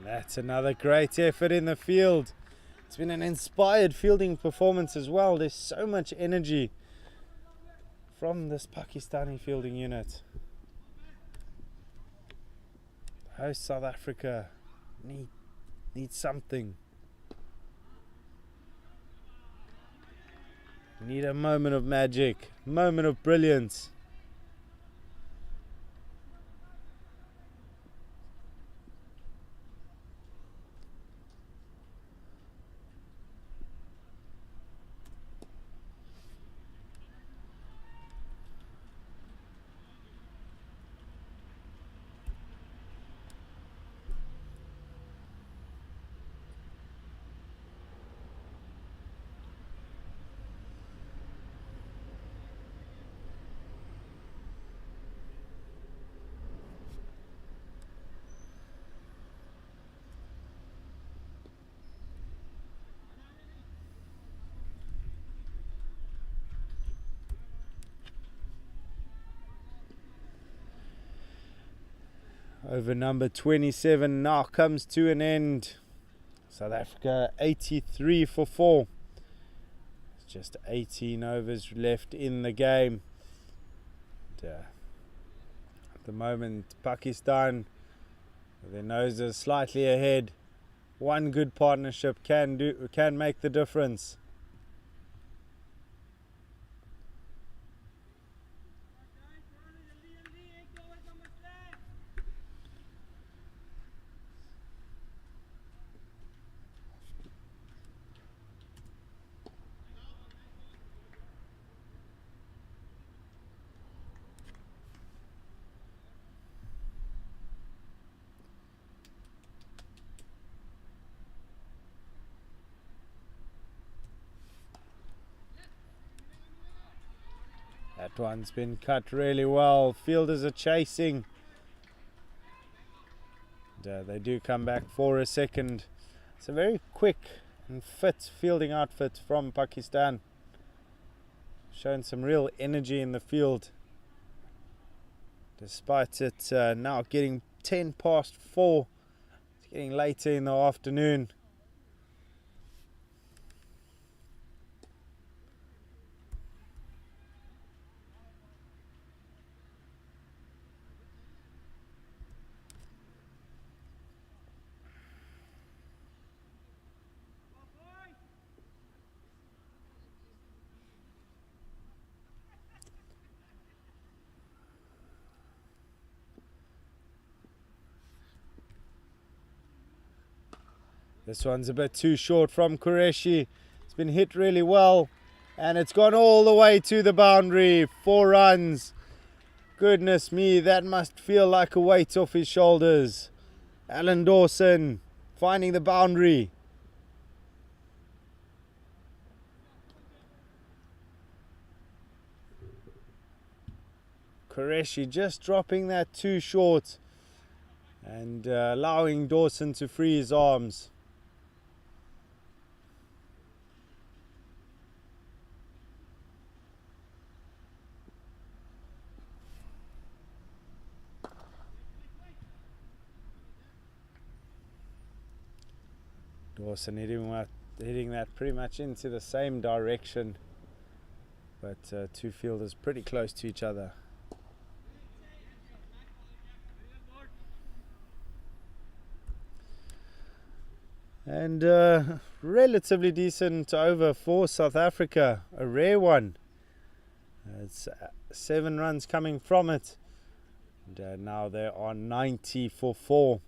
S1: That's another great effort in the field. It's been an inspired fielding performance as well. There's so much energy from this Pakistani fielding unit. Host South Africa need something. Need a moment of magic, moment of brilliance. Over number 27 now comes to an end. South Africa 83 for 4. Just 18 overs left in the game. And, at the moment, Pakistan, their noses slightly ahead. One good partnership can make the difference. That one's been cut really well. Fielders are chasing. And, they do come back for a second. It's a very quick and fit fielding outfit from Pakistan. Showing some real energy in the field. Despite it now getting 10 past 4. It's getting later in the afternoon. This one's a bit too short from Qureshi. It's been hit really well, and it's gone all the way to the boundary. 4 runs. Goodness me, that must feel like a weight off his shoulders. Alan Dawson finding the boundary. Qureshi just dropping that too short and allowing Dawson to free his arms. Dawson hitting that pretty much into the same direction, but two fielders pretty close to each other. And relatively decent over for South Africa, a rare one. It's 7 runs coming from it, and now they're on 90 for 4.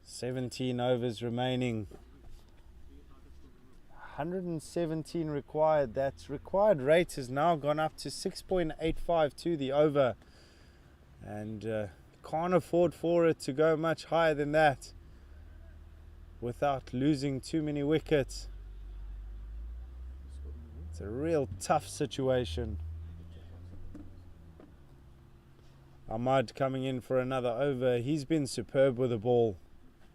S1: 17 overs remaining. 117 required. That required rate has now gone up to 6.85 to the over, and can't afford for it to go much higher than that without losing too many wickets. It's a real tough situation. Ahmad coming in for another over. He's been superb with the ball.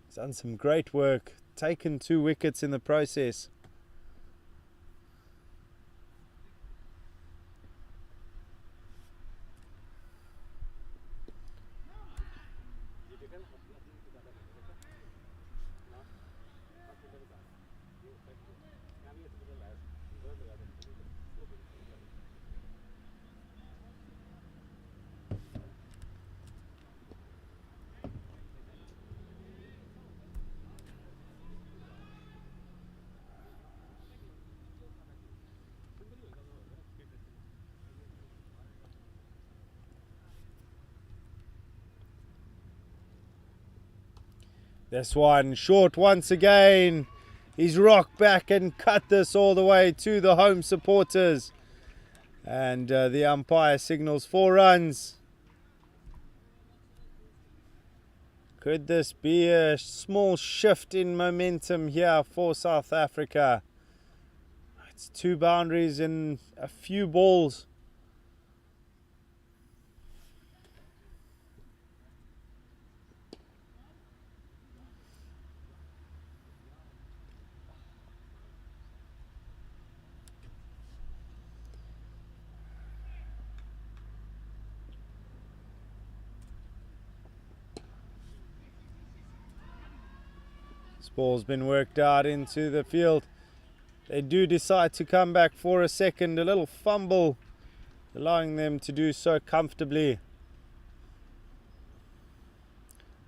S1: He's done some great work, taken 2 wickets in the process. This one short once again. He's rocked back and cut this all the way to the home supporters. And the umpire signals 4 runs. Could this be a small shift in momentum here for South Africa? It's 2 boundaries in a few balls. Ball's been worked out into the field. They do decide to come back for a second. A little fumble, allowing them to do so comfortably.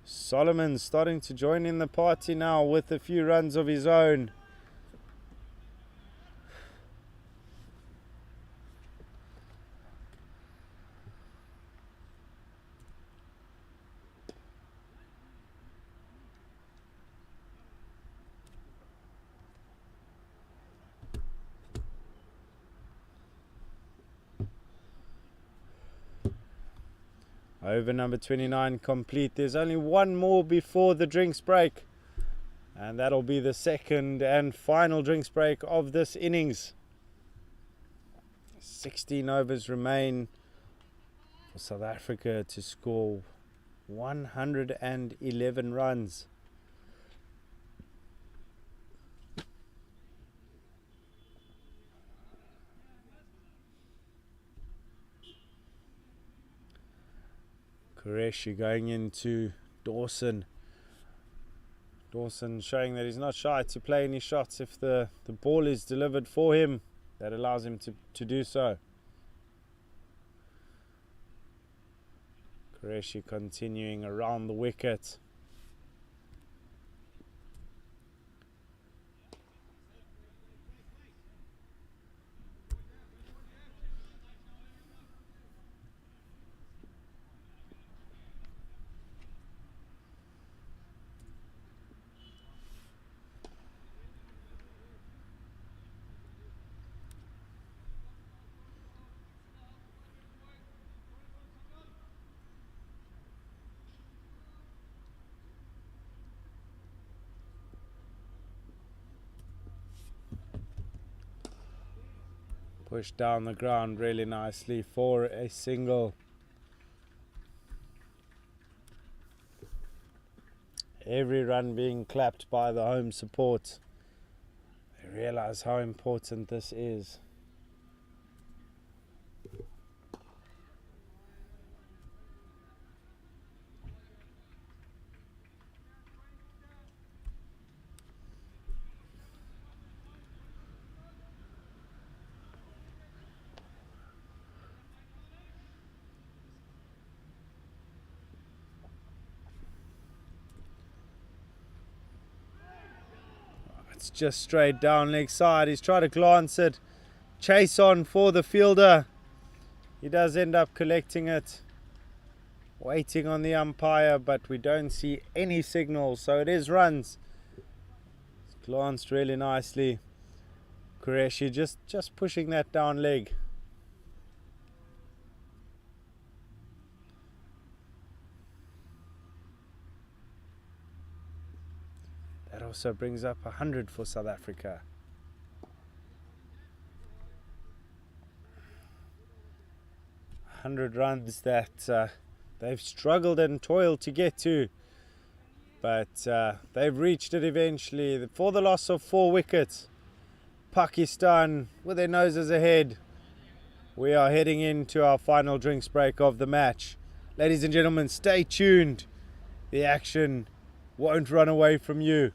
S1: Solomon starting to join in the party now with a few runs of his own. Over number 29 complete. There's only one more before the drinks break, and that'll be the second and final drinks break of this innings. 16 overs remain for South Africa to score 111 runs. Qureshi going into Dawson. Dawson showing that he's not shy to play any shots if the ball is delivered for him. That allows him to do so. Qureshi continuing around the wicket. Pushed down the ground really nicely for a single. Every run being clapped by the home support. They realise how important this is. It's just straight down leg side. He's tried to glance it. Chase on for the fielder. He does end up collecting it. Waiting on the umpire, but we don't see any signal, so it is runs. It's glanced really nicely. Qureshi just pushing that down leg. That also brings up 100 for South Africa. 100 runs that they've struggled and toiled to get to, but they've reached it eventually. For the loss of 4 wickets, Pakistan with their noses ahead. We are heading into our final drinks break of the match. Ladies and gentlemen, stay tuned. The action won't run away from you.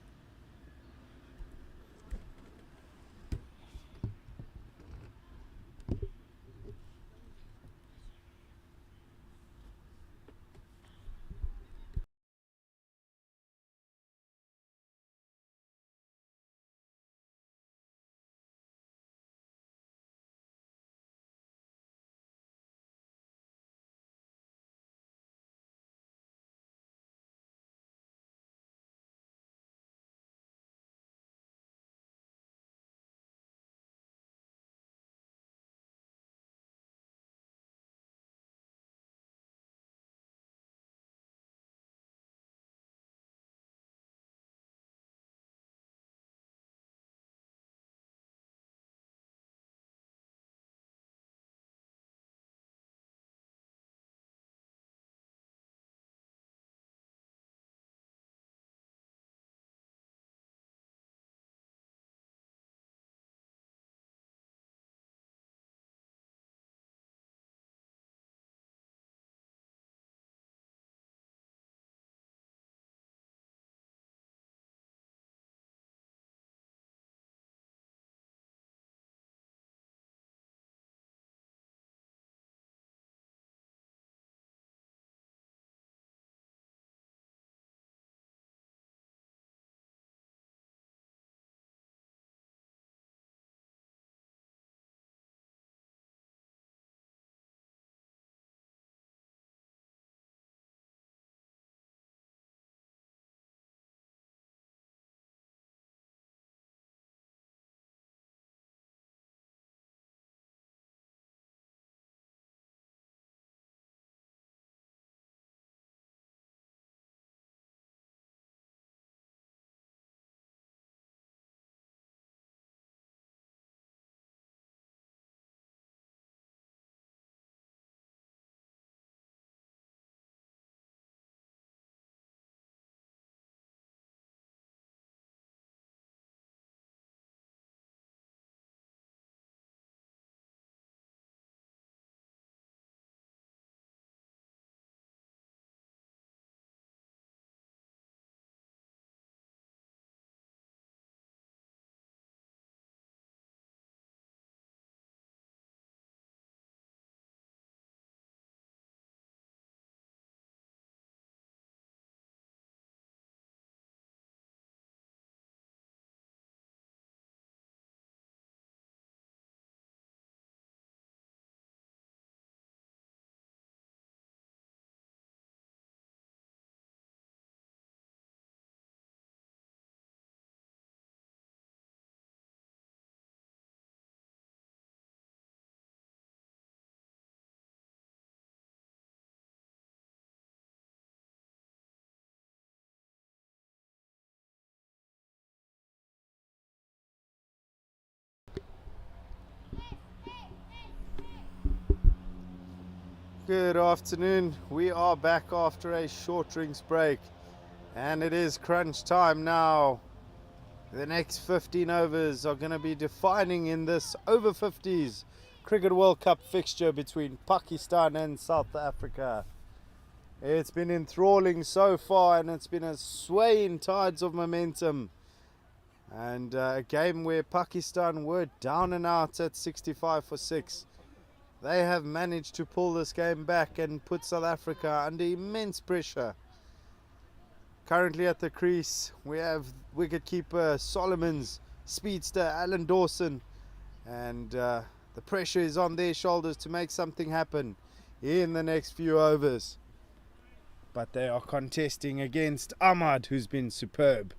S1: Good afternoon. We are back after a short drinks break, and it is crunch time now. The next 15 overs are going to be defining in this over 50s Cricket World Cup fixture between Pakistan and South Africa. It's been enthralling so far, and it's been a swaying tides of momentum, and a game where Pakistan were down and out at 65 for 6. They have managed to pull this game back and put South Africa under immense pressure. Currently at the crease, we have wicketkeeper Solomon's, speedster Alan Dawson, and the pressure is on their shoulders to make something happen in the next few overs. But they are contesting against Ahmad, who's been superb.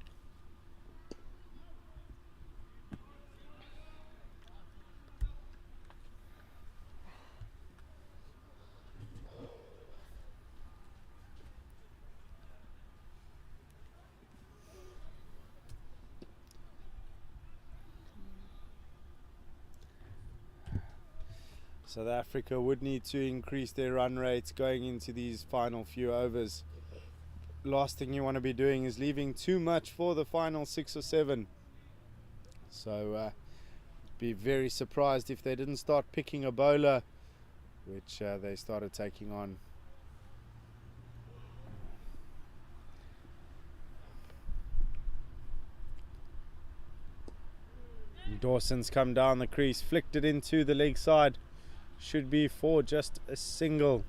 S1: South Africa would need to increase their run rates going into these final few overs. Last thing you want to be doing is leaving too much for the final 6 or 7. So be very surprised if they didn't start picking a bowler, which they started taking on. Dawson's come down the crease, flicked it into the leg side. Should be for just a single.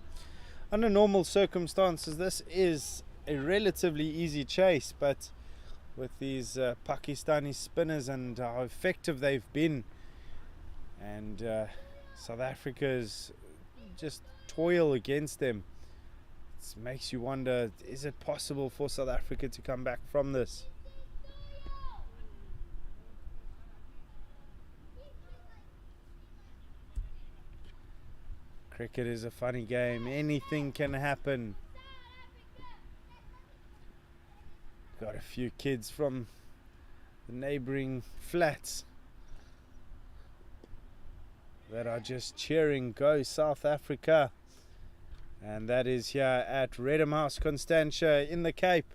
S1: Under normal circumstances, this is a relatively easy chase, but with these Pakistani spinners and how effective they've been, and South Africa's just toil against them, it makes you wonder, is it possible for South Africa to come back from this? Cricket is a funny game. Anything can happen. Got a few kids from the neighboring flats that are just cheering, "Go South Africa." And that is here at Redham House Constantia in the Cape.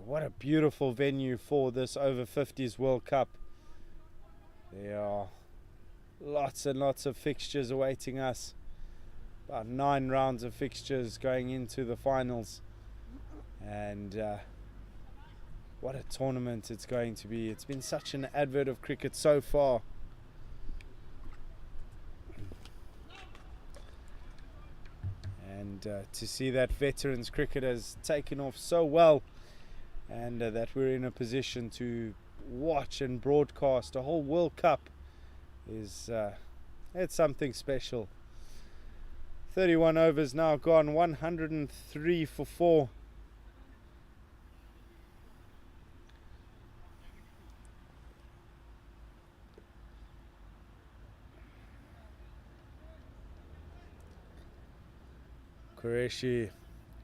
S1: What a beautiful venue for this over 50s World Cup. There are lots and lots of fixtures awaiting us. About 9 rounds of fixtures going into the finals, and what a tournament it's going to be. It's been such an advert of cricket so far. And to see that veterans cricket has taken off so well, and that we're in a position to watch and broadcast a whole World Cup is it's something special. 31 overs now gone, 103 for 4. Qureshi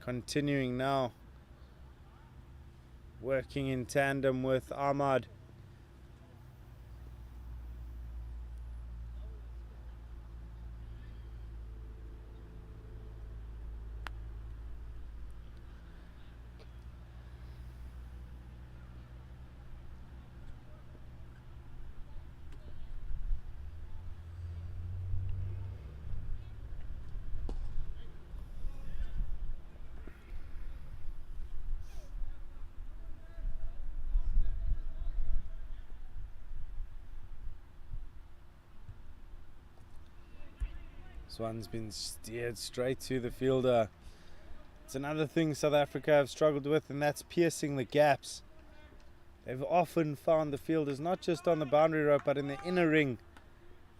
S1: continuing now, working in tandem with Ahmad. This one's been steered straight to the fielder. It's another thing South Africa have struggled with, and that's piercing the gaps. They've often found the fielders not just on the boundary rope but in the inner ring,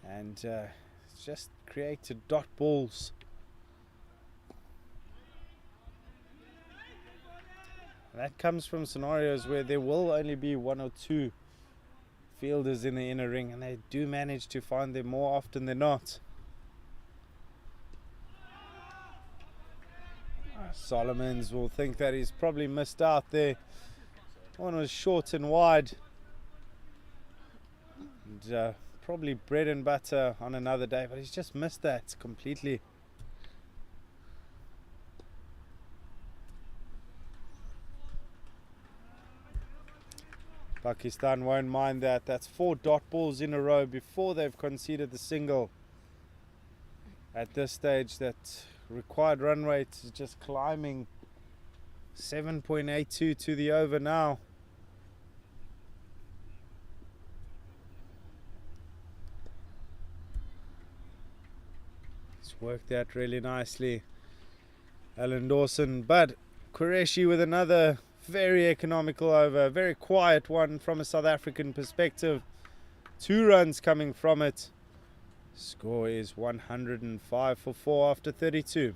S1: and it's just created dot balls. And that comes from scenarios where there will only be 1 or 2 fielders in the inner ring, and they do manage to find them more often than not. Solomons will think that he's probably missed out there. One was short and wide, and probably bread and butter on another day, but he's just missed that completely. Pakistan won't mind that. That's 4 dot balls in a row before they've conceded the single. At this stage, that required run rate is just climbing. 7.82 to the over now. It's worked out really nicely, Alan Dawson. But Qureshi with another very economical over, very quiet one from a South African perspective. 2 runs coming from it. Score is 105 for 4 after 32.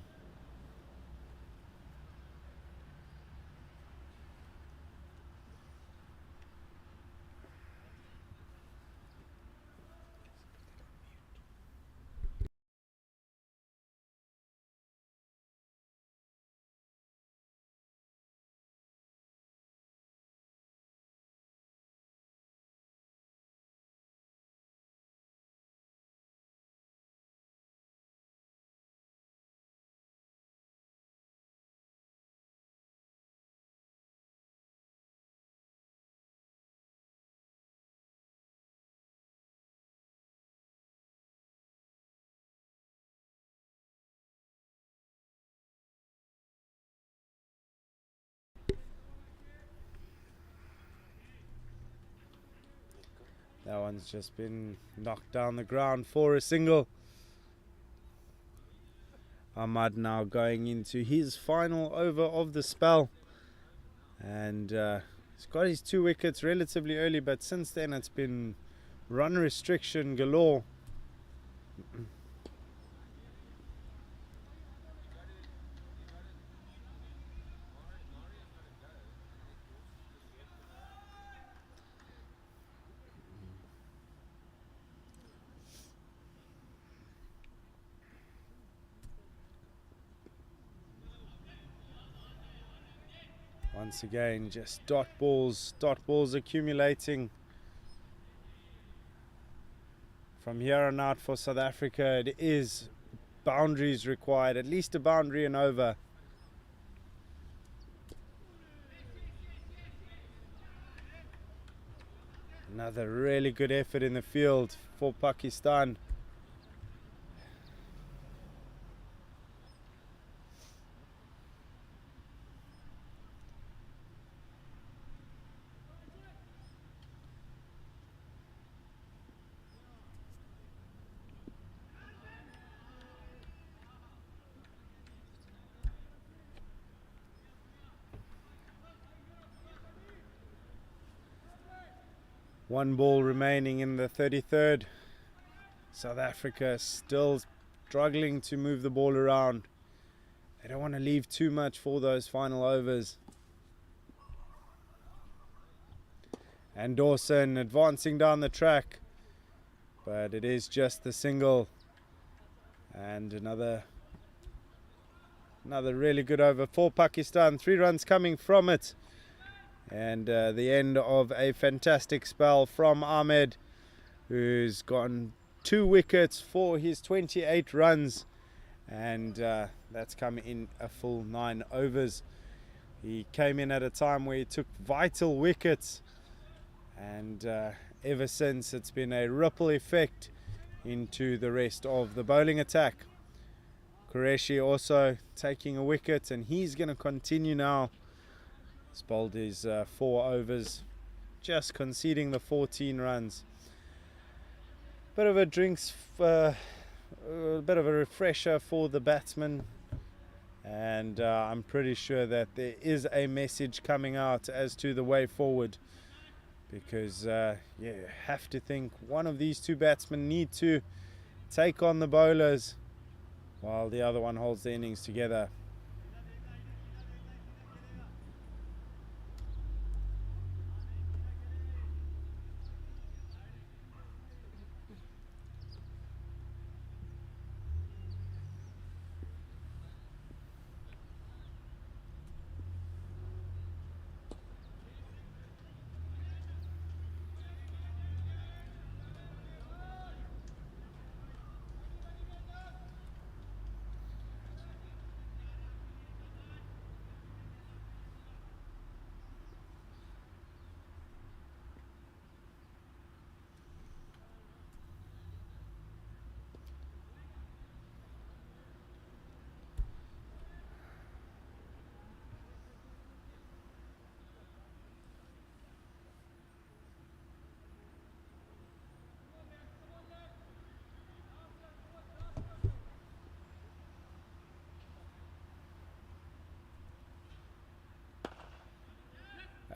S1: That one's just been knocked down the ground for a single. Ahmad now going into his final over of the spell. And he's got his 2 wickets relatively early, but since then it's been run restriction galore. Once again, just dot balls accumulating. From here on out for South Africa, it is boundaries required, at least a boundary and over. Another really good effort in the field for Pakistan. One ball remaining in the 33rd. South Africa still struggling to move the ball around. They don't want to leave too much for those final overs. And Dawson advancing down the track, but it is just the single. And another really good over for Pakistan. 3 runs coming from it. And the end of a fantastic spell from Ahmed, who's gotten 2 wickets for his 28 runs, and that's come in a full 9 overs. He came in at a time where he took vital wickets, and ever since it's been a ripple effect into the rest of the bowling attack. Qureshi also taking a wicket, and he's going to continue now. He's bowled his 4 overs, just conceding the 14 runs. Bit of a bit of a refresher for the batsman, and I'm pretty sure that there is a message coming out as to the way forward, because you have to think one of these 2 batsmen need to take on the bowlers while the other one holds the innings together.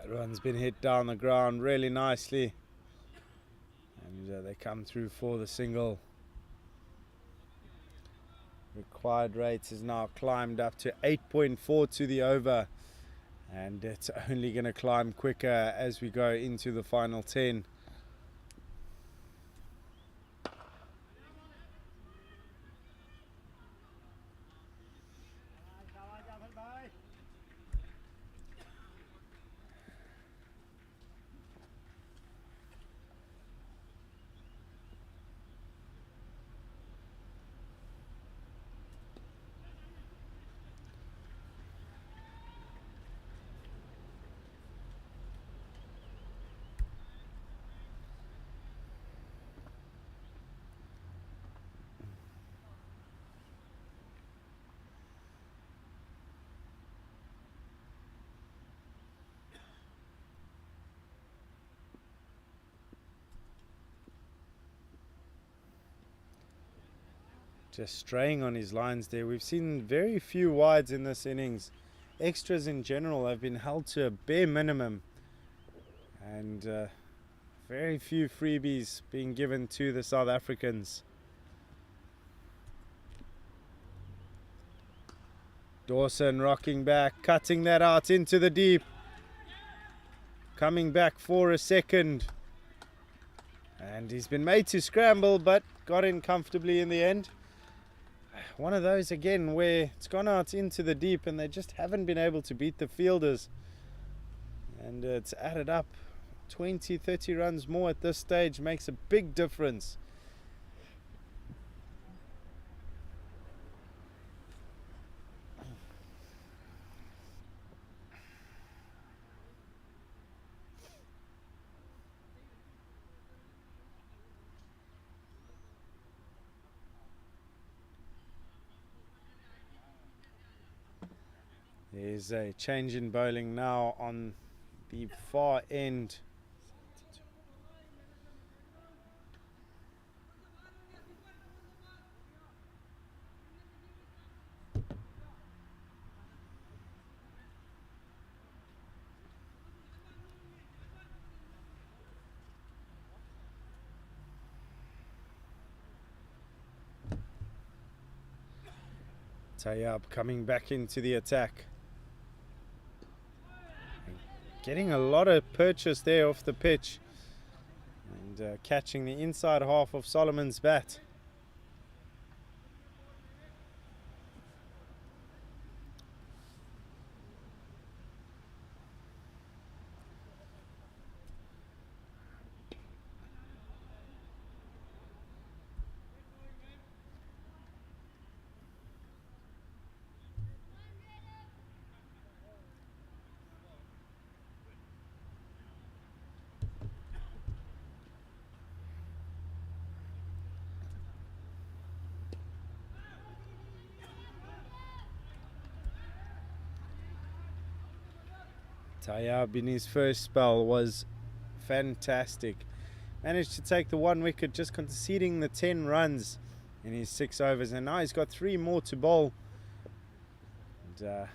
S1: That one's been hit down the ground really nicely. And they come through for the single. Required rate is now climbed up to 8.4 to the over. And it's only going to climb quicker as we go into the final 10. Just straying on his lines there. We've seen very few wides in this innings. Extras in general have been held to a bare minimum. And very few freebies being given to the South Africans. Dawson rocking back, cutting that out into the deep. Coming back for a second. And he's been made to scramble, but got in comfortably in the end. One of those again where it's gone out into the deep and they just haven't been able to beat the fielders. And it's added up 20-30 runs more at this stage. Makes a big difference. There's a change in bowling now on the far end. Tayyab coming back into the attack. Getting a lot of purchase there off the pitch. And catching the inside half of Solomon's bat. Tayyab in his first spell was fantastic. Managed to take the 1 wicket, just conceding the 10 runs in his 6 overs. And now he's got 3 more to bowl. And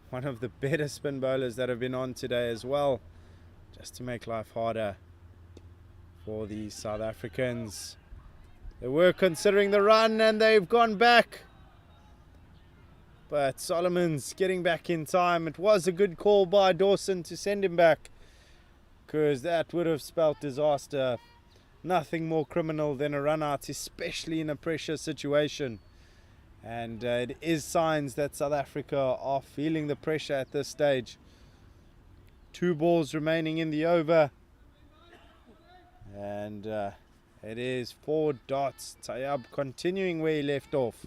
S1: one of the better spin bowlers that have been on today as well. Just to make life harder for the South Africans. They were considering the run and they've gone back. But Solomon's getting back in time. It was a good call by Dawson to send him back, because that would have spelt disaster. Nothing more criminal than a run out, especially in a pressure situation. And it is signs that South Africa are feeling the pressure at this stage. 2 balls remaining in the over. And it is 4 dots. Tayyab continuing where he left off.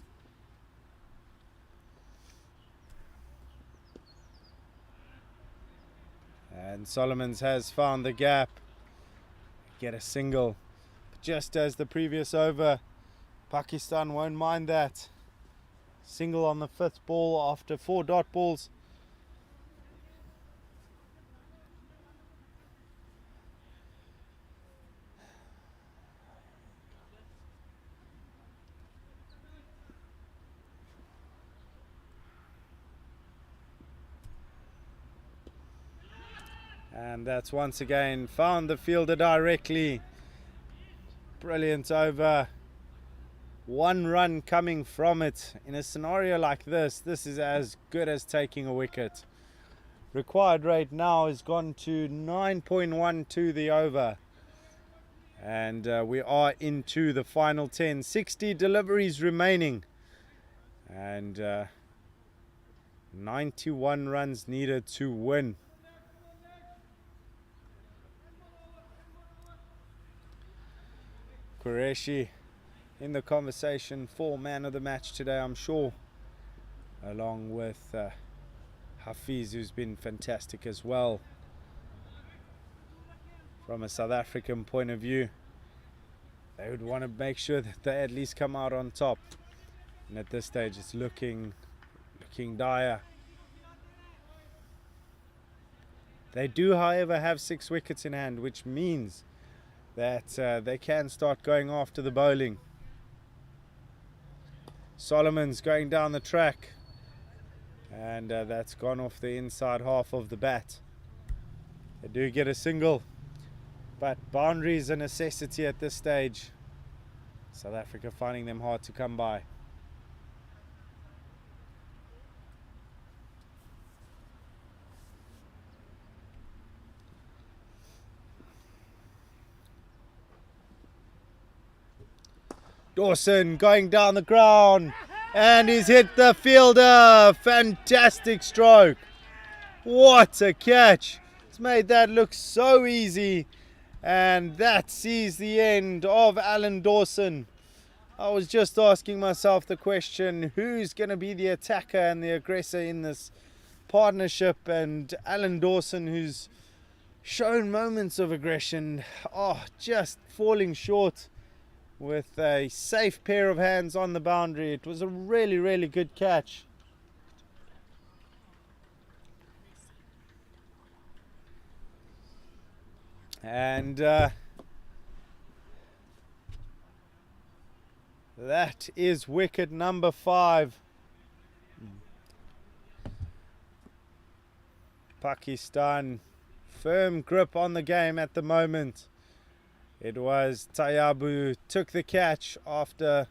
S1: And Solomons has found the gap. Get a single. But just as the previous over, Pakistan won't mind that. Single on the 5th ball after 4 dot balls. And that's once again found the fielder directly. Brilliant over. 1 run coming from it. In a scenario like this is as good as taking a wicket. Required rate now has gone to 9.12 the over. And we are into the final 10. 60 deliveries remaining. And 91 runs needed to win. Qureshi in the conversation for man of the match today, I'm sure, along with Hafiz, who's been fantastic as well. From a South African point of view, they would want to make sure that they at least come out on top, and at this stage it's looking dire. They do, however, have 6 wickets in hand, which means that they can start going after the bowling. Solomon's going down the track, and that's gone off the inside half of the bat. They do get a single, but boundary is a necessity at this stage. South Africa finding them hard to come by. Dawson going down the ground, and he's hit the fielder. Fantastic stroke. What a catch. It's made that look so easy, and that sees the end of Alan Dawson. I was just asking myself the question, who's going to be the attacker and the aggressor in this partnership? And Alan Dawson, who's shown moments of aggression, just falling short with a safe pair of hands on the boundary. It was a really, really good catch. And that is wicket number 5. Pakistan firm grip on the game at the moment. It was Tayabu took the catch after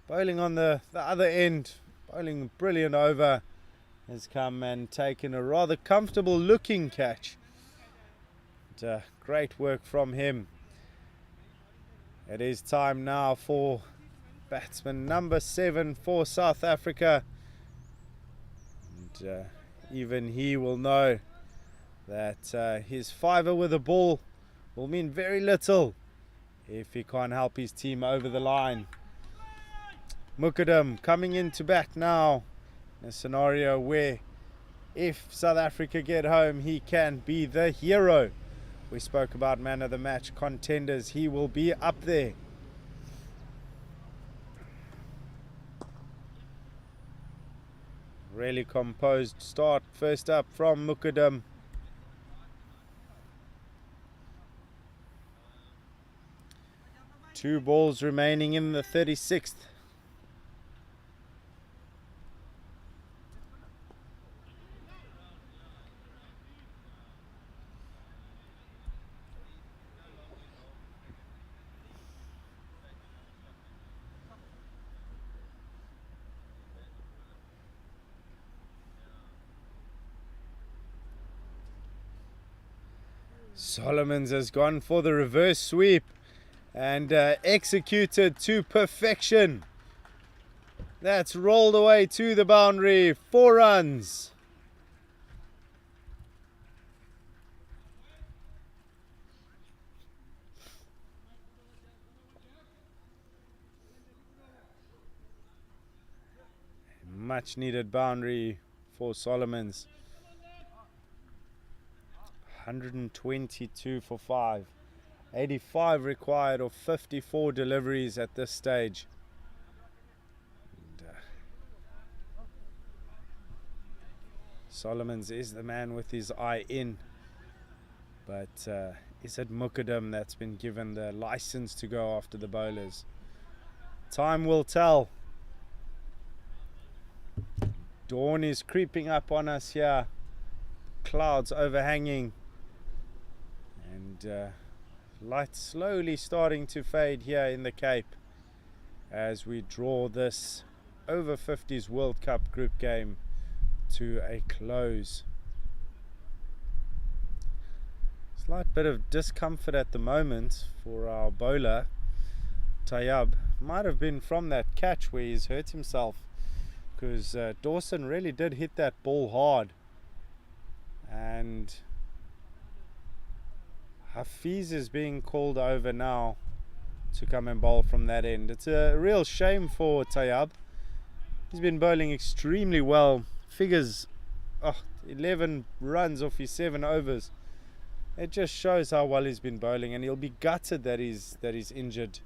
S1: bowling on the other end. Bowling a brilliant over. Has come and taken a rather comfortable looking catch. And, great work from him. It is time now for batsman number 7 for South Africa. And even he will know that his fiver with a ball will mean very little if he can't help his team over the line. Mukadam coming into bat now in a scenario where if South Africa get home, he can be the hero. We spoke about man of the match contenders. He will be up there. Really composed start first up from Mukadam. Two balls remaining in the 36th. Solomons has gone for the reverse sweep and executed to perfection. That's rolled away to the boundary. 4 runs. Much needed boundary for Solomons. 122 for 5. 85 required of 54 deliveries at this stage. And, Solomons is the man with his eye in. But is it Mukadam that's been given the license to go after the bowlers? Time will tell. Dawn is creeping up on us here. Clouds overhanging. And light slowly starting to fade here in the Cape as we draw this over 50s World Cup group game to a close. Slight bit of discomfort at the moment for our bowler Tayyab. Might have been from that catch where he's hurt himself, because Dawson really did hit that ball hard, and Hafiz is being called over now to come and bowl from that end. It's a real shame for Tayyab. He's been bowling extremely well. Figures 11 runs off his 7 overs. It just shows how well he's been bowling, and he'll be gutted that he's injured.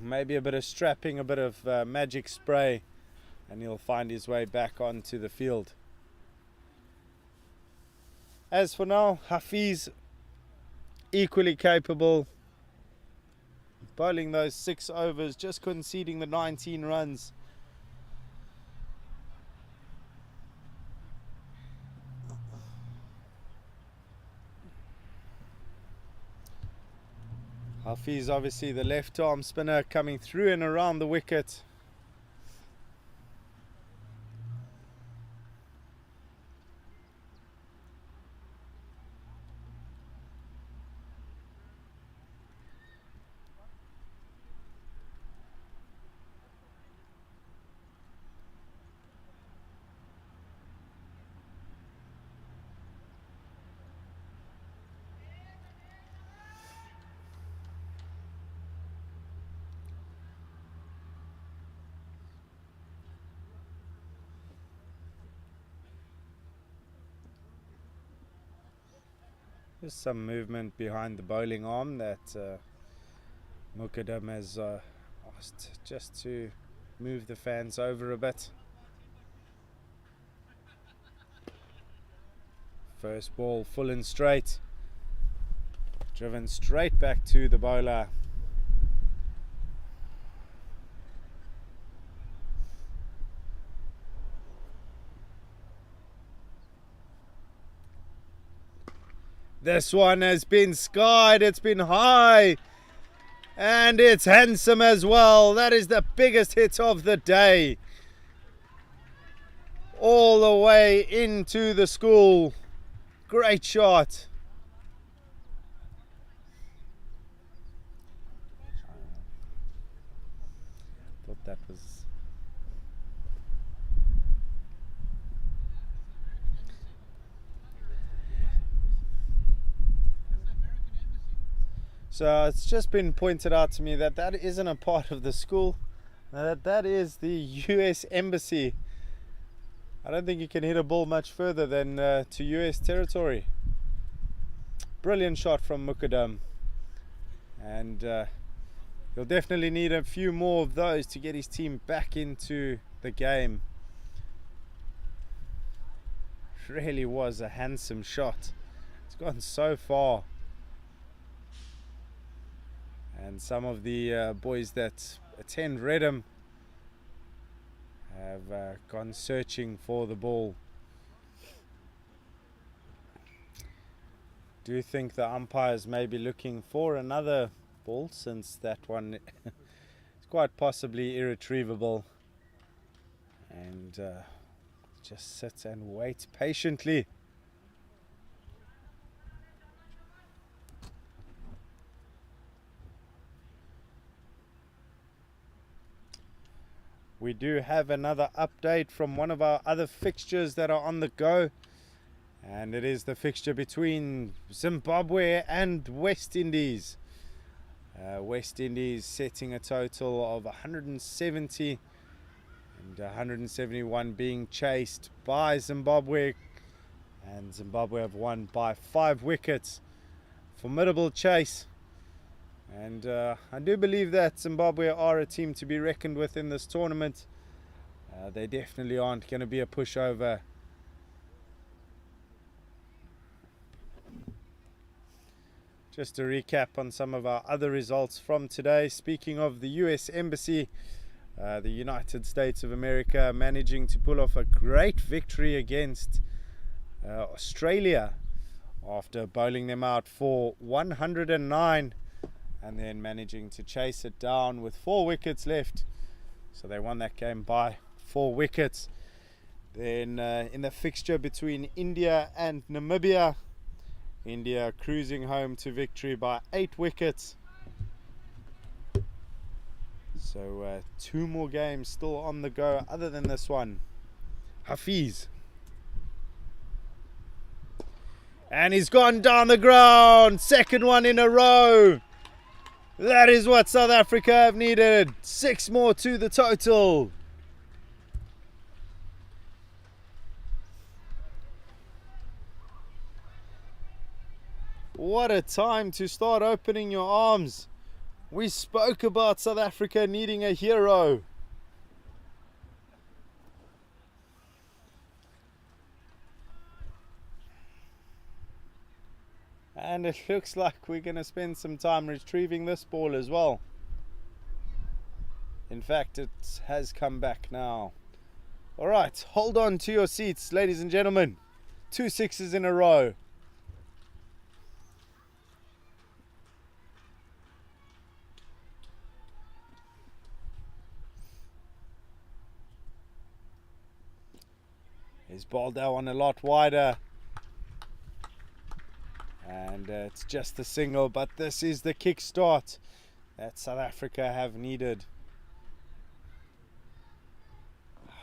S1: Maybe a bit of strapping, a bit of magic spray, and he'll find his way back onto the field. As for now, Hafiz equally capable, bowling those 6 overs, just conceding the 19 runs. Hafiz, obviously the left arm spinner, coming through and around the wicket. There's some movement behind the bowling arm that Mukadam has asked just to move the fans over a bit. First ball full and straight, driven straight back to the bowler. This one has been skied, it's been high, and it's handsome as well. That is the biggest hit of the day. All the way into the school. Great shot. Thought that was... So it's just been pointed out to me that that isn't a part of the school, that is the US Embassy. I don't think you can hit a ball much further than to US territory. Brilliant shot from Mukadam, and he'll definitely need a few more of those to get his team back into the game. Really was a handsome shot. It's gone so far. And some of the boys that attend Redham have gone searching for the ball. Do you think the umpires may be looking for another ball, since that one is quite possibly irretrievable? And just sit and wait patiently. We do have another update from one of our other fixtures that are on the go, and it is the fixture between Zimbabwe and West Indies. West Indies setting a total of 170 and 171 being chased by Zimbabwe, and Zimbabwe have won by 5 wickets. Formidable chase. And I do believe that Zimbabwe are a team to be reckoned with in this tournament. They definitely aren't going to be a pushover. Just to recap on some of our other results from today. Speaking of the US Embassy, the United States of America managing to pull off a great victory against Australia, after bowling them out for 109 and then managing to chase it down with 4 wickets left. So they won that game by 4 wickets. Then in the fixture between India and Namibia, India cruising home to victory by 8 wickets. So 2 more games still on the go other than this one. Hafiz. And he's gone down the ground. Second one in a row. That is what South Africa have needed. 6 more to the total. What a time to start opening your arms. We spoke about South Africa needing a hero. And it looks like we're going to spend some time retrieving this ball as well. In fact, it has come back now. Alright, hold on to your seats, ladies and gentlemen. 2 6s in a row. He's bowled that one a lot wider. And it's just a single, but this is the kickstart that South Africa have needed.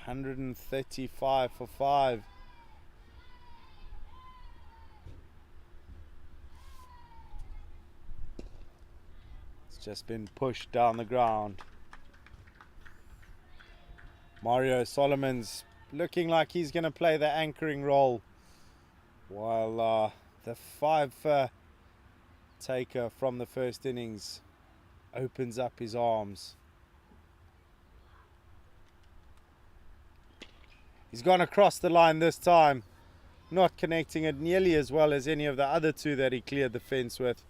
S1: 135 for 5. It's just been pushed down the ground. Mario Solomon's looking like he's going to play the anchoring role, while the 5 taker from the first innings opens up his arms. He's gone across the line this time, not connecting it nearly as well as any of the other 2 that he cleared the fence with.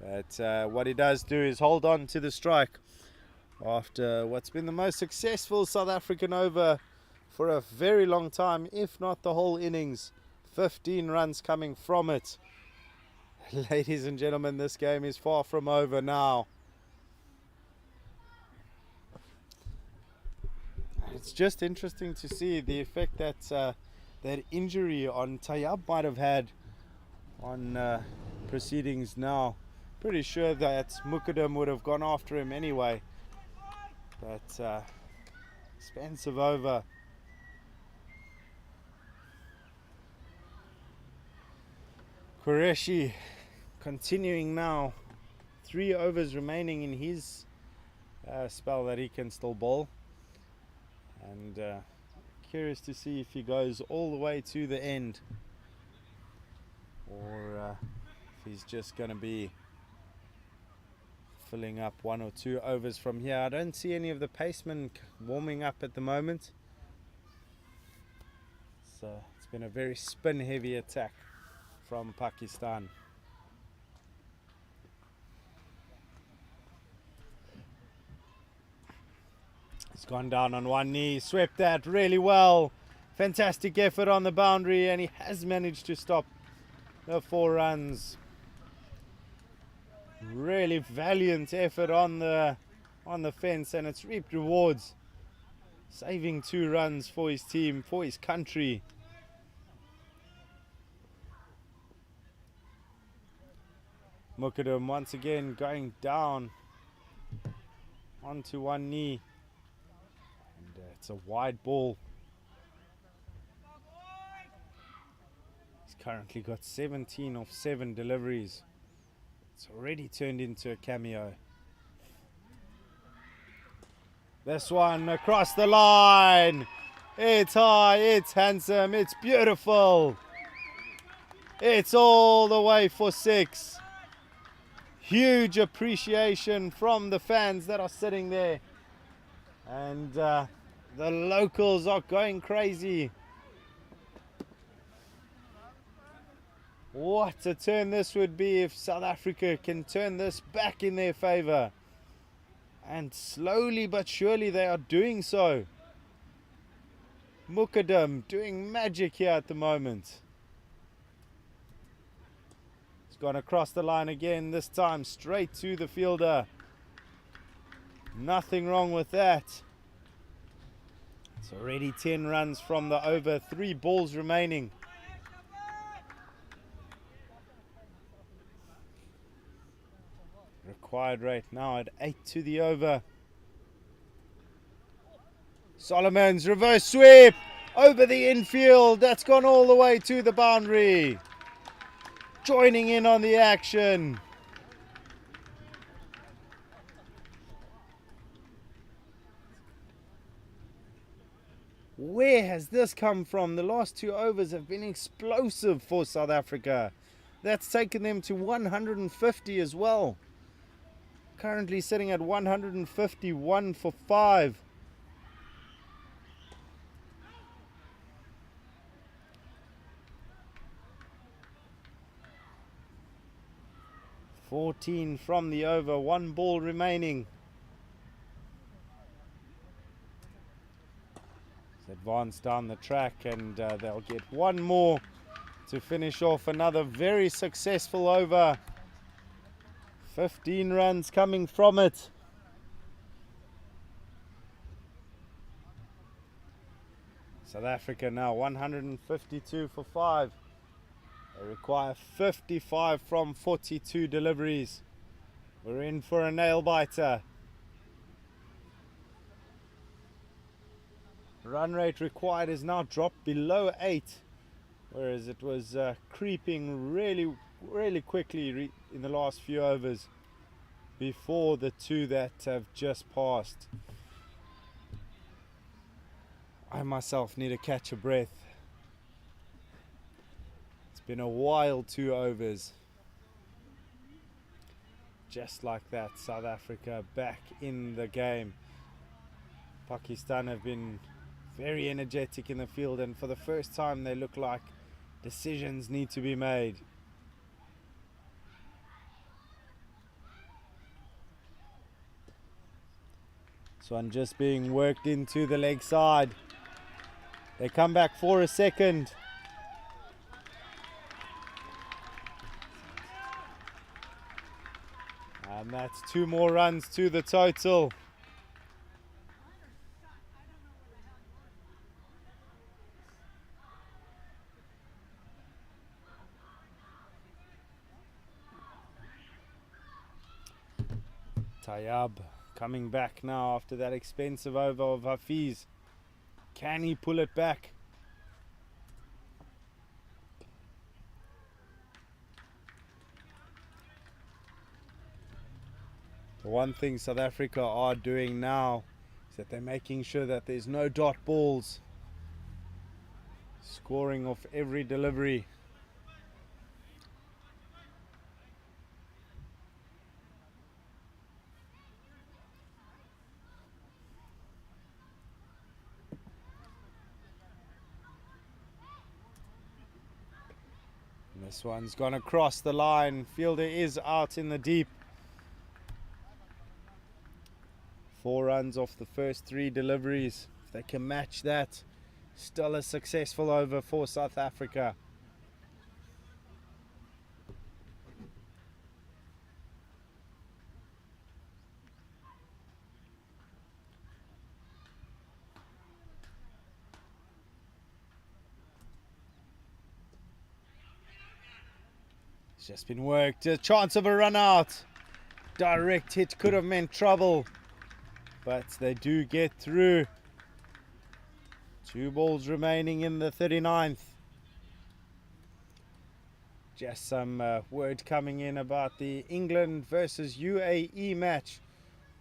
S1: But what he does do is hold on to the strike after what's been the most successful South African over for a very long time, if not the whole innings. 15 runs coming from it. Ladies and gentlemen, this game is far from over now. It's just interesting to see the effect that that injury on Tayyab might have had on proceedings now. Pretty sure that Mukadam would have gone after him anyway. But expensive over. Qureshi continuing now. 3 overs remaining in his spell that he can still bowl. And curious to see if he goes all the way to the end, or if he's just going to be filling up 1 or 2 overs from here. I don't see any of the pacemen warming up at the moment. So it's been a very spin heavy attack from Pakistan. He's gone down on one knee, swept that really well. Fantastic effort on the boundary, and he has managed to stop the 4 runs. Really valiant effort on the fence, and it's reaped rewards. Saving 2 runs for his team, for his country. Mukadam once again going down onto one knee. And it's a wide ball. He's currently got 17 of 7 deliveries. It's already turned into a cameo. This one across the line. It's high, it's handsome, it's beautiful. It's all the way for 6. Huge appreciation from the fans that are sitting there. And the locals are going crazy. What a turn this would be if South Africa can turn this back in their favor. And slowly but surely they are doing so. Mukadam doing magic here at the moment. gone across the line again, this time straight to the fielder. Nothing wrong with that. It's already 10 runs from the over, 3 balls remaining. Required rate now at 8 to the over. Solomon's reverse sweep over the infield. That's gone all the way to the boundary. Joining in on the action. Where has this come from? The last 2 overs have been explosive for South Africa. That's taken them to 150 as well. Currently sitting at 151 for 5. "14 from the over, 1 ball remaining." It's advanced down the track, and they'll get 1 more to finish off another very successful over. 15 runs coming from it. South Africa now 152 for 5. They require 55 from 42 deliveries. We're in for a nail biter. Run rate required is now dropped below 8, whereas it was creeping really quickly in the last few overs before the 2 that have just passed. I myself need to catch a breath. It's been a wild 2 overs. Just like that, South Africa back in the game. Pakistan have been very energetic in the field, and for the first time they look like decisions need to be made. This one just being worked into the leg side. They come back for a second. And that's 2 more runs to the total. Tayyab coming back now after that expensive over of Hafiz. Can he pull it back? The one thing South Africa are doing now is that they're making sure that there's no dot balls. Scoring off every delivery. This one's gone across the line. Fielder is out in the deep. 4 runs off the first 3 deliveries. If they can match that, still a successful over for South Africa. It's just been worked. A chance of a run out. Direct hit could have meant trouble, but they do get through. 2 balls remaining in the 39th. Just some word coming in about the England versus UAE match,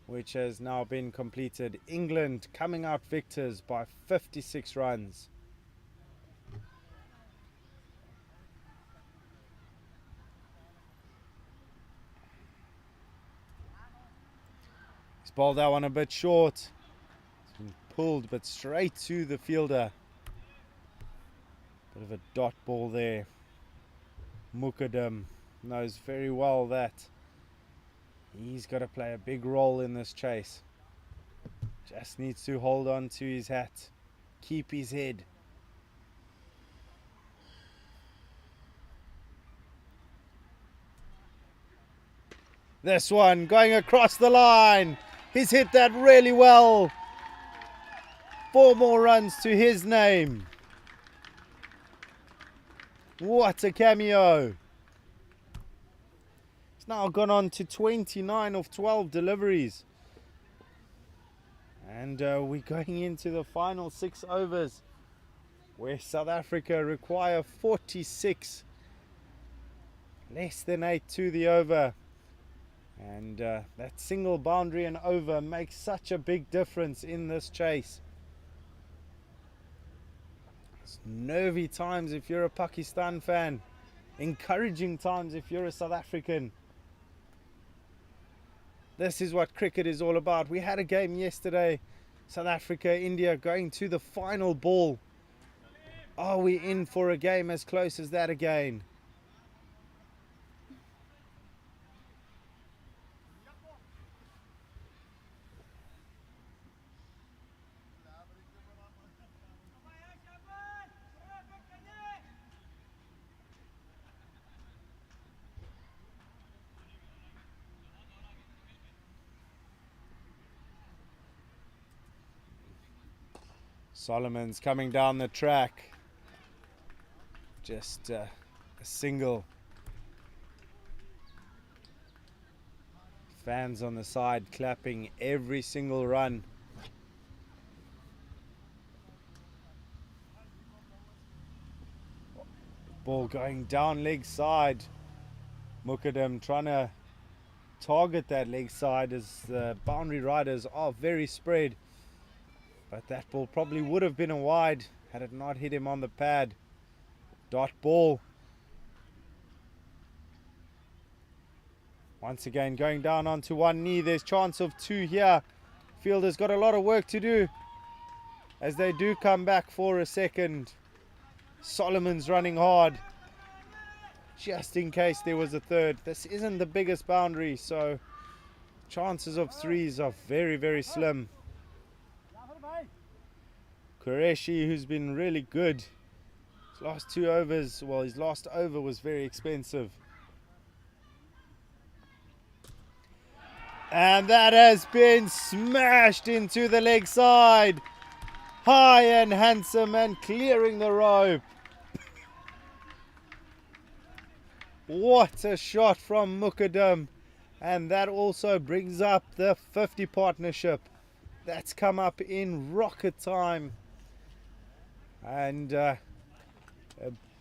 S1: which has now been completed. England coming out victors by 56 runs. He's bowled that one a bit short. It's been pulled but straight to the fielder. Bit of a dot ball there. Mukadam knows very well that he's got to play a big role in this chase. Just needs to hold on to his hat, keep his head. This one going across the line. He's hit that really well. 4 more runs to his name. What a cameo. He's now gone on to 29 of 12 deliveries. And we're going into the final 6 overs, where South Africa require 46. Less than 8 to the over. And that single boundary and over makes such a big difference in this chase. It's nervy times if you're a Pakistan fan. Encouraging times if you're a South African. This is what cricket is all about. We had a game yesterday, South Africa, India, going to the final ball. Are we in for a game as close as that again? Solomon's coming down the track. Just a single. Fans on the side clapping every single run. Ball going down leg side. Mukadam trying to target that leg side as the boundary riders are very spread. But that ball probably would have been a wide had it not hit him on the pad. Dot ball. Once again going down onto one knee. There's chance of 2 here. Fielder's got a lot of work to do as they do come back for a second. Solomon's running hard just in case there was a third. This isn't the biggest boundary, so chances of 3s are very, very slim. Qureshi, who's been really good. His last 2 overs, well, his last over was very expensive. And that has been smashed into the leg side. High and handsome and clearing the rope. What a shot from Mukadam. And that also brings up the 50 partnership. That's come up in rocket time. And a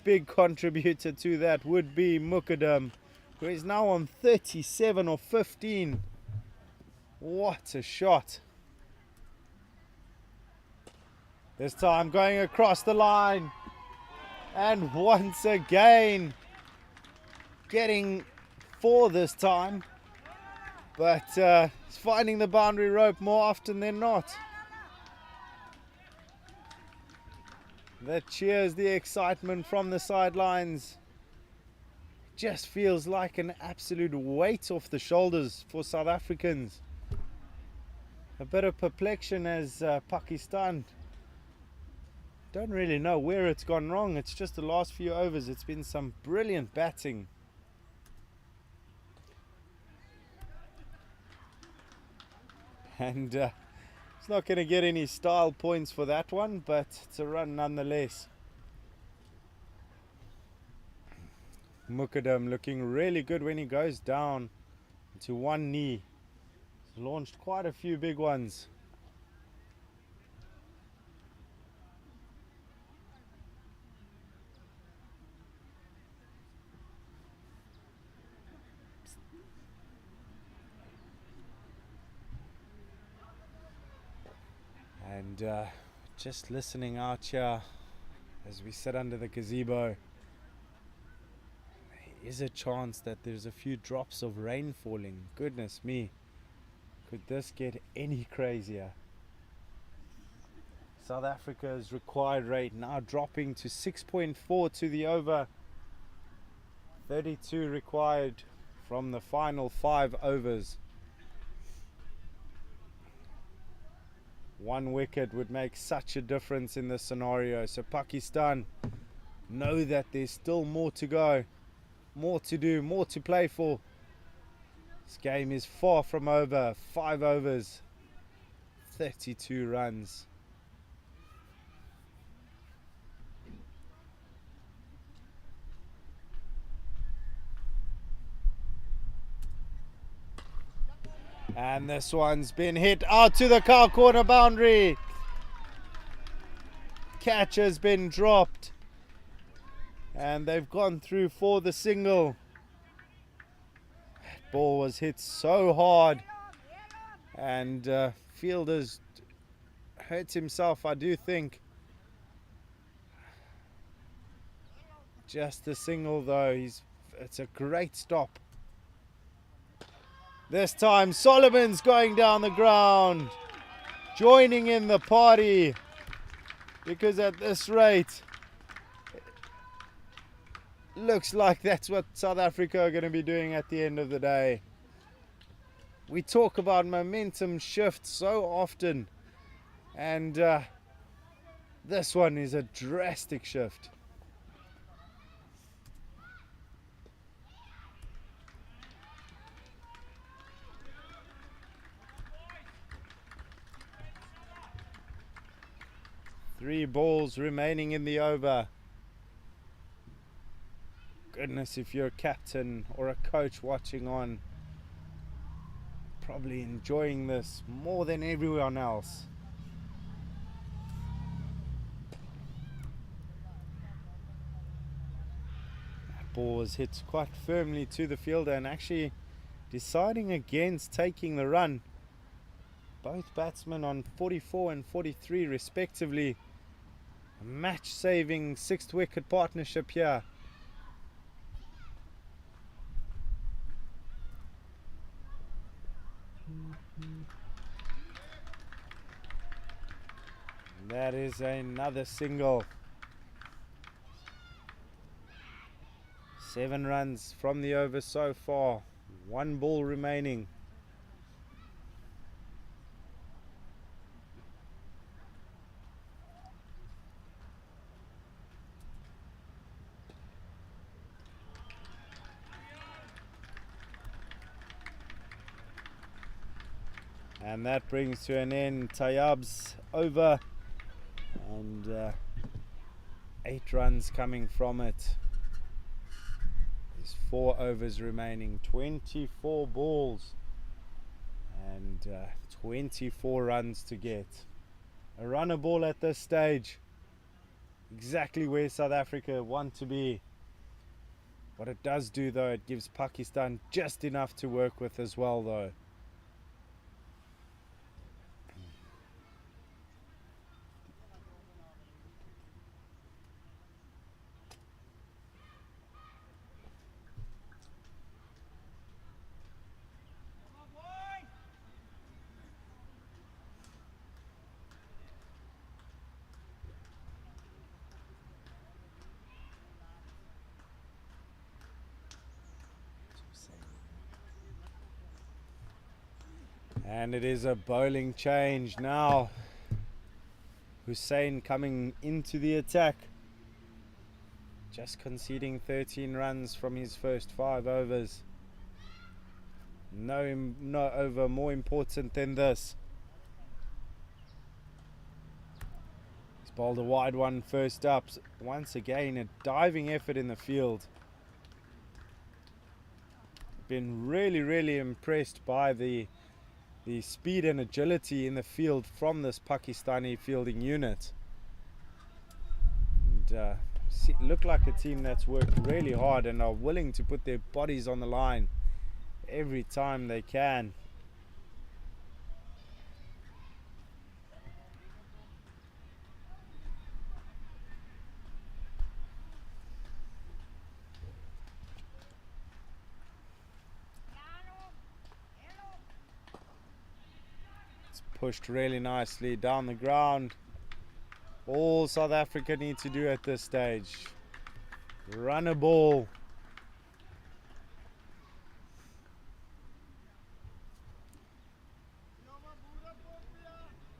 S1: big contributor to that would be Mukadam, who is now on 37 of 15. What a shot. This time going across the line. And once again getting 4 this time. But he's finding the boundary rope more often than not. That cheers, the excitement from the sidelines. Just feels like an absolute weight off the shoulders for South Africans. A bit of perplexion as Pakistan don't really know where it's gone wrong. It's just the last few overs. It's been some brilliant batting. And it's not going to get any style points for that one, but it's a run nonetheless. Mukadam looking really good when he goes down to one knee. He's launched quite a few big ones. And just listening out here as we sit under the gazebo, there is a chance that there's a few drops of rain falling. Goodness me, could this get any crazier? South Africa's required rate now dropping to 6.4 to the over. 32 required from the final 5 overs. 1 wicket would make such a difference in this scenario. So Pakistan know that there's still more to go, more to do, more to play for. This game is far from over. 5 overs, 32 runs. And this one's been hit out to the car corner boundary. Catch has been dropped. And they've gone through for the single. Ball was hit so hard. And fielder's hurt himself, I do think. Just a single though. It's a great stop. This time Solomon's going down the ground, joining in the party, because at this rate looks like that's what South Africa are going to be doing at the end of the day. We talk about momentum shift so often, and this one is a drastic shift. Three balls remaining in the over. Goodness, if you're a captain or a coach watching on, probably enjoying this more than everyone else. That ball was hit quite firmly to the fielder and actually deciding against taking the run. Both batsmen on 44 and 43 respectively. A match-saving 6th wicket partnership here. That is another single. 7 runs from the over so far. 1 ball remaining. And that brings to an end Tayyab's over, and 8 runs coming from it. There's 4 overs remaining, 24 balls, and 24 runs to get. A runner ball at this stage, exactly where South Africa want to be. What it does do though, it gives Pakistan just enough to work with as well though. And it is a bowling change now. Hussein coming into the attack. Just conceding 13 runs from his first 5 overs. No over more important than this. He's bowled a wide one first up. Once again, a diving effort in the field. Been really impressed by the speed and agility in the field from this Pakistani fielding unit. And look like a team that's worked really hard and are willing to put their bodies on the line every time they can. Pushed really nicely down the ground. All South Africa need to do at this stage, run a ball.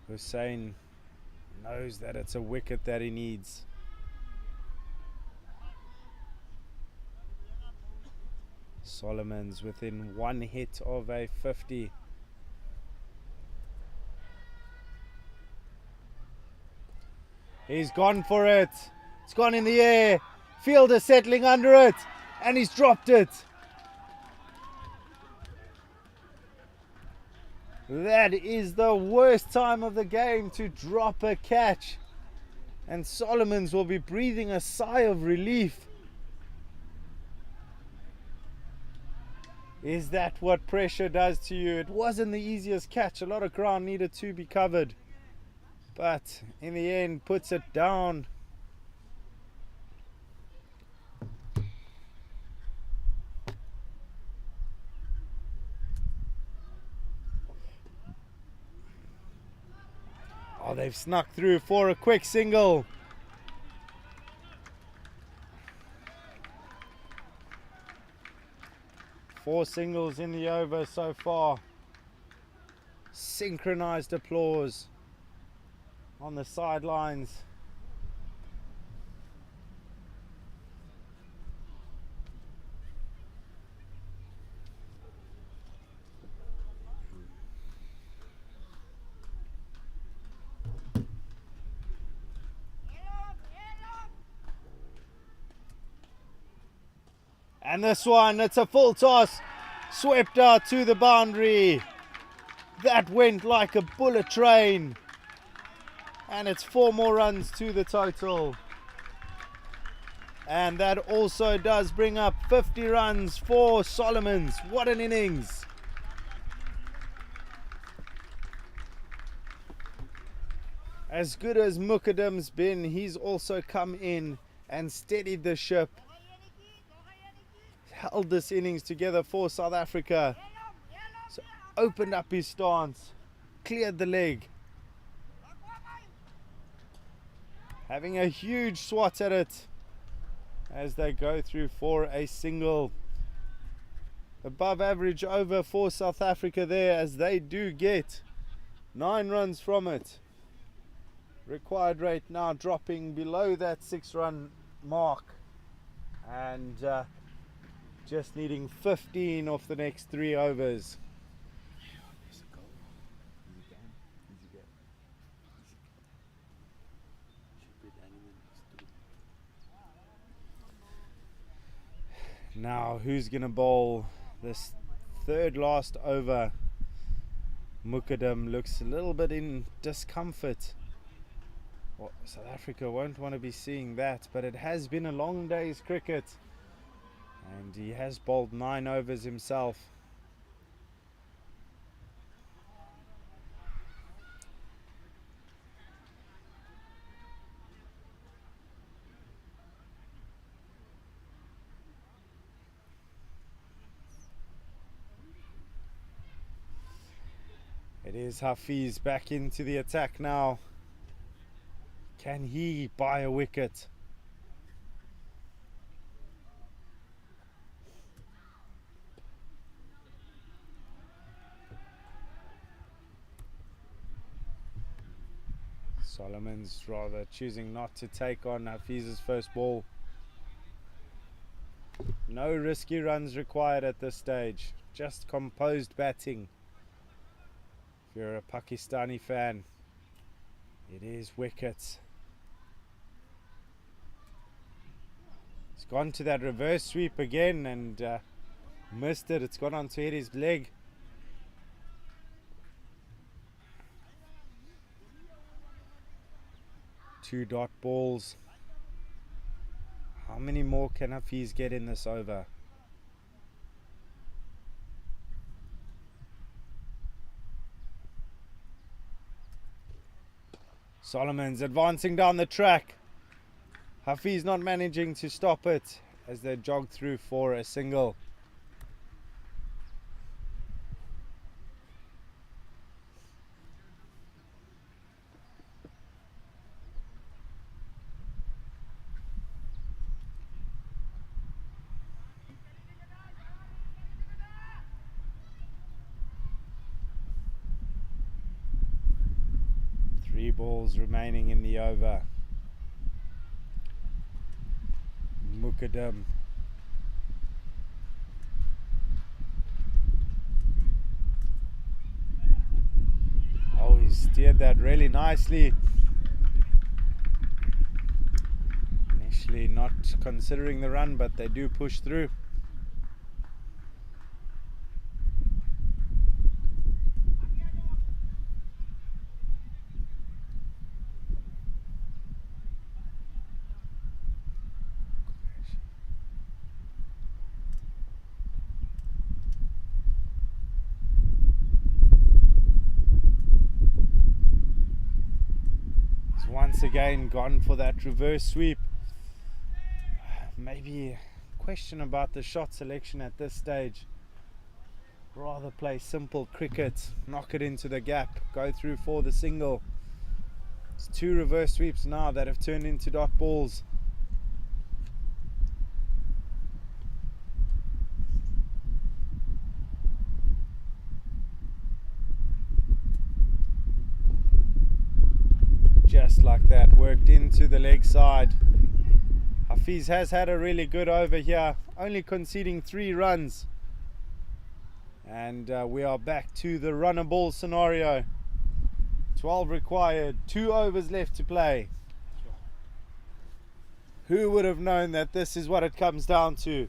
S1: Hussein knows that it's a wicket that he needs. Solomon's within one hit of a 50. He's gone for it. It's gone in the air. Fielder settling under it. And he's dropped it. That is the worst time of the game to drop a catch. And Solomons will be breathing a sigh of relief. Is that what pressure does to you? It wasn't the easiest catch. A lot of ground needed to be covered. But in the end, puts it down. Oh, they've snuck through for a quick single. Four singles in the over so far. Synchronized applause on the sidelines. And this one, it's a full toss, swept out to the boundary. That went like a bullet train. And it's 4 more runs to the total. And that also does bring up 50 runs for Solomons. What an innings. As good as Mukadam's been, he's also come in and steadied the ship. Held this innings together for South Africa. So opened up his stance, cleared the leg. Having a huge swat at it as they go through for a single. Above average over for South Africa there, as they do get 9 runs from it. Required rate now dropping below that 6-run mark. And just needing 15 off the next 3 overs. Now, who's going to bowl this third last over? Mukadam looks a little bit in discomfort. Well, South Africa won't want to be seeing that, but it has been a long day's cricket. And he has bowled 9 overs himself. It is Hafiz back into the attack now. Can he buy a wicket? Solomon's rather choosing not to take on Hafiz's first ball. No risky runs required at this stage, just composed batting. If you're a Pakistani fan, it is wickets. It's gone to that reverse sweep again and missed it. It's gone on to hit his leg. Two dot balls. How many more can Hafiz get in this over? Solomon's advancing down the track. Hafiz not managing to stop it as they jog through for a single. Three balls remaining in the over. Mukadam He steered that really nicely. Initially not considering the run, but they do push through. He's once again gone for that reverse sweep. Maybe a question about the shot selection at this stage. Rather play simple cricket, knock it into the gap, go through for the single. It's 2 reverse sweeps now that have turned into dot balls. Just like that, worked into the leg side. Hafiz has had a really good over here, only conceding 3 runs. And we are back to the runner ball scenario. 12 required, 2 overs left to play. Who would have known that this is what it comes down to?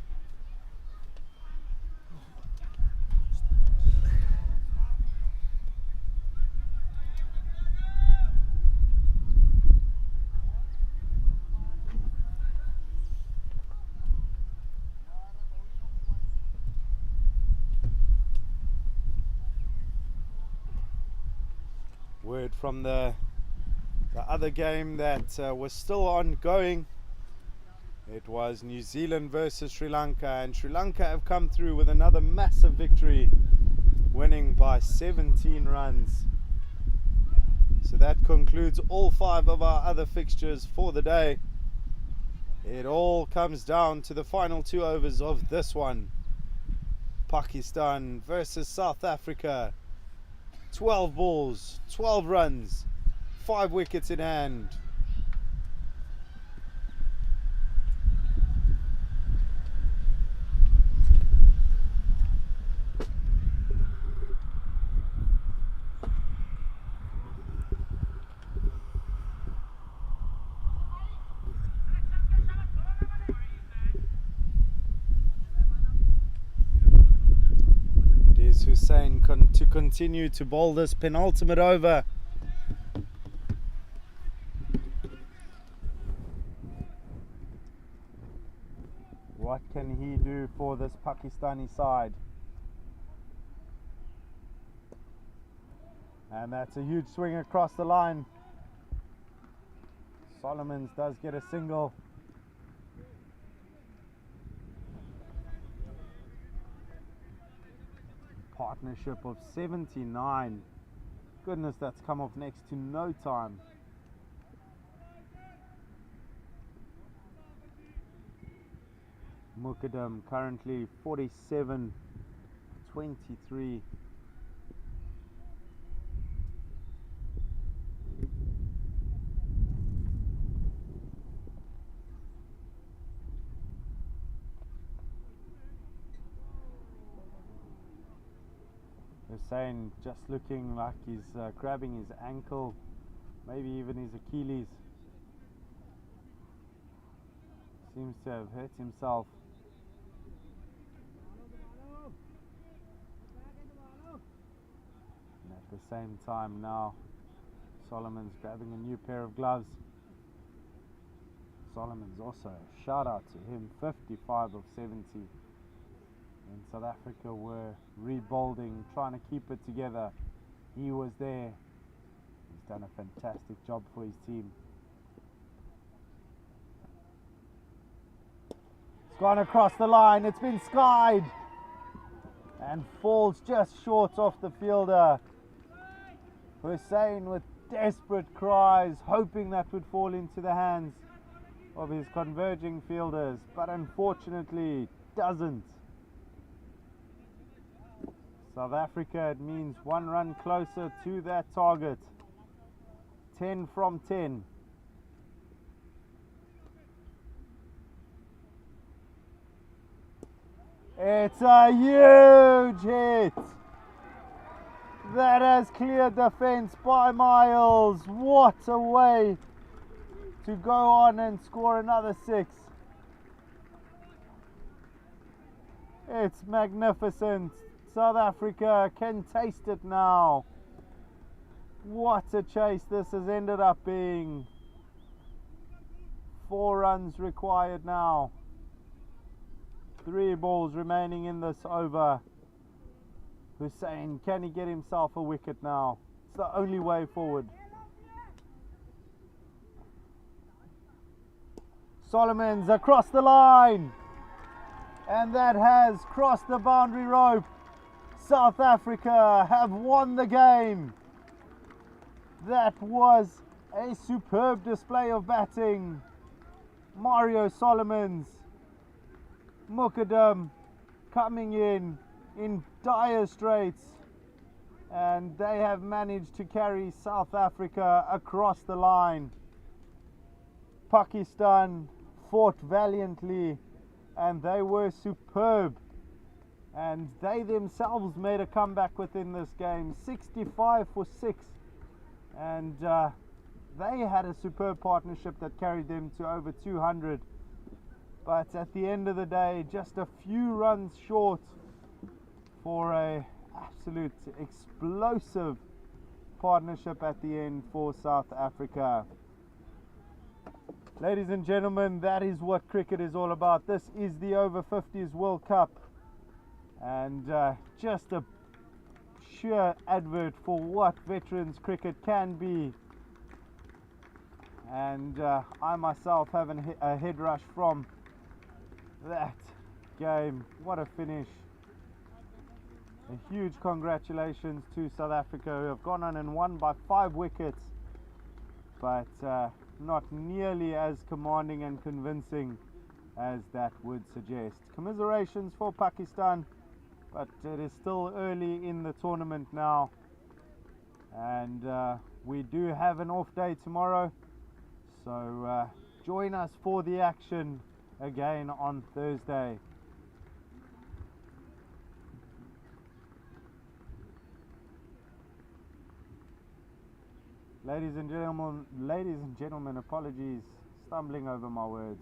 S1: Word from the other game that was still ongoing. It was New Zealand versus Sri Lanka, and Sri Lanka have come through with another massive victory, winning by 17 runs. So that concludes all 5 of our other fixtures for the day. It all comes down to the final 2 overs of this one. Pakistan versus South Africa. 12 balls, 12 runs, 5 wickets in hand. Hussein to continue to bowl this penultimate over. What can he do for this Pakistani side? And that's a huge swing across the line. Solomons does get a single. Partnership of 79. Goodness, that's come off next to no time. Mukadam currently 47-23. Hussein just looking like he's grabbing his ankle, maybe even his Achilles. Seems to have hurt himself. And at the same time now, Solomon's grabbing a new pair of gloves. Solomon's also, shout out to him, 55 of 70. And South Africa were rebuilding, trying to keep it together. He was there. He's done a fantastic job for his team. It's gone across the line. It's been skied. And falls just short off the fielder. Hussein with desperate cries, hoping that would fall into the hands of his converging fielders. But unfortunately, doesn't. South Africa, it means 1 run closer to that target. 10 from 10. It's a huge hit. That has cleared the fence by miles. What a way to go on and score another 6. It's magnificent. South Africa can taste it now. What a chase this has ended up being. 4 runs required now. 3 balls remaining in this over. Hussein, can he get himself a wicket now? It's the only way forward. Solomon's across the line. And that has crossed the boundary rope. South Africa have won the game. That was a superb display of batting. Mario Solomons, Mukadam coming in dire straits, and they have managed to carry South Africa across the line. Pakistan fought valiantly and they were superb, and they themselves made a comeback within this game, 65 for 6, and they had a superb partnership that carried them to over 200, but at the end of the day just a few runs short for a absolute explosive partnership at the end for South Africa. Ladies and gentlemen, that is what cricket is all about. This is the Over-50s World Cup, and just a sheer advert for what veterans cricket can be. And I myself have a head rush from that game. What a finish. A huge congratulations to South Africa, who have gone on and won by 5 wickets, but not nearly as commanding and convincing as that would suggest. Commiserations for Pakistan, but it is still early in the tournament now, and we do have an off day tomorrow, so join us for the action again on Thursday. Ladies and gentlemen, apologies, stumbling over my words.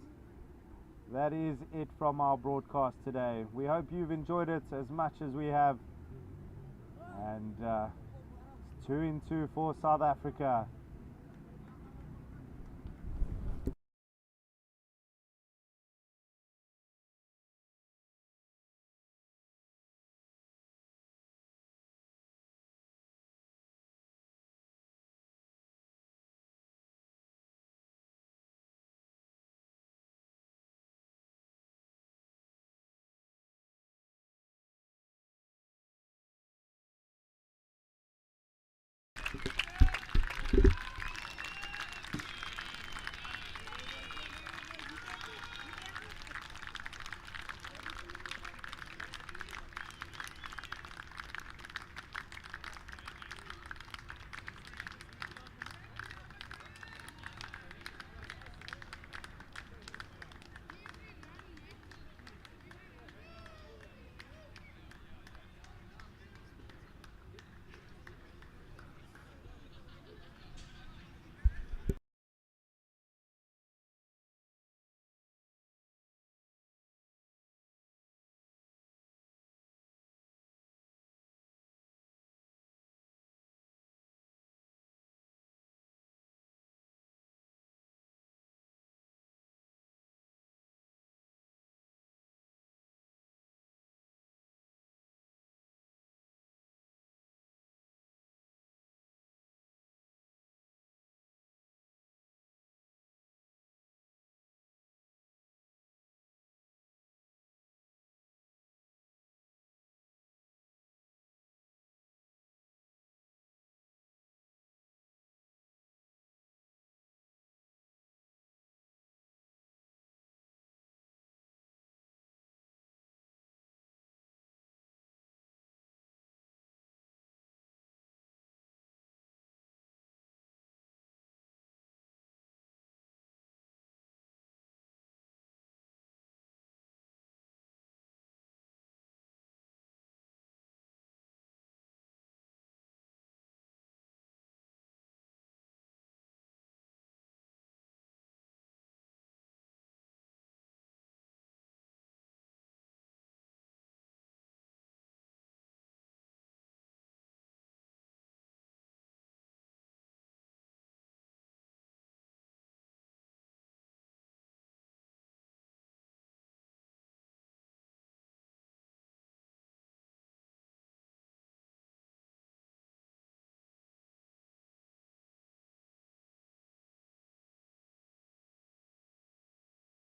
S1: That is it from our broadcast today. We hope you've enjoyed it as much as we have. And 2 in 2 for South Africa.